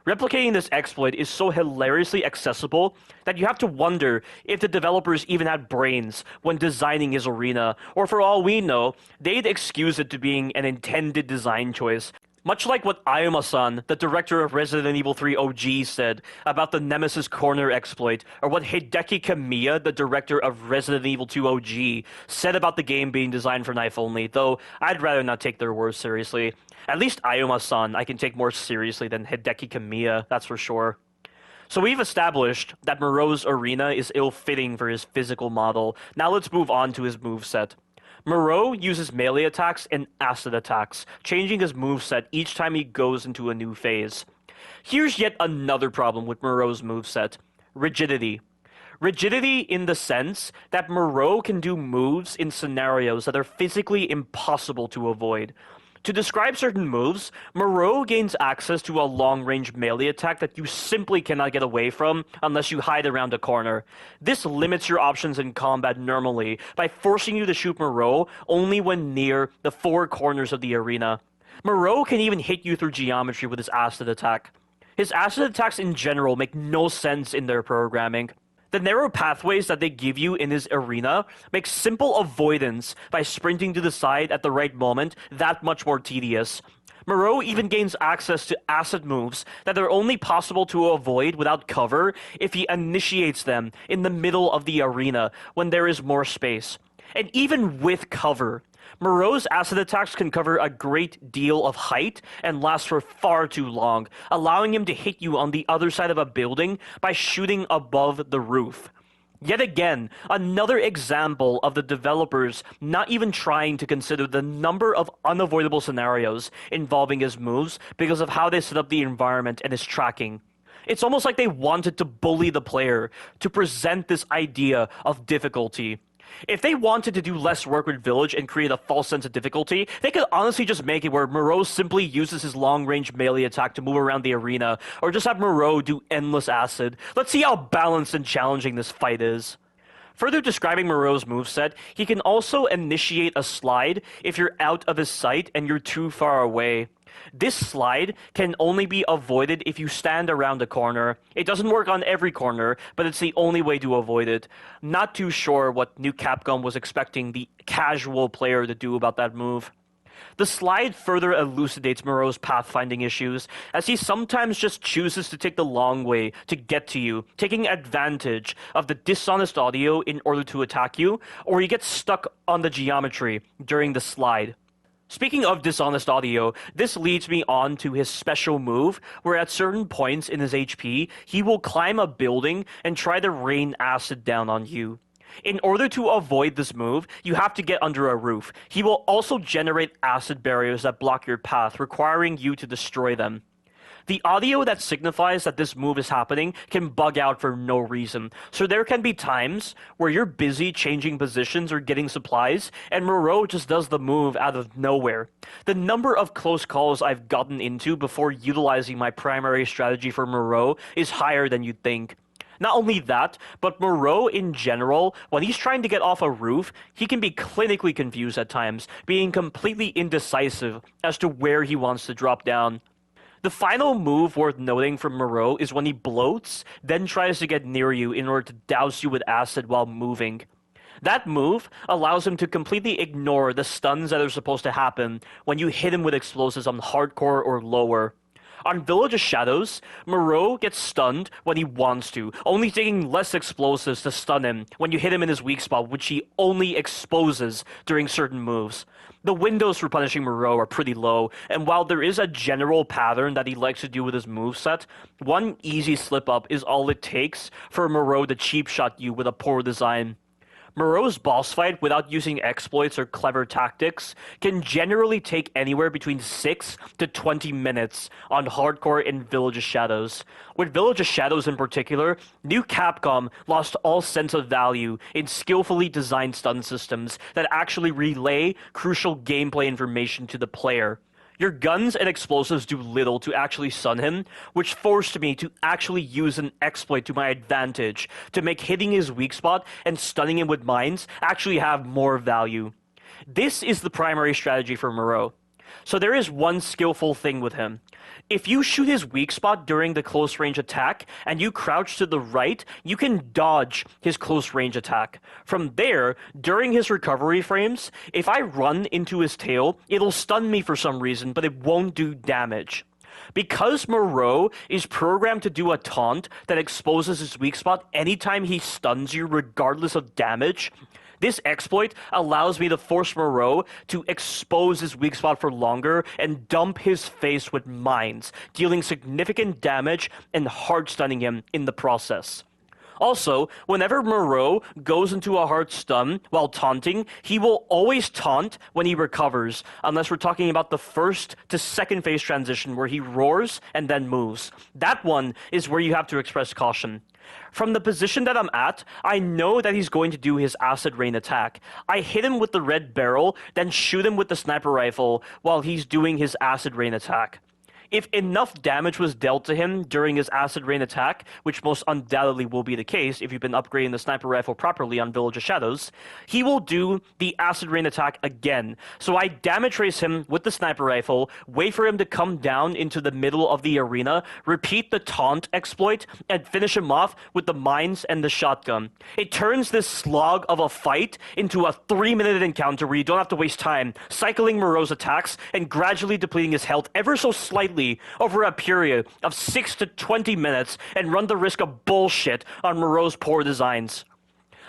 Replicating this exploit is so hilariously accessible that you have to wonder if the developers even had brains when designing his arena, or for all we know, they'd excuse it to being an intended design choice. Much like what Ayuma-san, the director of Resident Evil 3 OG, said about the Nemesis Corner exploit, or what Hideki Kamiya, the director of Resident Evil 2 OG, said about the game being designed for knife only, though I'd rather not take their words seriously. At least Ayuma-san I can take more seriously than Hideki Kamiya, that's for sure. So we've established that Moreau's arena is ill-fitting for his physical model. Now let's move on to his moveset. Moreau uses melee attacks and acid attacks, changing his moveset each time he goes into a new phase. Here's yet another problem with Moreau's moveset: rigidity. Rigidity in the sense that Moreau can do moves in scenarios that are physically impossible to avoid. To describe certain moves, Moreau gains access to a long-range melee attack that you simply cannot get away from unless you hide around a corner. This limits your options in combat normally by forcing you to shoot Moreau only when near the four corners of the arena. Moreau can even hit you through geometry with his acid attack. His acid attacks in general make no sense in their programming. The narrow pathways that they give you in his arena make simple avoidance by sprinting to the side at the right moment that much more tedious. Moreau even gains access to acid moves that are only possible to avoid without cover if he initiates them in the middle of the arena when there is more space. And even with cover, Moreau's acid attacks can cover a great deal of height and last for far too long, allowing him to hit you on the other side of a building by shooting above the roof. Yet again, another example of the developers not even trying to consider the number of unavoidable scenarios involving his moves because of how they set up the environment and his tracking. It's almost like they wanted to bully the player to present this idea of difficulty. If they wanted to do less work with Village and create a false sense of difficulty, they could honestly just make it where Moreau simply uses his long-range melee attack to move around the arena, or just have Moreau do endless acid. Let's see how balanced and challenging this fight is. Further describing Moreau's moveset, he can also initiate a slide if you're out of his sight and you're too far away. This slide can only be avoided if you stand around a corner. It doesn't work on every corner, but it's the only way to avoid it. Not too sure what New Capcom was expecting the casual player to do about that move. The slide further elucidates Moreau's pathfinding issues, as he sometimes just chooses to take the long way to get to you, taking advantage of the dishonest audio in order to attack you, or he gets stuck on the geometry during the slide. Speaking of dishonest audio, this leads me on to his special move, where at certain points in his HP, he will climb a building and try to rain acid down on you. In order to avoid this move, you have to get under a roof. He will also generate acid barriers that block your path, requiring you to destroy them. The audio that signifies that this move is happening can bug out for no reason, so there can be times where you're busy changing positions or getting supplies, and Moreau just does the move out of nowhere. The number of close calls I've gotten into before utilizing my primary strategy for Moreau is higher than you'd think. Not only that, but Moreau in general, when he's trying to get off a roof, he can be clinically confused at times, being completely indecisive as to where he wants to drop down. The final move worth noting from Moreau is when he bloats, then tries to get near you in order to douse you with acid while moving. That move allows him to completely ignore the stuns that are supposed to happen when you hit him with explosives on hardcore or lower. On Village of Shadows, Moreau gets stunned when he wants to, only taking less explosives to stun him when you hit him in his weak spot, which he only exposes during certain moves. The windows for punishing Moreau are pretty low, and while there is a general pattern that he likes to do with his moveset, one easy slip-up is all it takes for Moreau to cheap-shot you with a poor design. Moreau's boss fight, without using exploits or clever tactics, can generally take anywhere between 6 to 20 minutes on hardcore in Village of Shadows. With Village of Shadows in particular, new Capcom lost all sense of value in skillfully designed stun systems that actually relay crucial gameplay information to the player. Your guns and explosives do little to actually stun him, which forced me to actually use an exploit to my advantage to make hitting his weak spot and stunning him with mines actually have more value. This is the primary strategy for Moreau. So there is one skillful thing with him. If you shoot his weak spot during the close range attack and you crouch to the right, you can dodge his close range attack. From there, during his recovery frames, if I run into his tail, it'll stun me for some reason, but it won't do damage. Because Moreau is programmed to do a taunt that exposes his weak spot anytime he stuns you regardless of damage, this exploit allows me to force Moreau to expose his weak spot for longer and dump his face with mines, dealing significant damage and hard stunning him in the process. Also, whenever Moreau goes into a hard stun while taunting, he will always taunt when he recovers, unless we're talking about the first to second phase transition where he roars and then moves. That one is where you have to express caution. From the position that I'm at, I know that he's going to do his acid rain attack. I hit him with the red barrel, then shoot him with the sniper rifle while he's doing his acid rain attack. If enough damage was dealt to him during his acid rain attack, which most undoubtedly will be the case if you've been upgrading the sniper rifle properly on Village of Shadows, he will do the acid rain attack again. So I damage race him with the sniper rifle, wait for him to come down into the middle of the arena, repeat the taunt exploit, and finish him off with the mines and the shotgun. It turns this slog of a fight into a 3-minute encounter where you don't have to waste time cycling Moreau's attacks and gradually depleting his health ever so slightly over a period of 6 to 20 minutes and run the risk of bullshit on Moreau's poor designs.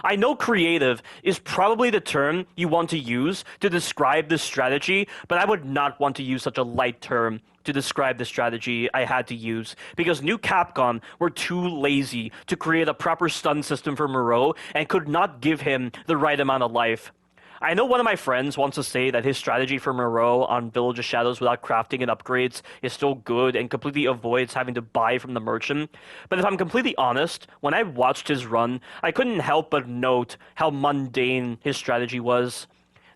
I know creative is probably the term you want to use to describe this strategy, but I would not want to use such a light term to describe the strategy I had to use, because new Capcom were too lazy to create a proper stun system for Moreau and could not give him the right amount of life. I know one of my friends wants to say that his strategy for Moreau on Village of Shadows without crafting and upgrades is still good and completely avoids having to buy from the merchant, but if I'm completely honest, when I watched his run, I couldn't help but note how mundane his strategy was.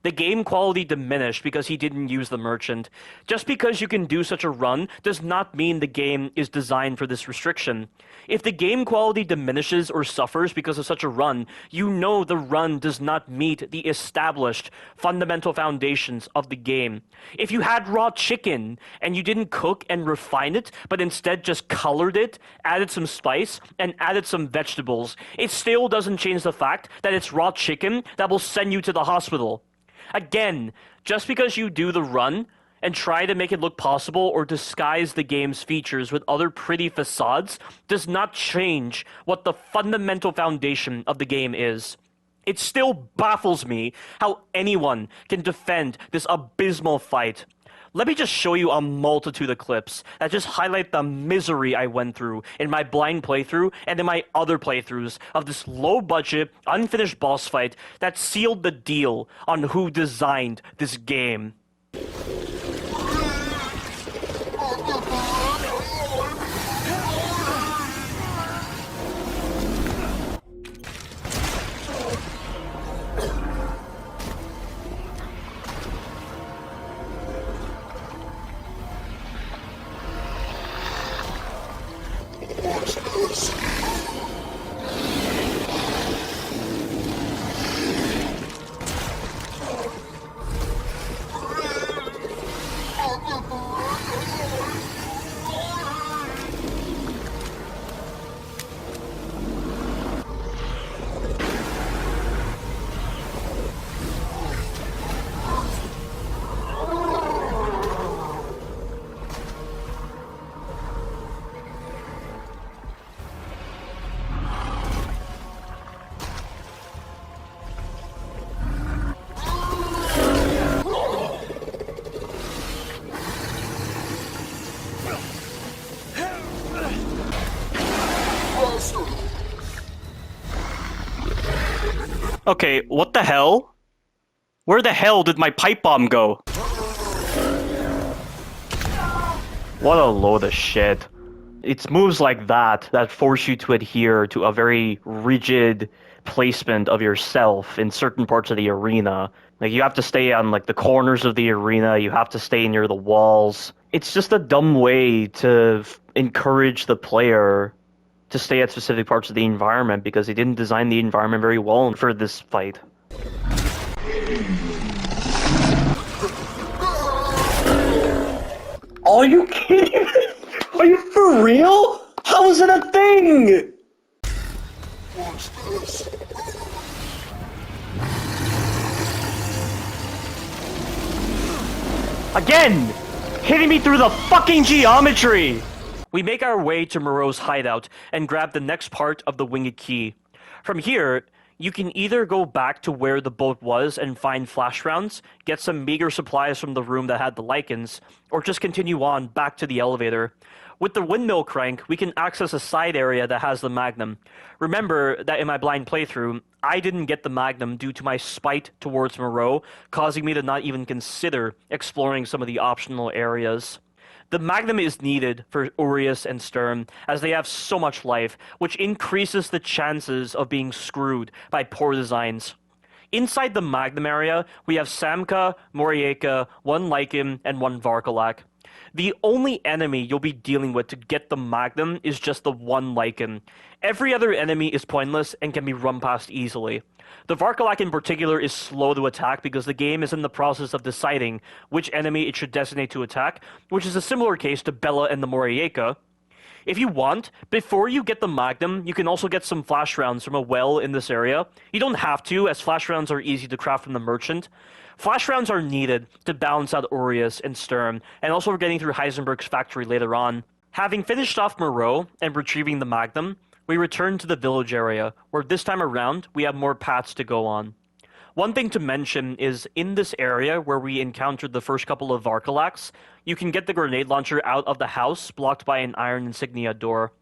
The game quality diminished because he didn't use the merchant. Just because you can do such a run does not mean the game is designed for this restriction. If the game quality diminishes or suffers because of such a run, you know the run does not meet the established fundamental foundations of the game. If you had raw chicken and you didn't cook and refine it, but instead just colored it, added some spice, and added some vegetables, it still doesn't change the fact that it's raw chicken that will send you to the hospital. Again, just because you do the run and try to make it look possible or disguise the game's features with other pretty facades does not change what the fundamental foundation of the game is. It still baffles me how anyone can defend this abysmal fight. Let me just show you a multitude of clips that just highlight the misery I went through in my blind playthrough and in my other playthroughs of this low-budget, unfinished boss fight that sealed the deal on who designed this game. Okay, what the hell? Where the hell did my pipe bomb go? What a load of shit. It's moves like that that force you to adhere to a very rigid placement of yourself in certain parts of the arena. Like, you have to stay on, like, the corners of the arena, you have to stay near the walls. It's just a dumb way to encourage the player to stay at specific parts of the environment because they didn't design the environment very well for this fight. Are you kidding me? Are you for real? How is it a thing? Watch this. Again! Hitting me through the fucking geometry! We make our way to Moreau's hideout and grab the next part of the winged key. From here, you can either go back to where the boat was and find flash rounds, get some meager supplies from the room that had the Lycans, or just continue on back to the elevator. With the windmill crank, we can access a side area that has the Magnum. Remember that in my blind playthrough, I didn't get the Magnum due to my spite towards Moreau, causing me to not even consider exploring some of the optional areas. The Magnum is needed for Urias and Sturm, as they have so much life, which increases the chances of being screwed by poor designs. Inside the Magnum area, we have Samca, Moroaica, one Lycan, and one Varcolac. The only enemy you'll be dealing with to get the Magnum is just the one Lycan. Every other enemy is pointless and can be run past easily. The Varcolac in particular is slow to attack because the game is in the process of deciding which enemy it should designate to attack, which is a similar case to Bela and the Moroaica. If you want, before you get the Magnum, you can also get some flash rounds from a well in this area. You don't have to, as flash rounds are easy to craft from the merchant. Flash rounds are needed to balance out Urias and Sturm, and also for getting through Heisenberg's factory later on. Having finished off Moreau and retrieving the Magnum, we return to the village area, where this time around, we have more paths to go on. One thing to mention is, in this area where we encountered the first couple of Varcolacs, you can get the grenade launcher out of the house, blocked by an iron insignia door.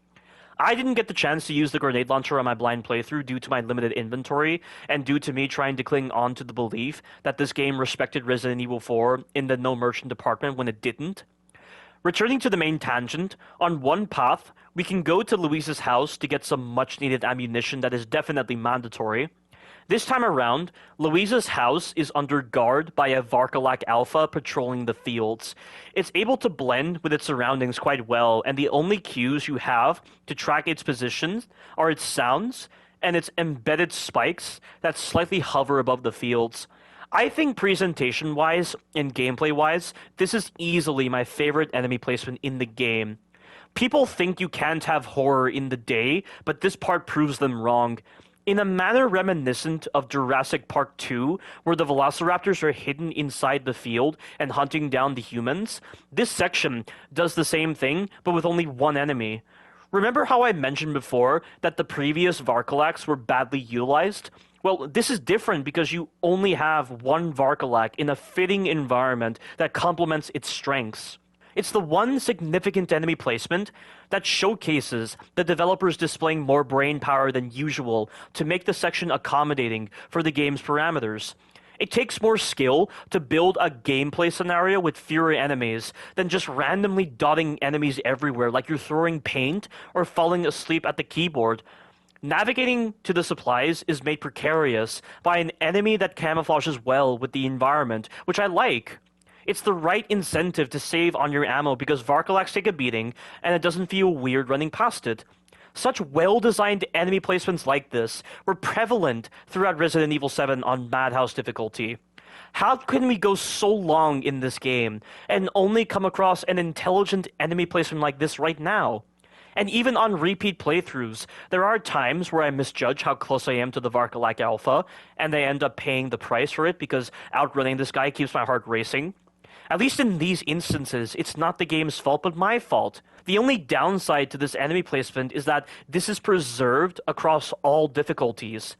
I didn't get the chance to use the grenade launcher on my blind playthrough due to my limited inventory, and due to me trying to cling on to the belief that this game respected Resident Evil 4 in the no merchant department when it didn't. Returning to the main tangent, on one path, we can go to Luisa's house to get some much-needed ammunition that is definitely mandatory. This time around, Luisa's house is under guard by a Varcolac Alpha patrolling the fields. It's able to blend with its surroundings quite well, and the only cues you have to track its positions are its sounds and its embedded spikes that slightly hover above the fields. I think presentation-wise and gameplay-wise, this is easily my favorite enemy placement in the game. People think you can't have horror in the day, but this part proves them wrong. In a manner reminiscent of Jurassic Park 2, where the velociraptors are hidden inside the field and hunting down the humans, this section does the same thing, but with only one enemy. Remember how I mentioned before that the previous Varcolacs were badly utilized? Well, this is different because you only have one Varcolac in a fitting environment that complements its strengths. It's the one significant enemy placement that showcases the developers displaying more brain power than usual to make the section accommodating for the game's parameters. It takes more skill to build a gameplay scenario with fewer enemies than just randomly dotting enemies everywhere like you're throwing paint or falling asleep at the keyboard. Navigating to the supplies is made precarious by an enemy that camouflages well with the environment, which I like. It's the right incentive to save on your ammo because Varcolacs take a beating, and it doesn't feel weird running past it. Such well-designed enemy placements like this were prevalent throughout Resident Evil 7 on Madhouse difficulty. How can we go so long in this game and only come across an intelligent enemy placement like this right now? And even on repeat playthroughs, there are times where I misjudge how close I am to the Varcolac Alpha, and I end up paying the price for it because outrunning this guy keeps my heart racing. At least in these instances, it's not the game's fault, but my fault. The only downside to this enemy placement is that this is preserved across all difficulties.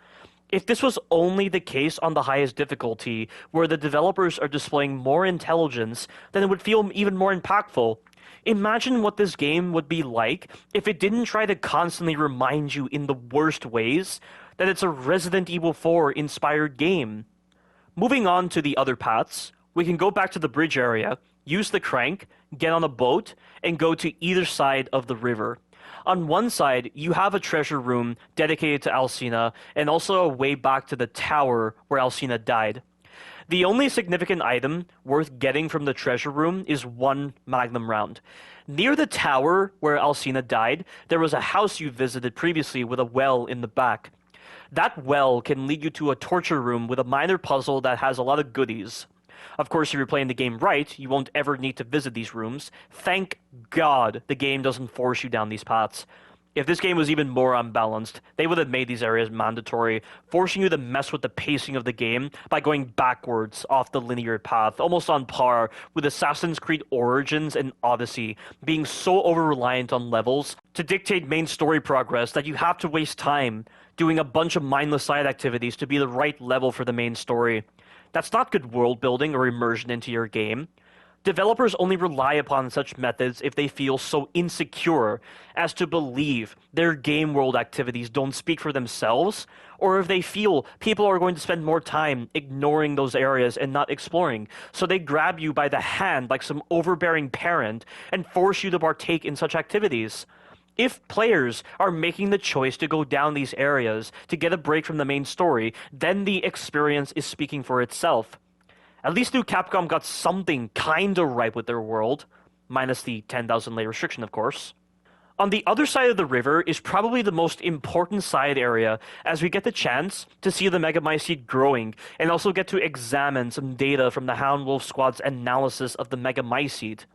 If this was only the case on the highest difficulty, where the developers are displaying more intelligence, then it would feel even more impactful. Imagine what this game would be like if it didn't try to constantly remind you in the worst ways that it's a Resident Evil 4 inspired game. Moving on to the other paths, we can go back to the bridge area, use the crank, get on a boat, and go to either side of the river. On one side, you have a treasure room dedicated to Alcina, and also a way back to the tower where Alcina died. The only significant item worth getting from the treasure room is one magnum round. Near the tower where Alcina died, there was a house you visited previously with a well in the back. That well can lead you to a torture room with a minor puzzle that has a lot of goodies. Of course, if you're playing the game right, you won't ever need to visit these rooms. Thank God the game doesn't force you down these paths. If this game was even more unbalanced, they would have made these areas mandatory, forcing you to mess with the pacing of the game by going backwards off the linear path, almost on par with Assassin's Creed Origins and Odyssey, being so over-reliant on levels to dictate main story progress that you have to waste time doing a bunch of mindless side activities to be the right level for the main story. That's not good world building or immersion into your game. Developers only rely upon such methods if they feel so insecure as to believe their game world activities don't speak for themselves, or if they feel people are going to spend more time ignoring those areas and not exploring. So they grab you by the hand like some overbearing parent and force you to partake in such activities. If players are making the choice to go down these areas to get a break from the main story, then the experience is speaking for itself. At least New Capcom got something kinda right with their world, minus the 10,000 layer restriction, of course. On the other side of the river is probably the most important side area, as we get the chance to see the Mutamycete growing, and also get to examine some data from the Hound Wolf Squad's analysis of the Mutamycete.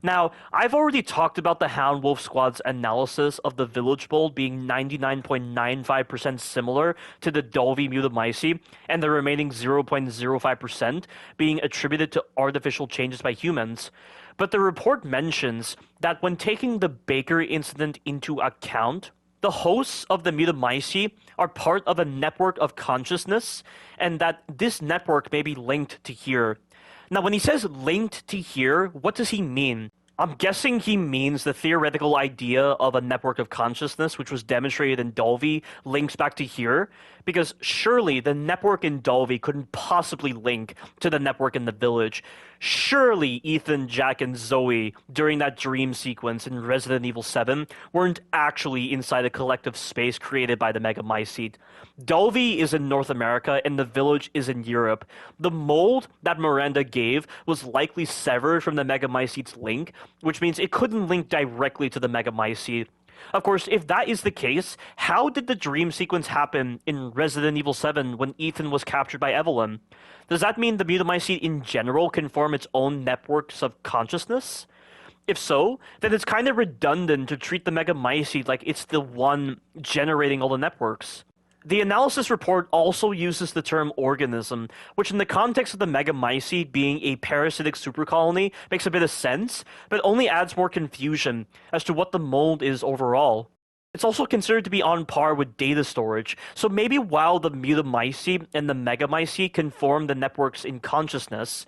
Now, I've already talked about the Hound Wolf Squad's analysis of the Village Mold being 99.95% similar to the Dolby Mutamycete, and the remaining 0.05% being attributed to artificial changes by humans. But the report mentions that when taking the Baker incident into account, the hosts of the Mutamycete are part of a network of consciousness, and that this network may be linked to here. Now, when he says linked to here, what does he mean? I'm guessing he means the theoretical idea of a network of consciousness, which was demonstrated in Dolby, links back to here, because surely the network in Dolby couldn't possibly link to the network in the village. Surely Ethan, Jack, and Zoe, during that dream sequence in Resident Evil 7, weren't actually inside a collective space created by the Mutamycete. Dolby is in North America, and the village is in Europe. The mold that Miranda gave was likely severed from the Mutamycete's link, which means it couldn't link directly to the Mutamycete. Of course, if that is the case, how did the dream sequence happen in Resident Evil 7 when Ethan was captured by Evelyn? Does that mean the Mutamycete in general can form its own networks of consciousness? If so, then it's kind of redundant to treat the Mutamycete like it's the one generating all the networks. The analysis report also uses the term organism, which in the context of the Mutamycete being a parasitic supercolony makes a bit of sense, but only adds more confusion as to what the mold is overall. It's also considered to be on par with data storage, so maybe while the Mutamycete and the Mutamycete can form the networks in consciousness,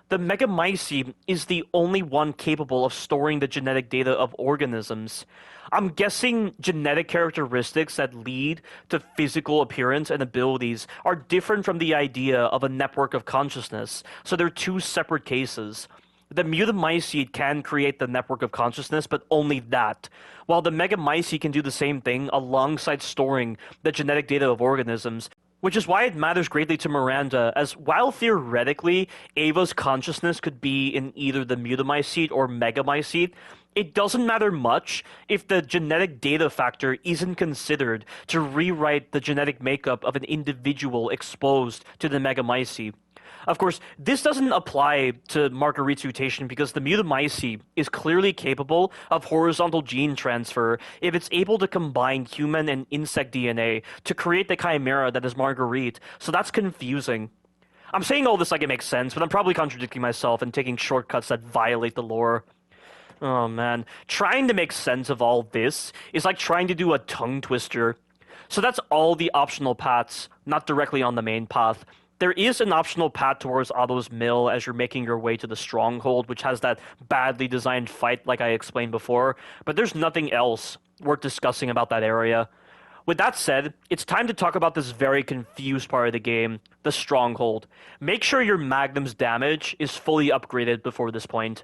the Mutamycete is the only one capable of storing the genetic data of organisms. I'm guessing genetic characteristics that lead to physical appearance and abilities are different from the idea of a network of consciousness, so they're two separate cases. The Mutamycete can create the network of consciousness, but only that, while the Mutamycete can do the same thing alongside storing the genetic data of organisms, which is why it matters greatly to Miranda, as while theoretically Ava's consciousness could be in either the Mutamycete or Mutamycete, it doesn't matter much if the genetic data factor isn't considered to rewrite the genetic makeup of an individual exposed to the Mutamycete. Of course, this doesn't apply to Marguerite's mutation because the Mutamycete is clearly capable of horizontal gene transfer if it's able to combine human and insect DNA to create the chimera that is Marguerite, so that's confusing. I'm saying all this like it makes sense, but I'm probably contradicting myself and taking shortcuts that violate the lore. Oh man, trying to make sense of all this is like trying to do a tongue twister. So that's all the optional paths, not directly on the main path. There is an optional path towards Otto's Mill as you're making your way to the Stronghold, which has that badly designed fight like I explained before, but there's nothing else worth discussing about that area. With that said, it's time to talk about this very confused part of the game, the Stronghold. Make sure your Magnum's damage is fully upgraded before this point.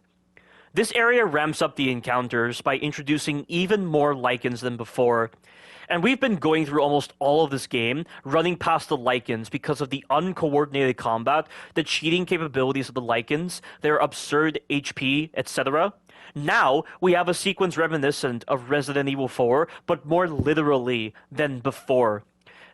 This area ramps up the encounters by introducing even more Lycans than before, and we've been going through almost all of this game running past the Lycans because of the uncoordinated combat, the cheating capabilities of the Lycans, their absurd HP, etc. Now, we have a sequence reminiscent of Resident Evil 4, but more literally than before.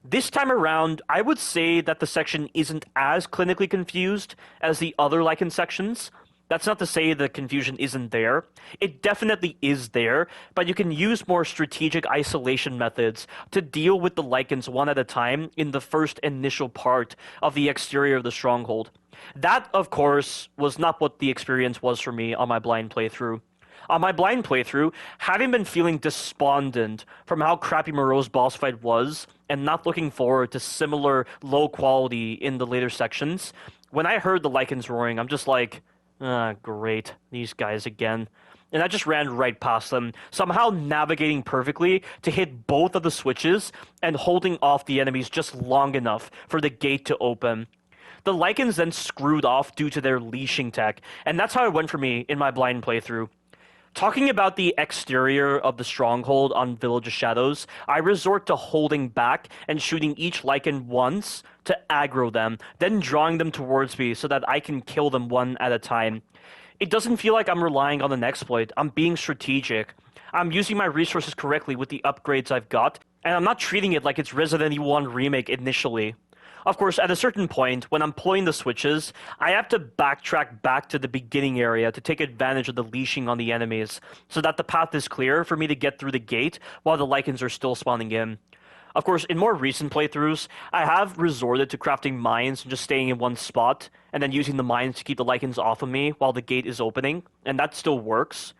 This time around, I would say that the section isn't as clinically confused as the other Lycan sections. That's not to say the confusion isn't there. It definitely is there, but you can use more strategic isolation methods to deal with the Lycans one at a time in the first initial part of the exterior of the Stronghold. That, of course, was not what the experience was for me on my blind playthrough. On my blind playthrough, having been feeling despondent from how crappy Moreau's boss fight was, and not looking forward to similar low quality in the later sections, when I heard the Lycans roaring, I'm just like, ah, great, these guys again. And I just ran right past them, somehow navigating perfectly to hit both of the switches and holding off the enemies just long enough for the gate to open. The Lycans then screwed off due to their leashing tech, and that's how it went for me in my blind playthrough. Talking about the exterior of the Stronghold on Village of Shadows, I resort to holding back and shooting each Lycan once to aggro them, then drawing them towards me so that I can kill them one at a time. It doesn't feel like I'm relying on an exploit. I'm being strategic. I'm using my resources correctly with the upgrades I've got, and I'm not treating it like it's Resident Evil 1 Remake initially. Of course, at a certain point, when I'm pulling the switches, I have to backtrack back to the beginning area to take advantage of the leashing on the enemies, so that the path is clear for me to get through the gate while the Lycans are still spawning in. Of course, in more recent playthroughs, I have resorted to crafting mines and just staying in one spot, and then using the mines to keep the Lycans off of me while the gate is opening, and that still works.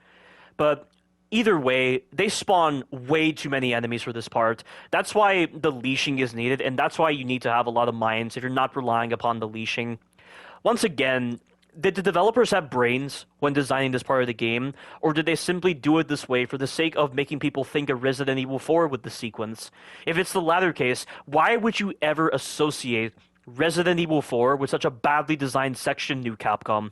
But either way, they spawn way too many enemies for this part. That's why the leashing is needed, and that's why you need to have a lot of mines if you're not relying upon the leashing. Once again, did the developers have brains when designing this part of the game, or did they simply do it this way for the sake of making people think of Resident Evil 4 with the sequence? If it's the latter case, why would you ever associate Resident Evil 4 with such a badly designed section, new Capcom?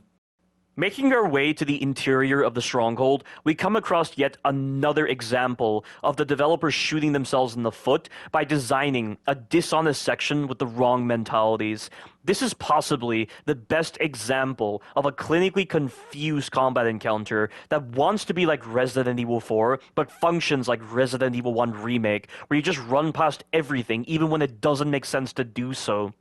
Making our way to the interior of the Stronghold, we come across yet another example of the developers shooting themselves in the foot by designing a dishonest section with the wrong mentalities. This is possibly the best example of a clinically confused combat encounter that wants to be like Resident Evil 4, but functions like Resident Evil 1 Remake, where you just run past everything even when it doesn't make sense to do so.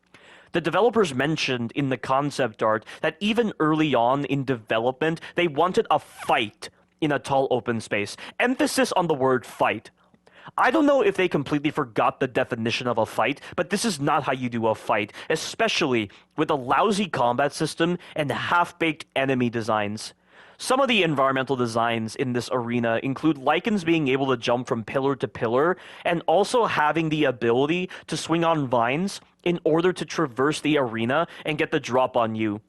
The developers mentioned in the concept art that even early on in development, they wanted a fight in a tall open space. Emphasis on the word fight. I don't know if they completely forgot the definition of a fight, but this is not how you do a fight, especially with a lousy combat system and half-baked enemy designs. Some of the environmental designs in this arena include Lycans being able to jump from pillar to pillar, and also having the ability to swing on vines in order to traverse the arena and get the drop on you.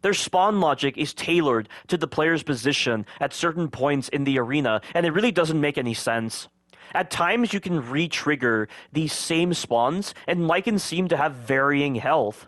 Their spawn logic is tailored to the player's position at certain points in the arena, and it really doesn't make any sense. At times you can re-trigger these same spawns, and Lycans seem to have varying health.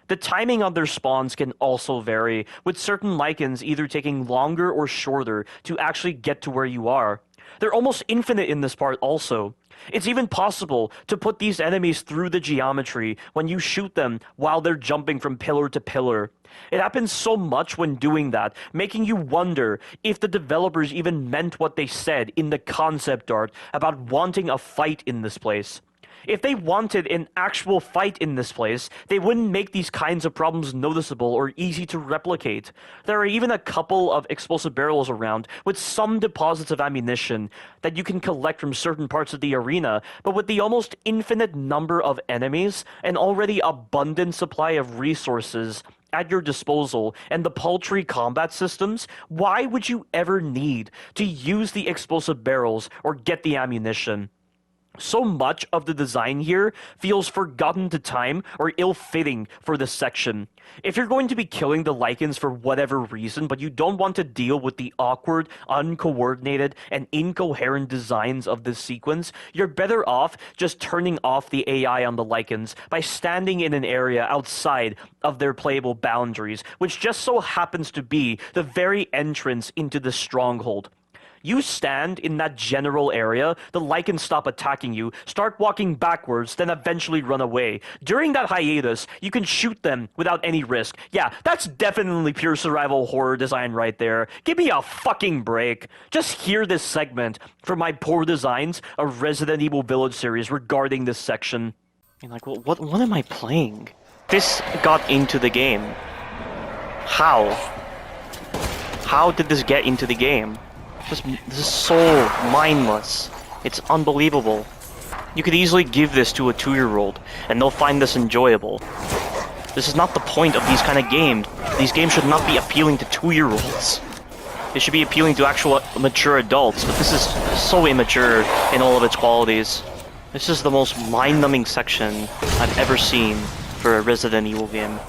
The timing of their spawns can also vary, with certain Lycans either taking longer or shorter to actually get to where you are. They're almost infinite in this part also. It's even possible to put these enemies through the geometry when you shoot them while they're jumping from pillar to pillar. It happens so much when doing that, making you wonder if the developers even meant what they said in the concept art about wanting a fight in this place. If they wanted an actual fight in this place, they wouldn't make these kinds of problems noticeable or easy to replicate. There are even a couple of explosive barrels around with some deposits of ammunition that you can collect from certain parts of the arena, but with the almost infinite number of enemies, an already abundant supply of resources at your disposal, and the paltry combat systems, why would you ever need to use the explosive barrels or get the ammunition? So much of the design here feels forgotten to time or ill-fitting for this section. If you're going to be killing the Lycans for whatever reason, but you don't want to deal with the awkward, uncoordinated, and incoherent designs of this sequence, you're better off just turning off the AI on the Lycans by standing in an area outside of their playable boundaries, which just so happens to be the very entrance into the Stronghold. You stand in that general area, the Lycans stop attacking you, start walking backwards, then eventually run away. During that hiatus, you can shoot them without any risk. Yeah, that's definitely pure survival horror design right there. Give me a fucking break. Just hear this segment from my poor designs of Resident Evil Village series regarding this section. And like, what am I playing? This got into the game. How? How did this get into the game? This is so mindless. It's unbelievable. You could easily give this to a 2-year-old, and they'll find this enjoyable. This is not the point of these kind of games. These games should not be appealing to 2-year-olds. They should be appealing to actual mature adults, but this is so immature in all of its qualities. This is the most mind-numbing section I've ever seen for a Resident Evil game.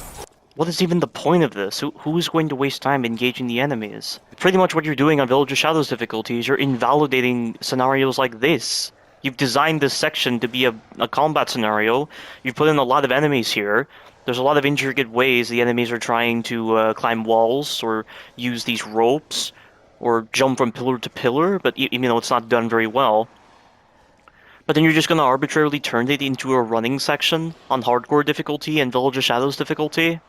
What is even the point of this? Who is going to waste time engaging the enemies? Pretty much what you're doing on Village of Shadows difficulty is you're invalidating scenarios like this. You've designed this section to be a combat scenario. You've put in a lot of enemies here. There's a lot of intricate ways the enemies are trying to climb walls, or use these ropes, or jump from pillar to pillar, but even though it's not done very well. But then you're just gonna arbitrarily turn it into a running section on hardcore difficulty and Village of Shadows difficulty?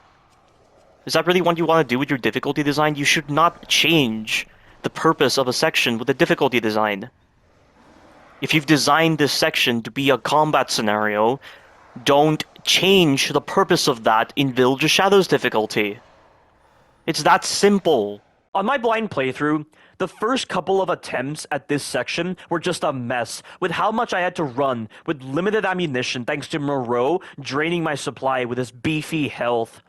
Is that really what you want to do with your difficulty design? You should not change the purpose of a section with a difficulty design. If you've designed this section to be a combat scenario, don't change the purpose of that in Village of Shadows difficulty. It's that simple. On my blind playthrough, the first couple of attempts at this section were just a mess, with how much I had to run with limited ammunition thanks to Moreau draining my supply with his beefy health.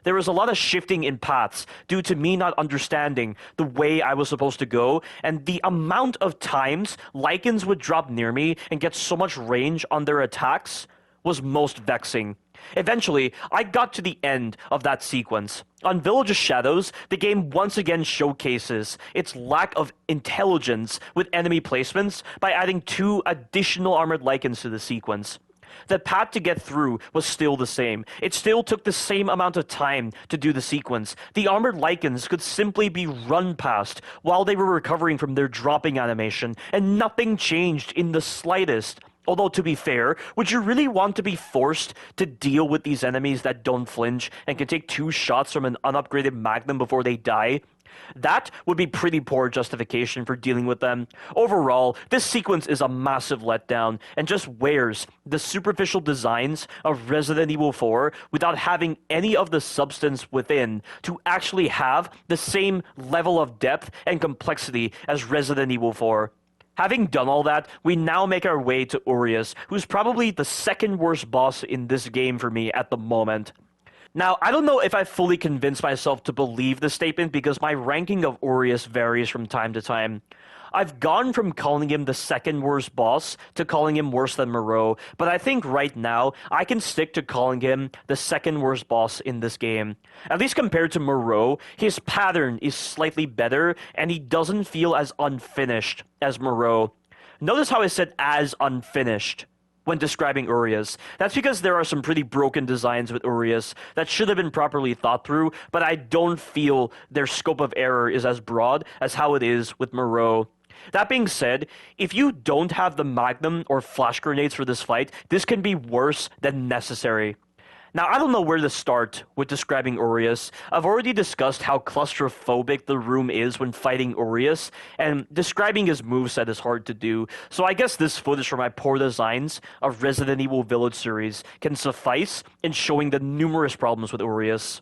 There was a lot of shifting in paths due to me not understanding the way I was supposed to go, and the amount of times Lycans would drop near me and get so much range on their attacks was most vexing. Eventually, I got to the end of that sequence. On Village of Shadows, the game once again showcases its lack of intelligence with enemy placements by adding 2 additional armored Lycans to the sequence. The path to get through was still the same. It still took the same amount of time to do the sequence. The armored Lycans could simply be run past while they were recovering from their dropping animation, and nothing changed in the slightest. Although, to be fair, would you really want to be forced to deal with these enemies that don't flinch and can take 2 shots from an unupgraded Magnum before they die? That would be pretty poor justification for dealing with them. Overall, this sequence is a massive letdown and just wears the superficial designs of Resident Evil 4 without having any of the substance within to actually have the same level of depth and complexity as Resident Evil 4. Having done all that, we now make our way to Urias, who's probably the second worst boss in this game for me at the moment. Now, I don't know if I fully convinced myself to believe this statement because my ranking of Urias varies from time to time. I've gone from calling him the second worst boss to calling him worse than Moreau, but I think right now I can stick to calling him the second worst boss in this game. At least compared to Moreau, his pattern is slightly better and he doesn't feel as unfinished as Moreau. Notice how I said as unfinished when describing Urias. That's because there are some pretty broken designs with Urias that should have been properly thought through, but I don't feel their scope of error is as broad as how it is with Moreau. That being said, if you don't have the Magnum or flash grenades for this fight, this can be worse than necessary. Now, I don't know where to start with describing Urias. I've already discussed how claustrophobic the room is when fighting Urias, and describing his moveset is hard to do, so I guess this footage from my poor designs of Resident Evil Village series can suffice in showing the numerous problems with Urias.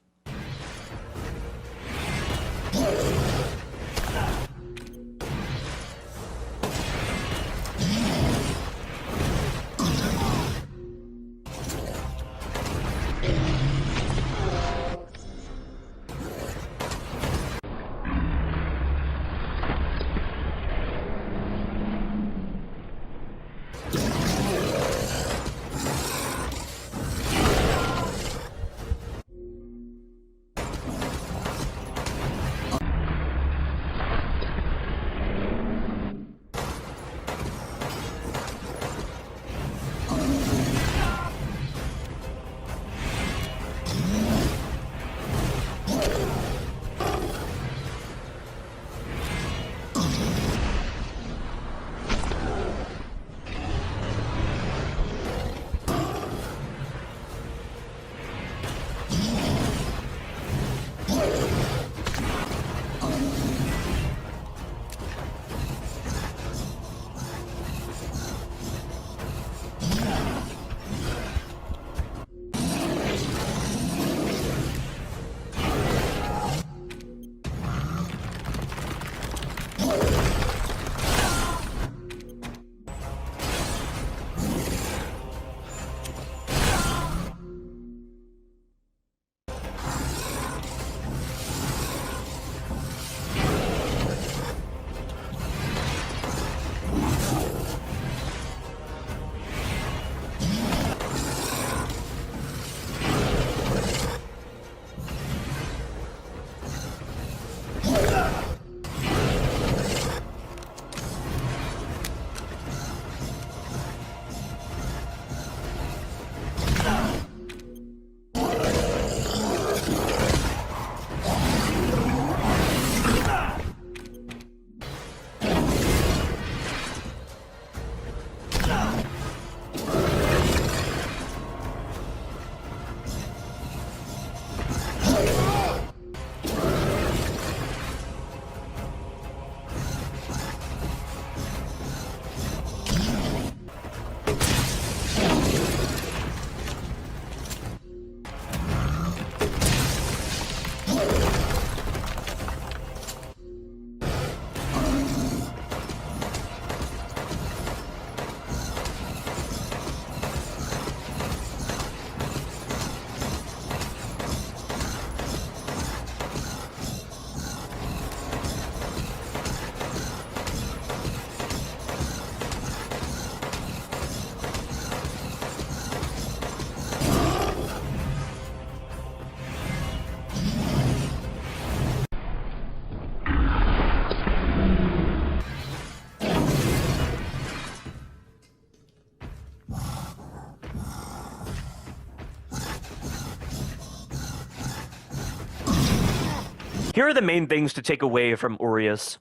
Here are the main things to take away from Urias.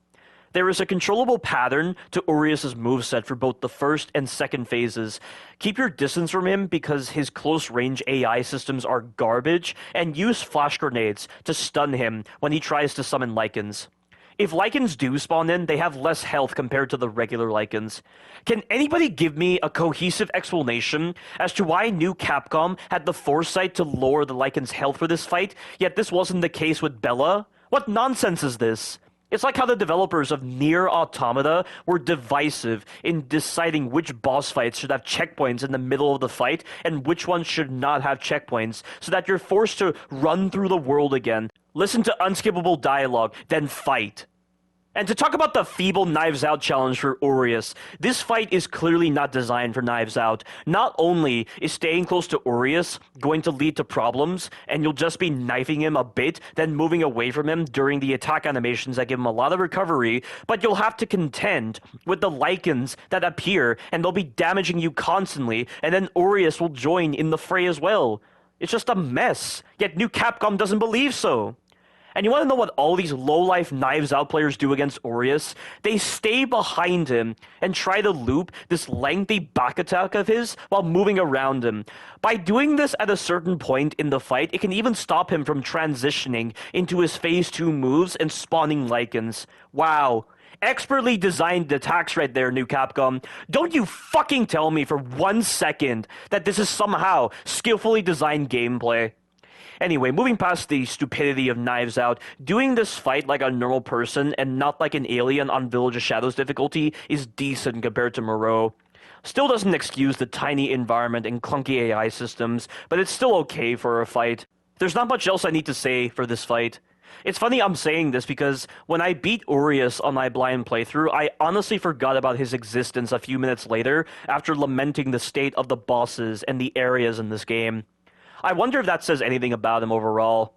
There is a controllable pattern to Urias' moveset for both the first and second phases. Keep your distance from him because his close-range AI systems are garbage, and use flash grenades to stun him when he tries to summon Lycans. If Lycans do spawn in, they have less health compared to the regular Lycans. Can anybody give me a cohesive explanation as to why New Capcom had the foresight to lower the Lycans' health for this fight, yet this wasn't the case with Bela? What nonsense is this? It's like how the developers of Nier Automata were divisive in deciding which boss fights should have checkpoints in the middle of the fight and which ones should not have checkpoints, so that you're forced to run through the world again, listen to unskippable dialogue, then fight. And to talk about the Feeble Knives Out challenge for Urias, this fight is clearly not designed for Knives Out. Not only is staying close to Urias going to lead to problems, and you'll just be knifing him a bit, then moving away from him during the attack animations that give him a lot of recovery, but you'll have to contend with the Lycans that appear, and they'll be damaging you constantly, and then Urias will join in the fray as well. It's just a mess, yet New Capcom doesn't believe so. And you want to know what all these low-life Knives Out players do against Urias? They stay behind him and try to loop this lengthy back attack of his while moving around him. By doing this at a certain point in the fight, it can even stop him from transitioning into his Phase 2 moves and spawning Lycans. Wow. Expertly designed attacks right there, New Capcom. Don't you fucking tell me for 1 second that this is somehow skillfully designed gameplay. Anyway, moving past the stupidity of Knives Out, doing this fight like a normal person and not like an alien on Village of Shadows difficulty is decent compared to Moreau. Still doesn't excuse the tiny environment and clunky AI systems, but it's still okay for a fight. There's not much else I need to say for this fight. It's funny I'm saying this because when I beat Urias on my blind playthrough, I honestly forgot about his existence a few minutes later after lamenting the state of the bosses and the areas in this game. I wonder if that says anything about him overall.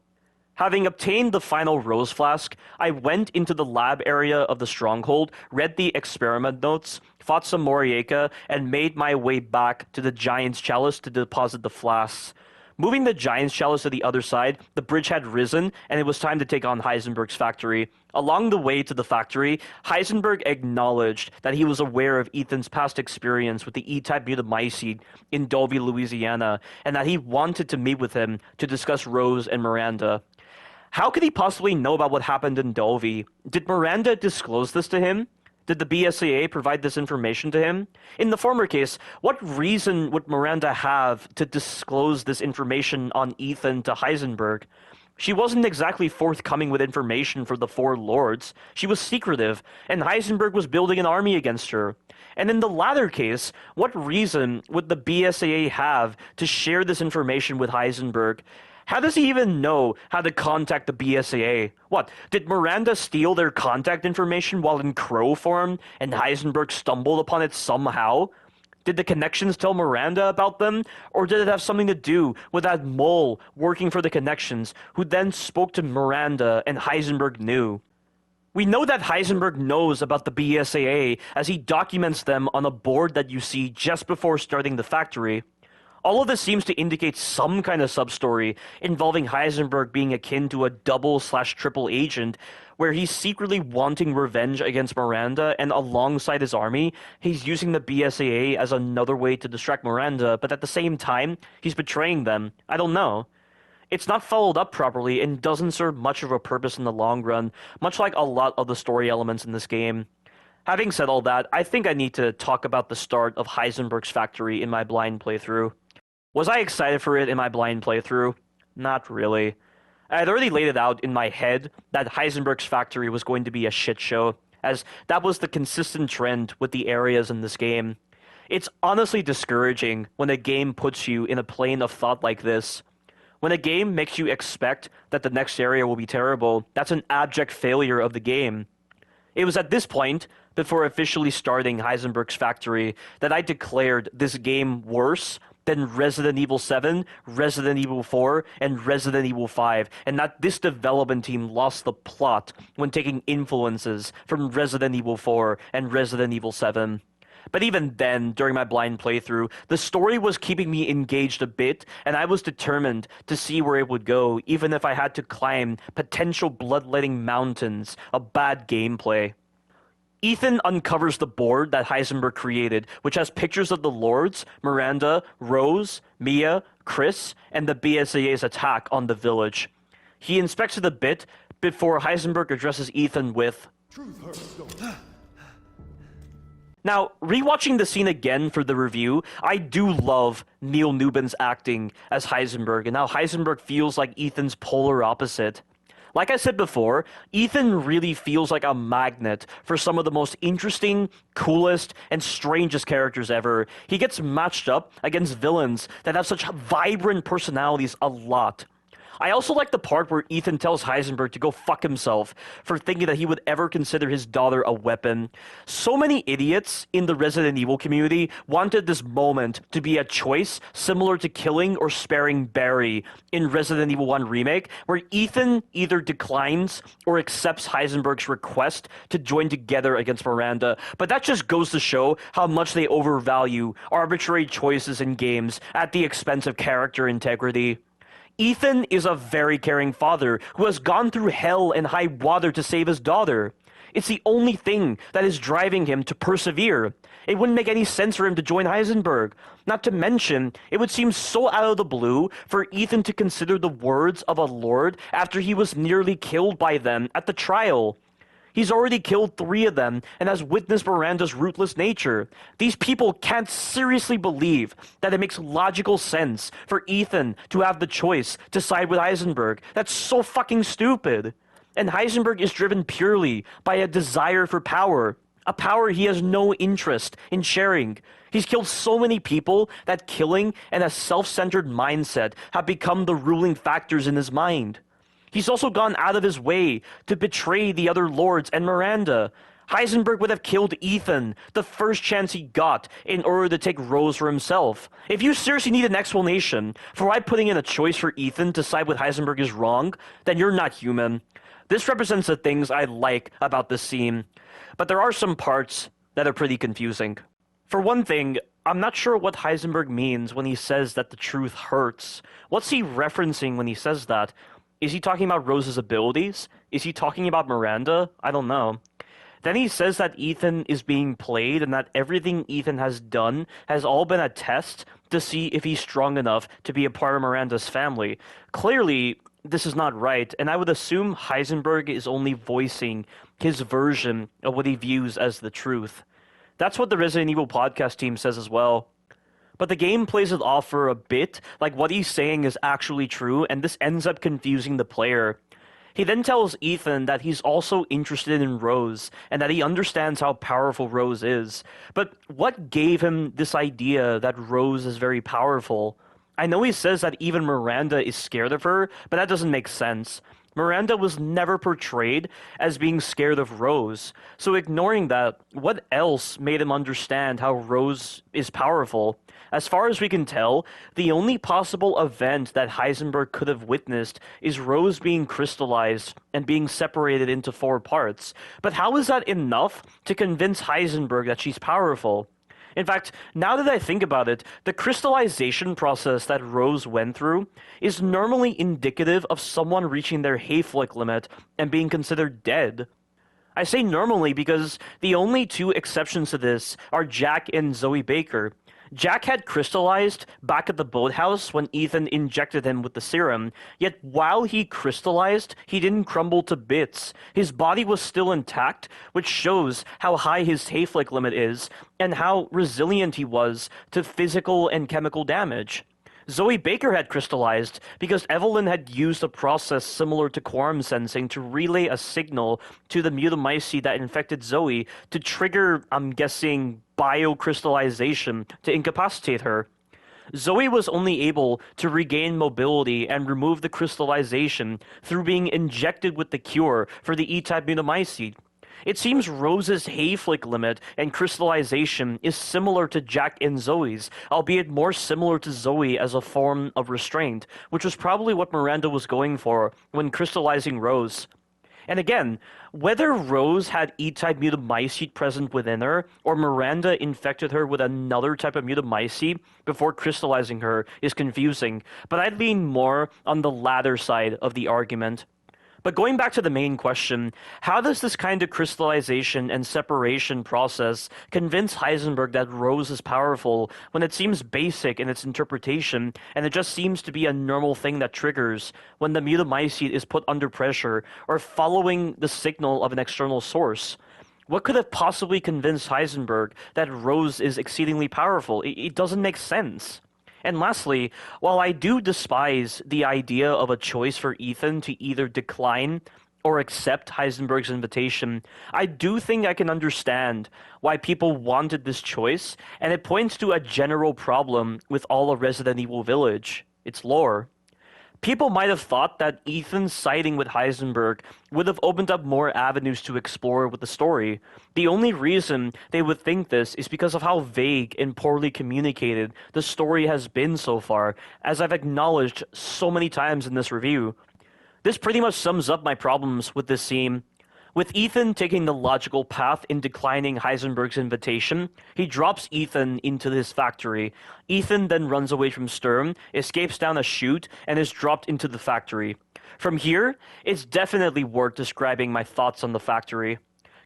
Having obtained the final Rose Flask, I went into the lab area of the Stronghold, read the experiment notes, fought some Moroaica, and made my way back to the Giant's Chalice to deposit the flasks. Moving the Giant's Chalice to the other side, the bridge had risen, and it was time to take on Heisenberg's factory. Along the way to the factory, Heisenberg acknowledged that he was aware of Ethan's past experience with the E-type Mutamycete in Dovey, Louisiana, and that he wanted to meet with him to discuss Rose and Miranda. How could he possibly know about what happened in Dovey? Did Miranda disclose this to him? Did the BSAA provide this information to him? In the former case, what reason would Miranda have to disclose this information on Ethan to Heisenberg? She wasn't exactly forthcoming with information for the Four Lords. She was secretive, and Heisenberg was building an army against her. And in the latter case, what reason would the BSAA have to share this information with Heisenberg? How does he even know how to contact the BSAA? What, did Miranda steal their contact information while in crow form, and Heisenberg stumbled upon it somehow? Did the connections tell Miranda about them, or did it have something to do with that mole working for the connections, who then spoke to Miranda and Heisenberg knew? We know that Heisenberg knows about the BSAA as he documents them on a board that you see just before starting the factory. All of this seems to indicate some kind of sub-story involving Heisenberg being akin to a double/triple agent, where he's secretly wanting revenge against Miranda, and alongside his army, he's using the BSAA as another way to distract Miranda, but at the same time, he's betraying them. I don't know. It's not followed up properly and doesn't serve much of a purpose in the long run, much like a lot of the story elements in this game. Having said all that, I think I need to talk about the start of Heisenberg's factory in my blind playthrough. Was I excited for it in my blind playthrough? Not really. I had already laid it out in my head that Heisenberg's factory was going to be a shit show, as that was the consistent trend with the areas in this game. It's honestly discouraging when a game puts you in a plane of thought like this. When a game makes you expect that the next area will be terrible, that's an abject failure of the game. It was at this point, before officially starting Heisenberg's factory, that I declared this game worse than Resident Evil 7, Resident Evil 4, and Resident Evil 5, and that this development team lost the plot when taking influences from Resident Evil 4 and Resident Evil 7. But even then, during my blind playthrough, the story was keeping me engaged a bit, and I was determined to see where it would go, even if I had to climb potential bloodletting mountains of bad gameplay. Ethan uncovers the board that Heisenberg created, which has pictures of the Lords, Miranda, Rose, Mia, Chris, and the BSAA's attack on the village. He inspects it a bit before Heisenberg addresses Ethan with, Now, rewatching the scene again for the review, I do love Neil Newbin's acting as Heisenberg and how Heisenberg feels like Ethan's polar opposite. Like I said before, Ethan really feels like a magnet for some of the most interesting, coolest, and strangest characters ever. He gets matched up against villains that have such vibrant personalities a lot. I also like the part where Ethan tells Heisenberg to go fuck himself for thinking that he would ever consider his daughter a weapon. So many idiots in the Resident Evil community wanted this moment to be a choice similar to killing or sparing Barry in Resident Evil 1 Remake, where Ethan either declines or accepts Heisenberg's request to join together against Miranda. But that just goes to show how much they overvalue arbitrary choices in games at the expense of character integrity. Ethan is a very caring father who has gone through hell and high water to save his daughter. It's the only thing that is driving him to persevere. It wouldn't make any sense for him to join Heisenberg. Not to mention, it would seem so out of the blue for Ethan to consider the words of a lord after he was nearly killed by them at the trial. He's already killed 3 of them and has witnessed Miranda's ruthless nature. These people can't seriously believe that it makes logical sense for Ethan to have the choice to side with Heisenberg. That's so fucking stupid. And Heisenberg is driven purely by a desire for power, a power he has no interest in sharing. He's killed so many people that killing and a self-centered mindset have become the ruling factors in his mind. He's also gone out of his way to betray the other lords and Miranda. Heisenberg would have killed Ethan the first chance he got in order to take Rose for himself. If you seriously need an explanation for why putting in a choice for Ethan to side with Heisenberg is wrong, then you're not human. This represents the things I like about this scene, but there are some parts that are pretty confusing. For one thing, I'm not sure what Heisenberg means when he says that the truth hurts. What's he referencing when he says that? Is he talking about Rose's abilities? Is he talking about Miranda? I don't know. Then he says that Ethan is being played and that everything Ethan has done has all been a test to see if he's strong enough to be a part of Miranda's family. Clearly, this is not right, and I would assume Heisenberg is only voicing his version of what he views as the truth. That's what the Resident Evil podcast team says as well. But the game plays it off for a bit, like what he's saying is actually true, and this ends up confusing the player. He then tells Ethan that he's also interested in Rose, and that he understands how powerful Rose is. But what gave him this idea that Rose is very powerful? I know he says that even Miranda is scared of her, but that doesn't make sense. Miranda was never portrayed as being scared of Rose, so ignoring that, what else made him understand how Rose is powerful? As far as we can tell, the only possible event that Heisenberg could have witnessed is Rose being crystallized and being separated into 4 parts. But how is that enough to convince Heisenberg that she's powerful? In fact, now that I think about it, the crystallization process that Rose went through is normally indicative of someone reaching their Hayflick limit and being considered dead. I say normally because the only 2 exceptions to this are Jack and Zoe Baker. Jack had crystallized back at the boathouse when Ethan injected him with the serum, yet while he crystallized, he didn't crumble to bits. His body was still intact, which shows how high his Hayflick limit is, and how resilient he was to physical and chemical damage. Zoe Baker had crystallized because Evelyn had used a process similar to quorum sensing to relay a signal to the Mutamycete that infected Zoe to trigger, I'm guessing, biocrystallization to incapacitate her. Zoe was only able to regain mobility and remove the crystallization through being injected with the cure for the E-type Mutamycete. It seems Rose's Hayflick limit and crystallization is similar to Jack and Zoe's, albeit more similar to Zoe as a form of restraint, which was probably what Miranda was going for when crystallizing Rose. And again, whether Rose had E-type Mutamycete present within her, or Miranda infected her with another type of Mutamycete before crystallizing her is confusing, but I'd lean more on the latter side of the argument. But going back to the main question, how does this kind of crystallization and separation process convince Heisenberg that Rose is powerful when it seems basic in its interpretation and it just seems to be a normal thing that triggers when the Mutamycete is put under pressure or following the signal of an external source? What could have possibly convinced Heisenberg that Rose is exceedingly powerful? It doesn't make sense. And lastly, while I do despise the idea of a choice for Ethan to either decline or accept Heisenberg's invitation, I do think I can understand why people wanted this choice, and it points to a general problem with all of Resident Evil Village: its lore. People might have thought that Ethan's siding with Heisenberg would have opened up more avenues to explore with the story. The only reason they would think this is because of how vague and poorly communicated the story has been so far, as I've acknowledged so many times in this review. This pretty much sums up my problems with this scene. With Ethan taking the logical path in declining Heisenberg's invitation, he drops Ethan into his factory. Ethan then runs away from Sturm, escapes down a chute, and is dropped into the factory. From here, it's definitely worth describing my thoughts on the factory.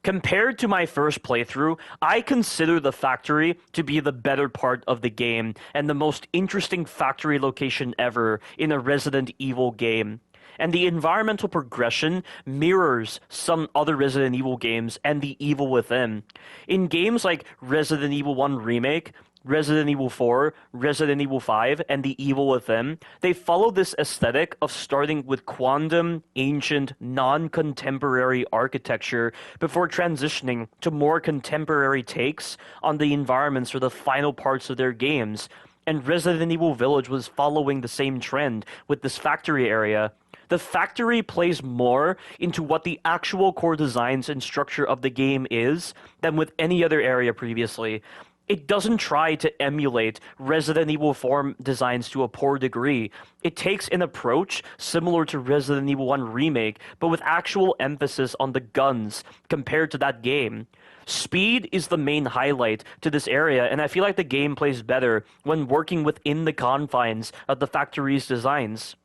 Compared to my first playthrough, I consider the factory to be the better part of the game and the most interesting factory location ever in a Resident Evil game. And the environmental progression mirrors some other Resident Evil games and the evil within. In games like Resident Evil 1 Remake, Resident Evil 4, Resident Evil 5, and The Evil Within, they follow this aesthetic of starting with quantum, ancient, non-contemporary architecture before transitioning to more contemporary takes on the environments for the final parts of their games. And Resident Evil Village was following the same trend with this factory area. The factory plays more into what the actual core designs and structure of the game is than with any other area previously. It doesn't try to emulate Resident Evil 4 designs to a poor degree. It takes an approach similar to Resident Evil 1 Remake, but with actual emphasis on the guns compared to that game. Speed is the main highlight to this area, and I feel like the game plays better when working within the confines of the factory's designs.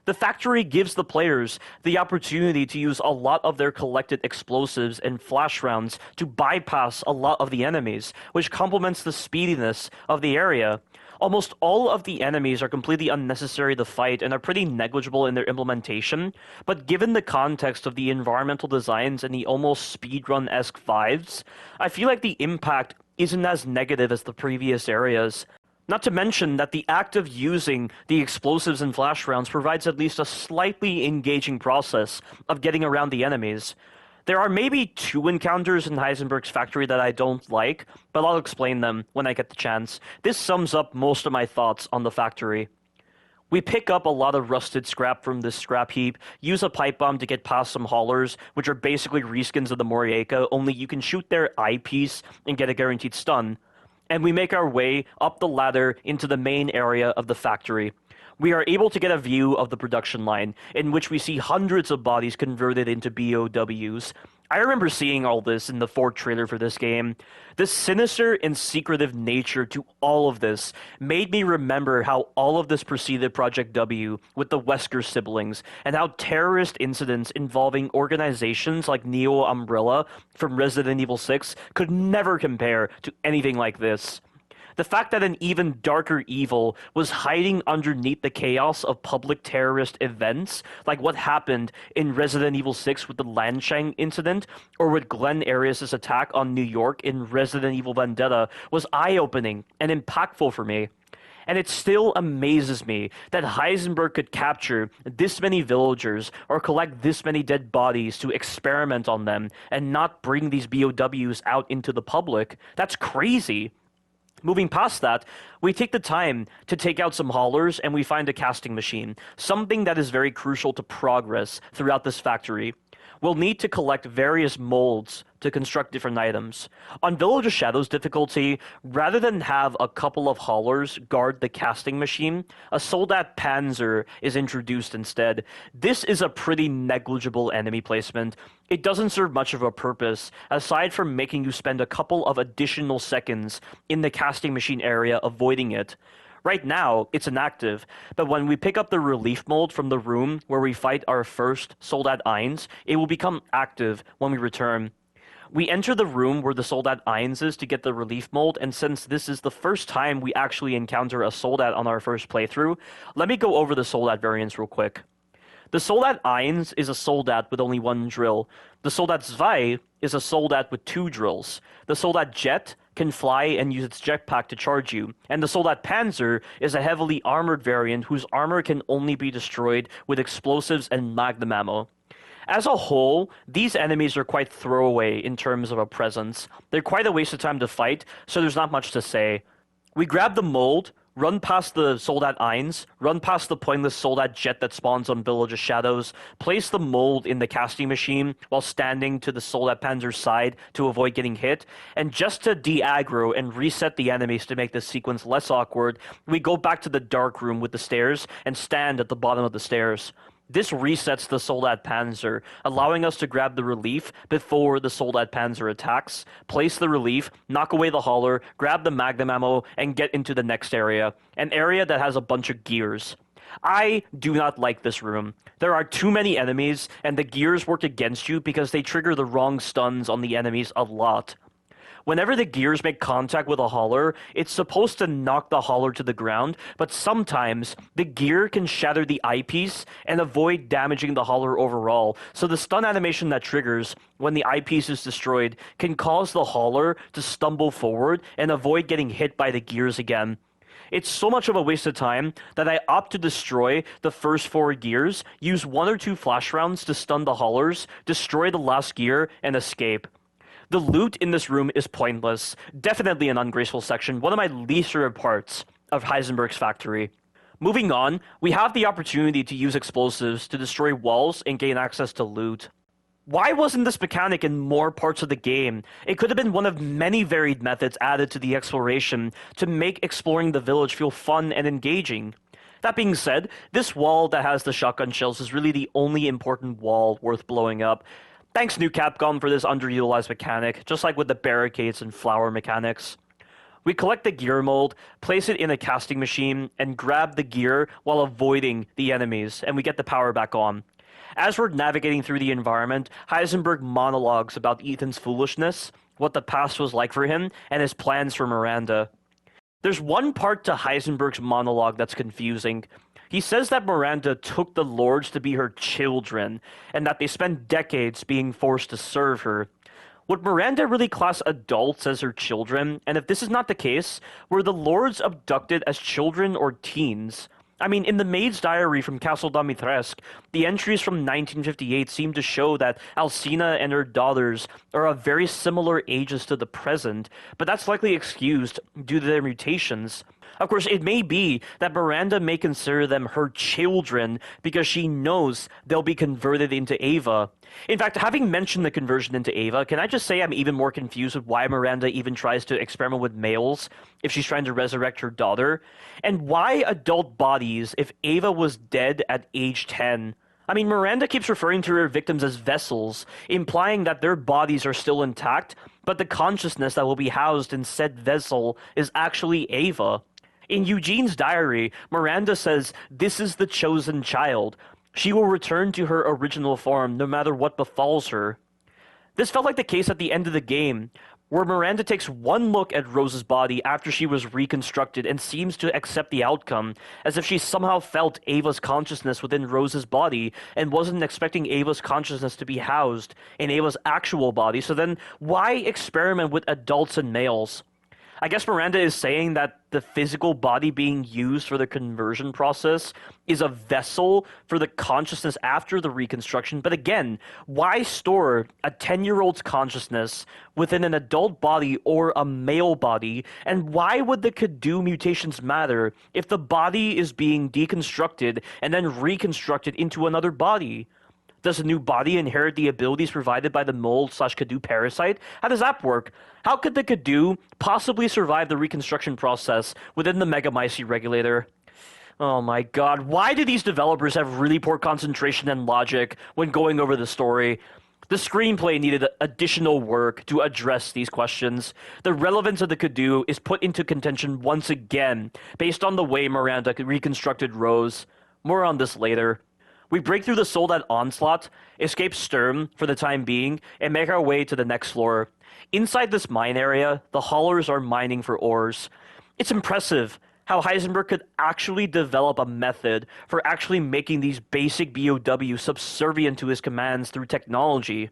The factory gives the players the opportunity to use a lot of their collected explosives and flash rounds to bypass a lot of the enemies, which complements the speediness of the area. Almost all of the enemies are completely unnecessary to fight and are pretty negligible in their implementation, but given the context of the environmental designs and the almost speedrun-esque vibes, I feel like the impact isn't as negative as the previous areas. Not to mention that the act of using the explosives and flash rounds provides at least a slightly engaging process of getting around the enemies. There are maybe 2 encounters in Heisenberg's factory that I don't like, but I'll explain them when I get the chance. This sums up most of my thoughts on the factory. We pick up a lot of rusted scrap from this scrap heap, use a pipe bomb to get past some haulers, which are basically reskins of the Moroaica, only you can shoot their eyepiece and get a guaranteed stun. And we make our way up the ladder into the main area of the factory. We are able to get a view of the production line, in which we see hundreds of bodies converted into BOWs. I remember seeing all this in the Ford trailer for this game. The sinister and secretive nature to all of this made me remember how all of this preceded Project W with the Wesker siblings, and how terrorist incidents involving organizations like Neo Umbrella from Resident Evil 6 could never compare to anything like this. The fact that an even darker evil was hiding underneath the chaos of public terrorist events, like what happened in Resident Evil 6 with the Lanshang incident, or with Glenn Arias' attack on New York in Resident Evil Vendetta, was eye-opening and impactful for me. And it still amazes me that Heisenberg could capture this many villagers or collect this many dead bodies to experiment on them and not bring these BOWs out into the public. That's crazy. Moving past that, we take the time to take out some haulers and we find a casting machine, something that is very crucial to progress throughout this factory. We'll need to collect various molds to construct different items. On Village of Shadows difficulty, rather than have a couple of haulers guard the casting machine, a Soldat Panzer is introduced instead. This is a pretty negligible enemy placement. It doesn't serve much of a purpose, aside from making you spend a couple of additional seconds in the casting machine area avoiding it. Right now, it's inactive, but when we pick up the relief mold from the room where we fight our first Soldat Eins, it will become active when we return. We enter the room where the Soldat Eins is to get the relief mold, and since this is the first time we actually encounter a Soldat on our first playthrough, let me go over the Soldat variants real quick. The Soldat Eins is a Soldat with only one drill. The Soldat Zwei is a Soldat with two drills. The Soldat Jet can fly and use its jetpack to charge you, and the Soldat Panzer is a heavily armored variant whose armor can only be destroyed with explosives and magnum ammo. As a whole, these enemies are quite throwaway in terms of a presence. They're quite a waste of time to fight, so there's not much to say. We grab the mold, run past the Soldat Eins, run past the pointless Soldat Jet that spawns on Village of Shadows, place the mold in the casting machine while standing to the Soldat Panzer's side to avoid getting hit, and just to de-aggro and reset the enemies to make this sequence less awkward, we go back to the dark room with the stairs and stand at the bottom of the stairs. This resets the Soldat Panzer, allowing us to grab the relief before the Soldat Panzer attacks, place the relief, knock away the hauler, grab the magnum ammo, and get into the next area, an area that has a bunch of gears. I do not like this room. There are too many enemies, and the gears work against you because they trigger the wrong stuns on the enemies a lot. Whenever the gears make contact with a hauler, it's supposed to knock the hauler to the ground, but sometimes the gear can shatter the eyepiece and avoid damaging the hauler overall, so the stun animation that triggers when the eyepiece is destroyed can cause the hauler to stumble forward and avoid getting hit by the gears again. It's so much of a waste of time that I opt to destroy the first 4 gears, use 1 or 2 flash rounds to stun the haulers, destroy the last gear, and escape. The loot in this room is pointless, definitely an ungraceful section, one of my least favorite parts of Heisenberg's factory. Moving on, we have the opportunity to use explosives to destroy walls and gain access to loot. Why wasn't this mechanic in more parts of the game? It could have been one of many varied methods added to the exploration to make exploring the village feel fun and engaging. That being said, this wall that has the shotgun shells is really the only important wall worth blowing up. Thanks, new Capcom, for this underutilized mechanic, just like with the barricades and flower mechanics. We collect the gear mold, place it in a casting machine, and grab the gear while avoiding the enemies, and we get the power back on. As we're navigating through the environment, Heisenberg monologues about Ethan's foolishness, what the past was like for him, and his plans for Miranda. There's one part to Heisenberg's monologue that's confusing. He says that Miranda took the lords to be her children, and that they spent decades being forced to serve her. Would Miranda really class adults as her children? And if this is not the case, were the lords abducted as children or teens? I mean, in the Maid's Diary from Castle Dimitrescu, the entries from 1958 seem to show that Alcina and her daughters are of very similar ages to the present, but that's likely excused due to their mutations. Of course, it may be that Miranda may consider them her children because she knows they'll be converted into Ava. In fact, having mentioned the conversion into Ava, can I just say I'm even more confused with why Miranda even tries to experiment with males if she's trying to resurrect her daughter? And why adult bodies if Ava was dead at age 10? I mean, Miranda keeps referring to her victims as vessels, implying that their bodies are still intact, but the consciousness that will be housed in said vessel is actually Ava. In Eugene's diary, Miranda says, "This is the chosen child. She will return to her original form no matter what befalls her." This felt like the case at the end of the game, where Miranda takes one look at Rose's body after she was reconstructed and seems to accept the outcome, as if she somehow felt Ava's consciousness within Rose's body and wasn't expecting Ava's consciousness to be housed in Ava's actual body. So then, why experiment with adults and males? I guess Miranda is saying that the physical body being used for the conversion process is a vessel for the consciousness after the reconstruction. But again, why store a 10-year-old's consciousness within an adult body or a male body? And why would the Cadou mutations matter if the body is being deconstructed and then reconstructed into another body? Does a new body inherit the abilities provided by the mold/Cadou parasite? How does that work? How could the Cadou possibly survive the reconstruction process within the Mutamycete regulator? Oh my god, why do these developers have really poor concentration and logic when going over the story? The screenplay needed additional work to address these questions. The relevance of the Cadou is put into contention once again, based on the way Miranda reconstructed Rose. More on this later. We break through the Soldat onslaught, escape Sturm for the time being, and make our way to the next floor. Inside this mine area, the haulers are mining for ores. It's impressive how Heisenberg could actually develop a method for actually making these basic BOWs subservient to his commands through technology.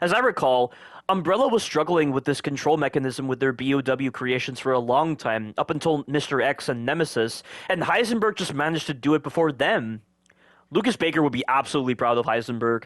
As I recall, Umbrella was struggling with this control mechanism with their BOW creations for a long time, up until Mr. X and Nemesis, and Heisenberg just managed to do it before them. Lucas Baker would be absolutely proud of Heisenberg.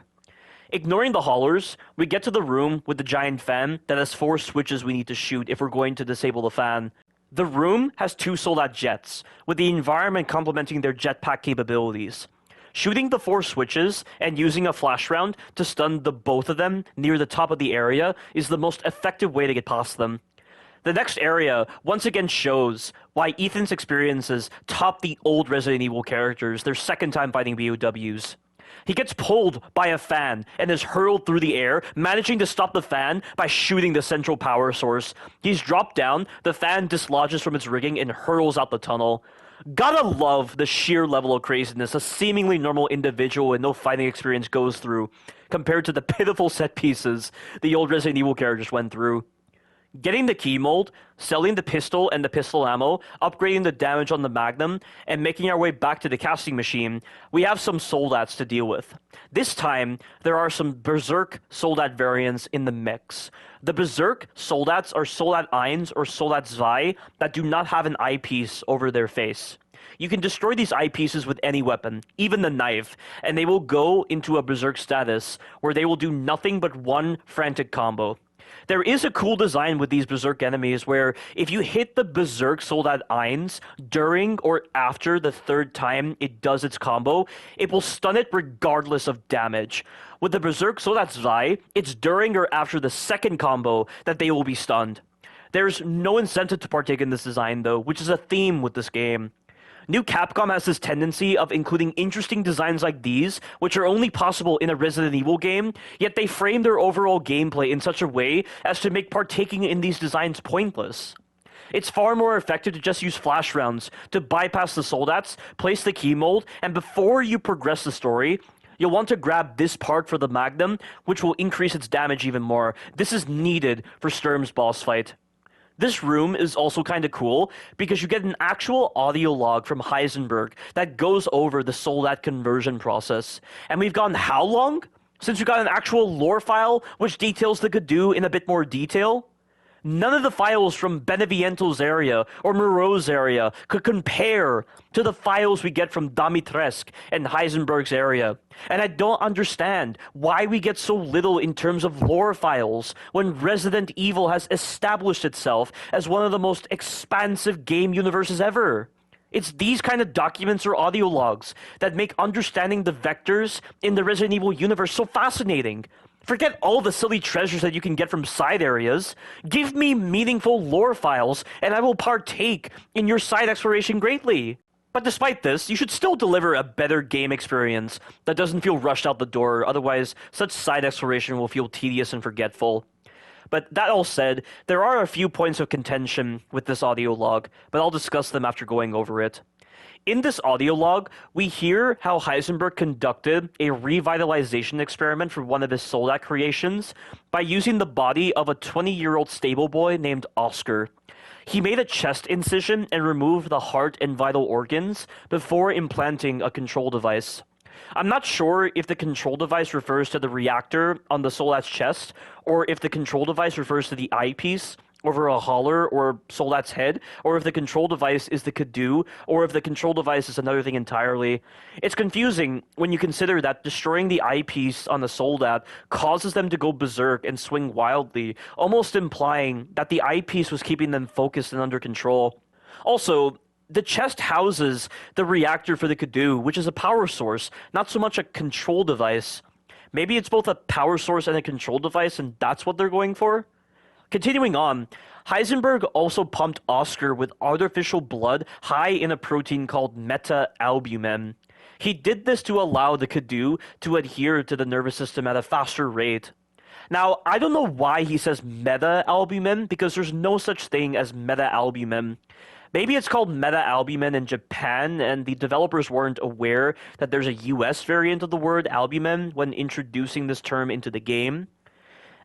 Ignoring the haulers, we get to the room with the giant fan that has 4 switches we need to shoot if we're going to disable the fan. The room has 2 Soldat jets, with the environment complementing their jetpack capabilities. Shooting the 4 switches and using a flash round to stun the both of them near the top of the area is the most effective way to get past them. The next area once again shows why Ethan's experiences top the old Resident Evil characters their second time fighting BOWs. He gets pulled by a fan and is hurled through the air, managing to stop the fan by shooting the central power source. He's dropped down, the fan dislodges from its rigging and hurls out the tunnel. Gotta love the sheer level of craziness a seemingly normal individual with no fighting experience goes through, compared to the pitiful set pieces the old Resident Evil characters went through. Getting the key mold, selling the pistol and the pistol ammo, upgrading the damage on the Magnum, and making our way back to the casting machine, we have some Soldats to deal with. This time, there are some Berserk Soldat variants in the mix. The Berserk Soldats are Soldat 1 or Soldat 2 that do not have an eyepiece over their face. You can destroy these eyepieces with any weapon, even the knife, and they will go into a Berserk status, where they will do nothing but one frantic combo. There is a cool design with these Berserk enemies where if you hit the Berserk Soldat 1 during or after the 3rd time it does its combo, it will stun it regardless of damage. With the Berserk Soldat 2, it's during or after the 2nd combo that they will be stunned. There's no incentive to partake in this design though, which is a theme with this game. New Capcom has this tendency of including interesting designs like these, which are only possible in a Resident Evil game, yet they frame their overall gameplay in such a way as to make partaking in these designs pointless. It's far more effective to just use flash rounds to bypass the Soldats, place the key mold, and before you progress the story, you'll want to grab this part for the Magnum, which will increase its damage even more. This is needed for Sturm's boss fight. This room is also kind of cool because you get an actual audio log from Heisenberg that goes over the Soldat conversion process. And we've gone how long since we got an actual lore file which details the Cadou in a bit more detail? None of the files from Beneviento's area or Moreau's area could compare to the files we get from Dimetrescu and Heisenberg's area. And I don't understand why we get so little in terms of lore files when Resident Evil has established itself as one of the most expansive game universes ever. It's these kind of documents or audio logs that make understanding the vectors in the Resident Evil universe so fascinating. Forget all the silly treasures that you can get from side areas. Give me meaningful lore files, and I will partake in your side exploration greatly. But despite this, you should still deliver a better game experience that doesn't feel rushed out the door, otherwise such side exploration will feel tedious and forgetful. But that all said, there are a few points of contention with this audio log, but I'll discuss them after going over it. In this audio log, we hear how Heisenberg conducted a revitalization experiment for one of his Soldat creations by using the body of a 20-year-old stable boy named Oscar. He made a chest incision and removed the heart and vital organs before implanting a control device. I'm not sure if the control device refers to the reactor on the Soldat's chest, or if the control device refers to the eyepiece over a hauler or Soldat's head, or if the control device is the Cadou, or if the control device is another thing entirely. It's confusing when you consider that destroying the eyepiece on the Soldat causes them to go berserk and swing wildly, almost implying that the eyepiece was keeping them focused and under control. Also, the chest houses the reactor for the Cadou, which is a power source, not so much a control device. Maybe it's both a power source and a control device, and that's what they're going for? Continuing on, Heisenberg also pumped Oscar with artificial blood high in a protein called meta-albumin. He did this to allow the Cadou to adhere to the nervous system at a faster rate. Now, I don't know why he says meta-albumin, because there's no such thing as meta-albumin. Maybe it's called meta-albumin in Japan, and the developers weren't aware that there's a US variant of the word albumin when introducing this term into the game.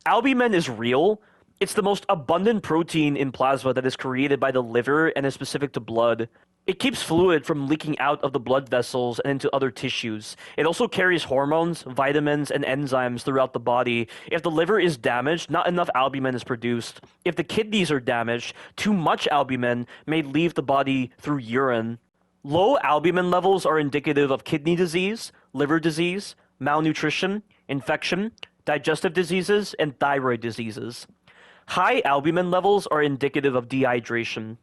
Albumin is real. It's the most abundant protein in plasma that is created by the liver and is specific to blood. It keeps fluid from leaking out of the blood vessels and into other tissues. It also carries hormones, vitamins, and enzymes throughout the body. If the liver is damaged, not enough albumin is produced. If the kidneys are damaged, too much albumin may leave the body through urine. Low albumin levels are indicative of kidney disease, liver disease, malnutrition, infection, digestive diseases, and thyroid diseases. High albumin levels are indicative of dehydration.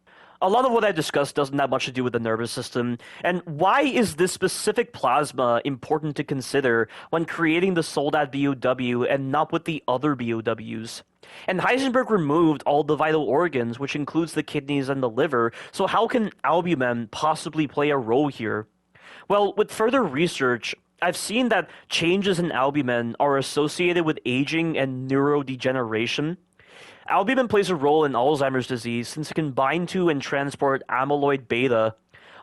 A lot of what I discussed doesn't have much to do with the nervous system, and why is this specific plasma important to consider when creating the Soldat BOW and not with the other BOWs? And Heisenberg removed all the vital organs, which includes the kidneys and the liver, so how can albumin possibly play a role here? Well, with further research, I've seen that changes in albumin are associated with aging and neurodegeneration. Albumin plays a role in Alzheimer's disease since it can bind to and transport amyloid beta.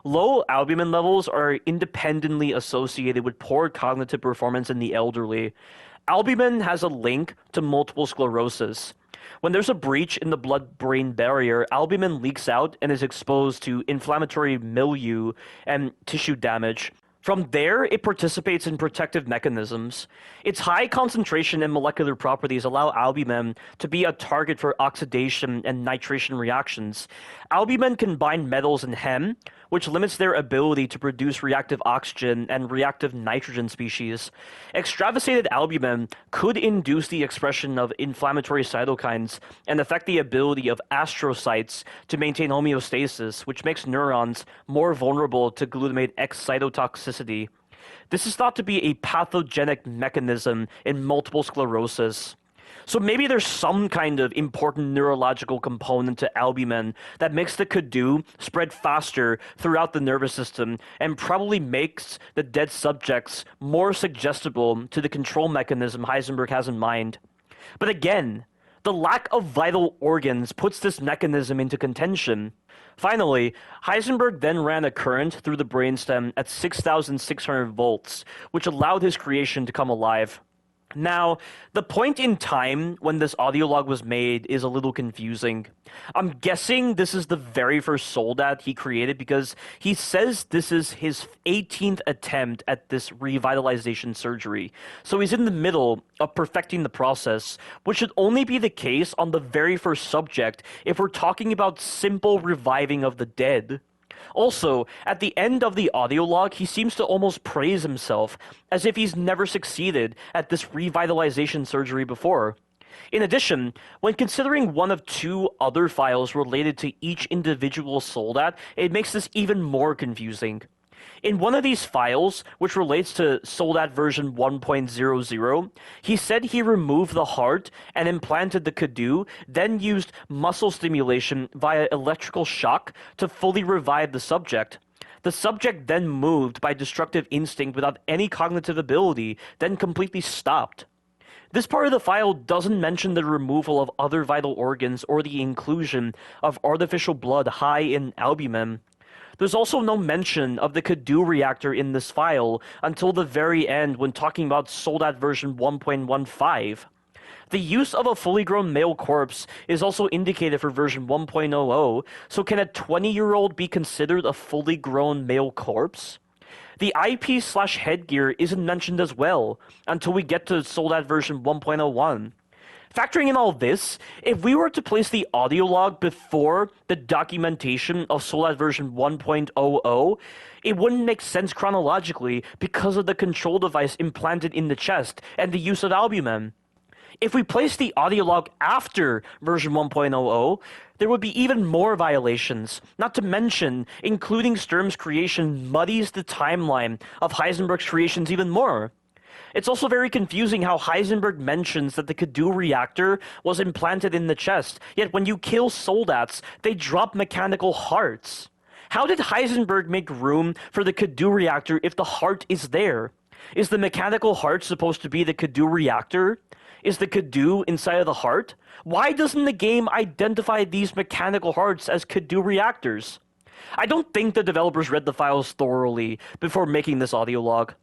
Low albumin levels are independently associated with poor cognitive performance in the elderly. Albumin has a link to multiple sclerosis. When there's a breach in the blood-brain barrier, albumin leaks out and is exposed to inflammatory milieu and tissue damage. From there, it participates in protective mechanisms. Its high concentration and molecular properties allow albumin to be a target for oxidation and nitration reactions. Albumin can bind metals in Hem, which limits their ability to produce reactive oxygen and reactive nitrogen species. Extravasated albumin could induce the expression of inflammatory cytokines and affect the ability of astrocytes to maintain homeostasis, which makes neurons more vulnerable to glutamate X cytotoxicity. This is thought to be a pathogenic mechanism in multiple sclerosis. So maybe there's some kind of important neurological component to albumin that makes the Cadou spread faster throughout the nervous system and probably makes the dead subjects more suggestible to the control mechanism Heisenberg has in mind. But again, the lack of vital organs puts this mechanism into contention. Finally, Heisenberg then ran a current through the brainstem at 6,600 volts, which allowed his creation to come alive. Now, the point in time when this audio log was made is a little confusing. I'm guessing this is the very first Soldat he created because he says this is his 18th attempt at this revitalization surgery. So he's in the middle of perfecting the process, which should only be the case on the very first subject if we're talking about simple reviving of the dead. Also, at the end of the audio log, he seems to almost praise himself, as if he's never succeeded at this revitalization surgery before. In addition, when considering one of two other files related to each individual Soldat, it makes this even more confusing. In one of these files, which relates to Soldat version 1.00, he said he removed the heart and implanted the Cadou, then used muscle stimulation via electrical shock to fully revive the subject. The subject then moved by destructive instinct without any cognitive ability, then completely stopped. This part of the file doesn't mention the removal of other vital organs or the inclusion of artificial blood high in albumin. There's also no mention of the Cadou reactor in this file until the very end when talking about Soldat version 1.15. The use of a fully grown male corpse is also indicated for version 1.00, so can a 20-year-old be considered a fully grown male corpse? The IP/headgear isn't mentioned as well until we get to Soldat version 1.01. Factoring in all this, if we were to place the audio log before the documentation of Soldat version 1.00, it wouldn't make sense chronologically because of the control device implanted in the chest and the use of albumin. If we place the audio log after version 1.00, there would be even more violations, not to mention including Sturm's creation muddies the timeline of Heisenberg's creations even more. It's also very confusing how Heisenberg mentions that the Cadou reactor was implanted in the chest, yet when you kill soldats, they drop mechanical hearts. How did Heisenberg make room for the Cadou reactor if the heart is there? Is the mechanical heart supposed to be the Cadou reactor? Is the Cadou inside of the heart? Why doesn't the game identify these mechanical hearts as Cadou reactors? I don't think the developers read the files thoroughly before making this audio log.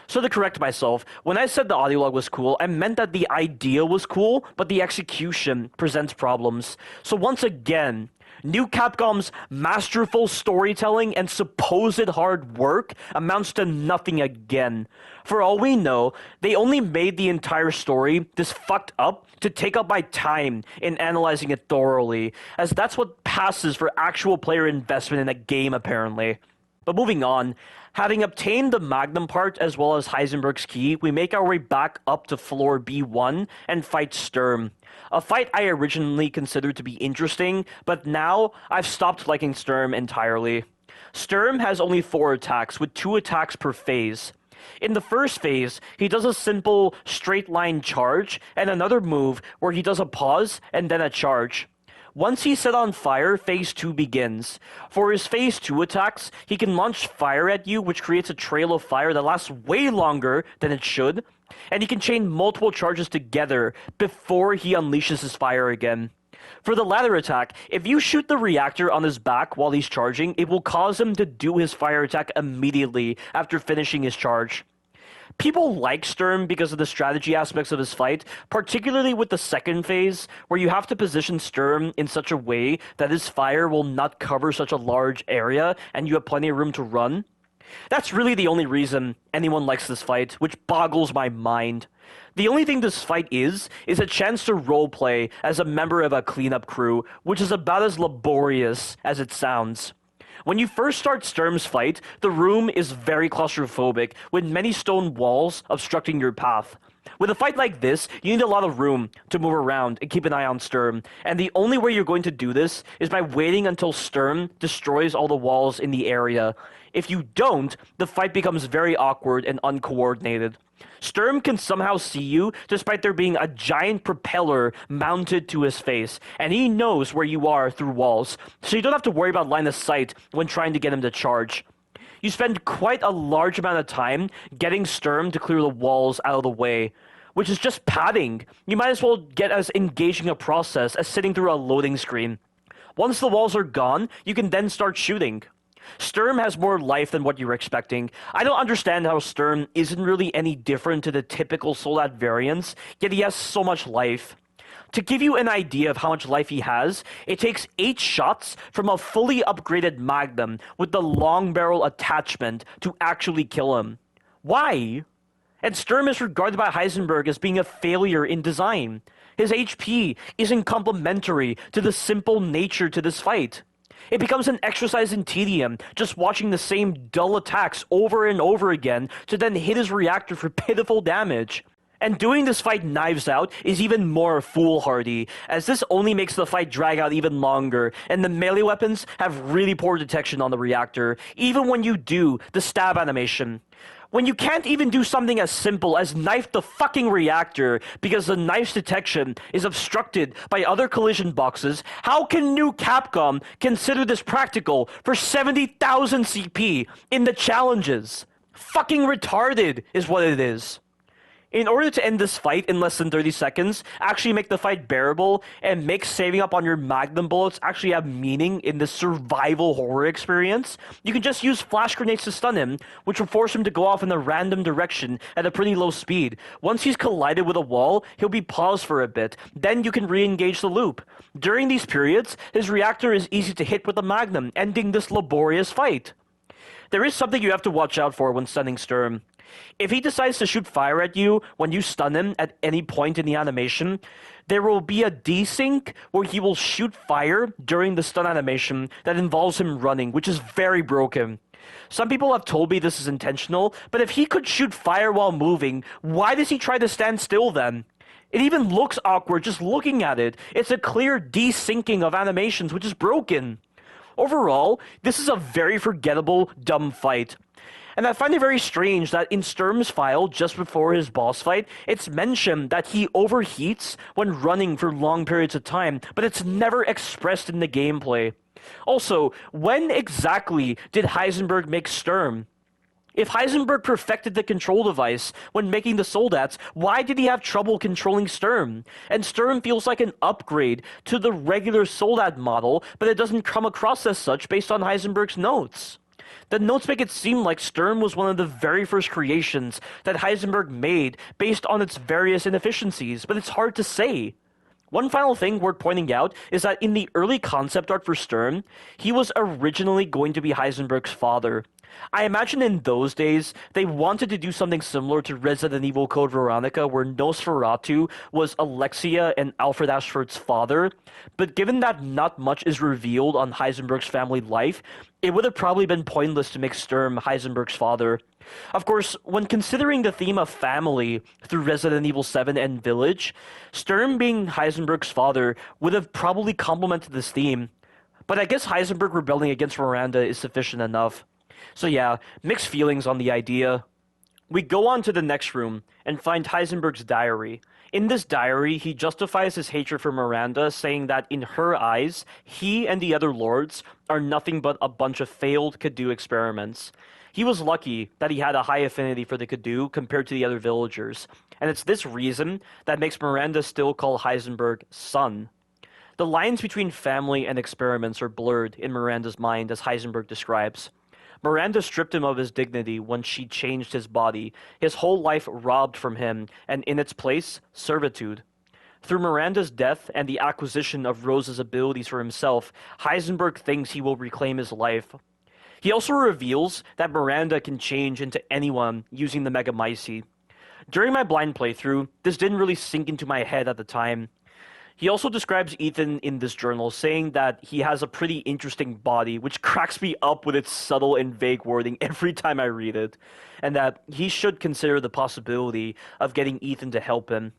So to correct myself, when I said the audio log was cool, I meant that the idea was cool, but the execution presents problems. So once again, New Capcom's masterful storytelling and supposed hard work amounts to nothing again. For all we know, they only made the entire story this fucked up to take up my time in analyzing it thoroughly, as that's what passes for actual player investment in a game apparently. But moving on, having obtained the Magnum part as well as Heisenberg's key, we make our way back up to floor B1 and fight Sturm. A fight I originally considered to be interesting, but now I've stopped liking Sturm entirely. Sturm has only 4 attacks, with 2 attacks per phase. In the first phase, he does a simple straight line charge, and another move where he does a pause and then a charge. Once he's set on fire, phase 2 begins. For his phase 2 attacks, he can launch fire at you, which creates a trail of fire that lasts way longer than it should, and he can chain multiple charges together before he unleashes his fire again. For the latter attack, if you shoot the reactor on his back while he's charging, it will cause him to do his fire attack immediately after finishing his charge. People like Sturm because of the strategy aspects of his fight, particularly with the second phase, where you have to position Sturm in such a way that his fire will not cover such a large area and you have plenty of room to run. That's really the only reason anyone likes this fight, which boggles my mind. The only thing this fight is a chance to roleplay as a member of a cleanup crew, which is about as laborious as it sounds. When you first start Sturm's fight, the room is very claustrophobic, with many stone walls obstructing your path. With a fight like this, you need a lot of room to move around and keep an eye on Sturm, and the only way you're going to do this is by waiting until Sturm destroys all the walls in the area. If you don't, the fight becomes very awkward and uncoordinated. Sturm can somehow see you despite there being a giant propeller mounted to his face, and he knows where you are through walls, so you don't have to worry about line of sight when trying to get him to charge. You spend quite a large amount of time getting Sturm to clear the walls out of the way, which is just padding. You might as well get as engaging a process as sitting through a loading screen. Once the walls are gone, you can then start shooting. Sturm has more life than what you were expecting. I don't understand how Sturm isn't really any different to the typical Soldat variants, yet he has so much life. To give you an idea of how much life he has, it takes 8 shots from a fully upgraded Magnum with the long barrel attachment to actually kill him. Why? And Sturm is regarded by Heisenberg as being a failure in design. His HP isn't complementary to the simple nature to this fight. It becomes an exercise in tedium, just watching the same dull attacks over and over again to then hit his reactor for pitiful damage. And doing this fight knives out is even more foolhardy, as this only makes the fight drag out even longer, and the melee weapons have really poor detection on the reactor, even when you do the stab animation. When you can't even do something as simple as knife the fucking reactor because the knife's detection is obstructed by other collision boxes, how can New Capcom consider this practical for 70,000 CP in the challenges? Fucking retarded is what it is. In order to end this fight in less than 30 seconds, actually make the fight bearable, and make saving up on your Magnum bullets actually have meaning in this survival horror experience, you can just use flash grenades to stun him, which will force him to go off in a random direction at a pretty low speed. Once he's collided with a wall, he'll be paused for a bit, then you can re-engage the loop. During these periods, his reactor is easy to hit with a Magnum, ending this laborious fight. There is something you have to watch out for when stunning Sturm. If he decides to shoot fire at you when you stun him at any point in the animation, there will be a desync where he will shoot fire during the stun animation that involves him running, which is very broken. Some people have told me this is intentional, but if he could shoot fire while moving, why does he try to stand still then? It even looks awkward just looking at it. It's a clear desyncing of animations, which is broken. Overall, this is a very forgettable, dumb fight. And I find it very strange that in Sturm's file, just before his boss fight, it's mentioned that he overheats when running for long periods of time, but it's never expressed in the gameplay. Also, when exactly did Heisenberg make Sturm? If Heisenberg perfected the control device when making the Soldats, why did he have trouble controlling Sturm? And Sturm feels like an upgrade to the regular Soldat model, but it doesn't come across as such based on Heisenberg's notes. The notes make it seem like Sturm was one of the very first creations that Heisenberg made based on its various inefficiencies, but it's hard to say. One final thing worth pointing out is that in the early concept art for Sturm, he was originally going to be Heisenberg's father. I imagine in those days, they wanted to do something similar to Resident Evil Code Veronica, where Nosferatu was Alexia and Alfred Ashford's father, but given that not much is revealed on Heisenberg's family life, it would have probably been pointless to make Sturm Heisenberg's father. Of course, when considering the theme of family through Resident Evil 7 and Village, Sturm being Heisenberg's father would have probably complemented this theme, but I guess Heisenberg rebelling against Miranda is sufficient enough. So yeah, mixed feelings on the idea. We go on to the next room and find Heisenberg's diary. In this diary, he justifies his hatred for Miranda, saying that in her eyes, he and the other lords are nothing but a bunch of failed Cadou experiments. He was lucky that he had a high affinity for the Cadou compared to the other villagers, and it's this reason that makes Miranda still call Heisenberg son. The lines between family and experiments are blurred in Miranda's mind, as Heisenberg describes. Miranda stripped him of his dignity when she changed his body, his whole life robbed from him, and in its place, servitude. Through Miranda's death and the acquisition of Rose's abilities for himself, Heisenberg thinks he will reclaim his life. He also reveals that Miranda can change into anyone using the Mutamycete. During my blind playthrough, this didn't really sink into my head at the time. He also describes Ethan in this journal, saying that he has a pretty interesting body, which cracks me up with its subtle and vague wording every time I read it, and that he should consider the possibility of getting Ethan to help him.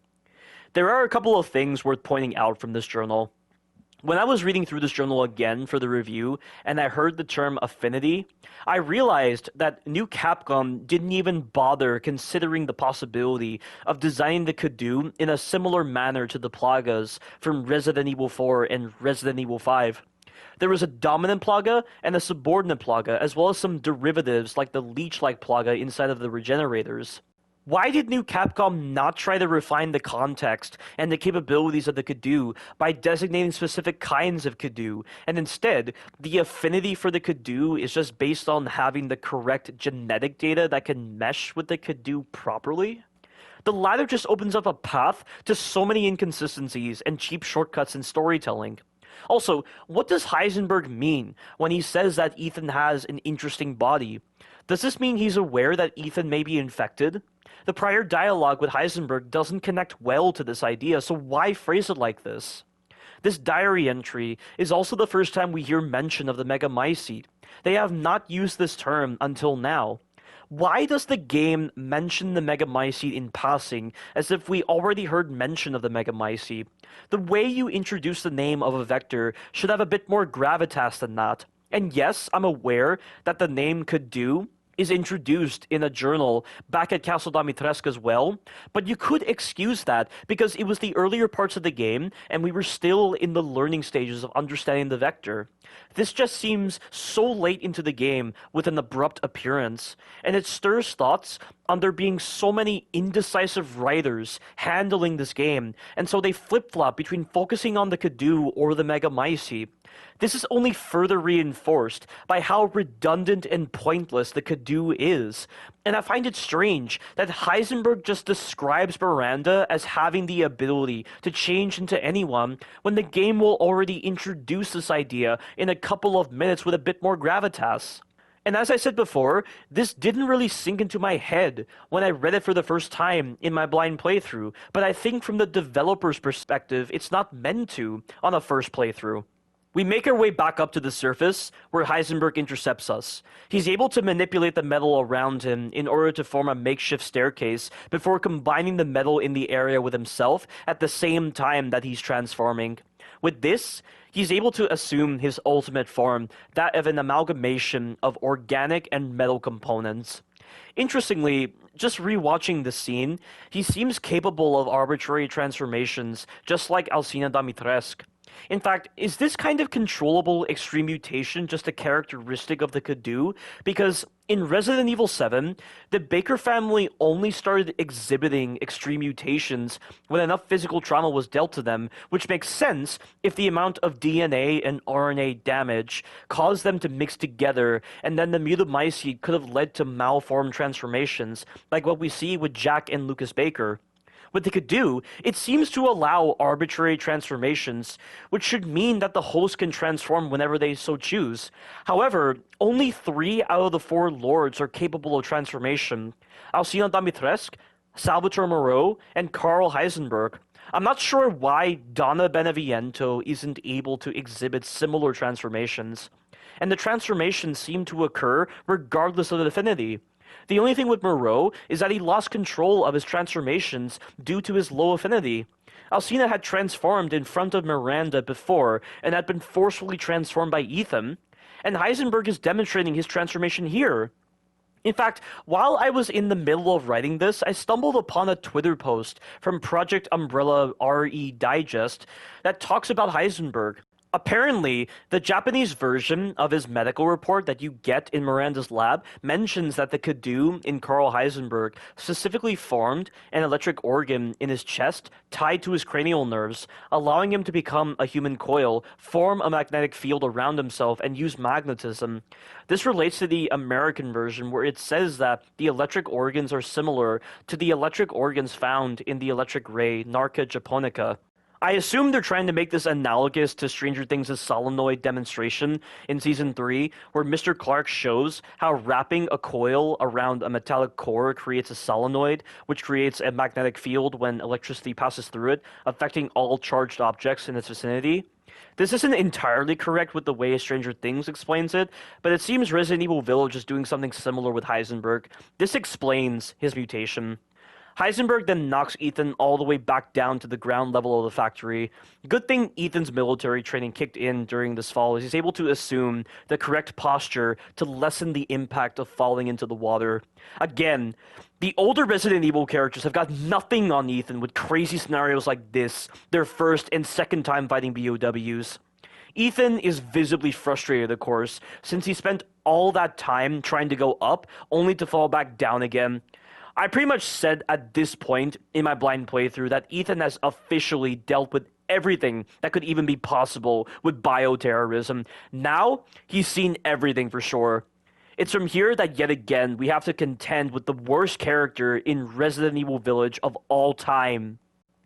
There are a couple of things worth pointing out from this journal. When I was reading through this journal again for the review, and I heard the term affinity, I realized that New Capcom didn't even bother considering the possibility of designing the Cadou in a similar manner to the Plagas from Resident Evil 4 and Resident Evil 5. There was a dominant Plaga and a subordinate Plaga, as well as some derivatives like the leech-like Plaga inside of the Regenerators. Why did New Capcom not try to refine the context and the capabilities of the Cadou by designating specific kinds of Cadou, and instead, the affinity for the Cadou is just based on having the correct genetic data that can mesh with the Cadou properly? The latter just opens up a path to so many inconsistencies and cheap shortcuts in storytelling. Also, what does Heisenberg mean when he says that Ethan has an interesting body? Does this mean he's aware that Ethan may be infected? The prior dialogue with Heisenberg doesn't connect well to this idea, so why phrase it like this? This diary entry is also the first time we hear mention of the Mutamycete. They have not used this term until now. Why does the game mention the Mutamycete in passing, as if we already heard mention of the Mutamycete? The way you introduce the name of a vector should have a bit more gravitas than that. And yes, I'm aware that the name Cadou is introduced in a journal back at Castle Dimitrescu as well, but you could excuse that because it was the earlier parts of the game and we were still in the learning stages of understanding the vector. This just seems so late into the game with an abrupt appearance, and it stirs thoughts on there being so many indecisive writers handling this game, and so they flip-flop between focusing on the Cadou or the Mutamycete. This is only further reinforced by how redundant and pointless the Cadou is, and I find it strange that Heisenberg just describes Miranda as having the ability to change into anyone when the game will already introduce this idea in a couple of minutes with a bit more gravitas. And as I said before, this didn't really sink into my head when I read it for the first time in my blind playthrough, but I think from the developer's perspective, it's not meant to on a first playthrough. We make our way back up to the surface, where Heisenberg intercepts us. He's able to manipulate the metal around him in order to form a makeshift staircase before combining the metal in the area with himself at the same time that he's transforming. With this, He's able to assume his ultimate form, that of an amalgamation of organic and metal components. Interestingly, just rewatching the scene, he seems capable of arbitrary transformations, just like Alcina Dimitrescu. In fact, is this kind of controllable extreme mutation just a characteristic of the Cadou? Because in Resident Evil 7, the Baker family only started exhibiting extreme mutations when enough physical trauma was dealt to them, which makes sense if the amount of DNA and RNA damage caused them to mix together, and then the Mutamycete could have led to malformed transformations, like what we see with Jack and Lucas Baker. With the Cadou, it seems to allow arbitrary transformations, which should mean that the host can transform whenever they so choose. However, only 3 out of the 4 lords are capable of transformation: Alcina Dimitrescu, Salvatore Moreau, and Karl Heisenberg. I'm not sure why Post-Beneviento isn't able to exhibit similar transformations, and the transformations seem to occur regardless of affinity. The only thing with Moreau is that he lost control of his transformations due to his low affinity. Alcina had transformed in front of Miranda before and had been forcefully transformed by Ethan, and Heisenberg is demonstrating his transformation here. In fact, while I was in the middle of writing this, I stumbled upon a Twitter post from Project Umbrella RE Digest that talks about Heisenberg. Apparently, the Japanese version of his medical report that you get in Miranda's lab mentions that the Cadou in Karl Heisenberg specifically formed an electric organ in his chest tied to his cranial nerves, allowing him to become a human coil, form a magnetic field around himself, and use magnetism. This relates to the American version, where it says that the electric organs are similar to the electric organs found in the electric ray Narca Japonica. I assume they're trying to make this analogous to Stranger Things' solenoid demonstration in Season 3, where Mr. Clark shows how wrapping a coil around a metallic core creates a solenoid, which creates a magnetic field when electricity passes through it, affecting all charged objects in its vicinity. This isn't entirely correct with the way Stranger Things explains it, but it seems Resident Evil Village is doing something similar with Heisenberg. This explains his mutation. Heisenberg then knocks Ethan all the way back down to the ground level of the factory. Good thing Ethan's military training kicked in during this fall, as he's able to assume the correct posture to lessen the impact of falling into the water. Again, the older Resident Evil characters have got nothing on Ethan with crazy scenarios like this, their first and second time fighting BOWs. Ethan is visibly frustrated, of course, since he spent all that time trying to go up, only to fall back down again. I pretty much said at this point in my blind playthrough that Ethan has officially dealt with everything that could even be possible with bioterrorism. Now, he's seen everything for sure. It's from here that yet again we have to contend with the worst character in Resident Evil Village of all time.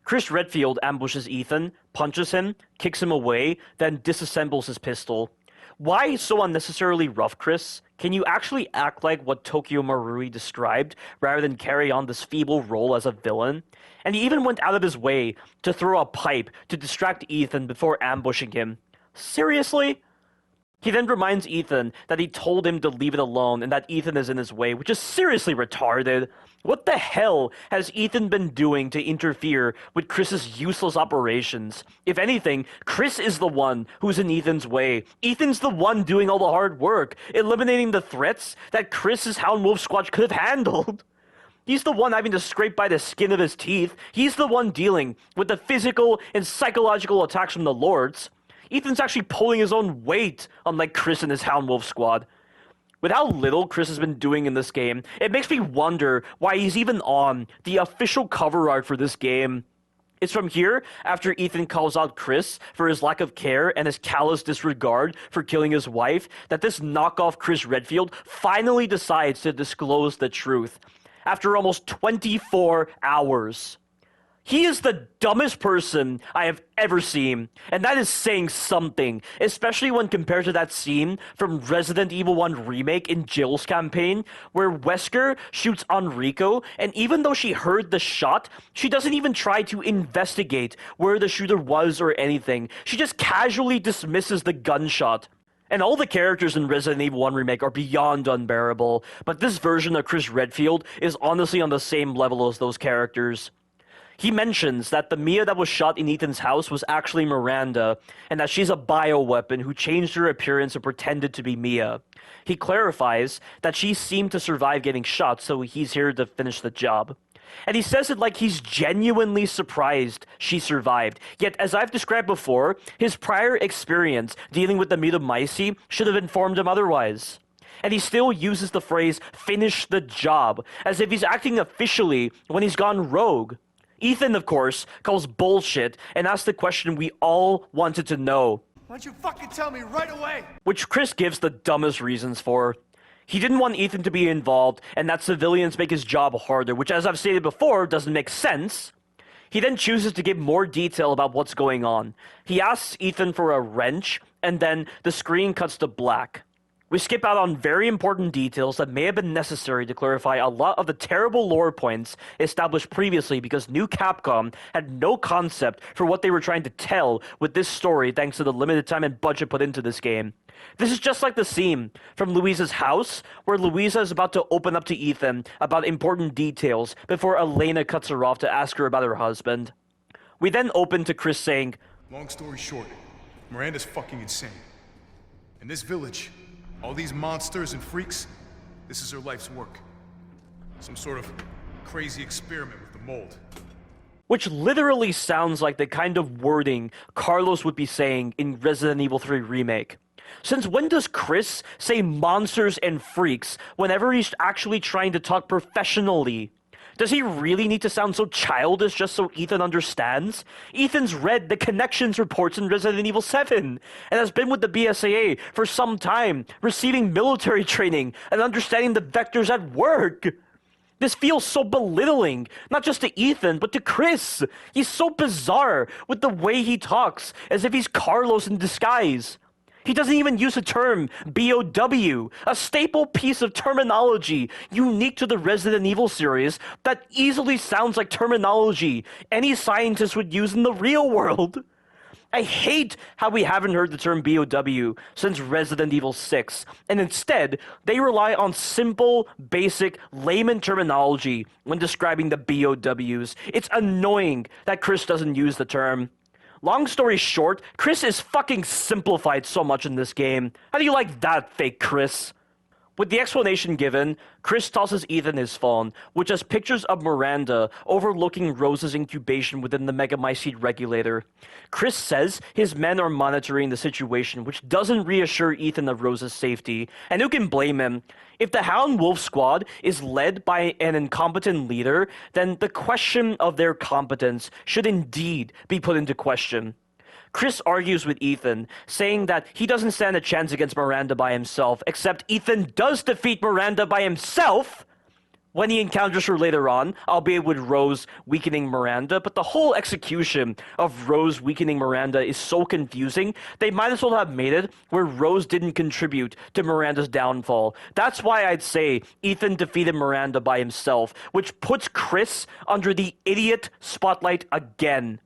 Chris Redfield ambushes Ethan, punches him, kicks him away, then disassembles his pistol. Why so unnecessarily rough, Chris? Can you actually act like what Tokyo Marui described, rather than carry on this feeble role as a villain? And he even went out of his way to throw a pipe to distract Ethan before ambushing him. Seriously? He then reminds Ethan that he told him to leave it alone and that Ethan is in his way, which is seriously retarded. What the hell has Ethan been doing to interfere with Chris's useless operations? If anything, Chris is the one who's in Ethan's way. Ethan's the one doing all the hard work, eliminating the threats that Chris's Hound Wolf Squad could have handled. He's the one having to scrape by the skin of his teeth. He's the one dealing with the physical and psychological attacks from the Lords. Ethan's actually pulling his own weight, unlike Chris and his Hound Wolf Squad. With how little Chris has been doing in this game, it makes me wonder why he's even on the official cover art for this game. It's from here, after Ethan calls out Chris for his lack of care and his callous disregard for killing his wife, that this knockoff Chris Redfield finally decides to disclose the truth. After almost 24 hours. He is the dumbest person I have ever seen, and that is saying something, especially when compared to that scene from Resident Evil 1 Remake in Jill's campaign, where Wesker shoots Enrico, and even though she heard the shot, she doesn't even try to investigate where the shooter was or anything. She just casually dismisses the gunshot. And all the characters in Resident Evil 1 Remake are beyond unbearable, but this version of Chris Redfield is honestly on the same level as those characters. He mentions that the Mia that was shot in Ethan's house was actually Miranda, and that she's a bioweapon who changed her appearance and pretended to be Mia. He clarifies that she seemed to survive getting shot, so he's here to finish the job. And he says it like he's genuinely surprised she survived. Yet, as I've described before, his prior experience dealing with the Mutamycete should have informed him otherwise. And he still uses the phrase, finish the job, as if he's acting officially when he's gone rogue. Ethan, of course, calls bullshit and asks the question we all wanted to know. Why don't you fucking tell me right away? Which Chris gives the dumbest reasons for. He didn't want Ethan to be involved and that civilians make his job harder, which, as I've stated before, doesn't make sense. He then chooses to give more detail about what's going on. He asks Ethan for a wrench, and then the screen cuts to black. We skip out on very important details that may have been necessary to clarify a lot of the terrible lore points established previously because new Capcom had no concept for what they were trying to tell with this story thanks to the limited time and budget put into this game. This is just like the scene from Louisa's house where Louisa is about to open up to Ethan about important details before Elena cuts her off to ask her about her husband. We then open to Chris saying, "Long story short, Miranda's fucking insane. In this village, all these monsters and freaks, this is her life's work. Some sort of crazy experiment with the mold." Which literally sounds like the kind of wording Carlos would be saying in Resident Evil 3 Remake. Since when does Chris say monsters and freaks whenever he's actually trying to talk professionally? Does he really need to sound so childish just so Ethan understands? Ethan's read the connections reports in Resident Evil 7 and has been with the BSAA for some time, receiving military training and understanding the vectors at work. This feels so belittling, not just to Ethan, but to Chris. He's so bizarre with the way he talks, as if he's Carlos in disguise. He doesn't even use the term BOW, a staple piece of terminology unique to the Resident Evil series that easily sounds like terminology any scientist would use in the real world. I hate how we haven't heard the term BOW since Resident Evil 6, and instead, they rely on simple, basic, layman terminology when describing the BOWs. It's annoying that Chris doesn't use the term. Long story short, Chris is fucking simplified so much in this game. How do you like that, fake Chris? With the explanation given, Chris tosses Ethan his phone, which has pictures of Miranda overlooking Rose's incubation within the Megamycete regulator. Chris says his men are monitoring the situation, which doesn't reassure Ethan of Rose's safety, and who can blame him? If the Hound Wolf squad is led by an incompetent leader, then the question of their competence should indeed be put into question. Chris argues with Ethan, saying that he doesn't stand a chance against Miranda by himself, except Ethan does defeat Miranda by himself when he encounters her later on, albeit with Rose weakening Miranda, but the whole execution of Rose weakening Miranda is so confusing, they might as well have made it where Rose didn't contribute to Miranda's downfall. That's why I'd say Ethan defeated Miranda by himself, which puts Chris under the idiot spotlight again.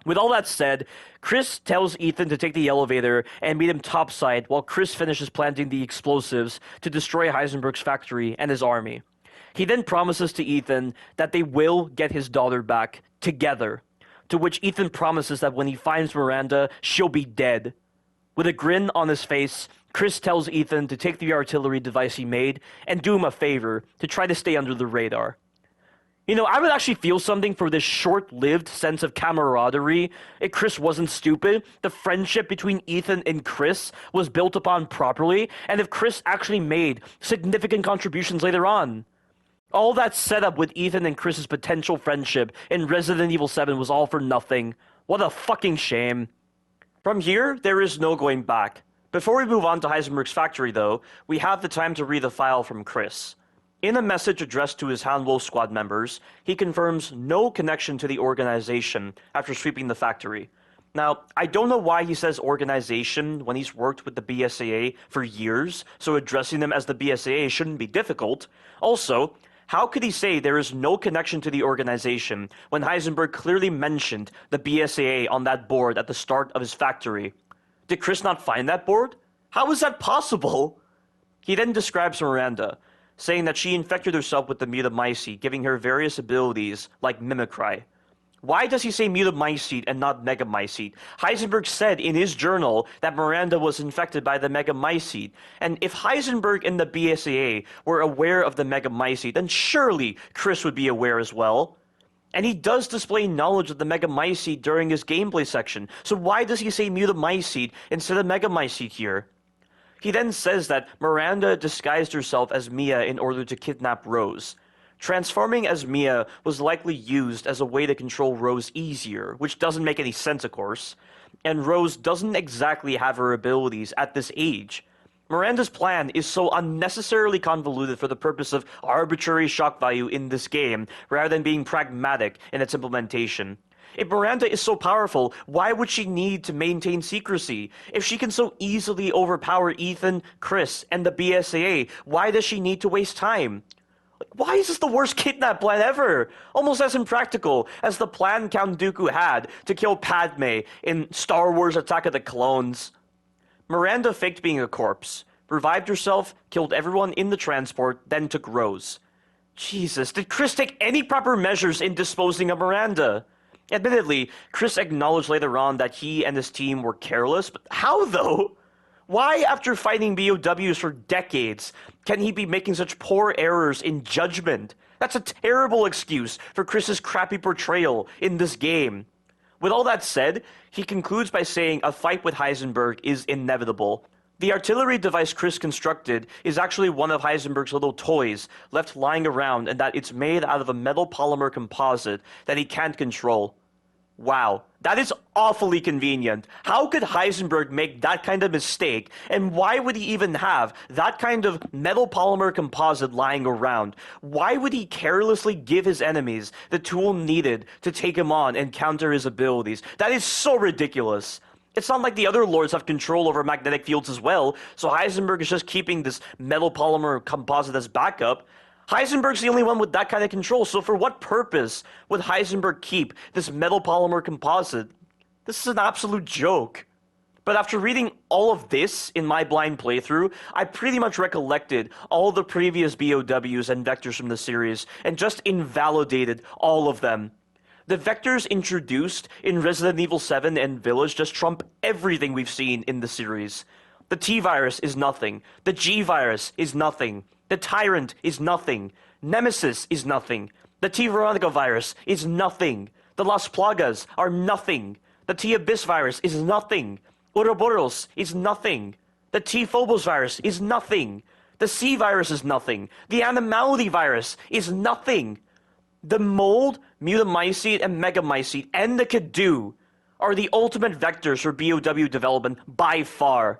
With all that said, Chris tells Ethan to take the elevator and meet him topside while Chris finishes planting the explosives to destroy Heisenberg's factory and his army. He then promises to Ethan that they will get his daughter back together, to which Ethan promises that when he finds Miranda, she'll be dead. With a grin on his face, Chris tells Ethan to take the artillery device he made and do him a favor to try to stay under the radar. You know, I would actually feel something for this short-lived sense of camaraderie if Chris wasn't stupid, the friendship between Ethan and Chris was built upon properly, and if Chris actually made significant contributions later on. All that setup with Ethan and Chris's potential friendship in Resident Evil 7 was all for nothing. What a fucking shame. From here, there is no going back. Before we move on to Heisenberg's factory, though, we have the time to read the file from Chris. In a message addressed to his Hound Wolf squad members, he confirms no connection to the organization after sweeping the factory. Now, I don't know why he says organization when he's worked with the BSAA for years, so addressing them as the BSAA shouldn't be difficult. Also, how could he say there is no connection to the organization when Heisenberg clearly mentioned the BSAA on that board at the start of his factory? Did Chris not find that board? How is that possible? He then describes Miranda, saying that she infected herself with the Mutamycete, giving her various abilities like mimicry. Why does he say Mutamycete and not Megamycete? Heisenberg said in his journal that Miranda was infected by the Megamycete, and if Heisenberg and the BSAA were aware of the Megamycete, then surely Chris would be aware as well. And he does display knowledge of the Megamycete during his gameplay section, so why does he say Mutamycete instead of Megamycete here? He then says that Miranda disguised herself as Mia in order to kidnap Rose. Transforming as Mia was likely used as a way to control Rose easier, which doesn't make any sense, of course. And Rose doesn't exactly have her abilities at this age. Miranda's plan is so unnecessarily convoluted for the purpose of arbitrary shock value in this game, rather than being pragmatic in its implementation. If Miranda is so powerful, why would she need to maintain secrecy? If she can so easily overpower Ethan, Chris, and the BSAA, why does she need to waste time? Why is this the worst kidnap plan ever? Almost as impractical as the plan Count Dooku had to kill Padme in Star Wars Attack of the Clones. Miranda faked being a corpse, revived herself, killed everyone in the transport, then took Rose. Jesus, did Chris take any proper measures in disposing of Miranda? Admittedly, Chris acknowledged later on that he and his team were careless, but how though? Why, after fighting BOWs for decades, can he be making such poor errors in judgment? That's a terrible excuse for Chris's crappy portrayal in this game. With all that said, he concludes by saying a fight with Heisenberg is inevitable. The artillery device Chris constructed is actually one of Heisenberg's little toys left lying around, and that it's made out of a metal polymer composite that he can't control. Wow, that is awfully convenient. How could Heisenberg make that kind of mistake, and why would he even have that kind of metal polymer composite lying around? Why would he carelessly give his enemies the tool needed to take him on and counter his abilities? That is so ridiculous. It's not like the other lords have control over magnetic fields as well, so Heisenberg is just keeping this metal polymer composite as backup. Heisenberg's the only one with that kind of control, so for what purpose would Heisenberg keep this metal polymer composite? This is an absolute joke. But after reading all of this in my blind playthrough, I pretty much recollected all the previous BOWs and vectors from the series, and just invalidated all of them. The vectors introduced in Resident Evil 7 and Village just trump everything we've seen in the series. The T-Virus is nothing. The G-Virus is nothing. The Tyrant is nothing. Nemesis is nothing. The T Veronica virus is nothing. The Las Plagas are nothing. The T Abyss virus is nothing. Ouroboros is nothing. The T Phobos virus is nothing. The C virus is nothing. The Animality virus is nothing. The Mold, Mutamycete, and Megamycete, and the Cadou are the ultimate vectors for BOW development by far.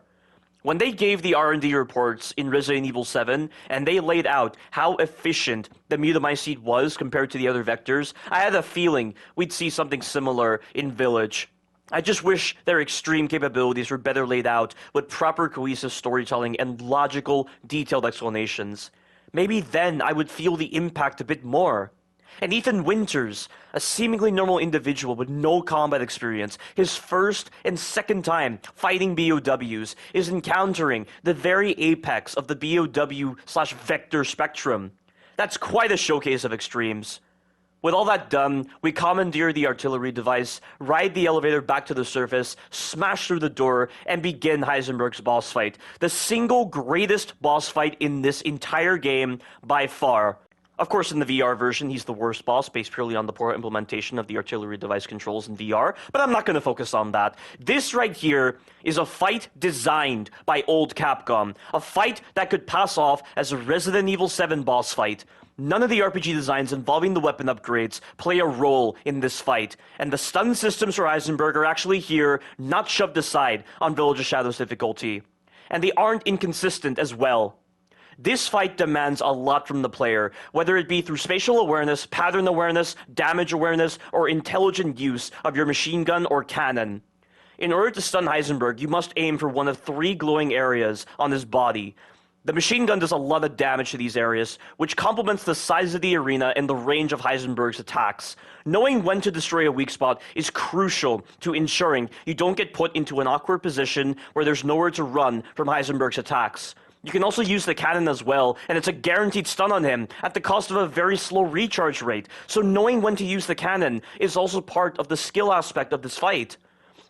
When they gave the R&D reports in Resident Evil 7, and they laid out how efficient the Mutamycete was compared to the other vectors, I had a feeling we'd see something similar in Village. I just wish their extreme capabilities were better laid out with proper cohesive storytelling and logical, detailed explanations. Maybe then I would feel the impact a bit more. And Ethan Winters, a seemingly normal individual with no combat experience, his first and second time fighting BOWs, is encountering the very apex of the BOW/vector spectrum. That's quite a showcase of extremes. With all that done, we commandeer the artillery device, ride the elevator back to the surface, smash through the door, and begin Heisenberg's boss fight. The single greatest boss fight in this entire game by far. Of course, in the VR version, he's the worst boss, based purely on the poor implementation of the artillery device controls in VR, but I'm not going to focus on that. This right here is a fight designed by old Capcom. A fight that could pass off as a Resident Evil 7 boss fight. None of the RPG designs involving the weapon upgrades play a role in this fight, and the stun systems for Heisenberg are actually here, not shoved aside on Village of Shadows difficulty. And they aren't inconsistent as well. This fight demands a lot from the player, whether it be through spatial awareness, pattern awareness, damage awareness, or intelligent use of your machine gun or cannon. In order to stun Heisenberg, you must aim for one of 3 glowing areas on his body. The machine gun does a lot of damage to these areas, which complements the size of the arena and the range of Heisenberg's attacks. Knowing when to destroy a weak spot is crucial to ensuring you don't get put into an awkward position where there's nowhere to run from Heisenberg's attacks. You can also use the cannon as well, and it's a guaranteed stun on him at the cost of a very slow recharge rate, so knowing when to use the cannon is also part of the skill aspect of this fight.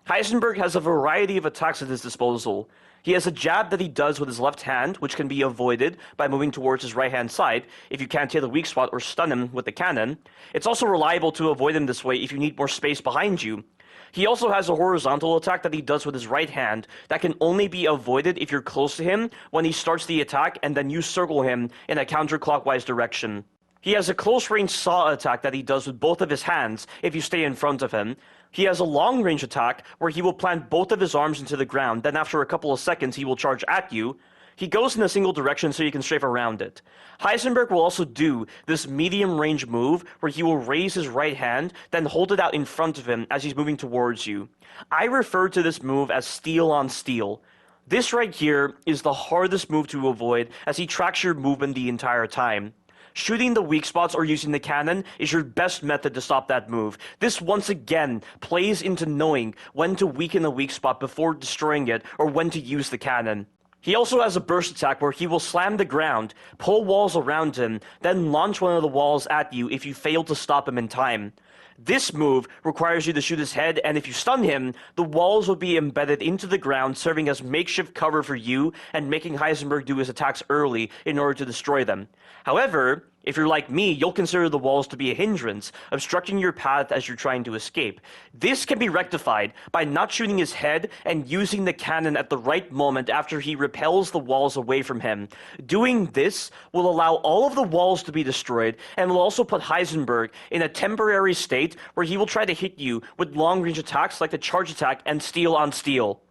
Heisenberg has a variety of attacks at his disposal. He has a jab that he does with his left hand, which can be avoided by moving towards his right-hand side if you can't hit a weak spot or stun him with the cannon. It's also reliable to avoid him this way if you need more space behind you. He also has a horizontal attack that he does with his right hand that can only be avoided if you're close to him when he starts the attack and then you circle him in a counterclockwise direction. He has a close-range saw attack that he does with both of his hands if you stay in front of him. He has a long-range attack where he will plant both of his arms into the ground, then after a couple of seconds he will charge at you. He goes in a single direction so you can strafe around it. Heisenberg will also do this medium-range move where he will raise his right hand, then hold it out in front of him as he's moving towards you. I refer to this move as steel on steel. This right here is the hardest move to avoid as he tracks your movement the entire time. Shooting the weak spots or using the cannon is your best method to stop that move. This once again plays into knowing when to weaken a weak spot before destroying it or when to use the cannon. He also has a burst attack where he will slam the ground, pull walls around him, then launch one of the walls at you if you fail to stop him in time. This move requires you to shoot his head, and if you stun him, the walls will be embedded into the ground, serving as makeshift cover for you and making Heisenberg do his attacks early in order to destroy them. However, if you're like me, you'll consider the walls to be a hindrance, obstructing your path as you're trying to escape. This can be rectified by not shooting his head and using the cannon at the right moment after he repels the walls away from him. Doing this will allow all of the walls to be destroyed and will also put Heisenberg in a temporary state where he will try to hit you with long-range attacks like the charge attack and steel on steel.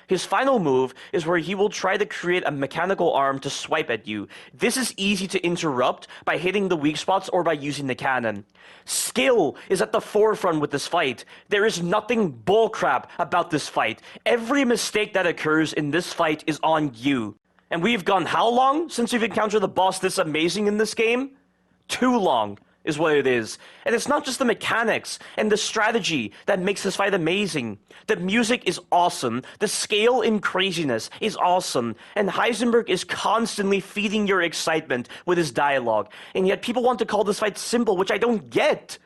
His final move is where he will try to create a mechanical arm to swipe at you. This is easy to interrupt by hitting the weak spots or by using the cannon. Skill is at the forefront with this fight. There is nothing bullcrap about this fight. Every mistake that occurs in this fight is on you. And we've gone how long since we've encountered a boss this amazing in this game? Too long is what it is. And it's not just the mechanics and the strategy that makes this fight amazing. The music is awesome, the scale in craziness is awesome, and Heisenberg is constantly feeding your excitement with his dialogue. And yet people want to call this fight simple, which I don't get.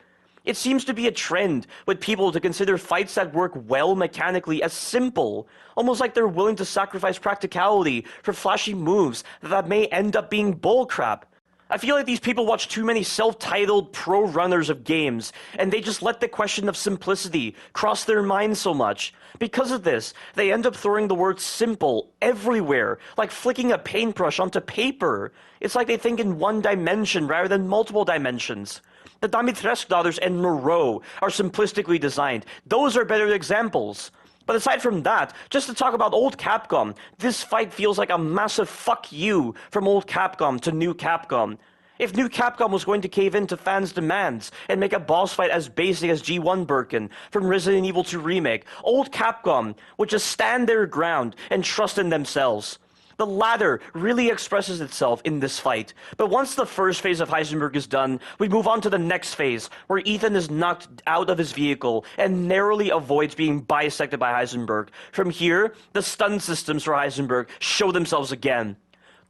It seems to be a trend with people to consider fights that work well mechanically as simple, almost like they're willing to sacrifice practicality for flashy moves that may end up being bullcrap. I feel like these people watch too many self-titled pro runners of games, and they just let the question of simplicity cross their minds so much. Because of this, they end up throwing the word simple everywhere, like flicking a paintbrush onto paper. It's like they think in one dimension rather than multiple dimensions. The Dimetrescu daughters and Moreau are simplistically designed. Those are better examples. But aside from that, just to talk about old Capcom, this fight feels like a massive fuck you from old Capcom to new Capcom. If new Capcom was going to cave in to fans' demands and make a boss fight as basic as G1 Birkin from Resident Evil 2 Remake, old Capcom would just stand their ground and trust in themselves. The latter really expresses itself in this fight, but once the first phase of Heisenberg is done, we move on to the next phase, where Ethan is knocked out of his vehicle and narrowly avoids being bisected by Heisenberg. From here, the stun systems for Heisenberg show themselves again.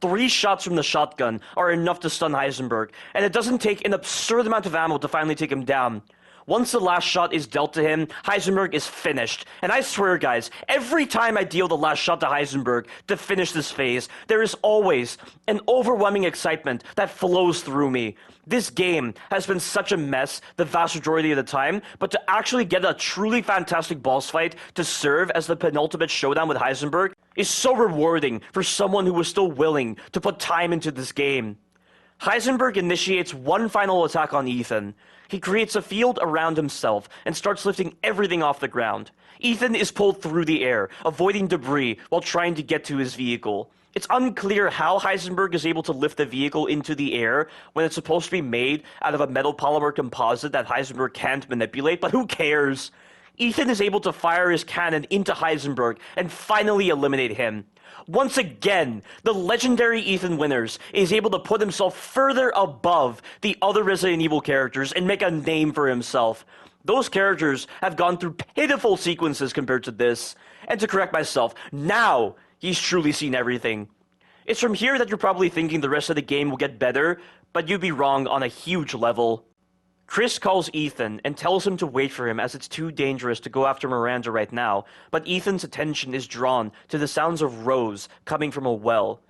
3 shots from the shotgun are enough to stun Heisenberg, and it doesn't take an absurd amount of ammo to finally take him down. Once the last shot is dealt to him, Heisenberg is finished. And I swear, guys, every time I deal the last shot to Heisenberg to finish this phase, there is always an overwhelming excitement that flows through me. This game has been such a mess the vast majority of the time, but to actually get a truly fantastic boss fight to serve as the penultimate showdown with Heisenberg is so rewarding for someone who was still willing to put time into this game. Heisenberg initiates one final attack on Ethan. He creates a field around himself and starts lifting everything off the ground. Ethan is pulled through the air, avoiding debris while trying to get to his vehicle. It's unclear how Heisenberg is able to lift the vehicle into the air when it's supposed to be made out of a metal polymer composite that Heisenberg can't manipulate, but who cares? Ethan is able to fire his cannon into Heisenberg and finally eliminate him. Once again, the legendary Ethan Winters is able to put himself further above the other Resident Evil characters and make a name for himself. Those characters have gone through pitiful sequences compared to this. And to correct myself, now he's truly seen everything. It's from here that you're probably thinking the rest of the game will get better, but you'd be wrong on a huge level. Chris calls Ethan and tells him to wait for him as it's too dangerous to go after Miranda right now, but Ethan's attention is drawn to the sounds of Rose coming from a well.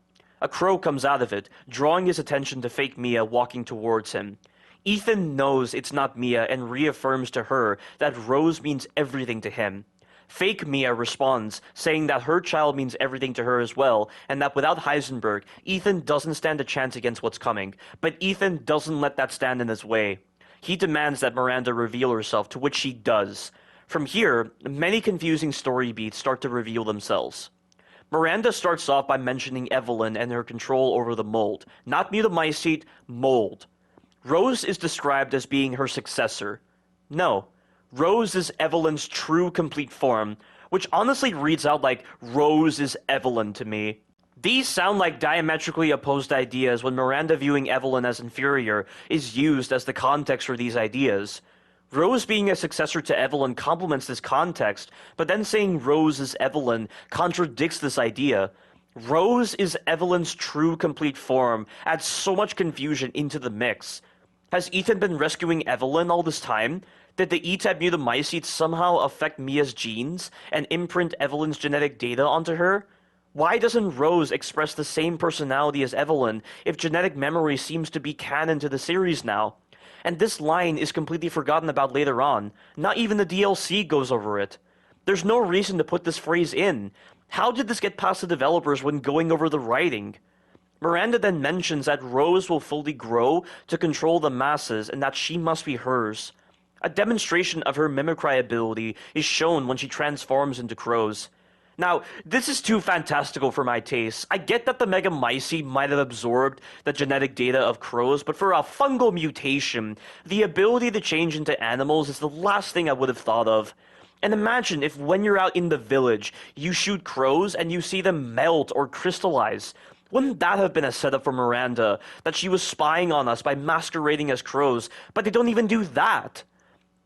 A crow comes out of it, drawing his attention to fake Mia walking towards him. Ethan knows it's not Mia and reaffirms to her that Rose means everything to him. Fake Mia responds, saying that her child means everything to her as well, and that without Heisenberg, Ethan doesn't stand a chance against what's coming, but Ethan doesn't let that stand in his way. He demands that Miranda reveal herself, to which she does. From here, many confusing story beats start to reveal themselves. Miranda starts off by mentioning Evelyn and her control over the mold. Not Mutamycete, mold. Rose is described as being her successor. No, Rose is Evelyn's true complete form, which honestly reads out like Rose is Evelyn to me. These sound like diametrically opposed ideas when Miranda viewing Evelyn as inferior is used as the context for these ideas. Rose being a successor to Evelyn complements this context, but then saying Rose is Evelyn contradicts this idea. Rose is Evelyn's true complete form adds so much confusion into the mix. Has Ethan been rescuing Evelyn all this time? Did the E-type Mutamycete somehow affect Mia's genes and imprint Evelyn's genetic data onto her? Why doesn't Rose express the same personality as Evelyn if genetic memory seems to be canon to the series now? And this line is completely forgotten about later on. Not even the DLC goes over it. There's no reason to put this phrase in. How did this get past the developers when going over the writing? Miranda then mentions that Rose will fully grow to control the masses and that she must be hers. A demonstration of her mimicry ability is shown when she transforms into crows. Now, this is too fantastical for my taste. I get that the Mutamycete might have absorbed the genetic data of crows, but for a fungal mutation, the ability to change into animals is the last thing I would have thought of. And imagine if when you're out in the village, you shoot crows and you see them melt or crystallize. Wouldn't that have been a setup for Miranda, that she was spying on us by masquerading as crows, but they don't even do that?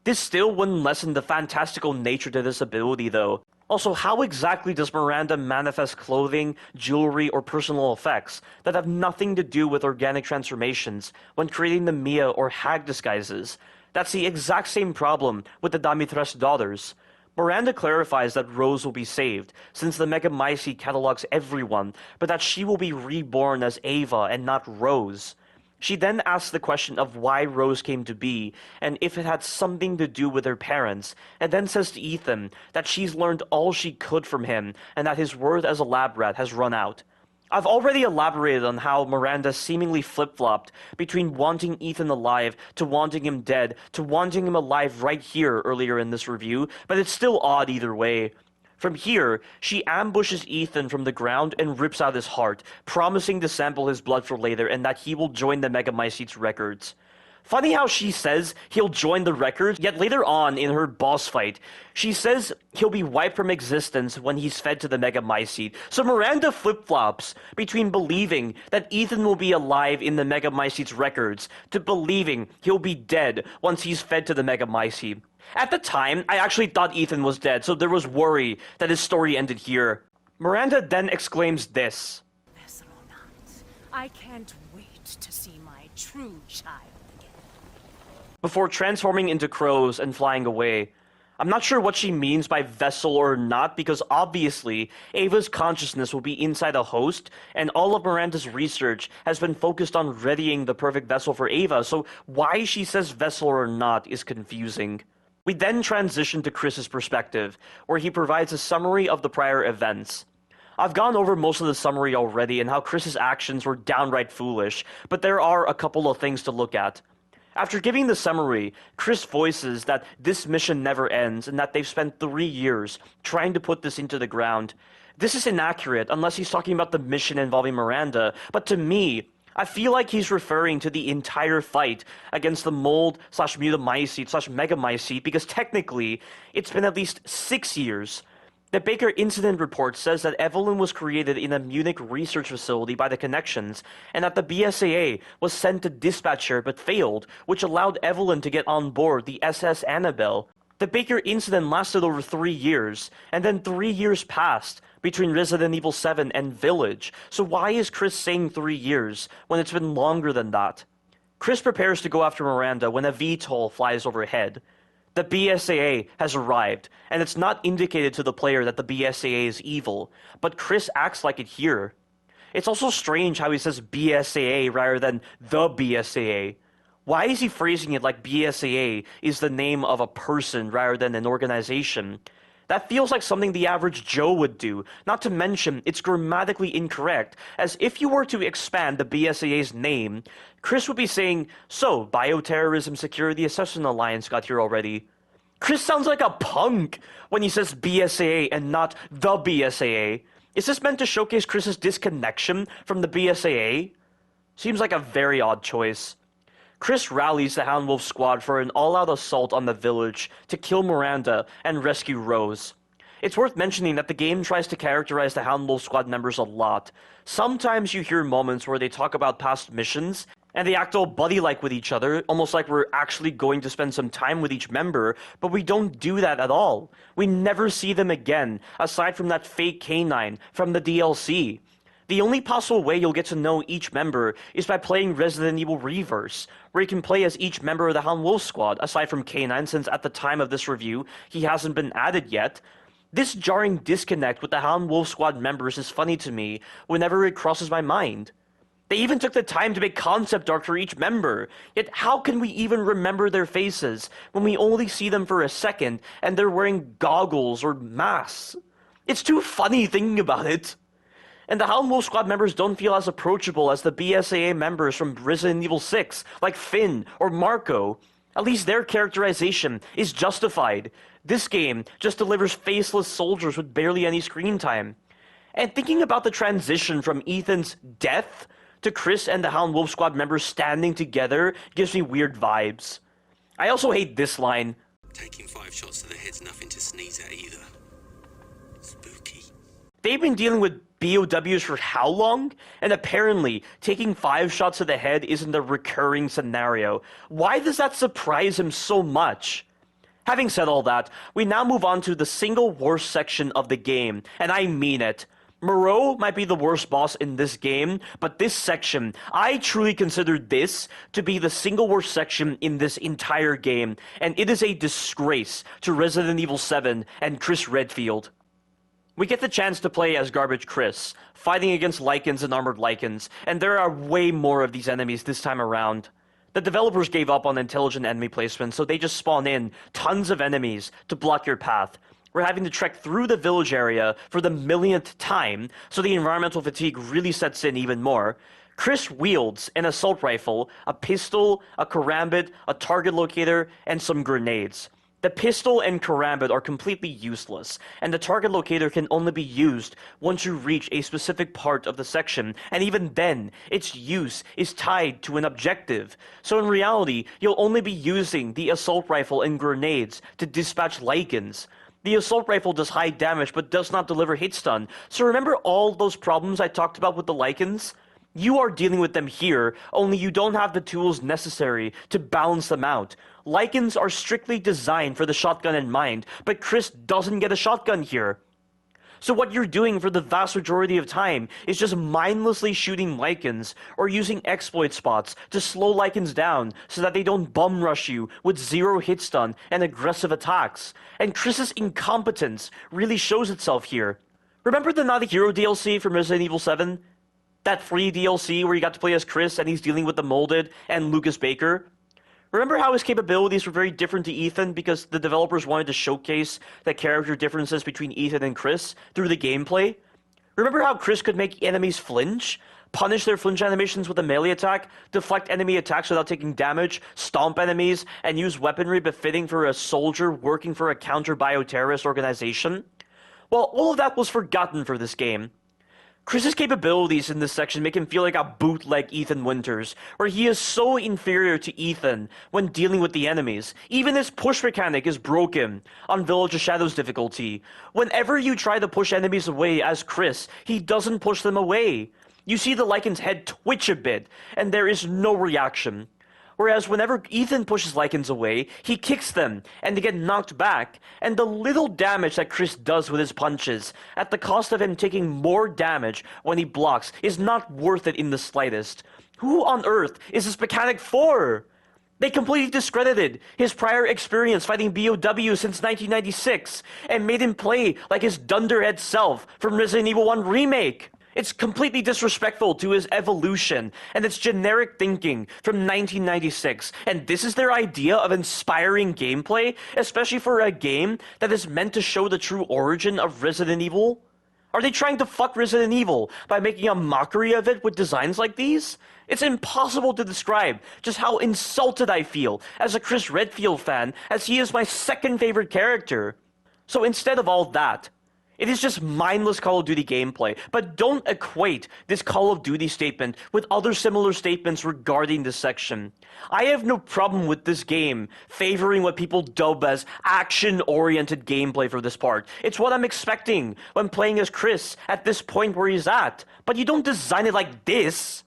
This still wouldn't lessen the fantastical nature to this ability, though. Also, how exactly does Miranda manifest clothing, jewelry, or personal effects that have nothing to do with organic transformations when creating the Mia or Hag disguises? That's the exact same problem with the Dimetrescu daughters. Miranda clarifies that Rose will be saved, since the Mutamycete catalogs everyone, but that she will be reborn as Ava and not Rose. She then asks the question of why Rose came to be, and if it had something to do with her parents, and then says to Ethan that she's learned all she could from him, and that his worth as a lab rat has run out. I've already elaborated on how Miranda seemingly flip-flopped between wanting Ethan alive to wanting him dead to wanting him alive right here earlier in this review, but it's still odd either way. From here, she ambushes Ethan from the ground and rips out his heart, promising to sample his blood for later and that he will join the Mutamycete's records. Funny how she says he'll join the records, yet later on in her boss fight, she says he'll be wiped from existence when he's fed to the Mutamycete. So Miranda flip-flops between believing that Ethan will be alive in the Mutamycete's records to believing he'll be dead once he's fed to the Mutamycete. At the time, I actually thought Ethan was dead, so there was worry that his story ended here. Miranda then exclaims this. I can't wait to see my true child again. Before transforming into crows and flying away. I'm not sure what she means by vessel or not, because obviously Ava's consciousness will be inside a host, and all of Miranda's research has been focused on readying the perfect vessel for Ava, so why she says vessel or not is confusing. We then transition to Chris's perspective, where he provides a summary of the prior events. I've gone over most of the summary already and how Chris's actions were downright foolish, but there are a couple of things to look at. After giving the summary, Chris voices that this mission never ends and that they've spent 3 years trying to put this into the ground. This is inaccurate unless he's talking about the mission involving Miranda, but to me, I feel like he's referring to the entire fight against the mold / Mutamycete / Mutamycete because technically it's been at least 6 years. The Baker incident report says that Evelyn was created in a Munich research facility by the Connections, and that the BSAA was sent to dispatch her but failed, which allowed Evelyn to get on board the SS Annabelle. The Baker incident lasted over 3 years, and then 3 years passed between Resident Evil 7 and Village, so why is Chris saying 3 years when it's been longer than that? Chris prepares to go after Miranda when a VTOL flies overhead. The BSAA has arrived, and it's not indicated to the player that the BSAA is evil, but Chris acts like it here. It's also strange how he says BSAA rather than the BSAA. Why is he phrasing it like BSAA is the name of a person rather than an organization? That feels like something the average Joe would do, not to mention it's grammatically incorrect, as if you were to expand the BSAA's name, Chris would be saying, so, Bioterrorism Security Assessment Alliance got here already. Chris sounds like a punk when he says BSAA and not the BSAA. Is this meant to showcase Chris's disconnection from the BSAA? Seems like a very odd choice. Chris rallies the Hound Wolf squad for an all-out assault on the village to kill Miranda and rescue Rose. It's worth mentioning that the game tries to characterize the Hound Wolf squad members a lot. Sometimes you hear moments where they talk about past missions, and they act all buddy-like with each other, almost like we're actually going to spend some time with each member, but we don't do that at all. We never see them again, aside from that fake canine from the DLC. The only possible way you'll get to know each member is by playing Resident Evil Reverse, where you can play as each member of the Hound Wolf squad, aside from K9, since at the time of this review, he hasn't been added yet. This jarring disconnect with the Hound Wolf squad members is funny to me whenever it crosses my mind. They even took the time to make concept art for each member, yet how can we even remember their faces when we only see them for a second and they're wearing goggles or masks? It's too funny thinking about it. And the Hound Wolf squad members don't feel as approachable as the BSAA members from Resident Evil 6, like Finn or Marco. At least their characterization is justified. This game just delivers faceless soldiers with barely any screen time. And thinking about the transition from Ethan's death to Chris and the Hound Wolf squad members standing together gives me weird vibes. I also hate this line. Taking 5 shots to the head's nothing to sneeze at either. Spooky. They've been dealing with BOWs for how long? And apparently, taking 5 shots to the head isn't a recurring scenario. Why does that surprise him so much? Having said all that, we now move on to the single worst section of the game, and I mean it. Moreau might be the worst boss in this game, but this section, I truly consider this to be the single worst section in this entire game, and it is a disgrace to Resident Evil 7 and Chris Redfield. We get the chance to play as Garbage Chris, fighting against Lycans and Armored Lycans, and there are way more of these enemies this time around. The developers gave up on intelligent enemy placement, so they just spawn in tons of enemies to block your path. We're having to trek through the village area for the millionth time, so the environmental fatigue really sets in even more. Chris wields an assault rifle, a pistol, a karambit, a target locator, and some grenades. The pistol and karambit are completely useless, and the target locator can only be used once you reach a specific part of the section, and even then, its use is tied to an objective. So in reality, you'll only be using the assault rifle and grenades to dispatch Lycans. The assault rifle does high damage but does not deliver hit stun, so remember all those problems I talked about with the Lycans? You are dealing with them here, only you don't have the tools necessary to balance them out. Lycans are strictly designed for the shotgun in mind, but Chris doesn't get a shotgun here. So what you're doing for the vast majority of time is just mindlessly shooting Lycans or using exploit spots to slow Lycans down so that they don't bum rush you with 0 hit stun and aggressive attacks. And Chris's incompetence really shows itself here. Remember the Not a Hero DLC from Resident Evil 7? That free DLC where you got to play as Chris and he's dealing with the Molded and Lucas Baker? Remember how his capabilities were very different to Ethan because the developers wanted to showcase the character differences between Ethan and Chris through the gameplay? Remember how Chris could make enemies flinch? Punish their flinch animations with a melee attack, deflect enemy attacks without taking damage, stomp enemies, and use weaponry befitting for a soldier working for a counter-bioterrorist organization? Well, all of that was forgotten for this game. Chris's capabilities in this section make him feel like a bootleg Ethan Winters, where he is so inferior to Ethan when dealing with the enemies. Even his push mechanic is broken on Village of Shadows difficulty. Whenever you try to push enemies away as Chris, he doesn't push them away. You see the Lycan's head twitch a bit, and there is no reaction. Whereas whenever Ethan pushes Lycans away, he kicks them, and they get knocked back, and the little damage that Chris does with his punches, at the cost of him taking more damage when he blocks, is not worth it in the slightest. Who on earth is this mechanic for? They completely discredited his prior experience fighting BOW since 1996, and made him play like his dunderhead self from Resident Evil 1 Remake. It's completely disrespectful to his evolution and its generic thinking from 1996, and this is their idea of inspiring gameplay, especially for a game that is meant to show the true origin of Resident Evil? Are they trying to fuck Resident Evil by making a mockery of it with designs like these? It's impossible to describe just how insulted I feel as a Chris Redfield fan, as he is my second favorite character. So instead of all that, it is just mindless Call of Duty gameplay, but don't equate this Call of Duty statement with other similar statements regarding this section. I have no problem with this game favoring what people dub as action-oriented gameplay for this part. It's what I'm expecting when playing as Chris at this point where he's at, but you don't design it like this.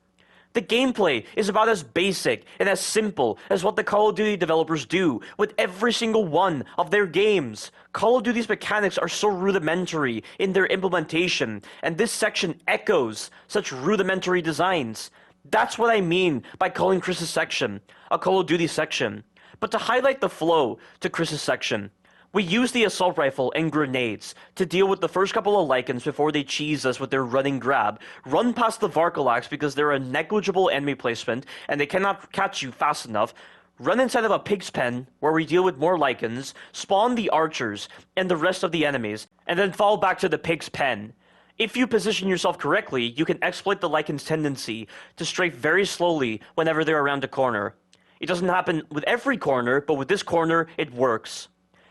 The gameplay is about as basic and as simple as what the Call of Duty developers do with every single one of their games. Call of Duty's mechanics are so rudimentary in their implementation, and this section echoes such rudimentary designs. That's what I mean by calling Chris's section a Call of Duty section. But to highlight the flow to Chris's section, we use the assault rifle and grenades to deal with the first couple of Lycans before they cheese us with their running grab, run past the Varcolacs because they're a negligible enemy placement and they cannot catch you fast enough, run inside of a pig's pen where we deal with more Lycans, spawn the archers and the rest of the enemies, and then fall back to the pig's pen. If you position yourself correctly, you can exploit the Lycan's tendency to strafe very slowly whenever they're around a corner. It doesn't happen with every corner, but with this corner, it works.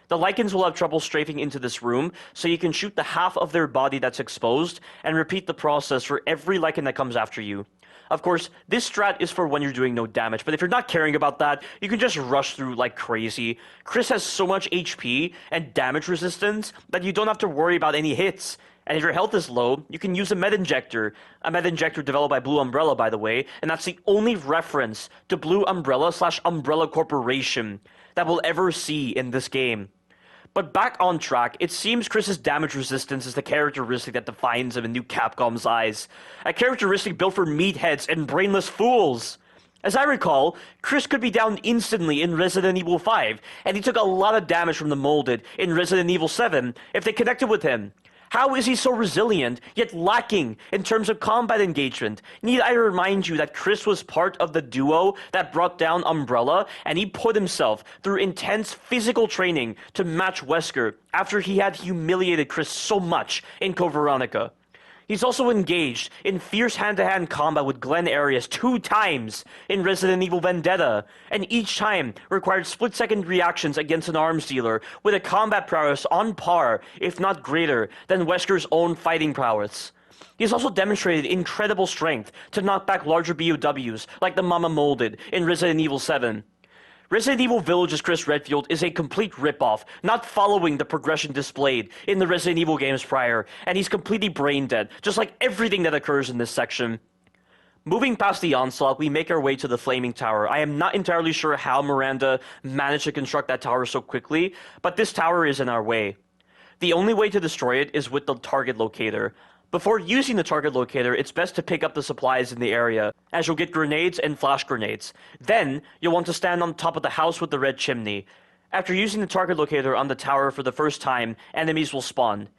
The Lycans will have trouble strafing into this room, so you can shoot the half of their body that's exposed, and repeat the process for every Lycan that comes after you. Of course, this strat is for when you're doing no damage, but if you're not caring about that, you can just rush through like crazy. Chris has so much HP and damage resistance that you don't have to worry about any hits. And if your health is low, you can use a med-injector developed by Blue Umbrella, by the way, and that's the only reference to Blue Umbrella/Umbrella Corporation that we'll ever see in this game. But back on track, it seems Chris's damage resistance is the characteristic that defines him in new Capcom's eyes. A characteristic built for meatheads and brainless fools. As I recall, Chris could be down instantly in Resident Evil 5, and he took a lot of damage from the Molded in Resident Evil 7 if they connected with him. How is he so resilient, yet lacking in terms of combat engagement? Need I remind you that Chris was part of the duo that brought down Umbrella, and he put himself through intense physical training to match Wesker after he had humiliated Chris so much in Code Veronica. He's also engaged in fierce hand-to-hand combat with Glenn Arias 2 times in Resident Evil Vendetta, and each time required split-second reactions against an arms dealer with a combat prowess on par, if not greater, than Wesker's own fighting prowess. He's also demonstrated incredible strength to knock back larger BOWs like the Mama Molded in Resident Evil 7. Resident Evil Village's Chris Redfield is a complete ripoff, not following the progression displayed in the Resident Evil games prior, and he's completely brain dead, just like everything that occurs in this section. Moving past the onslaught, we make our way to the Flaming Tower. I am not entirely sure how Miranda managed to construct that tower so quickly, but this tower is in our way. The only way to destroy it is with the target locator. Before using the target locator, it's best to pick up the supplies in the area, as you'll get grenades and flash grenades. Then, you'll want to stand on top of the house with the red chimney. After using the target locator on the tower for the first time, enemies will spawn.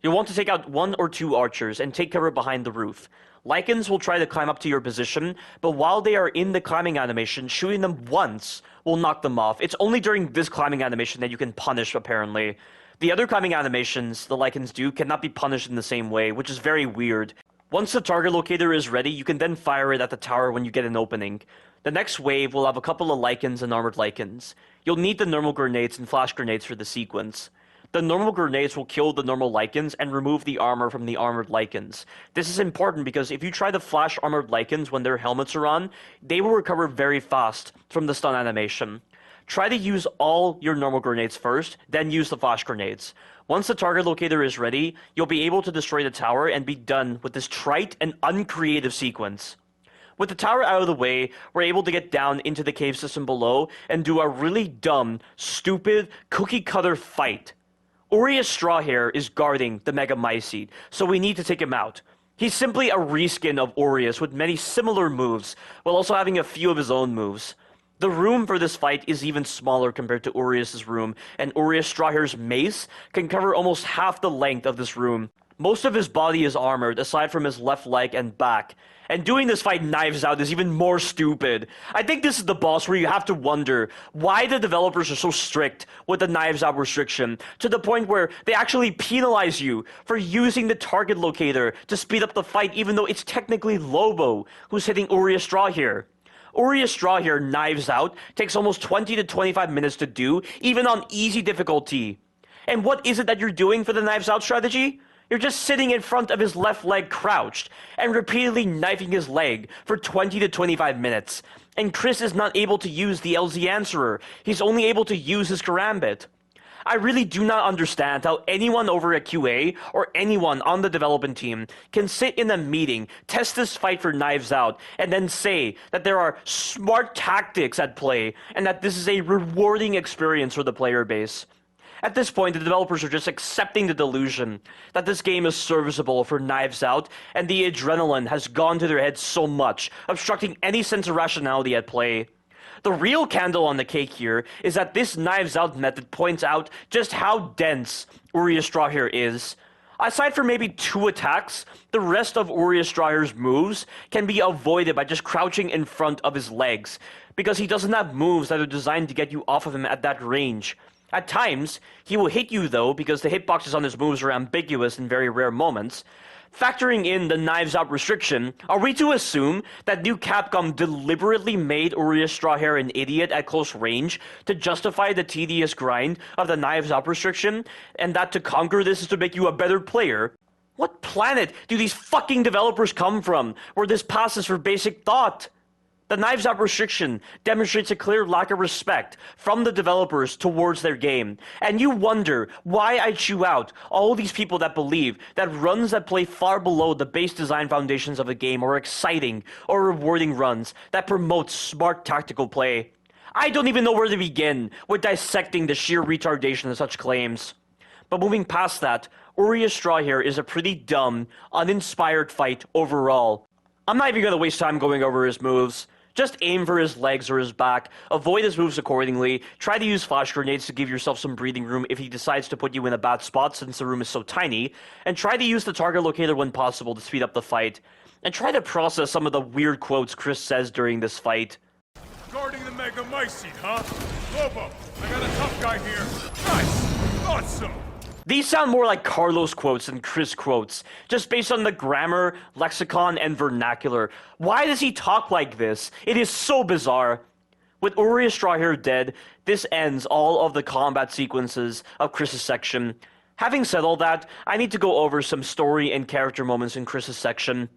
You'll want to take out 1 or 2 archers and take cover behind the roof. Lycans will try to climb up to your position, but while they are in the climbing animation, shooting them once will knock them off. It's only during this climbing animation that you can punish, apparently. The other climbing animations the Lycans do cannot be punished in the same way, which is very weird. Once the target locator is ready, you can then fire it at the tower when you get an opening. The next wave will have a couple of Lycans and armored Lycans. You'll need the normal grenades and flash grenades for the sequence. The normal grenades will kill the normal Lycans and remove the armor from the armored Lycans. This is important because if you try to flash armored Lycans when their helmets are on, they will recover very fast from the stun animation. Try to use all your normal grenades first, then use the flash grenades. Once the target locator is ready, you'll be able to destroy the tower and be done with this trite and uncreative sequence. With the tower out of the way, we're able to get down into the cave system below and do a really dumb, stupid, cookie-cutter fight. Urias Strawhair is guarding the Mutamycete, so we need to take him out. He's simply a reskin of Urias with many similar moves, while also having a few of his own moves. The room for this fight is even smaller compared to Urias' room, and Urias Strawhair's mace can cover almost half the length of this room. Most of his body is armored, aside from his left leg and back. And doing this fight knives out is even more stupid. I think this is the boss where you have to wonder why the developers are so strict with the knives out restriction, to the point where they actually penalize you for using the target locator to speed up the fight, even though it's technically Lobo who's hitting Urias Strawhair. Urias Strawhair knives out takes almost 20 to 25 minutes to do, even on easy difficulty. And what is it that you're doing for the knives out strategy? You're just sitting in front of his left leg crouched and repeatedly knifing his leg for 20 to 25 minutes. And Chris is not able to use the LZ Answerer. He's only able to use his Karambit. I really do not understand how anyone over at QA or anyone on the development team can sit in a meeting, test this fight for Knives Out, and then say that there are smart tactics at play and that this is a rewarding experience for the player base. At this point, the developers are just accepting the delusion that this game is serviceable for Knives Out, and the adrenaline has gone to their heads so much, obstructing any sense of rationality at play. The real candle on the cake here is that this Knives Out method points out just how dense Urias Strawhair is. Aside from maybe 2 attacks, the rest of Urias Strawhair's moves can be avoided by just crouching in front of his legs, because he doesn't have moves that are designed to get you off of him at that range. At times, he will hit you though, because the hitboxes on his moves are ambiguous in very rare moments. Factoring in the Knives Out restriction, are we to assume that new Capcom deliberately made Urias Strawhair an idiot at close range to justify the tedious grind of the Knives Out restriction, and that to conquer this is to make you a better player? What planet do these fucking developers come from, where this passes for basic thought? The Knives Out restriction demonstrates a clear lack of respect from the developers towards their game, and you wonder why I chew out all these people that believe that runs that play far below the base design foundations of a game are exciting or rewarding runs that promote smart tactical play. I don't even know where to begin with dissecting the sheer retardation of such claims. But moving past that, Urias Strawhair is a pretty dumb, uninspired fight overall. I'm not even going to waste time going over his moves. Just aim for his legs or his back, avoid his moves accordingly, try to use flash grenades to give yourself some breathing room if he decides to put you in a bad spot since the room is so tiny, and try to use the target locator when possible to speed up the fight. And try to process some of the weird quotes Chris says during this fight. Guarding the Mutamycete, huh? Lobo, I got a tough guy here. Nice! Awesome! These sound more like Carlos quotes than Chris quotes, just based on the grammar, lexicon, and vernacular. Why does he talk like this? It is so bizarre. With Urias Strawhair dead, this ends all of the combat sequences of Chris's section. Having said all that, I need to go over some story and character moments in Chris's section.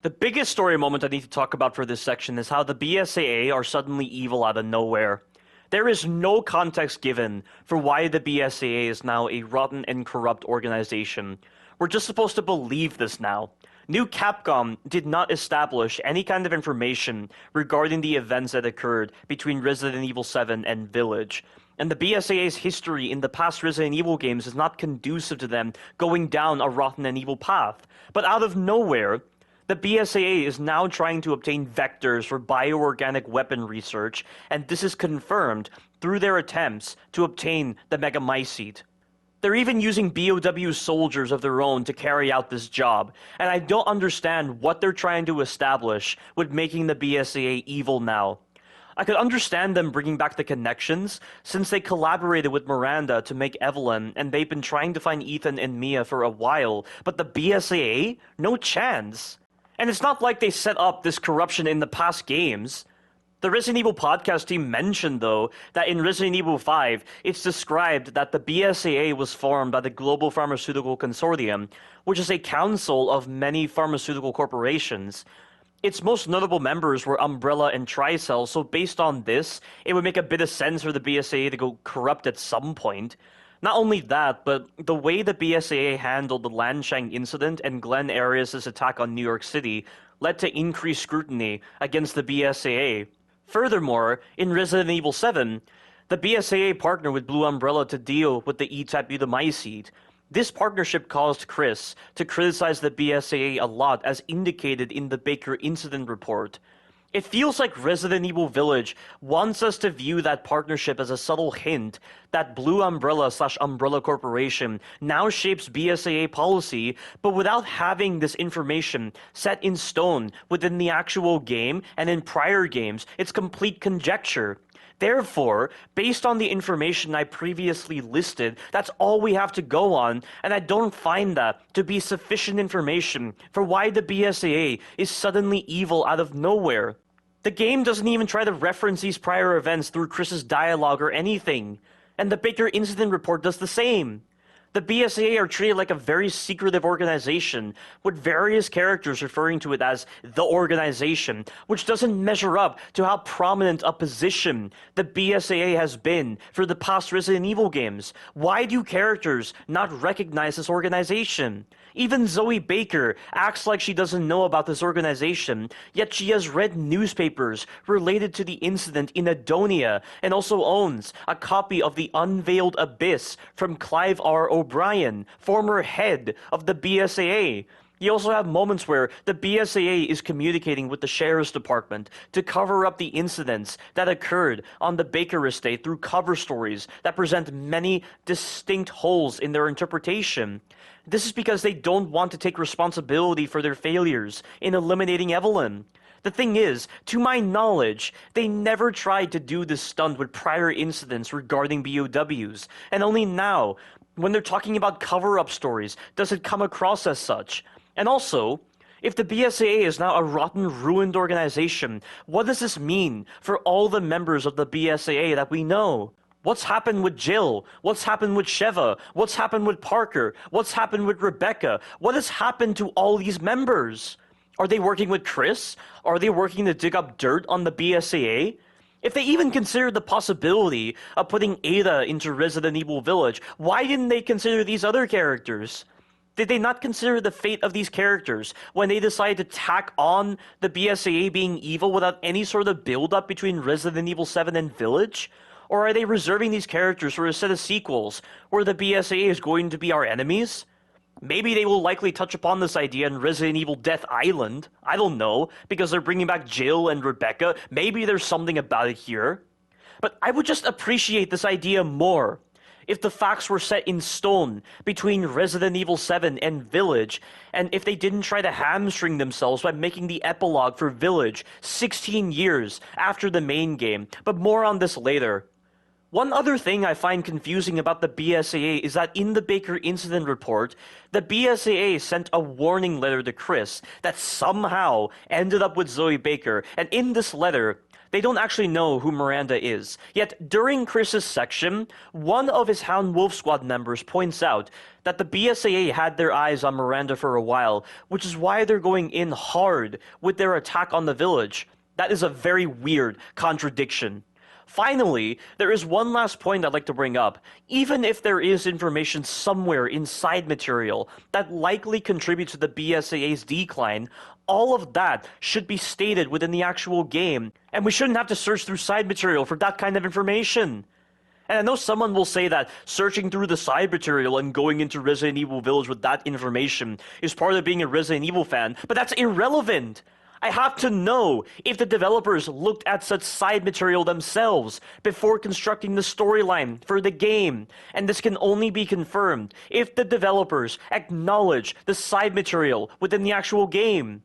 The biggest story moment I need to talk about for this section is how the BSAA are suddenly evil out of nowhere. There is no context given for why the BSAA is now a rotten and corrupt organization. We're just supposed to believe this now. New Capcom did not establish any kind of information regarding the events that occurred between Resident Evil 7 and Village. And the BSAA's history in the past Resident Evil games is not conducive to them going down a rotten and evil path. But out of nowhere, the BSAA is now trying to obtain vectors for bioorganic weapon research, and this is confirmed through their attempts to obtain the Mutamycete. They're even using BOW soldiers of their own to carry out this job, and I don't understand what they're trying to establish with making the BSAA evil now. I could understand them bringing back the connections, since they collaborated with Miranda to make Evelyn, and they've been trying to find Ethan and Mia for a while, but the BSAA? No chance. And it's not like they set up this corruption in the past games. The Resident Evil podcast team mentioned, though, that in Resident Evil 5, it's described that the BSAA was formed by the Global Pharmaceutical Consortium, which is a council of many pharmaceutical corporations. Its most notable members were Umbrella and Tricell, so based on this, it would make a bit of sense for the BSAA to go corrupt at some point. Not only that, but the way the BSAA handled the Lanshang incident and Glenn Arias' attack on New York City led to increased scrutiny against the BSAA. Furthermore, in Resident Evil 7, the BSAA partnered with Blue Umbrella to deal with the E-type Mutamycete. This partnership caused Chris to criticize the BSAA a lot, as indicated in the Baker incident report. It feels like Resident Evil Village wants us to view that partnership as a subtle hint that Blue Umbrella/Umbrella Corporation now shapes BSAA policy, but without having this information set in stone within the actual game and in prior games, it's complete conjecture. Therefore, based on the information I previously listed, that's all we have to go on, and I don't find that to be sufficient information for why the BSAA is suddenly evil out of nowhere. The game doesn't even try to reference these prior events through Chris's dialogue or anything, and the Baker incident report does the same. The BSAA are treated like a very secretive organization, with various characters referring to it as the organization, which doesn't measure up to how prominent a position the BSAA has been for the past Resident Evil games. Why do characters not recognize this organization? Even Zoe Baker acts like she doesn't know about this organization, yet she has read newspapers related to the incident in Adonia and also owns a copy of The Unveiled Abyss from Clive R. O'Brien, former head of the BSAA. You also have moments where the BSAA is communicating with the Sheriff's Department to cover up the incidents that occurred on the Baker estate through cover stories that present many distinct holes in their interpretation. This is because they don't want to take responsibility for their failures in eliminating Evelyn. The thing is, to my knowledge, they never tried to do this stunt with prior incidents regarding BOWs, and only now, when they're talking about cover-up stories, does it come across as such. And also, if the BSAA is now a rotten, ruined organization, what does this mean for all the members of the BSAA that we know? What's happened with Jill? What's happened with Sheva? What's happened with Parker? What's happened with Rebecca? What has happened to all these members? Are they working with Chris? Are they working to dig up dirt on the BSAA? If they even considered the possibility of putting Ada into Resident Evil Village, why didn't they consider these other characters? Did they not consider the fate of these characters when they decided to tack on the BSAA being evil without any sort of build-up between Resident Evil 7 and Village? Or are they reserving these characters for a set of sequels where the BSAA is going to be our enemies? Maybe they will likely touch upon this idea in Resident Evil Death Island. I don't know, because they're bringing back Jill and Rebecca. Maybe there's something about it here. But I would just appreciate this idea more if the facts were set in stone between Resident Evil 7 and Village, and if they didn't try to hamstring themselves by making the epilogue for Village 16 years after the main game. But more on this later. One other thing I find confusing about the BSAA is that in the Baker incident report, the BSAA sent a warning letter to Chris that somehow ended up with Zoe Baker, and in this letter, they don't actually know who Miranda is. Yet, during Chris's section, one of his Hound Wolf Squad members points out that the BSAA had their eyes on Miranda for a while, which is why they're going in hard with their attack on the village. That is a very weird contradiction. Finally, there is one last point I'd like to bring up. Even if there is information somewhere in side material that likely contributes to the BSAA's decline, all of that should be stated within the actual game, and we shouldn't have to search through side material for that kind of information. And I know someone will say that searching through the side material and going into Resident Evil Village with that information is part of being a Resident Evil fan, but that's irrelevant. I have to know if the developers looked at such side material themselves before constructing the storyline for the game, and this can only be confirmed if the developers acknowledge the side material within the actual game.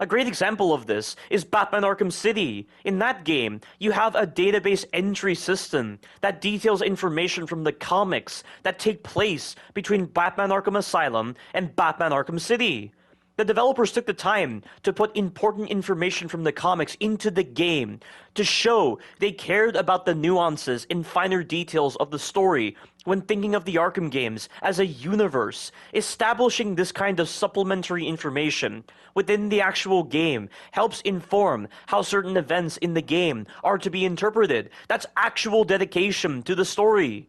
A great example of this is Batman Arkham City. In that game, you have a database entry system that details information from the comics that take place between Batman Arkham Asylum and Batman Arkham City. The developers took the time to put important information from the comics into the game to show they cared about the nuances and finer details of the story when thinking of the Arkham games as a universe. Establishing this kind of supplementary information within the actual game helps inform how certain events in the game are to be interpreted. That's actual dedication to the story.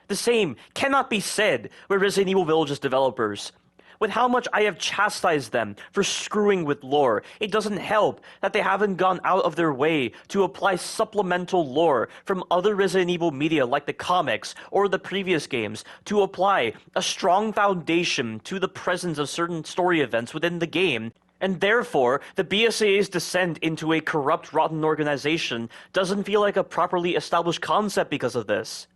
The same cannot be said with Resident Evil Village's developers. With how much I have chastised them for screwing with lore, it doesn't help that they haven't gone out of their way to apply supplemental lore from other Resident Evil media like the comics or the previous games to apply a strong foundation to the presence of certain story events within the game. And therefore, the BSAA's descent into a corrupt, rotten organization doesn't feel like a properly established concept because of this.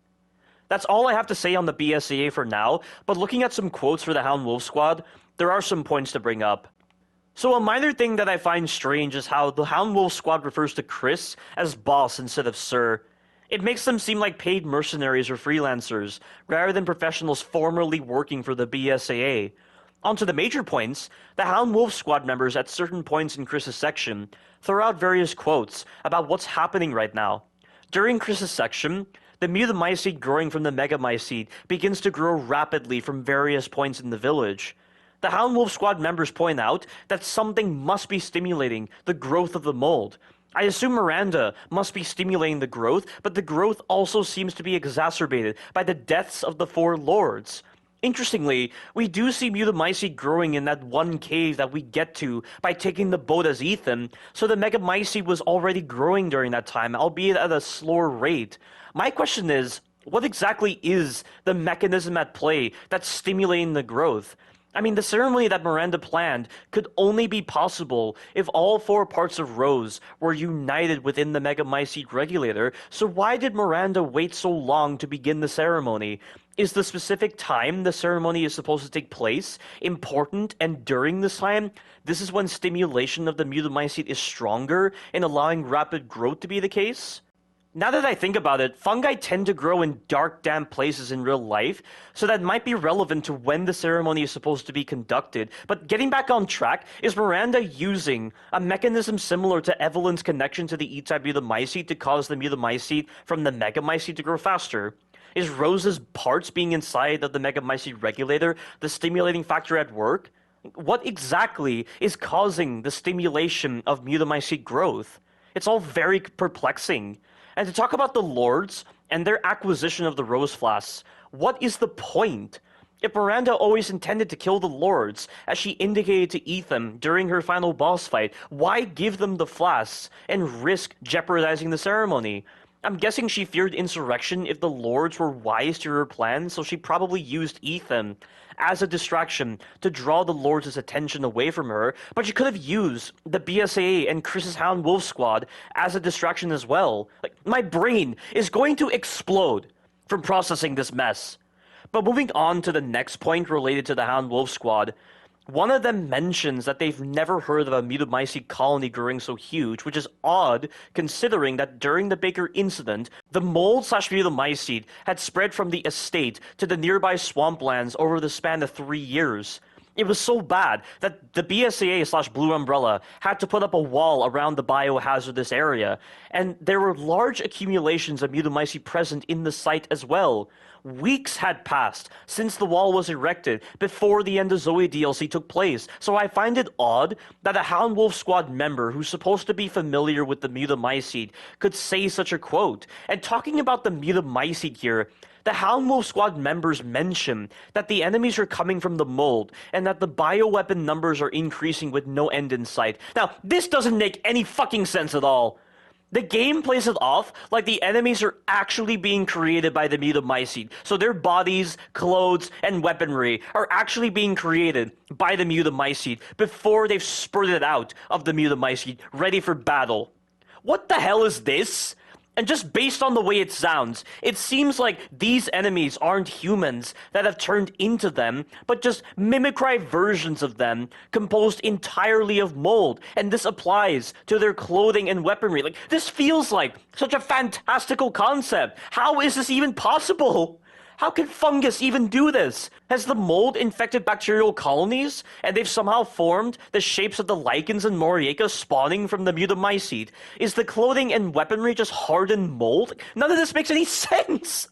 That's all I have to say on the BSAA for now, but looking at some quotes for the Hound Wolf Squad, there are some points to bring up. So a minor thing that I find strange is how the Hound Wolf Squad refers to Chris as boss instead of sir. It makes them seem like paid mercenaries or freelancers, rather than professionals formerly working for the BSAA. Onto the major points, the Hound Wolf Squad members at certain points in Chris's section throw out various quotes about what's happening right now. During Chris's section, the Mutamycete growing from the Megamycete begins to grow rapidly from various points in the village. The Hound Wolf Squad members point out that something must be stimulating the growth of the mold. I assume Miranda must be stimulating the growth, but the growth also seems to be exacerbated by the deaths of the 4 lords. Interestingly, we do see Mutamycete growing in that one cave that we get to by taking the boat as Ethan, so the Megamycete was already growing during that time, albeit at a slower rate. My question is, what exactly is the mechanism at play that's stimulating the growth? I mean, the ceremony that Miranda planned could only be possible if all 4 parts of Rose were united within the Megamycete regulator, so why did Miranda wait so long to begin the ceremony? Is the specific time the ceremony is supposed to take place important, and during this time, this is when stimulation of the Mutamycete is stronger and allowing rapid growth to be the case? Now that I think about it, fungi tend to grow in dark, damp places in real life, so that might be relevant to when the ceremony is supposed to be conducted. But getting back on track, is Miranda using a mechanism similar to Evelyn's connection to the E-type Mutamycete to cause the Mutamycete from the Megamycete to grow faster? Is Rose's parts being inside of the Megamycete regulator the stimulating factor at work? What exactly is causing the stimulation of Mutamycete growth? It's all very perplexing. And to talk about the Lords and their acquisition of the Rose Flasks, what is the point? If Miranda always intended to kill the Lords, as she indicated to Ethan during her final boss fight, why give them the flasks and risk jeopardizing the ceremony? I'm guessing she feared insurrection if the Lords were wise to her plan, so she probably used Ethan as a distraction to draw the Lords' attention away from her, but she could have used the BSAA and Chris's Hound Wolf Squad as a distraction as well. Like, my brain is going to explode from processing this mess. But moving on to the next point related to the Hound Wolf Squad, one of them mentions that they've never heard of a Mutamycete colony growing so huge, which is odd considering that during the Baker incident, the mold/Mutamycete had spread from the estate to the nearby swamplands over the span of 3 years. It was so bad that the BSAA/Blue Umbrella had to put up a wall around the biohazardous area, and there were large accumulations of Mutamycete present in the site as well. Weeks had passed since the wall was erected before the End of Zoe DLC took place, so I find it odd that a Hound Wolf Squad member who's supposed to be familiar with the Mutamycete could say such a quote. And talking about the Mutamycete here, the Hound Wolf Squad members mention that the enemies are coming from the mold and that the bioweapon numbers are increasing with no end in sight. Now, this doesn't make any fucking sense at all. The game plays it off like the enemies are actually being created by the Mutamycete, so their bodies, clothes, and weaponry are actually being created by the Mutamycete before they've spurted out of the Mutamycete, ready for battle. What the hell is this? And just based on the way it sounds, it seems like these enemies aren't humans that have turned into them, but just mimicry versions of them composed entirely of mold. And this applies to their clothing and weaponry. Like, this feels like such a fantastical concept. How is this even possible? How can fungus even do this? Has the mold infected bacterial colonies, and they've somehow formed the shapes of the Lycans and Moroaica spawning from the Mutamycete? Is the clothing and weaponry just hardened mold? None of this makes any sense!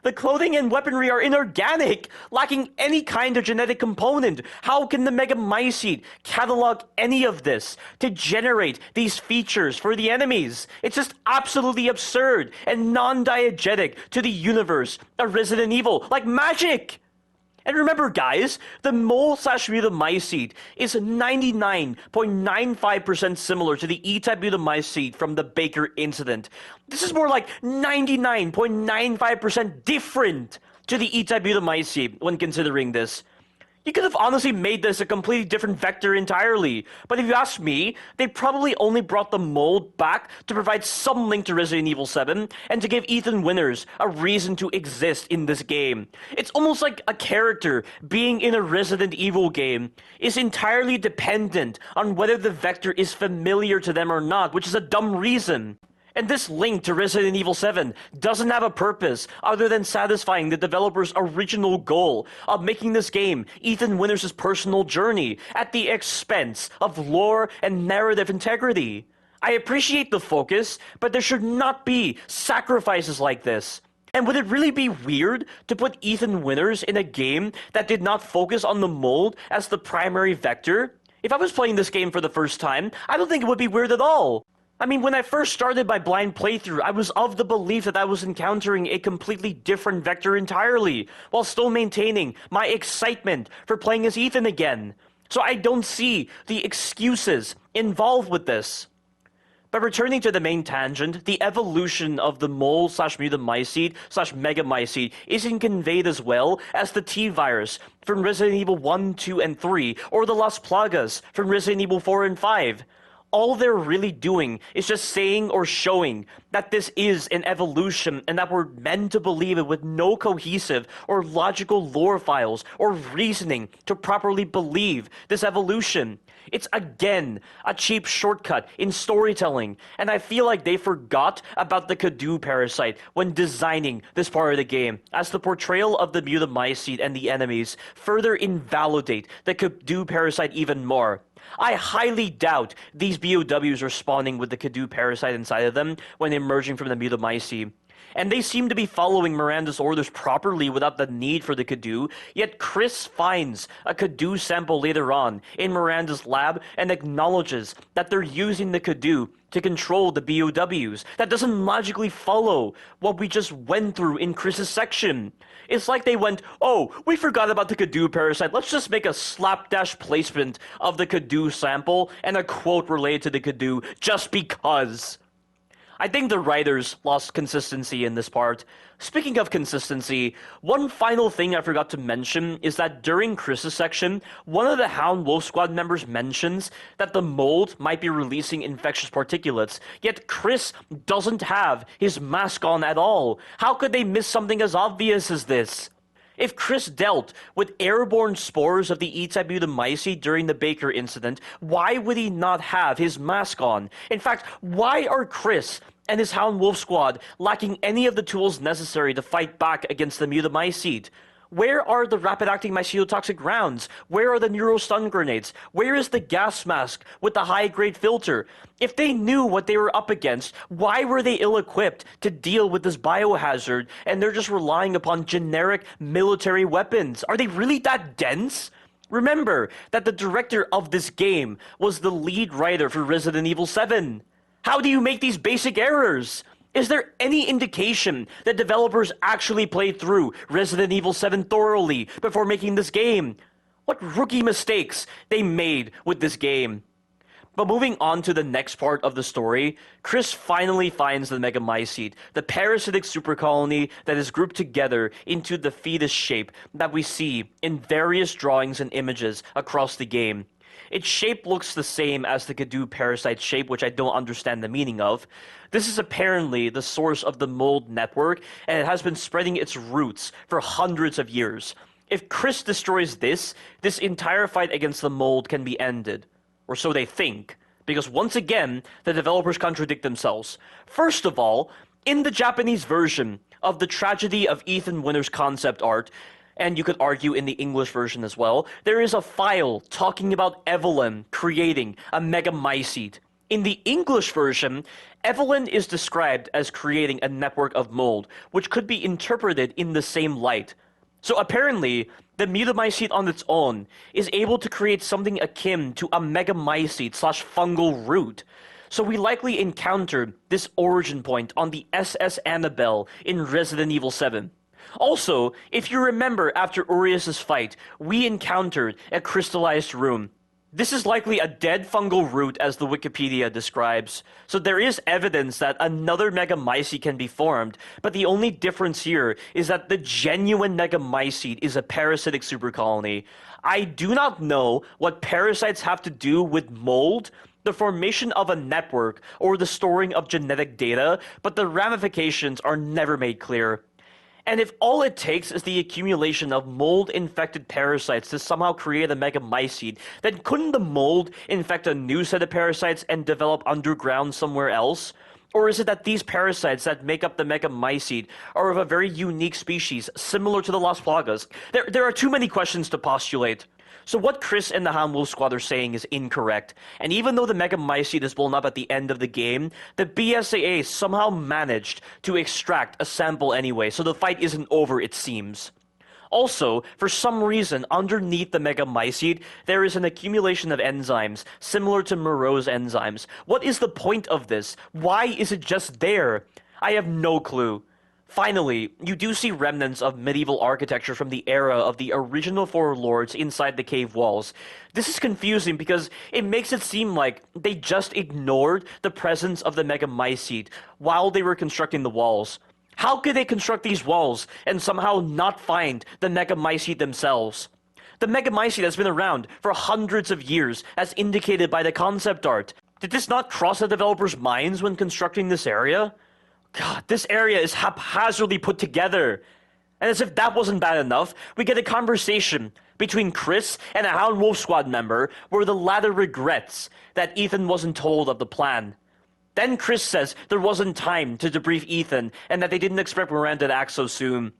The clothing and weaponry are inorganic, lacking any kind of genetic component. How can the Megamycete catalog any of this to generate these features for the enemies? It's just absolutely absurd and non-diegetic to the universe of Resident Evil, like magic! And remember, guys, the mole/mutamycete is 99.95% similar to the E-type mutamycete from the Baker incident. This is more like 99.95% different to the E-type mutamycete when considering this. You could have honestly made this a completely different vector entirely, but if you ask me, they probably only brought the mold back to provide some link to Resident Evil 7 and to give Ethan Winters a reason to exist in this game. It's almost like a character being in a Resident Evil game is entirely dependent on whether the vector is familiar to them or not, which is a dumb reason. And this link to Resident Evil 7 doesn't have a purpose other than satisfying the developer's original goal of making this game Ethan Winters' personal journey at the expense of lore and narrative integrity. I appreciate the focus, but there should not be sacrifices like this. And would it really be weird to put Ethan Winters in a game that did not focus on the mold as the primary vector? If I was playing this game for the first time, I don't think it would be weird at all. I mean, when I first started my blind playthrough, I was of the belief that I was encountering a completely different vector entirely, while still maintaining my excitement for playing as Ethan again. So I don't see the excuses involved with this. But returning to the main tangent, the evolution of the mole/mutamycete/megamycete isn't conveyed as well as the T-virus from Resident Evil 1, 2, and 3, or the Las Plagas from Resident Evil 4 and 5. All they're really doing is just saying or showing that this is an evolution and that we're meant to believe it with no cohesive or logical lore files or reasoning to properly believe this evolution. It's again a cheap shortcut in storytelling, and I feel like they forgot about the Cadou parasite when designing this part of the game, as the portrayal of the Mutamycete and the enemies further invalidate the Cadou parasite even more. I highly doubt these BOWs are spawning with the Cadou parasite inside of them when emerging from the Mutamycete. And they seem to be following Miranda's orders properly without the need for the Cadou, yet Chris finds a Cadou sample later on in Miranda's lab and acknowledges that they're using the Cadou to control the BOWs. That doesn't logically follow what we just went through in Chris's section. It's like they went, oh, we forgot about the Cadou parasite, let's just make a slapdash placement of the Cadou sample and a quote related to the Cadou just because. I think the writers lost consistency in this part. Speaking of consistency, one final thing I forgot to mention is that during Chris's section, one of the Hound Wolf Squad members mentions that the mold might be releasing infectious particulates, yet Chris doesn't have his mask on at all. How could they miss something as obvious as this? If Chris dealt with airborne spores of the E-type mutamycete during the Baker incident, why would he not have his mask on? In fact, why are Chris and his Hound Wolf Squad lacking any of the tools necessary to fight back against the mutamycete? Where are the rapid-acting mycetotoxic rounds? Where are the neuro-stun grenades? Where is the gas mask with the high-grade filter? If they knew what they were up against, why were they ill-equipped to deal with this biohazard and they're just relying upon generic military weapons? Are they really that dense? Remember that the director of this game was the lead writer for Resident Evil 7. How do you make these basic errors? Is there any indication that developers actually played through Resident Evil 7 thoroughly before making this game? What rookie mistakes they made with this game? But moving on to the next part of the story, Chris finally finds the Megamycete, the parasitic supercolony that is grouped together into the fetus shape that we see in various drawings and images across the game. Its shape looks the same as the Cadou parasite shape, which I don't understand the meaning of. This is apparently the source of the mold network, and it has been spreading its roots for hundreds of years. If Chris destroys this entire fight against the mold can be ended. Or so they think, because once again, the developers contradict themselves. First of all, in the Japanese version of the Tragedy of Ethan Winters concept art, and you could argue in the English version as well, there is a file talking about Evelyn creating a Megamycete. In the English version, Evelyn is described as creating a network of mold, which could be interpreted in the same light. So apparently, the Mutamycete on its own is able to create something akin to a Megamycete/fungal root. So we likely encountered this origin point on the SS Annabelle in Resident Evil 7. Also, if you remember after Urias' fight, we encountered a crystallized room. This is likely a dead fungal root as the Wikipedia describes, so there is evidence that another Mutamycete can be formed, but the only difference here is that the genuine Mutamycete is a parasitic supercolony. I do not know what parasites have to do with mold, the formation of a network, or the storing of genetic data, but the ramifications are never made clear. And if all it takes is the accumulation of mold-infected parasites to somehow create a Mutamycete, then couldn't the mold infect a new set of parasites and develop underground somewhere else? Or is it that these parasites that make up the Mutamycete are of a very unique species, similar to the Las Plagas? There are too many questions to postulate. So what Chris and the Hound Wolf Squad are saying is incorrect, and even though the Mutamycete is blown up at the end of the game, the BSAA somehow managed to extract a sample anyway, so the fight isn't over, it seems. Also, for some reason, underneath the Mutamycete, there is an accumulation of enzymes, similar to Moreau's enzymes. What is the point of this? Why is it just there? I have no clue. Finally, you do see remnants of medieval architecture from the era of the original Four Lords inside the cave walls. This is confusing because it makes it seem like they just ignored the presence of the Mutamycete while they were constructing the walls. How could they construct these walls and somehow not find the Mutamycete themselves? The Mutamycete has been around for hundreds of years, as indicated by the concept art. Did this not cross the developers' minds when constructing this area? God, this area is haphazardly put together. And as if that wasn't bad enough, we get a conversation between Chris and a Hound Wolf Squad member where the latter regrets that Ethan wasn't told of the plan. Then Chris says there wasn't time to debrief Ethan and that they didn't expect Miranda to act so soon.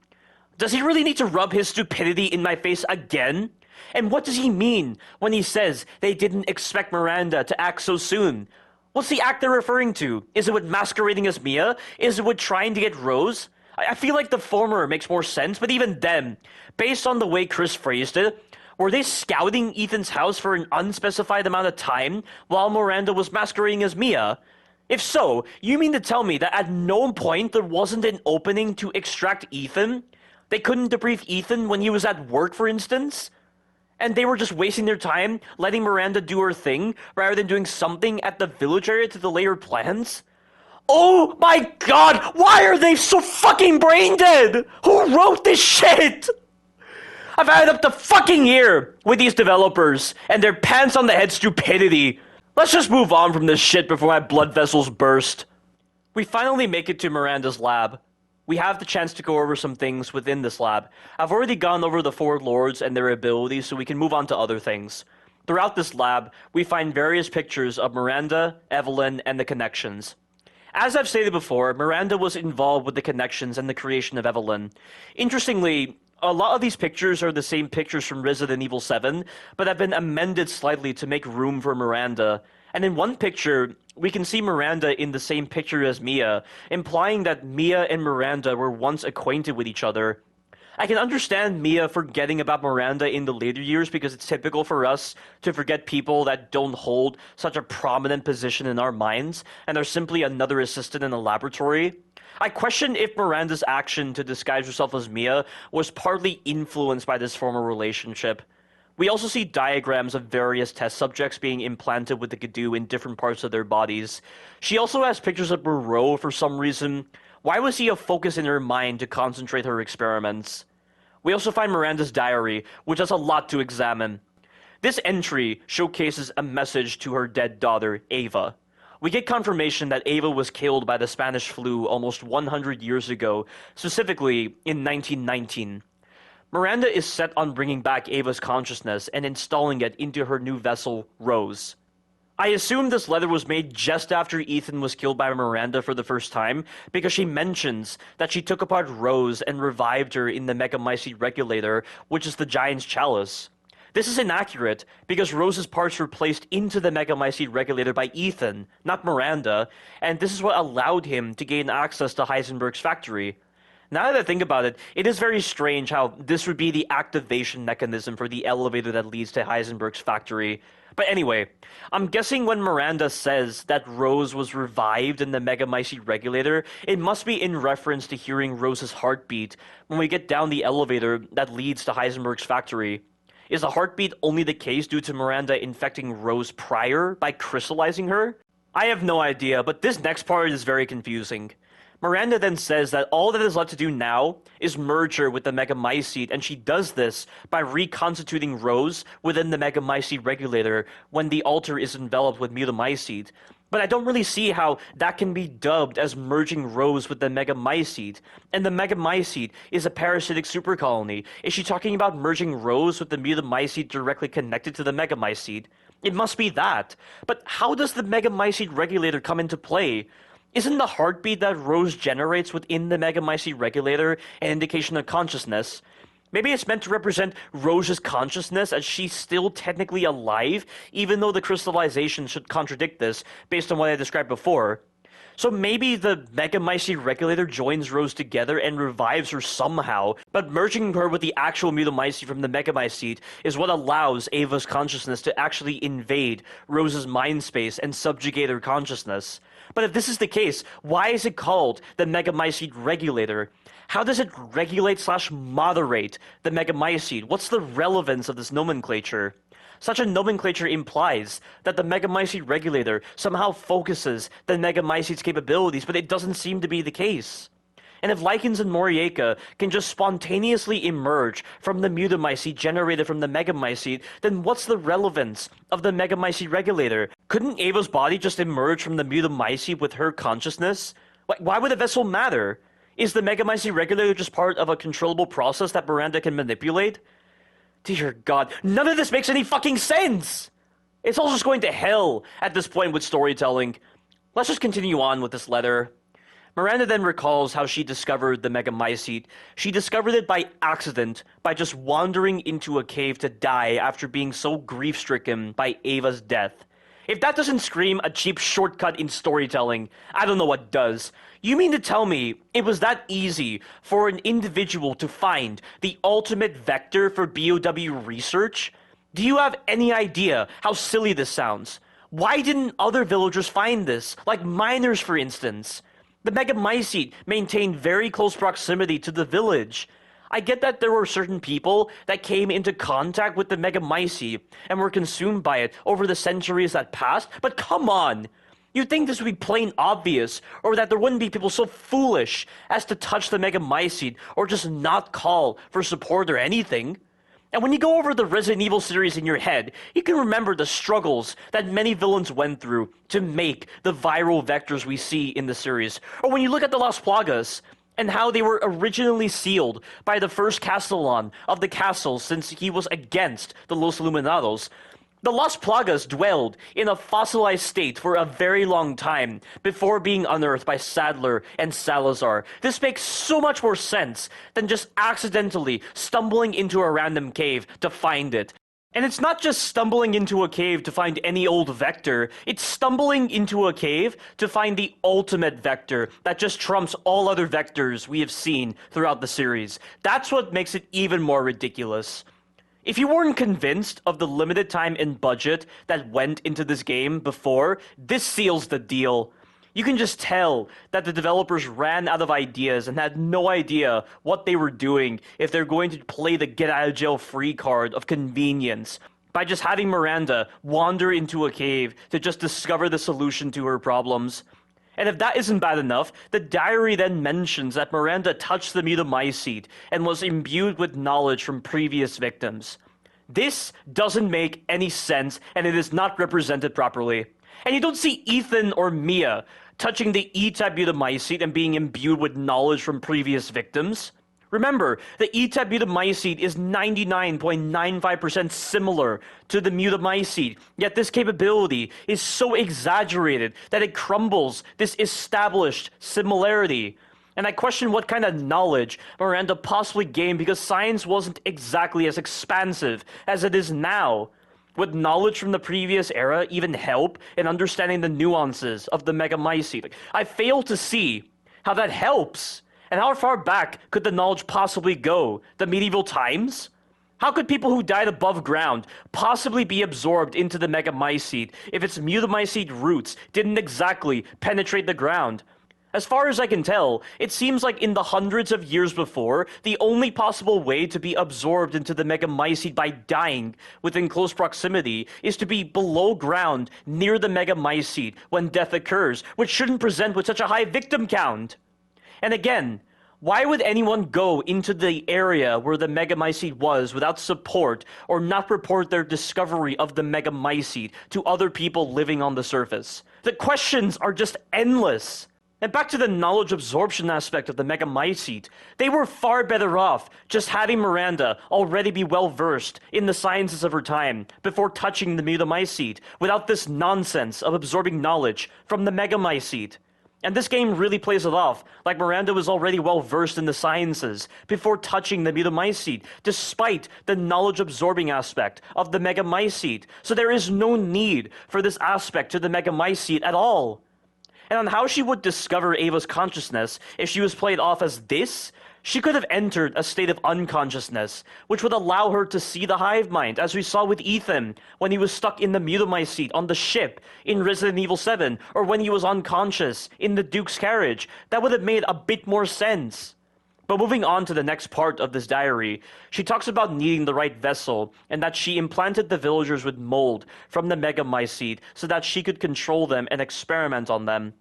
Does he really need to rub his stupidity in my face again? And what does he mean when he says they didn't expect Miranda to act so soon? What's the act they're referring to? Is it with masquerading as Mia? Is it with trying to get Rose? I feel like the former makes more sense, but even then, based on the way Chris phrased it, were they scouting Ethan's house for an unspecified amount of time while Miranda was masquerading as Mia? If so, you mean to tell me that at no point there wasn't an opening to extract Ethan? They couldn't debrief Ethan when he was at work, for instance? And they were just wasting their time letting Miranda do her thing rather than doing something at the village area to delay her plans? Oh my god! Why are they so fucking brain dead? Who wrote this shit? I've had up to fucking year with these developers and their pants on the head stupidity. Let's just move on from this shit before my blood vessels burst. We finally make it to Miranda's lab. We have the chance to go over some things within this lab. I've already gone over the Four Lords and their abilities, so we can move on to other things. Throughout this lab, we find various pictures of Miranda, Evelyn, and the Connections. As I've stated before, Miranda was involved with the Connections and the creation of Evelyn. Interestingly, a lot of these pictures are the same pictures from Resident Evil 7, but have been amended slightly to make room for Miranda. And in one picture, we can see Miranda in the same picture as Mia, implying that Mia and Miranda were once acquainted with each other. I can understand Mia forgetting about Miranda in the later years because it's typical for us to forget people that don't hold such a prominent position in our minds and are simply another assistant in a laboratory. I question if Miranda's action to disguise herself as Mia was partly influenced by this former relationship. We also see diagrams of various test subjects being implanted with the Cadou in different parts of their bodies. She also has pictures of Moreau for some reason. Why was he a focus in her mind to concentrate her experiments? We also find Miranda's diary, which has a lot to examine. This entry showcases a message to her dead daughter, Ava. We get confirmation that Ava was killed by the Spanish flu almost 100 years ago, specifically in 1919. Miranda is set on bringing back Ava's consciousness and installing it into her new vessel, Rose. I assume this letter was made just after Ethan was killed by Miranda for the first time, because she mentions that she took apart Rose and revived her in the Mutamycete regulator, which is the Giant's Chalice. This is inaccurate, because Rose's parts were placed into the Mutamycete regulator by Ethan, not Miranda, and this is what allowed him to gain access to Heisenberg's factory. Now that I think about it, it is very strange how this would be the activation mechanism for the elevator that leads to Heisenberg's factory. But anyway, I'm guessing when Miranda says that Rose was revived in the Megamycete regulator, it must be in reference to hearing Rose's heartbeat when we get down the elevator that leads to Heisenberg's factory. Is the heartbeat only the case due to Miranda infecting Rose prior by crystallizing her? I have no idea, but this next part is very confusing. Miranda then says that all that is left to do now is merge her with the Megamycete, and she does this by reconstituting Rose within the Megamycete regulator when the altar is enveloped with Mutamycete. But I don't really see how that can be dubbed as merging Rose with the Megamycete. And the Megamycete is a parasitic supercolony. Is she talking about merging Rose with the Mutamycete directly connected to the Megamycete? It must be that. But how does the Megamycete regulator come into play? Isn't the heartbeat that Rose generates within the Megamycete regulator an indication of consciousness? Maybe it's meant to represent Rose's consciousness as she's still technically alive, even though the crystallization should contradict this based on what I described before. So maybe the Megamycete regulator joins Rose together and revives her somehow, but merging her with the actual Mutamycete from the Megamycete is what allows Ava's consciousness to actually invade Rose's mind space and subjugate her consciousness. But if this is the case, why is it called the Megamycete regulator? How does it regulate/moderate the Megamycete? What's the relevance of this nomenclature? Such a nomenclature implies that the Megamycete regulator somehow focuses the Megamycete's capabilities, but it doesn't seem to be the case. And if Lycans and Moroaica can just spontaneously emerge from the Mutamycete generated from the Megamycete, then what's the relevance of the Megamycete regulator? Couldn't Ava's body just emerge from the Mutamycete with her consciousness? Why would a vessel matter? Is the Megamycete regulator just part of a controllable process that Miranda can manipulate? Dear God, none of this makes any fucking sense! It's all just going to hell at this point with storytelling. Let's just continue on with this letter. Miranda then recalls how she discovered the Megamycete. She discovered it by accident, by just wandering into a cave to die after being so grief-stricken by Ava's death. If that doesn't scream a cheap shortcut in storytelling, I don't know what does. You mean to tell me it was that easy for an individual to find the ultimate vector for BOW research? Do you have any idea how silly this sounds? Why didn't other villagers find this, like miners for instance? The Megamycete maintained very close proximity to the village. I get that there were certain people that came into contact with the Megamycete and were consumed by it over the centuries that passed, but come on! You'd think this would be plain obvious, or that there wouldn't be people so foolish as to touch the Megamycete or just not call for support or anything. And when you go over the Resident Evil series in your head, you can remember the struggles that many villains went through to make the viral vectors we see in the series. Or when you look at the Las Plagas, and how they were originally sealed by the first Castellan of the castle since he was against the Los Illuminados. The Las Plagas dwelled in a fossilized state for a very long time before being unearthed by Sadler and Salazar. This makes so much more sense than just accidentally stumbling into a random cave to find it. And it's not just stumbling into a cave to find any old vector, it's stumbling into a cave to find the ultimate vector that just trumps all other vectors we have seen throughout the series. That's what makes it even more ridiculous. If you weren't convinced of the limited time and budget that went into this game before, this seals the deal. You can just tell that the developers ran out of ideas and had no idea what they were doing if they're going to play the get-out-of-jail-free card of convenience by just having Miranda wander into a cave to just discover the solution to her problems. And if that isn't bad enough, the diary then mentions that Miranda touched the Mutamycete and was imbued with knowledge from previous victims. This doesn't make any sense, and it is not represented properly. And you don't see Ethan or Mia touching the E-type Mutamycete and being imbued with knowledge from previous victims. Remember, the E-type Mutamycete is 99.95% similar to the Mutamycete, yet this capability is so exaggerated that it crumbles this established similarity. And I question what kind of knowledge Miranda possibly gained because science wasn't exactly as expansive as it is now. Would knowledge from the previous era even help in understanding the nuances of the Megamycete? I fail to see how that helps. And how far back could the knowledge possibly go? The medieval times? How could people who died above ground possibly be absorbed into the Megamycete if its Mutamycete roots didn't exactly penetrate the ground? As far as I can tell, it seems like in the hundreds of years before, the only possible way to be absorbed into the Megamycete by dying within close proximity is to be below ground near the Megamycete when death occurs, which shouldn't present with such a high victim count. And again, why would anyone go into the area where the Megamycete was without support or not report their discovery of the Megamycete to other people living on the surface? The questions are just endless. And back to the knowledge absorption aspect of the Megamycete, they were far better off just having Miranda already be well versed in the sciences of her time before touching the Mutamycete without this nonsense of absorbing knowledge from the Megamycete. And this game really plays it off like Miranda was already well versed in the sciences before touching the Mutamycete, despite the knowledge absorbing aspect of the Megamycete. So there is no need for this aspect to the Megamycete at all. And on how she would discover Ava's consciousness if she was played off as this, she could have entered a state of unconsciousness, which would allow her to see the hive mind, as we saw with Ethan when he was stuck in the Mutamycete on the ship in Resident Evil 7, or when he was unconscious in the Duke's carriage. That would have made a bit more sense. But moving on to the next part of this diary, she talks about needing the right vessel, and that she implanted the villagers with mold from the Megamycete so that she could control them and experiment on them.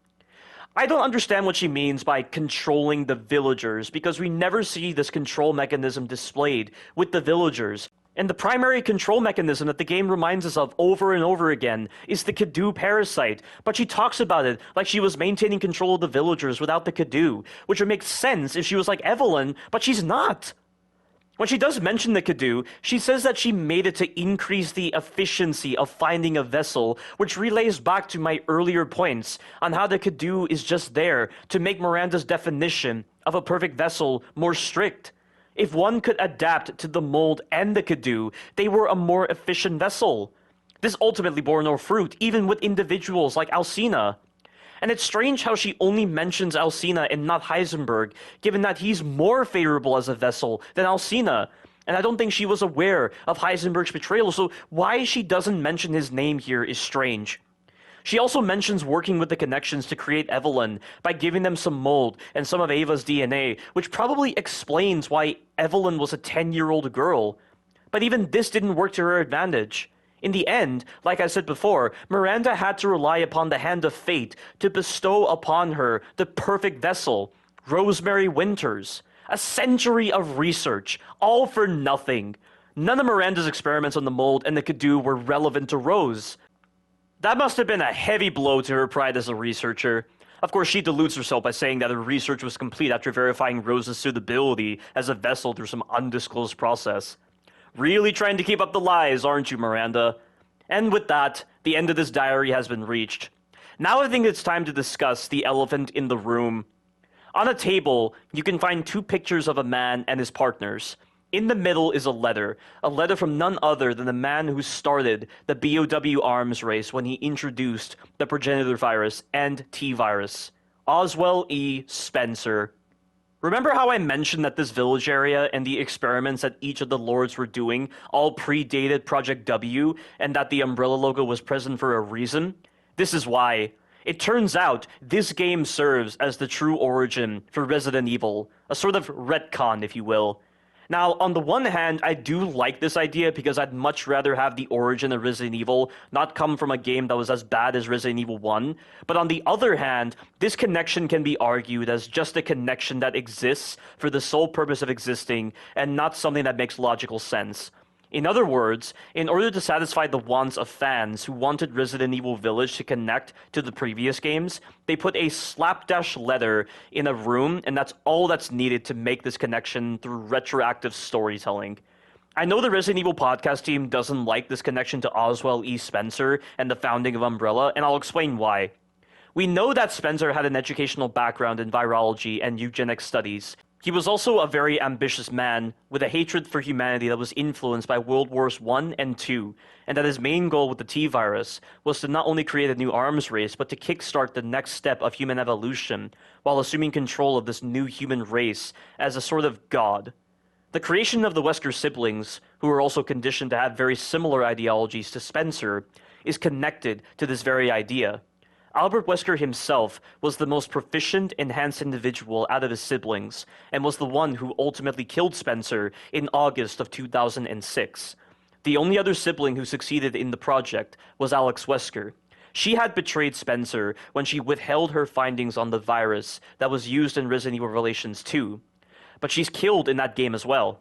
I don't understand what she means by controlling the villagers, because we never see this control mechanism displayed with the villagers. And the primary control mechanism that the game reminds us of over and over again is the Cadou parasite, but she talks about it like she was maintaining control of the villagers without the Cadou, which would make sense if she was like Evelyn, but she's not. When she does mention the Cadou, she says that she made it to increase the efficiency of finding a vessel, which relays back to my earlier points on how the Cadou is just there to make Miranda's definition of a perfect vessel more strict. If one could adapt to the mold and the Cadou, they were a more efficient vessel. This ultimately bore no fruit, even with individuals like Alcina. And it's strange how she only mentions Alcina and not Heisenberg, given that he's more favorable as a vessel than Alcina. And I don't think she was aware of Heisenberg's betrayal, so why she doesn't mention his name here is strange. She also mentions working with the connections to create Evelyn by giving them some mold and some of Ava's DNA, which probably explains why Evelyn was a 10-year-old girl. But even this didn't work to her advantage. In the end, like I said before, Miranda had to rely upon the hand of fate to bestow upon her the perfect vessel, Rosemary Winters. A century of research, all for nothing. None of Miranda's experiments on the mold and the Cadou were relevant to Rose. That must have been a heavy blow to her pride as a researcher. Of course, she deludes herself by saying that her research was complete after verifying Rose's suitability as a vessel through some undisclosed process. Really trying to keep up the lies, aren't you, Miranda? And with that, the end of this diary has been reached. Now I think it's time to discuss the elephant in the room. On a table, you can find two pictures of a man and his partners. In the middle is a letter from none other than the man who started the BOW arms race when he introduced the progenitor virus and T-virus. Oswell E. Spencer. Remember how I mentioned that this village area and the experiments that each of the lords were doing all predated Project W, and that the umbrella logo was present for a reason? This is why. It turns out this game serves as the true origin for Resident Evil, a sort of retcon, if you will. Now, on the one hand, I do like this idea because I'd much rather have the origin of Resident Evil not come from a game that was as bad as Resident Evil 1. But on the other hand, this connection can be argued as just a connection that exists for the sole purpose of existing and not something that makes logical sense. In other words, in order to satisfy the wants of fans who wanted Resident Evil Village to connect to the previous games, they put a slapdash letter in a room, and that's all that's needed to make this connection through retroactive storytelling. I know the Resident Evil podcast team doesn't like this connection to Oswell E. Spencer and the founding of Umbrella, and I'll explain why. We know that Spencer had an educational background in virology and eugenics studies, He was also a very ambitious man, with a hatred for humanity that was influenced by World Wars I and II, and that his main goal with the T-Virus was to not only create a new arms race, but to kickstart the next step of human evolution, while assuming control of this new human race as a sort of god. The creation of the Wesker siblings, who were also conditioned to have very similar ideologies to Spencer, is connected to this very idea. Albert Wesker himself was the most proficient, enhanced individual out of his siblings, and was the one who ultimately killed Spencer in August of 2006. The only other sibling who succeeded in the project was Alex Wesker. She had betrayed Spencer when she withheld her findings on the virus that was used in Resident Evil Revelations 2, but she's killed in that game as well.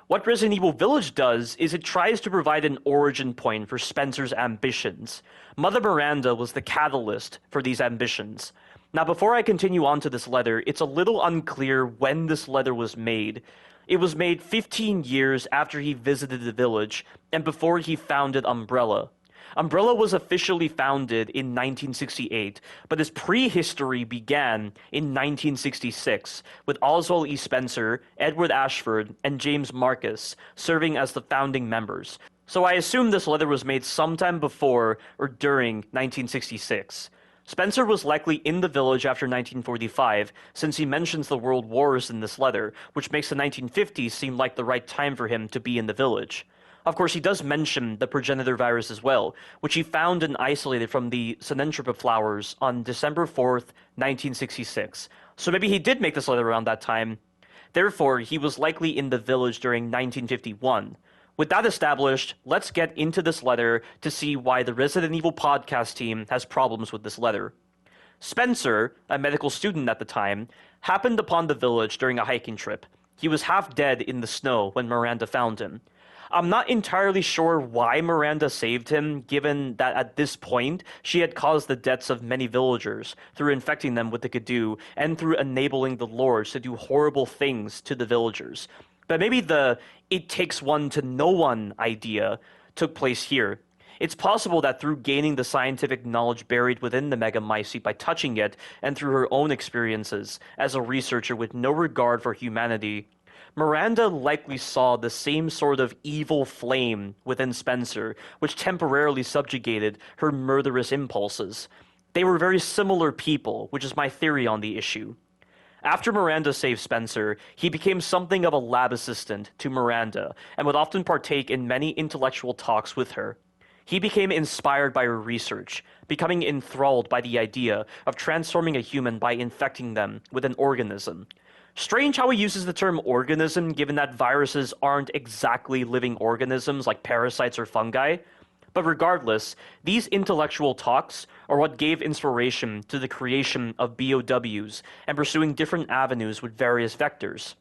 What Resident Evil Village does is it tries to provide an origin point for Spencer's ambitions. Mother Miranda was the catalyst for these ambitions. Now, before I continue on to this letter, it's a little unclear when this letter was made. It was made 15 years after he visited the village and before he founded Umbrella. Umbrella was officially founded in 1968, but its prehistory began in 1966, with Oswald E. Spencer, Edward Ashford, and James Marcus serving as the founding members. So I assume this letter was made sometime before or during 1966. Spencer was likely in the village after 1945, since he mentions the World Wars in this letter, which makes the 1950s seem like the right time for him to be in the village. Of course, he does mention the progenitor virus as well, which he found and isolated from the Sinanthropa flowers on December 4th, 1966. So maybe he did make this letter around that time. Therefore, he was likely in the village during 1951. With that established, let's get into this letter to see why the Resident Evil podcast team has problems with this letter. Spencer, a medical student at the time, happened upon the village during a hiking trip. He was half dead in the snow when Miranda found him. I'm not entirely sure why Miranda saved him, given that at this point, she had caused the deaths of many villagers through infecting them with the Cadou and through enabling the lords to do horrible things to the villagers. But maybe the "it takes one to know one" idea took place here. It's possible that through gaining the scientific knowledge buried within the Mutamycete by touching it, and through her own experiences as a researcher with no regard for humanity, Miranda likely saw the same sort of evil flame within Spencer, which temporarily subjugated her murderous impulses. They were very similar people, which is my theory on the issue. After Miranda saved Spencer, he became something of a lab assistant to Miranda, and would often partake in many intellectual talks with her. He became inspired by her research, becoming enthralled by the idea of transforming a human by infecting them with an organism. Strange how he uses the term organism, given that viruses aren't exactly living organisms like parasites or fungi. But regardless, these intellectual talks are what gave inspiration to the creation of BOWs and pursuing different avenues with various vectors.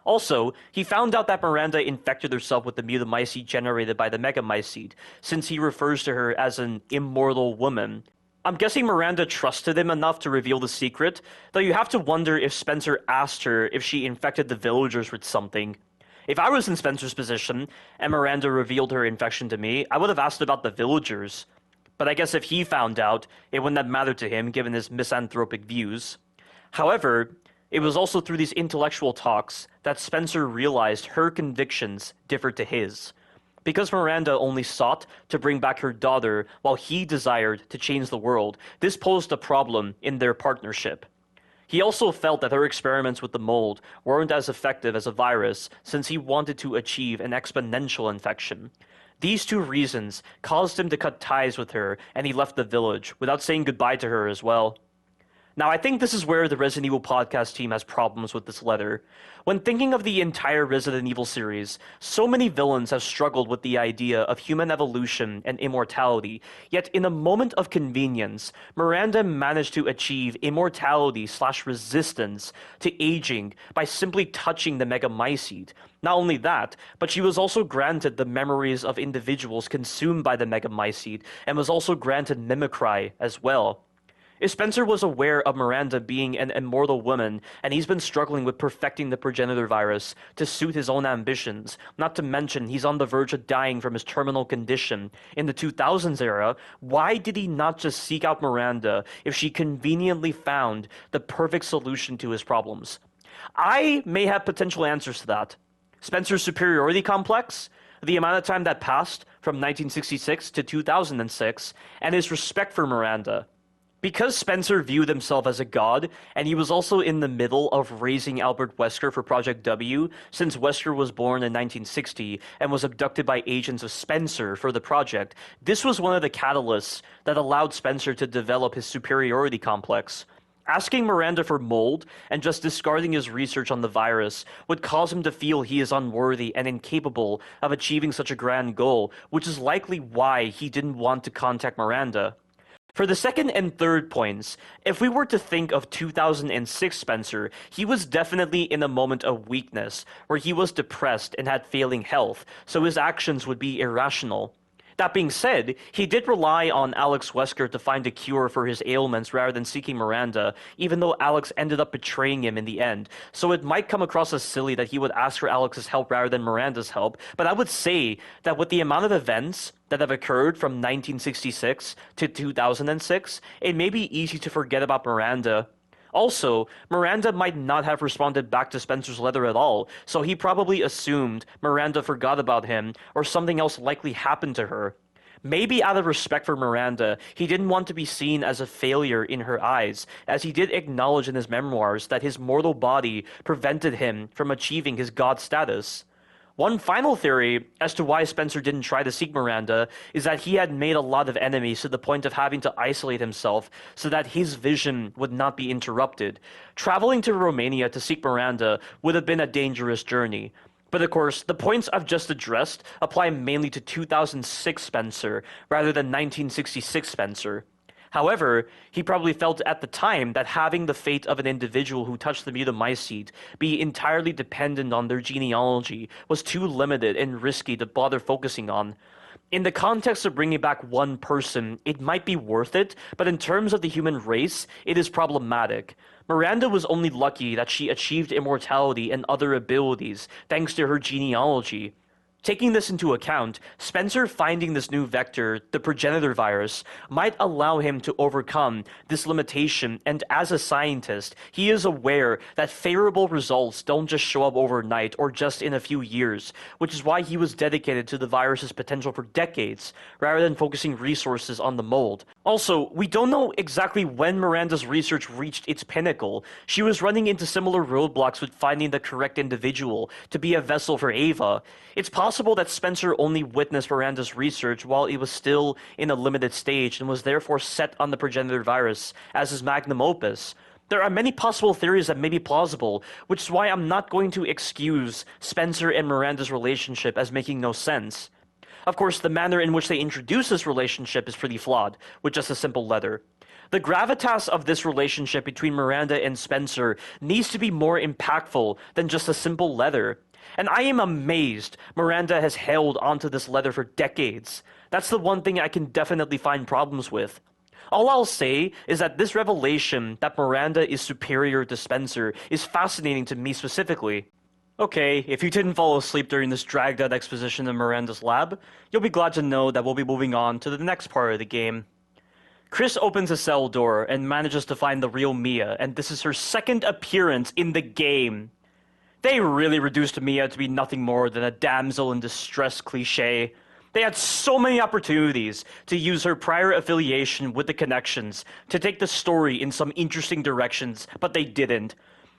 Also, he found out that Miranda infected herself with the Mutamycete generated by the Megamycete, since he refers to her as an immortal woman. I'm guessing Miranda trusted him enough to reveal the secret, though you have to wonder if Spencer asked her if she infected the villagers with something. If I was in Spencer's position, and Miranda revealed her infection to me, I would have asked about the villagers. But I guess if he found out, it wouldn't have mattered to him given his misanthropic views. However, it was also through these intellectual talks that Spencer realized her convictions differed to his. Because Miranda only sought to bring back her daughter while he desired to change the world, this posed a problem in their partnership. He also felt that her experiments with the mold weren't as effective as a virus, since he wanted to achieve an exponential infection. These two reasons caused him to cut ties with her, and he left the village without saying goodbye to her as well. Now, I think this is where the Resident Evil podcast team has problems with this letter. When thinking of the entire Resident Evil series, so many villains have struggled with the idea of human evolution and immortality, yet in a moment of convenience, Miranda managed to achieve immortality/resistance to aging by simply touching the Megamycete. Not only that, but she was also granted the memories of individuals consumed by the Megamycete, and was also granted mimicry as well. If Spencer was aware of Miranda being an immortal woman, and he's been struggling with perfecting the progenitor virus to suit his own ambitions, not to mention he's on the verge of dying from his terminal condition in the 2000s era, why did he not just seek out Miranda if she conveniently found the perfect solution to his problems? I may have potential answers to that. Spencer's superiority complex, the amount of time that passed from 1966 to 2006, and his respect for Miranda. Because Spencer viewed himself as a god, and he was also in the middle of raising Albert Wesker for Project W, since Wesker was born in 1960 and was abducted by agents of Spencer for the project, this was one of the catalysts that allowed Spencer to develop his superiority complex. Asking Miranda for mold and just discarding his research on the virus would cause him to feel he is unworthy and incapable of achieving such a grand goal, which is likely why he didn't want to contact Miranda. For the second and third points, if we were to think of 2006 Spencer, he was definitely in a moment of weakness, where he was depressed and had failing health, so his actions would be irrational. That being said, he did rely on Alex Wesker to find a cure for his ailments rather than seeking Miranda, even though Alex ended up betraying him in the end, so it might come across as silly that he would ask for Alex's help rather than Miranda's help, but I would say that with the amount of events that have occurred from 1966 to 2006, it may be easy to forget about Miranda. Also, Miranda might not have responded back to Spencer's letter at all, so he probably assumed Miranda forgot about him, or something else likely happened to her. Maybe out of respect for Miranda, he didn't want to be seen as a failure in her eyes, as he did acknowledge in his memoirs that his mortal body prevented him from achieving his god status. One final theory as to why Spencer didn't try to seek Miranda is that he had made a lot of enemies to the point of having to isolate himself so that his vision would not be interrupted. Traveling to Romania to seek Miranda would have been a dangerous journey. But of course, the points I've just addressed apply mainly to 2006 Spencer rather than 1966 Spencer. However, he probably felt at the time that having the fate of an individual who touched the Mutamycete be entirely dependent on their genealogy was too limited and risky to bother focusing on. In the context of bringing back one person, it might be worth it, but in terms of the human race, it is problematic. Miranda was only lucky that she achieved immortality and other abilities thanks to her genealogy. Taking this into account, Spencer finding this new vector, the progenitor virus, might allow him to overcome this limitation, and as a scientist, he is aware that favorable results don't just show up overnight or just in a few years, which is why he was dedicated to the virus's potential for decades, rather than focusing resources on the mold. Also, we don't know exactly when Miranda's research reached its pinnacle. She was running into similar roadblocks with finding the correct individual to be a vessel for Ava. It's possible that Spencer only witnessed Miranda's research while it was still in a limited stage and was therefore set on the progenitor virus as his magnum opus. There are many possible theories that may be plausible, which is why I'm not going to excuse Spencer and Miranda's relationship as making no sense. Of course, the manner in which they introduce this relationship is pretty flawed, with just a simple letter. The gravitas of this relationship between Miranda and Spencer needs to be more impactful than just a simple letter. And I am amazed Miranda has held onto this letter for decades. That's the one thing I can definitely find problems with. All I'll say is that this revelation that Miranda is superior to Spencer is fascinating to me specifically. Okay, if you didn't fall asleep during this dragged-out exposition of Miranda's lab, you'll be glad to know that we'll be moving on to the next part of the game. Chris opens a cell door and manages to find the real Mia, and this is her second appearance in the game. They really reduced Mia to be nothing more than a damsel in distress cliché. They had so many opportunities to use her prior affiliation with the Connections to take the story in some interesting directions, but they didn't.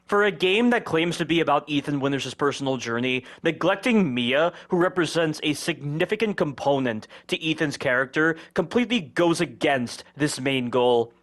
For a game that claims to be about Ethan Winters' personal journey, neglecting Mia, who represents a significant component to Ethan's character, completely goes against this main goal.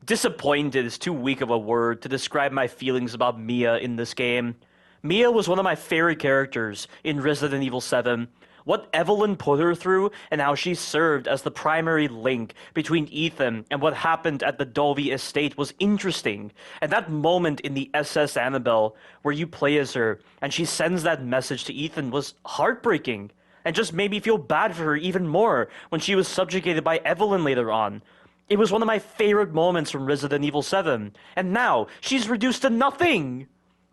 Disappointed is too weak of a word to describe my feelings about Mia in this game. Mia was one of my favorite characters in Resident Evil 7. What Evelyn put her through and how she served as the primary link between Ethan and what happened at the Dolby estate was interesting. And that moment in the SS Annabelle where you play as her and she sends that message to Ethan was heartbreaking and just made me feel bad for her even more when she was subjugated by Evelyn later on. It was one of my favorite moments from Resident Evil 7. And now she's reduced to nothing.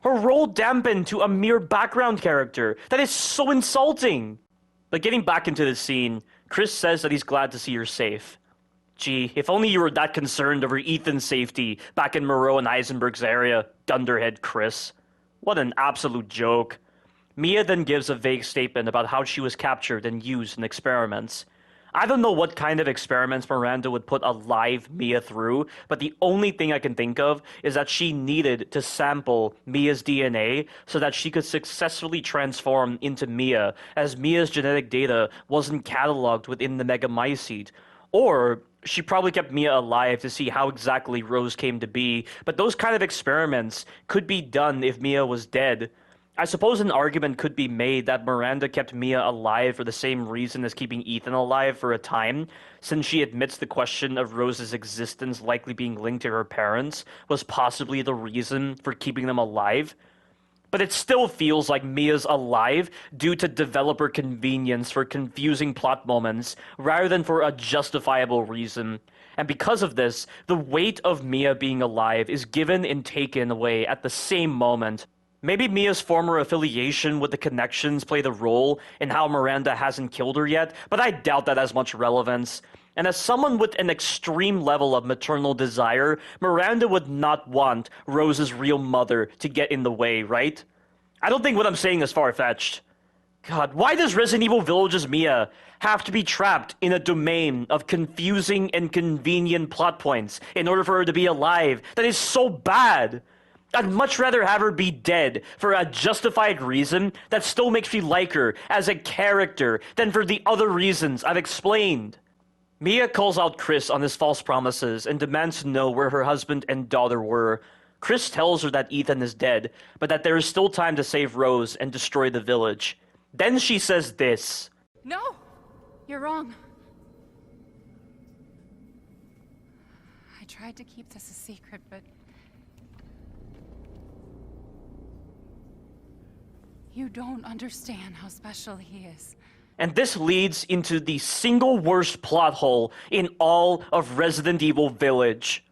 Her role dampened to a mere background character. That is so insulting. But getting back into the scene, Chris says that he's glad to see her safe. Gee, if only you were that concerned over Ethan's safety back in Moreau and Heisenberg's area, dunderhead Chris. What an absolute joke. Mia then gives a vague statement about how she was captured and used in experiments. I don't know what kind of experiments Miranda would put a live Mia through, but the only thing I can think of is that she needed to sample Mia's DNA so that she could successfully transform into Mia, as Mia's genetic data wasn't cataloged within the Mutamycete. Or she probably kept Mia alive to see how exactly Rose came to be, but those kind of experiments could be done if Mia was dead. I suppose an argument could be made that Miranda kept Mia alive for the same reason as keeping Ethan alive for a time, since she admits the question of Rose's existence likely being linked to her parents was possibly the reason for keeping them alive. But it still feels like Mia's alive due to developer convenience for confusing plot moments rather than for a justifiable reason. And because of this, the weight of Mia being alive is given and taken away at the same moment. Maybe Mia's former affiliation with the Connections played a role in how Miranda hasn't killed her yet, but I doubt that has much relevance. And as someone with an extreme level of maternal desire, Miranda would not want Rose's real mother to get in the way, right? I don't think what I'm saying is far-fetched. God, why does Resident Evil Village's Mia have to be trapped in a domain of confusing and convenient plot points in order for her to be alive? That is so bad! I'd much rather have her be dead for a justified reason that still makes me like her as a character than for the other reasons I've explained. Mia calls out Chris on his false promises and demands to know where her husband and daughter were. Chris tells her that Ethan is dead, but that there is still time to save Rose and destroy the village. Then she says this. No! You're wrong. I tried to keep this a secret, but... you don't understand how special he is. And this leads into the single worst plot hole in all of Resident Evil Village.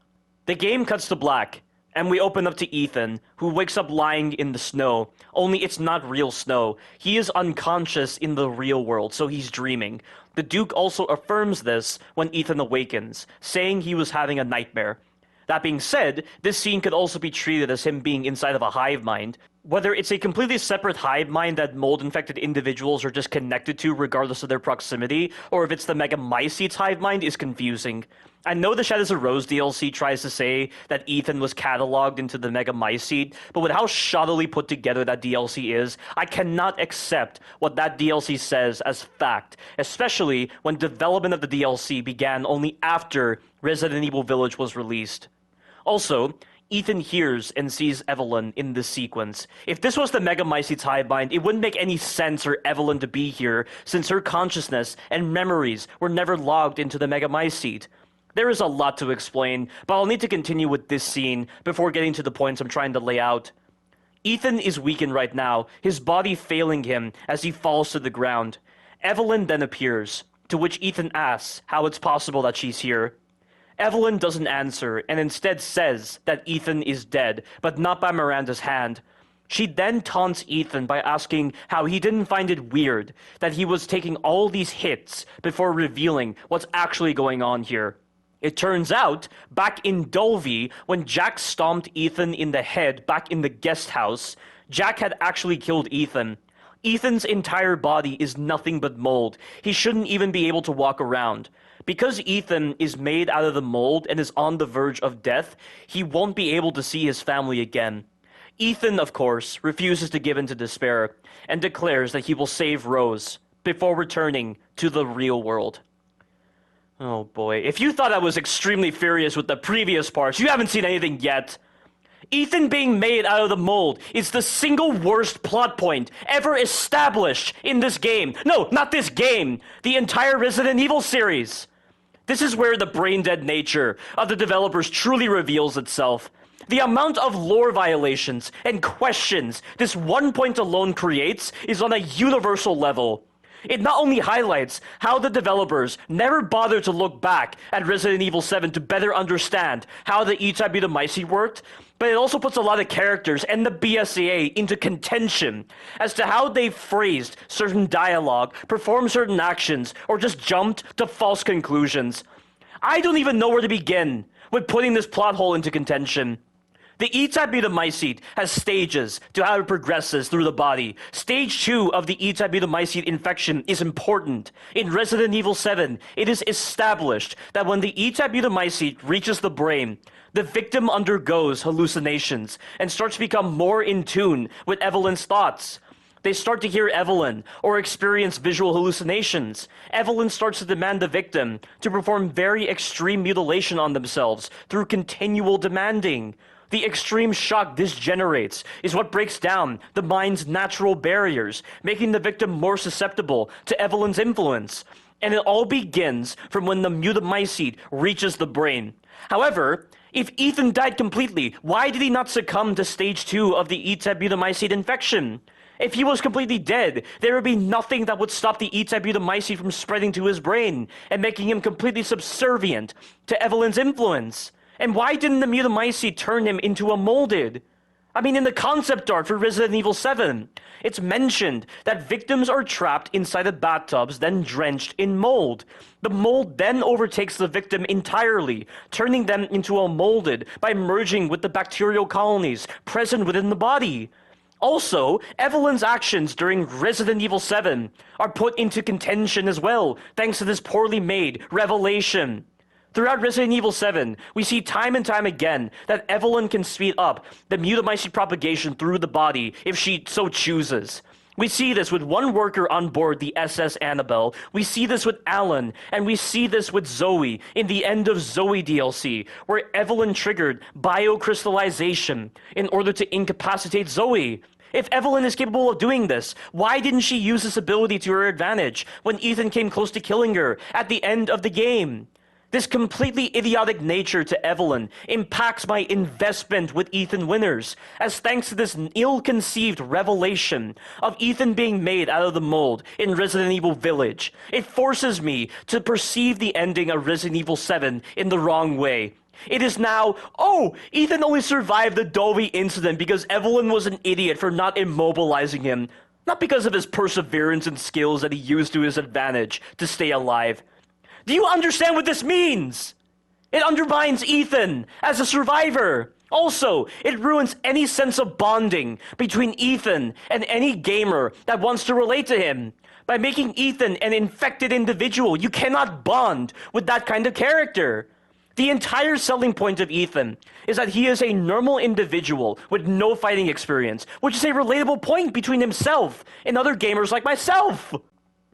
The game cuts to black, and we open up to Ethan, who wakes up lying in the snow, only it's not real snow. He is unconscious in the real world, so he's dreaming. The Duke also affirms this when Ethan awakens, saying he was having a nightmare. That being said, this scene could also be treated as him being inside of a hive mind. Whether it's a completely separate hive mind that mold-infected individuals are just connected to regardless of their proximity, or if it's the Mutamycete's hive mind is confusing. I know the Shadows of Rose DLC tries to say that Ethan was cataloged into the Mutamycete, but with how shoddily put together that DLC is, I cannot accept what that DLC says as fact, especially when development of the DLC began only after Resident Evil Village was released. Also, Ethan hears and sees Evelyn in this sequence. If this was the Mutamycete's hive mind, it wouldn't make any sense for Evelyn to be here, since her consciousness and memories were never logged into the Mutamycete. There is a lot to explain, but I'll need to continue with this scene before getting to the points I'm trying to lay out. Ethan is weakened right now, his body failing him as he falls to the ground. Evelyn then appears, to which Ethan asks how it's possible that she's here. Evelyn doesn't answer, and instead says that Ethan is dead, but not by Miranda's hand. She then taunts Ethan by asking how he didn't find it weird that he was taking all these hits before revealing what's actually going on here. It turns out, back in Dulvey, when Jack stomped Ethan in the head back in the guest house, Jack had actually killed Ethan. Ethan's entire body is nothing but mold. He shouldn't even be able to walk around. Because Ethan is made out of the mold and is on the verge of death, he won't be able to see his family again. Ethan, of course, refuses to give in to despair and declares that he will save Rose before returning to the real world. Oh boy, if you thought I was extremely furious with the previous parts, you haven't seen anything yet. Ethan being made out of the mold is the single worst plot point ever established in this game. No, not this game, the entire Resident Evil series. This is where the brain-dead nature of the developers truly reveals itself. The amount of lore violations and questions this one point alone creates is on a universal level. It not only highlights how the developers never bothered to look back at Resident Evil 7 to better understand how the E-type Mutamycete worked, but it also puts a lot of characters and the BSAA into contention as to how they phrased certain dialogue, performed certain actions, or just jumped to false conclusions. I don't even know where to begin with putting this plot hole into contention. The E-type Mutamycete has stages to how it progresses through the body. Stage 2 of the E-type Mutamycete infection is important. In Resident Evil 7, it is established that when the E-type Mutamycete reaches the brain, the victim undergoes hallucinations and starts to become more in tune with Evelyn's thoughts. They start to hear Evelyn or experience visual hallucinations. Evelyn starts to demand the victim to perform very extreme mutilation on themselves through continual demanding. The extreme shock this generates is what breaks down the mind's natural barriers, making the victim more susceptible to Evelyn's influence. And it all begins from when the Mutamycete reaches the brain. However, if Ethan died completely, why did he not succumb to stage 2 of the E-type Mutamycete infection? If he was completely dead, there would be nothing that would stop the E-type Mutamycete from spreading to his brain and making him completely subservient to Evelyn's influence. And why didn't the Mutamycete turn him into a molded? I mean, in the concept art for Resident Evil 7, it's mentioned that victims are trapped inside of bathtubs, then drenched in mold. The mold then overtakes the victim entirely, turning them into a molded by merging with the bacterial colonies present within the body. Also, Evelyn's actions during Resident Evil 7 are put into contention as well, thanks to this poorly made revelation. Throughout Resident Evil 7, we see time and time again that Evelyn can speed up the Mutamycete propagation through the body if she so chooses. We see this with one worker on board the SS Annabelle, we see this with Alan, and we see this with Zoe in the End of Zoe DLC, where Evelyn triggered biocrystallization in order to incapacitate Zoe. If Evelyn is capable of doing this, why didn't she use this ability to her advantage when Ethan came close to killing her at the end of the game? This completely idiotic nature to Evelyn impacts my investment with Ethan Winters, as thanks to this ill-conceived revelation of Ethan being made out of the mold in Resident Evil Village, it forces me to perceive the ending of Resident Evil 7 in the wrong way. It is now, oh, Ethan only survived the Dovey incident because Evelyn was an idiot for not immobilizing him, not because of his perseverance and skills that he used to his advantage to stay alive. Do you understand what this means? It undermines Ethan as a survivor. Also, it ruins any sense of bonding between Ethan and any gamer that wants to relate to him. By making Ethan an infected individual, you cannot bond with that kind of character. The entire selling point of Ethan is that he is a normal individual with no fighting experience, which is a relatable point between himself and other gamers like myself.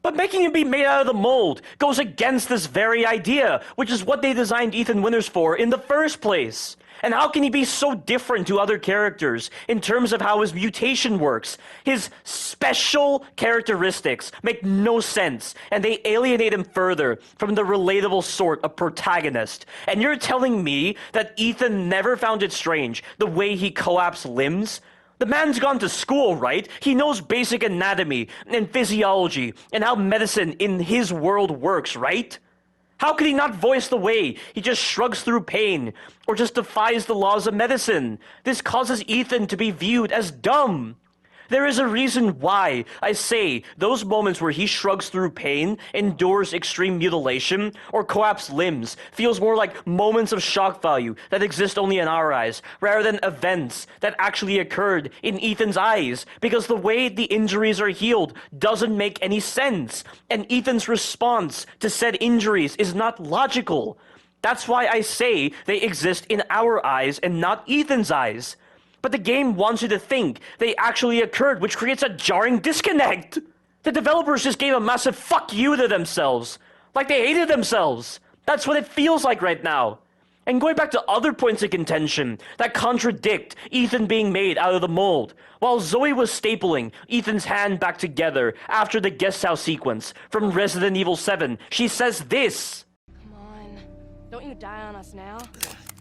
But making him be made out of the mold goes against this very idea, which is what they designed Ethan Winters for in the first place. And how can he be so different to other characters in terms of how his mutation works? His special characteristics make no sense, and they alienate him further from the relatable sort of protagonist. And you're telling me that Ethan never found it strange the way he collapsed limbs? The man's gone to school, right? He knows basic anatomy and physiology and how medicine in his world works, right? How could he not voice the way he just shrugs through pain or just defies the laws of medicine? This causes Ethan to be viewed as dumb. There is a reason why I say those moments where he shrugs through pain, endures extreme mutilation, or collapsed limbs feels more like moments of shock value that exist only in our eyes, rather than events that actually occurred in Ethan's eyes, because the way the injuries are healed doesn't make any sense, and Ethan's response to said injuries is not logical. That's why I say they exist in our eyes and not Ethan's eyes. But the game wants you to think they actually occurred, which creates a jarring disconnect. The developers just gave a massive fuck you to themselves. Like they hated themselves. That's what it feels like right now. And going back to other points of contention that contradict Ethan being made out of the mold. While Zoe was stapling Ethan's hand back together after the guest house sequence from Resident Evil 7, she says this. Come on, don't you die on us now.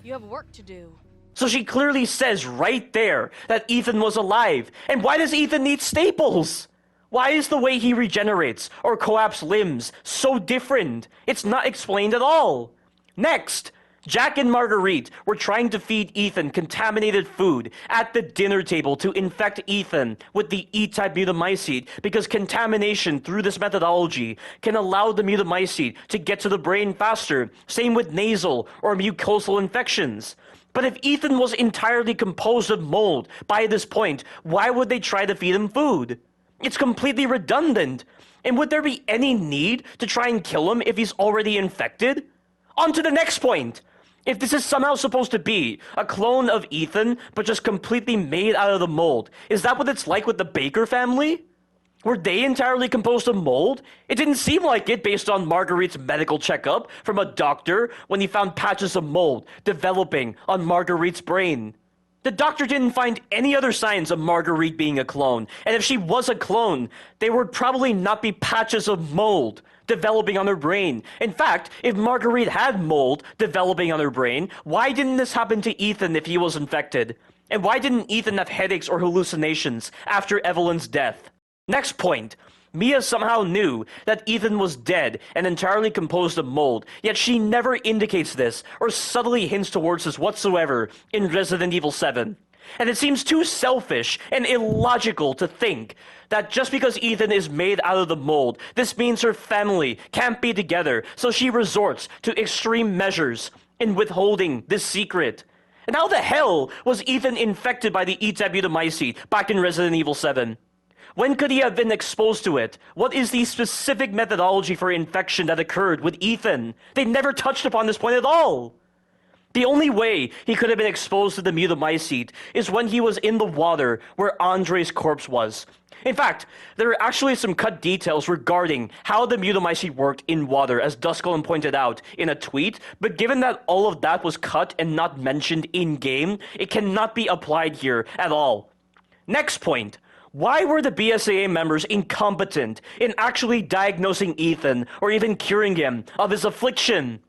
You have work to do. So she clearly says right there that Ethan was alive. And why does Ethan need staples? Why is the way he regenerates or collapse limbs so different? It's not explained at all. Next, Jack and Marguerite were trying to feed Ethan contaminated food at the dinner table to infect Ethan with the E-type Mutamycete because contamination through this methodology can allow the Mutamycete to get to the brain faster. Same with nasal or mucosal infections. But if Ethan was entirely composed of mold by this point, why would they try to feed him food? It's completely redundant. And would there be any need to try and kill him if he's already infected? On to the next point. If this is somehow supposed to be a clone of Ethan, but just completely made out of the mold, is that what it's like with the Baker family? Were they entirely composed of mold? It didn't seem like it based on Marguerite's medical checkup from a doctor when he found patches of mold developing on Marguerite's brain. The doctor didn't find any other signs of Marguerite being a clone, and if she was a clone, they would probably not be patches of mold developing on her brain. In fact, if Marguerite had mold developing on her brain, why didn't this happen to Ethan if he was infected? And why didn't Ethan have headaches or hallucinations after Evelyn's death? Next point. Mia somehow knew that Ethan was dead and entirely composed of mold, yet she never indicates this or subtly hints towards this whatsoever in Resident Evil 7. And it seems too selfish and illogical to think that just because Ethan is made out of the mold, this means her family can't be together, so she resorts to extreme measures in withholding this secret. And how the hell was Ethan infected by the Mutamycete back in Resident Evil 7? When could he have been exposed to it? What is the specific methodology for infection that occurred with Ethan? They never touched upon this point at all. The only way he could have been exposed to the Mutamycete is when he was in the water where Andre's corpse was. In fact, there are actually some cut details regarding how the Mutamycete worked in water, as Duskulin pointed out in a tweet, but given that all of that was cut and not mentioned in-game, it cannot be applied here at all. Next point. Why were the BSAA members incompetent in actually diagnosing Ethan or even curing him of his affliction?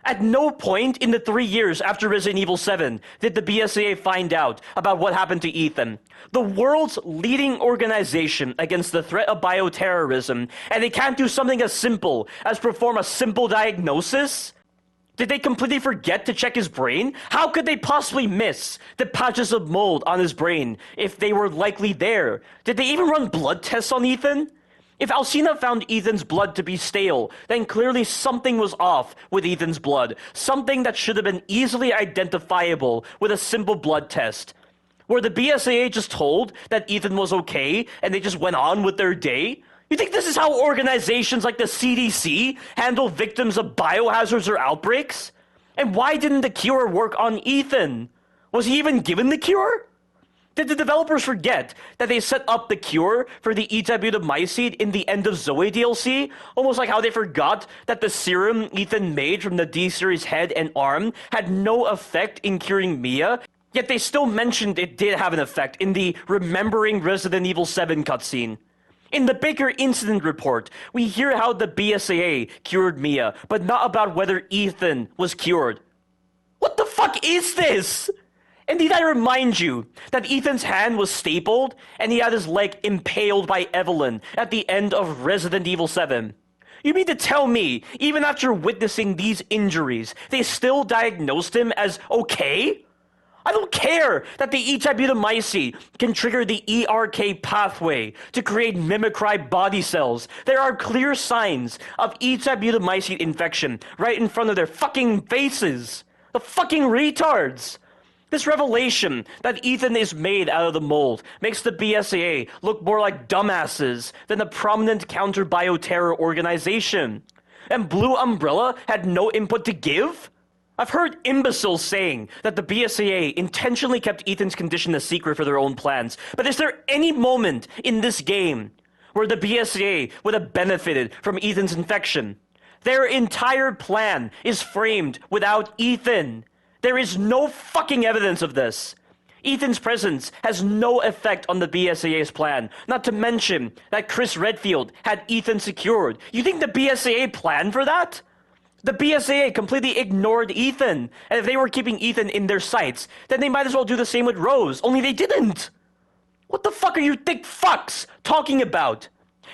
At no point in the 3 years after Resident Evil 7 did the BSAA find out about what happened to Ethan. The world's leading organization against the threat of bioterrorism, and they can't do something as simple as perform a simple diagnosis? Did they completely forget to check his brain? How could they possibly miss the patches of mold on his brain if they were likely there? Did they even run blood tests on Ethan? If Alcina found Ethan's blood to be stale, then clearly something was off with Ethan's blood. Something that should have been easily identifiable with a simple blood test. Were the BSAA just told that Ethan was okay and they just went on with their day? You think this is how organizations like the CDC handle victims of biohazards or outbreaks? And why didn't the cure work on Ethan? Was he even given the cure? Did the developers forget that they set up the cure for the Mutamycete in the End of Zoe DLC? Almost like how they forgot that the serum Ethan made from the D-Series head and arm had no effect in curing Mia, yet they still mentioned it did have an effect in the Remembering Resident Evil 7 cutscene. In the Baker incident report, we hear how the BSAA cured Mia, but not about whether Ethan was cured. What the fuck is this? And need I remind you that Ethan's hand was stapled and he had his leg impaled by Evelyn at the end of Resident Evil 7? You mean to tell me, even after witnessing these injuries, they still diagnosed him as okay? I don't care that the Mutamycete can trigger the ERK pathway to create mimicry body cells. There are clear signs of Mutamycete infection right in front of their fucking faces. The fucking retards. This revelation that Ethan is made out of the mold makes the BSAA look more like dumbasses than a prominent counter-bioterror organization. And Blue Umbrella had no input to give? I've heard imbeciles saying that the BSAA intentionally kept Ethan's condition a secret for their own plans, but is there any moment in this game where the BSAA would have benefited from Ethan's infection? Their entire plan is framed without Ethan. There is no fucking evidence of this. Ethan's presence has no effect on the BSAA's plan, not to mention that Chris Redfield had Ethan secured. You think the BSAA planned for that? The BSAA completely ignored Ethan, and if they were keeping Ethan in their sights, then they might as well do the same with Rose, only they didn't. What the fuck are you thick fucks talking about?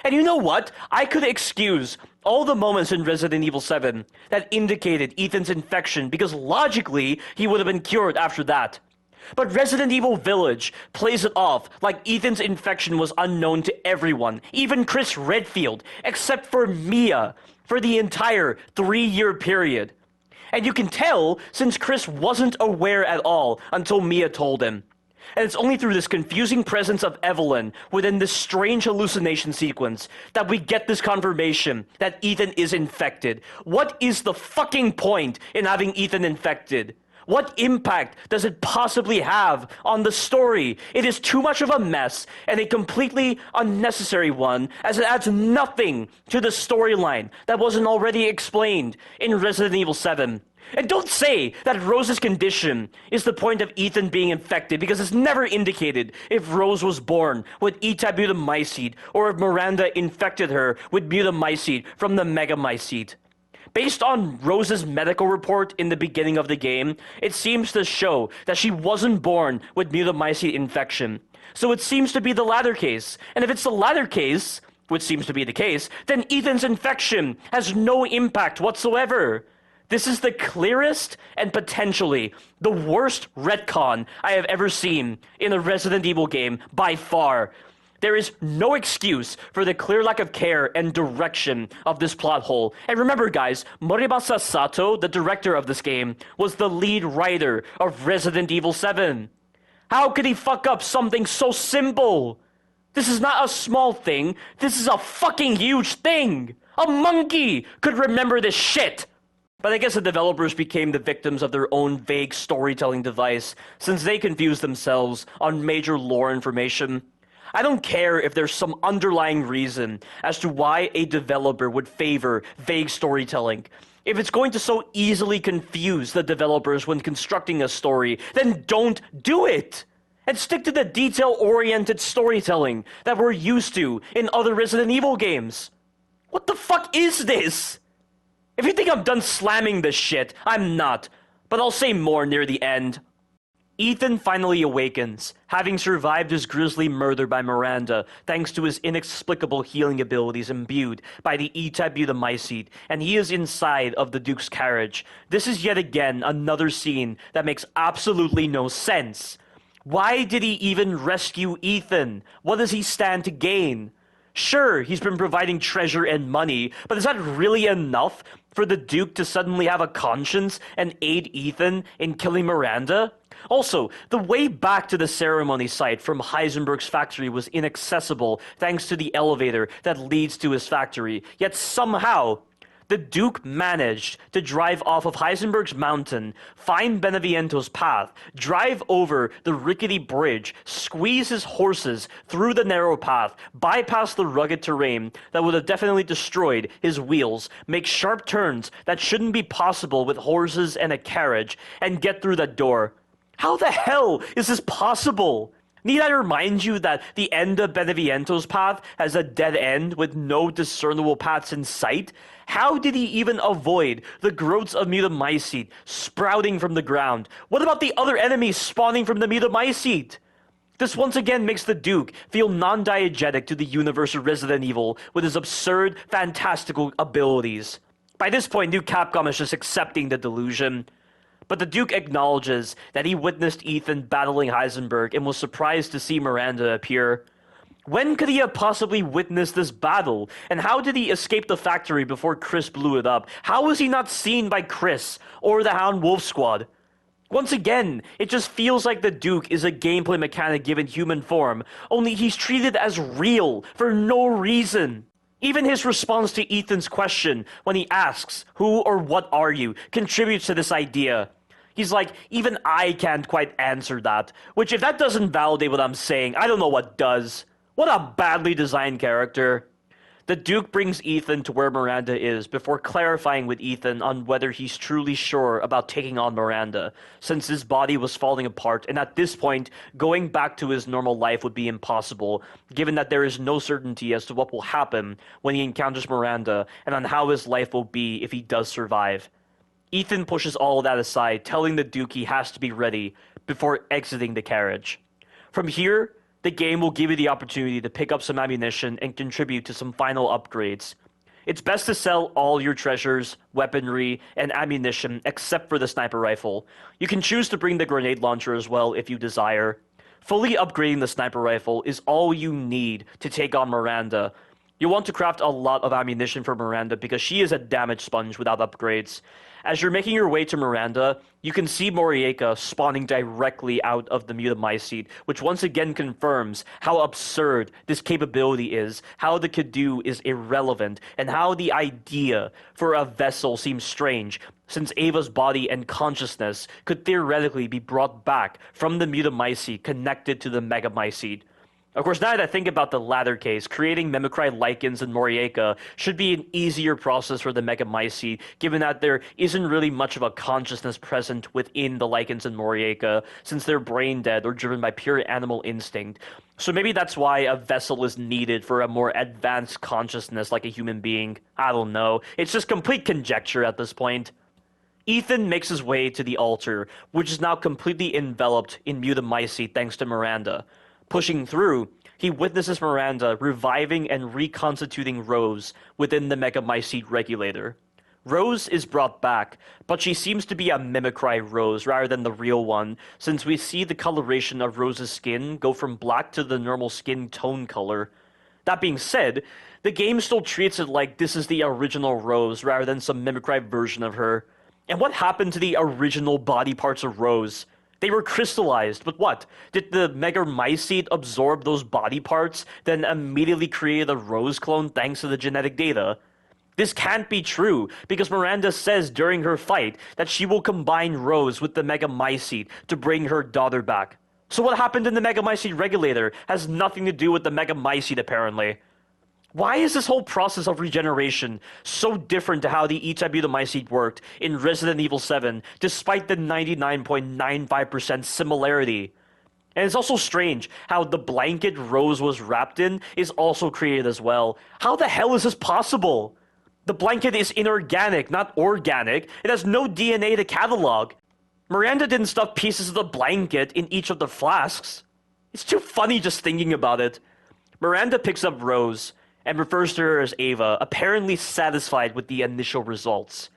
And you know what? I could excuse all the moments in Resident Evil 7 that indicated Ethan's infection because logically he would have been cured after that. But Resident Evil Village plays it off like Ethan's infection was unknown to everyone, even Chris Redfield, except for Mia, for the entire 3-year period. And you can tell since Chris wasn't aware at all until Mia told him. And it's only through this confusing presence of Evelyn within this strange hallucination sequence that we get this confirmation that Ethan is infected. What is the fucking point in having Ethan infected? What impact does it possibly have on the story? It is too much of a mess and a completely unnecessary one, as it adds nothing to the storyline that wasn't already explained in Resident Evil 7. And don't say that Rose's condition is the point of Ethan being infected, because it's never indicated if Rose was born with Mutamycete or if Miranda infected her with Mutamycete from the Megamycete. Based on Rose's medical report in the beginning of the game, it seems to show that she wasn't born with Mutamycete infection. So it seems to be the latter case. And if it's the latter case, which seems to be the case, then Ethan's infection has no impact whatsoever. This is the clearest and potentially the worst retcon I have ever seen in a Resident Evil game by far. There is no excuse for the clear lack of care and direction of this plot hole. And remember, guys, Moribasa Sato, the director of this game, was the lead writer of Resident Evil 7. How could he fuck up something so simple? This is not a small thing. This is a fucking huge thing. A monkey could remember this shit. But I guess the developers became the victims of their own vague storytelling device, since they confused themselves on major lore information. I don't care if there's some underlying reason as to why a developer would favor vague storytelling. If it's going to so easily confuse the developers when constructing a story, then don't do it! And stick to the detail-oriented storytelling that we're used to in other Resident Evil games. What the fuck is this? If you think I'm done slamming this shit, I'm not. But I'll say more near the end. Ethan finally awakens, having survived his grisly murder by Miranda thanks to his inexplicable healing abilities imbued by the E-type Mutamycete, and he is inside of the Duke's carriage. This is yet again another scene that makes absolutely no sense. Why did he even rescue Ethan? What does he stand to gain? Sure, he's been providing treasure and money, but is that really enough for the Duke to suddenly have a conscience and aid Ethan in killing Miranda? Also, the way back to the ceremony site from Heisenberg's factory was inaccessible thanks to the elevator that leads to his factory, yet somehow the Duke managed to drive off of Heisenberg's mountain, find Beneviento's path, drive over the rickety bridge, squeeze his horses through the narrow path, bypass the rugged terrain that would have definitely destroyed his wheels, make sharp turns that shouldn't be possible with horses and a carriage, and get through that door. How the hell is this possible? Need I remind you that the end of Beneviento's path has a dead end with no discernible paths in sight? How did he even avoid the growths of Mutamycete sprouting from the ground? What about the other enemies spawning from the Mutamycete? This once again makes the Duke feel non-diegetic to the universe of Resident Evil with his absurd, fantastical abilities. By this point, New Capcom is just accepting the delusion. But the Duke acknowledges that he witnessed Ethan battling Heisenberg and was surprised to see Miranda appear. When could he have possibly witnessed this battle? And how did he escape the factory before Chris blew it up? How was he not seen by Chris or the Hound Wolf Squad? Once again, it just feels like the Duke is a gameplay mechanic given human form, only he's treated as real for no reason. Even his response to Ethan's question when he asks, "Who or what are you?" contributes to this idea. He's like, even I can't quite answer that. Which, if that doesn't validate what I'm saying, I don't know what does. What a badly designed character. The Duke brings Ethan to where Miranda is before clarifying with Ethan on whether he's truly sure about taking on Miranda, since his body was falling apart, and at this point, going back to his normal life would be impossible, given that there is no certainty as to what will happen when he encounters Miranda, and on how his life will be if he does survive. Ethan pushes all of that aside, telling the Duke he has to be ready before exiting the carriage. From here, the game will give you the opportunity to pick up some ammunition and contribute to some final upgrades. It's best to sell all your treasures, weaponry, and ammunition except for the sniper rifle. You can choose to bring the grenade launcher as well if you desire. Fully upgrading the sniper rifle is all you need to take on Miranda. You'll want to craft a lot of ammunition for Miranda because she is a damage sponge without upgrades. As you're making your way to Miranda, you can see Moroaica spawning directly out of the Mutamycete, which once again confirms how absurd this capability is, how the Cadou is irrelevant, and how the idea for a vessel seems strange, since Ava's body and consciousness could theoretically be brought back from the Mutamycete connected to the Megamycete. Of course, now that I think about the latter case, creating Mimicry Lycans and Moroaica should be an easier process for the Megamycete, given that there isn't really much of a consciousness present within the Lycans and Moroaica, since they're brain dead or driven by pure animal instinct. So maybe that's why a vessel is needed for a more advanced consciousness like a human being. I don't know. It's just complete conjecture at this point. Ethan makes his way to the altar, which is now completely enveloped in Mutamycete thanks to Miranda. Pushing through, he witnesses Miranda reviving and reconstituting Rose within the Megamycete regulator. Rose is brought back, but she seems to be a Mimicry Rose rather than the real one, since we see the coloration of Rose's skin go from black to the normal skin tone color. That being said, the game still treats it like this is the original Rose rather than some Mimicry version of her. And what happened to the original body parts of Rose? They were crystallized, but what? Did the Megamycete absorb those body parts, then immediately create a Rose clone thanks to the genetic data? This can't be true, because Miranda says during her fight that she will combine Rose with the Megamycete to bring her daughter back. So what happened in the Megamycete regulator has nothing to do with the Megamycete, apparently. Why is this whole process of regeneration so different to how the E-type Mutamycete worked in Resident Evil 7, despite the 99.95% similarity? And it's also strange how the blanket Rose was wrapped in is also created as well. How the hell is this possible? The blanket is inorganic, not organic. It has no DNA to catalog. Miranda didn't stuff pieces of the blanket in each of the flasks. It's too funny just thinking about it. Miranda picks up Rose and refers to her as Ava, apparently satisfied with the initial results.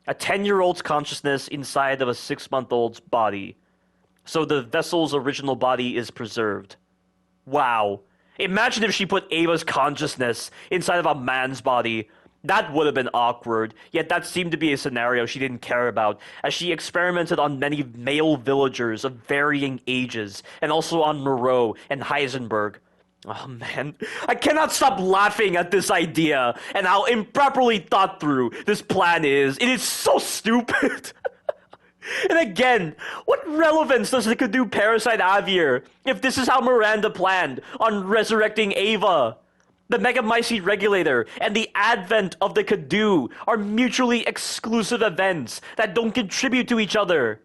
A 10-year-old's consciousness inside of a 6-month-old's body. So the vessel's original body is preserved. Wow. Imagine if she put Ava's consciousness inside of a man's body. That would have been awkward, yet that seemed to be a scenario she didn't care about, as she experimented on many male villagers of varying ages, and also on Moreau and Heisenberg. Oh man, I cannot stop laughing at this idea and how improperly thought through this plan is. It is so stupid. And again, what relevance does the Cadou parasite have here if this is how Miranda planned on resurrecting Ava? The Megamycete regulator and the advent of the Cadou are mutually exclusive events that don't contribute to each other.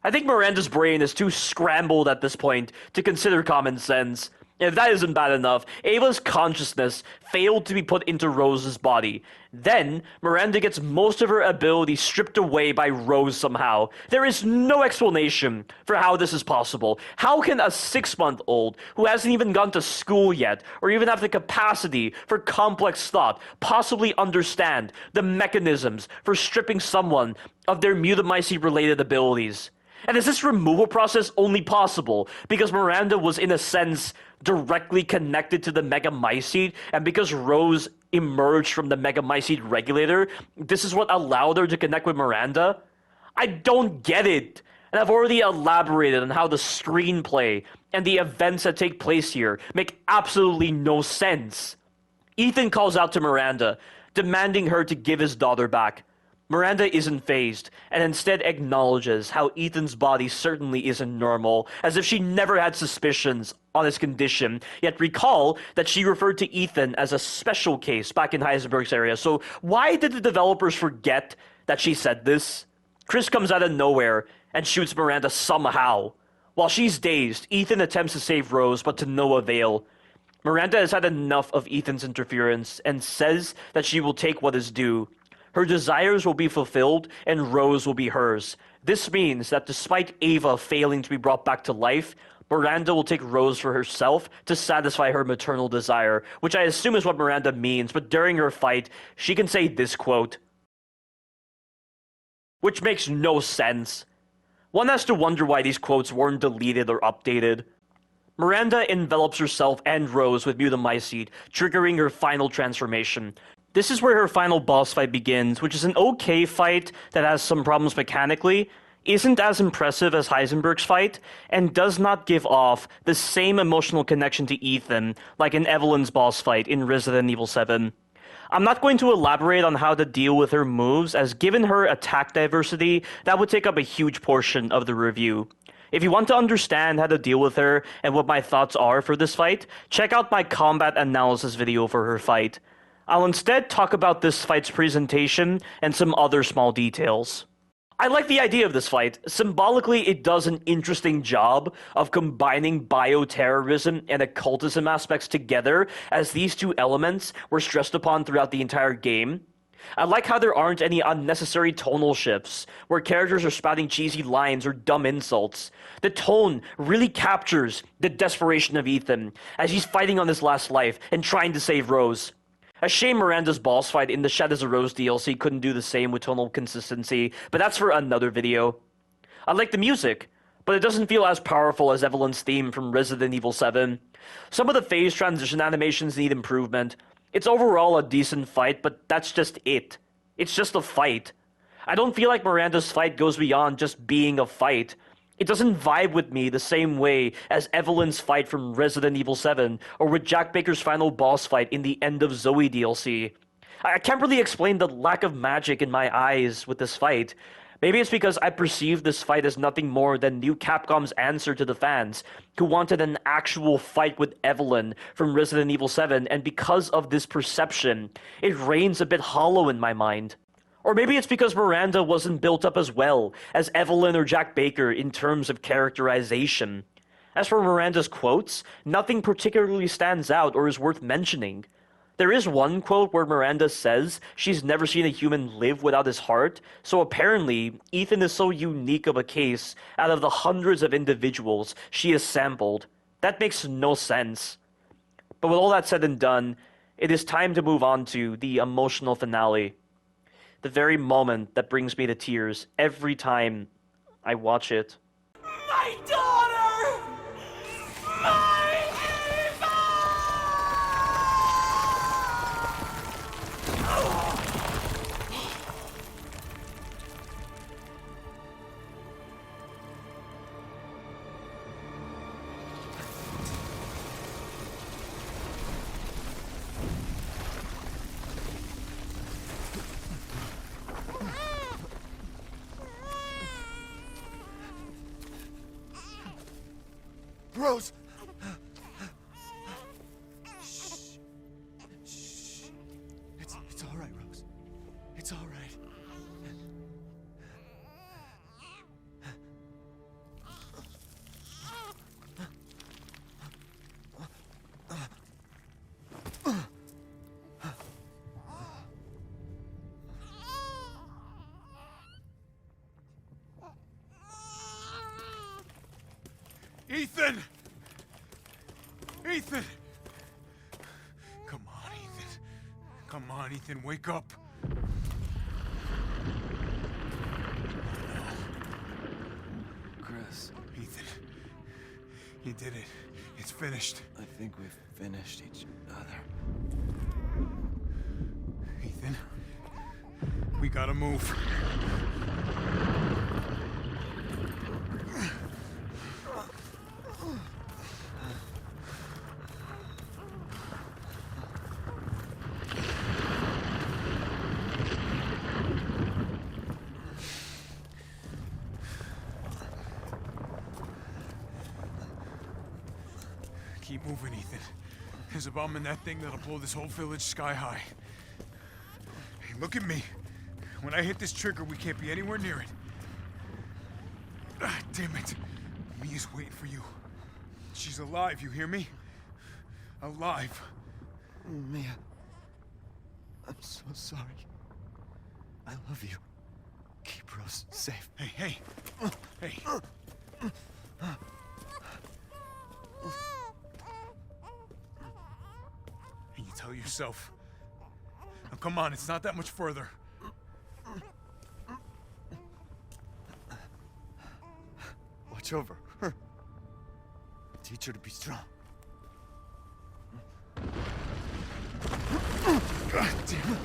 I think Miranda's brain is too scrambled at this point to consider common sense. If that isn't bad enough, Ava's consciousness failed to be put into Rose's body. Then, Miranda gets most of her ability stripped away by Rose somehow. There is no explanation for how this is possible. How can a 6-month-old, who hasn't even gone to school yet, or even have the capacity for complex thought, possibly understand the mechanisms for stripping someone of their Mutamycete-related abilities? And is this removal process only possible because Miranda was, in a sense, directly connected to the Megamycete, and because Rose emerged from the Megamycete regulator, this is what allowed her to connect with Miranda? I don't get it. And I've already elaborated on how the screenplay and the events that take place here make absolutely no sense. Ethan calls out to Miranda, demanding her to give his daughter back. Miranda isn't fazed, and instead acknowledges how Ethan's body certainly isn't normal, as if she never had suspicions on his condition, yet recall that she referred to Ethan as a special case back in Heisenberg's area. So why did the developers forget that she said this? Chris comes out of nowhere and shoots Miranda somehow. While she's dazed, Ethan attempts to save Rose, but to no avail. Miranda has had enough of Ethan's interference and says that she will take what is due. Her desires will be fulfilled, and Rose will be hers. This means that despite Ava failing to be brought back to life, Miranda will take Rose for herself to satisfy her maternal desire, which I assume is what Miranda means, but during her fight, she can say this quote, which makes no sense. One has to wonder why these quotes weren't deleted or updated. Miranda envelops herself and Rose with Mutamycete, triggering her final transformation. This is where her final boss fight begins, which is an okay fight that has some problems mechanically, isn't as impressive as Heisenberg's fight, and does not give off the same emotional connection to Ethan like in Evelyn's boss fight in Resident Evil 7. I'm not going to elaborate on how to deal with her moves, as given her attack diversity, that would take up a huge portion of the review. If you want to understand how to deal with her and what my thoughts are for this fight, check out my combat analysis video for her fight. I'll instead talk about this fight's presentation and some other small details. I like the idea of this fight. Symbolically, it does an interesting job of combining bioterrorism and occultism aspects together, as these two elements were stressed upon throughout the entire game. I like how there aren't any unnecessary tonal shifts, where characters are spouting cheesy lines or dumb insults. The tone really captures the desperation of Ethan, as he's fighting on his last life and trying to save Rose. A shame Miranda's boss fight in the Shadows of Rose DLC couldn't do the same with tonal consistency, but that's for another video. I like the music, but it doesn't feel as powerful as Evelyn's theme from Resident Evil 7. Some of the phase transition animations need improvement. It's overall a decent fight, but that's just it. It's just a fight. I don't feel like Miranda's fight goes beyond just being a fight. It doesn't vibe with me the same way as Evelyn's fight from Resident Evil 7, or with Jack Baker's final boss fight in the End of Zoe DLC. I can't really explain the lack of magic in my eyes with this fight. Maybe it's because I perceive this fight as nothing more than new Capcom's answer to the fans, who wanted an actual fight with Evelyn from Resident Evil 7, and because of this perception, it reigns a bit hollow in my mind. Or maybe it's because Miranda wasn't built up as well as Evelyn or Jack Baker in terms of characterization. As for Miranda's quotes, nothing particularly stands out or is worth mentioning. There is one quote where Miranda says she's never seen a human live without his heart, so apparently Ethan is so unique of a case out of the hundreds of individuals she has sampled. That makes no sense. But with all that said and done, it is time to move on to the emotional finale. The very moment that brings me to tears every time I watch it. My daughter! My Eva! Rose! Shh. Shh. It's all right, Rose. It's all right. Ethan! Ethan! Come on, Ethan. Come on, Ethan, wake up. Chris. Ethan. You did it. It's finished. I think we've finished each other. Ethan. We gotta move. Keep moving, Ethan. There's a bomb in that thing that'll blow this whole village sky high. Hey, look at me. When I hit this trigger, we can't be anywhere near it. Ah, damn it. Mia's waiting for you. She's alive, you hear me? Alive. Mia. I'm so sorry. I love you. Keep Rose safe. Hey, hey. Hey. And you tell yourself. Now, come on, it's not that much further. Watch over her. Teach her to be strong. God damn it.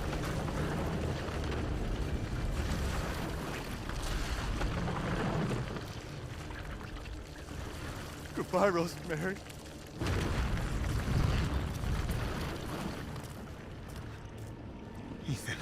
Goodbye, Rosemary. Ethan.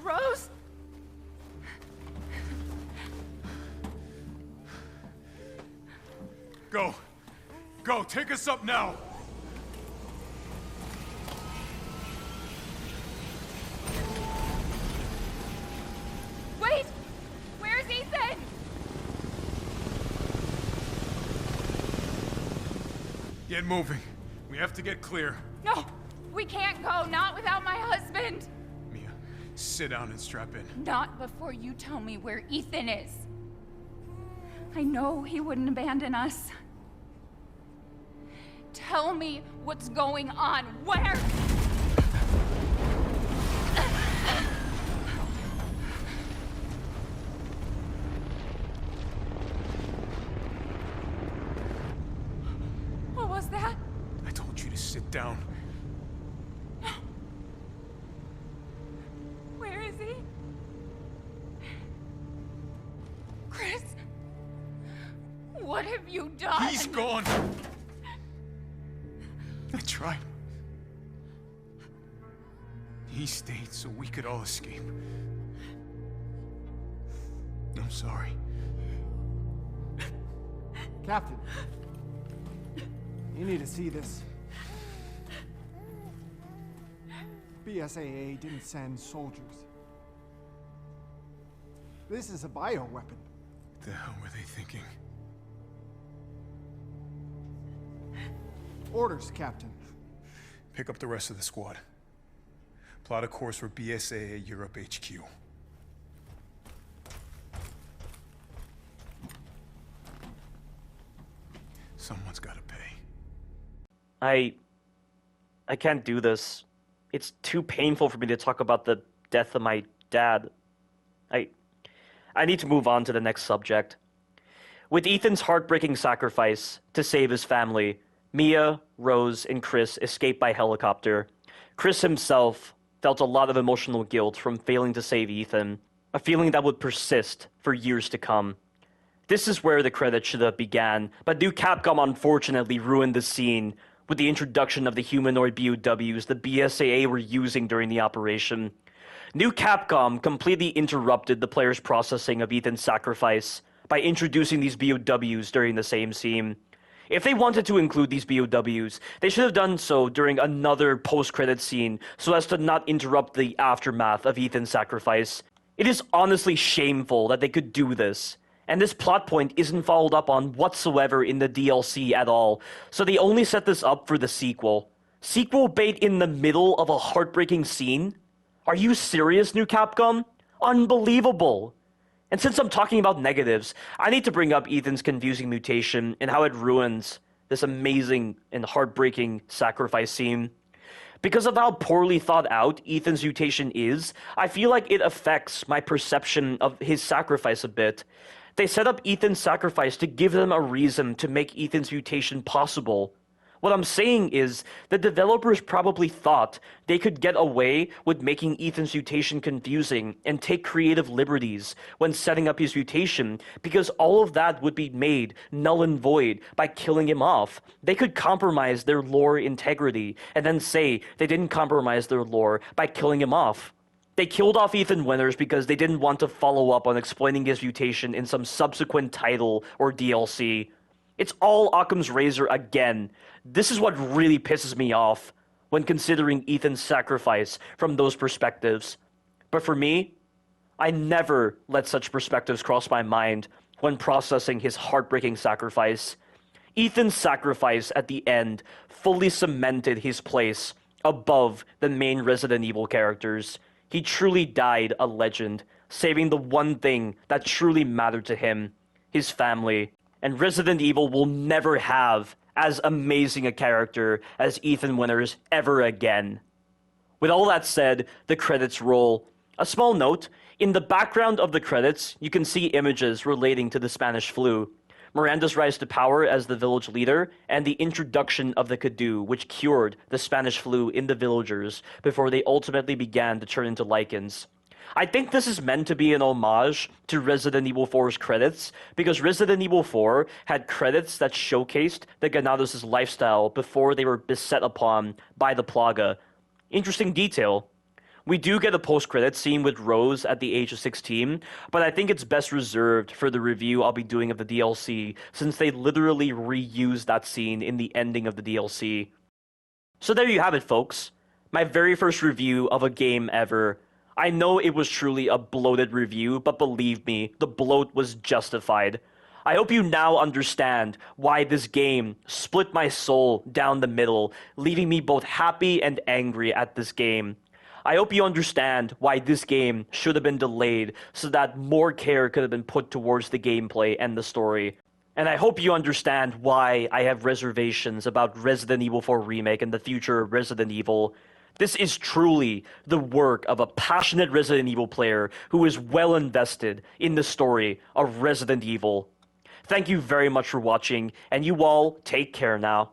Rose? Go. Go, take us up now. Wait! Where's Ethan? Get moving. We have to get clear. No! We can't go, not without my husband! Mia, sit down and strap in. Not before you tell me where Ethan is. I know he wouldn't abandon us. Tell me what's going on. Where? What was that? I told you to sit down. Where is he? Chris? What have you done? He's gone. I tried. He stayed so we could all escape. I'm sorry. Captain, you need to see this. BSAA didn't send soldiers. This is a bioweapon. What the hell were they thinking? Orders, Captain. Pick up the rest of the squad. Plot a course for BSAA Europe HQ. Someone's gotta pay. I can't do this. It's too painful for me to talk about the death of my dad. I need to move on to the next subject. With Ethan's heartbreaking sacrifice to save his family, Mia, Rose, and Chris escaped by helicopter. Chris himself felt a lot of emotional guilt from failing to save Ethan, a feeling that would persist for years to come. This is where the credits should have began, but new Capcom unfortunately ruined the scene with the introduction of the humanoid BOWs the BSAA were using during the operation. New Capcom completely interrupted the player's processing of Ethan's sacrifice by introducing these BOWs during the same scene. If they wanted to include these BOWs, they should have done so during another post-credit scene so as to not interrupt the aftermath of Ethan's sacrifice. It is honestly shameful that they could do this, and this plot point isn't followed up on whatsoever in the DLC at all, so they only set this up for the sequel. Sequel bait in the middle of a heartbreaking scene? Are you serious, new Capcom? Unbelievable! And since I'm talking about negatives, I need to bring up Ethan's confusing mutation and how it ruins this amazing and heartbreaking sacrifice scene. Because of how poorly thought out Ethan's mutation is, I feel like it affects my perception of his sacrifice a bit. They set up Ethan's sacrifice to give them a reason to make Ethan's mutation possible. What I'm saying is, the developers probably thought they could get away with making Ethan's mutation confusing and take creative liberties when setting up his mutation, because all of that would be made null and void by killing him off. They could compromise their lore integrity and then say they didn't compromise their lore by killing him off. They killed off Ethan Winters because they didn't want to follow up on explaining his mutation in some subsequent title or DLC. It's all Occam's razor again. This is what really pisses me off when considering Ethan's sacrifice from those perspectives. But for me, I never let such perspectives cross my mind when processing his heartbreaking sacrifice. Ethan's sacrifice at the end fully cemented his place above the main Resident Evil characters. He truly died a legend, saving the one thing that truly mattered to him, his family. And Resident Evil will never have as amazing a character as Ethan Winters ever again. With all that said, the credits roll. A small note, in the background of the credits, you can see images relating to the Spanish flu. Miranda's rise to power as the village leader, and the introduction of the Cadou, which cured the Spanish flu in the villagers before they ultimately began to turn into Lycans. I think this is meant to be an homage to Resident Evil 4's credits, because Resident Evil 4 had credits that showcased the Ganados' lifestyle before they were beset upon by the Plaga. Interesting detail. We do get a post-credit scene with Rose at the age of 16, but I think it's best reserved for the review I'll be doing of the DLC, since they literally reused that scene in the ending of the DLC. So there you have it, folks. My very first review of a game ever. I know it was truly a bloated review, but believe me, the bloat was justified. I hope you now understand why this game split my soul down the middle, leaving me both happy and angry at this game. I hope you understand why this game should have been delayed so that more care could have been put towards the gameplay and the story. And I hope you understand why I have reservations about Resident Evil 4 Remake and the future of Resident Evil. This is truly the work of a passionate Resident Evil player who is well invested in the story of Resident Evil. Thank you very much for watching, and you all take care now.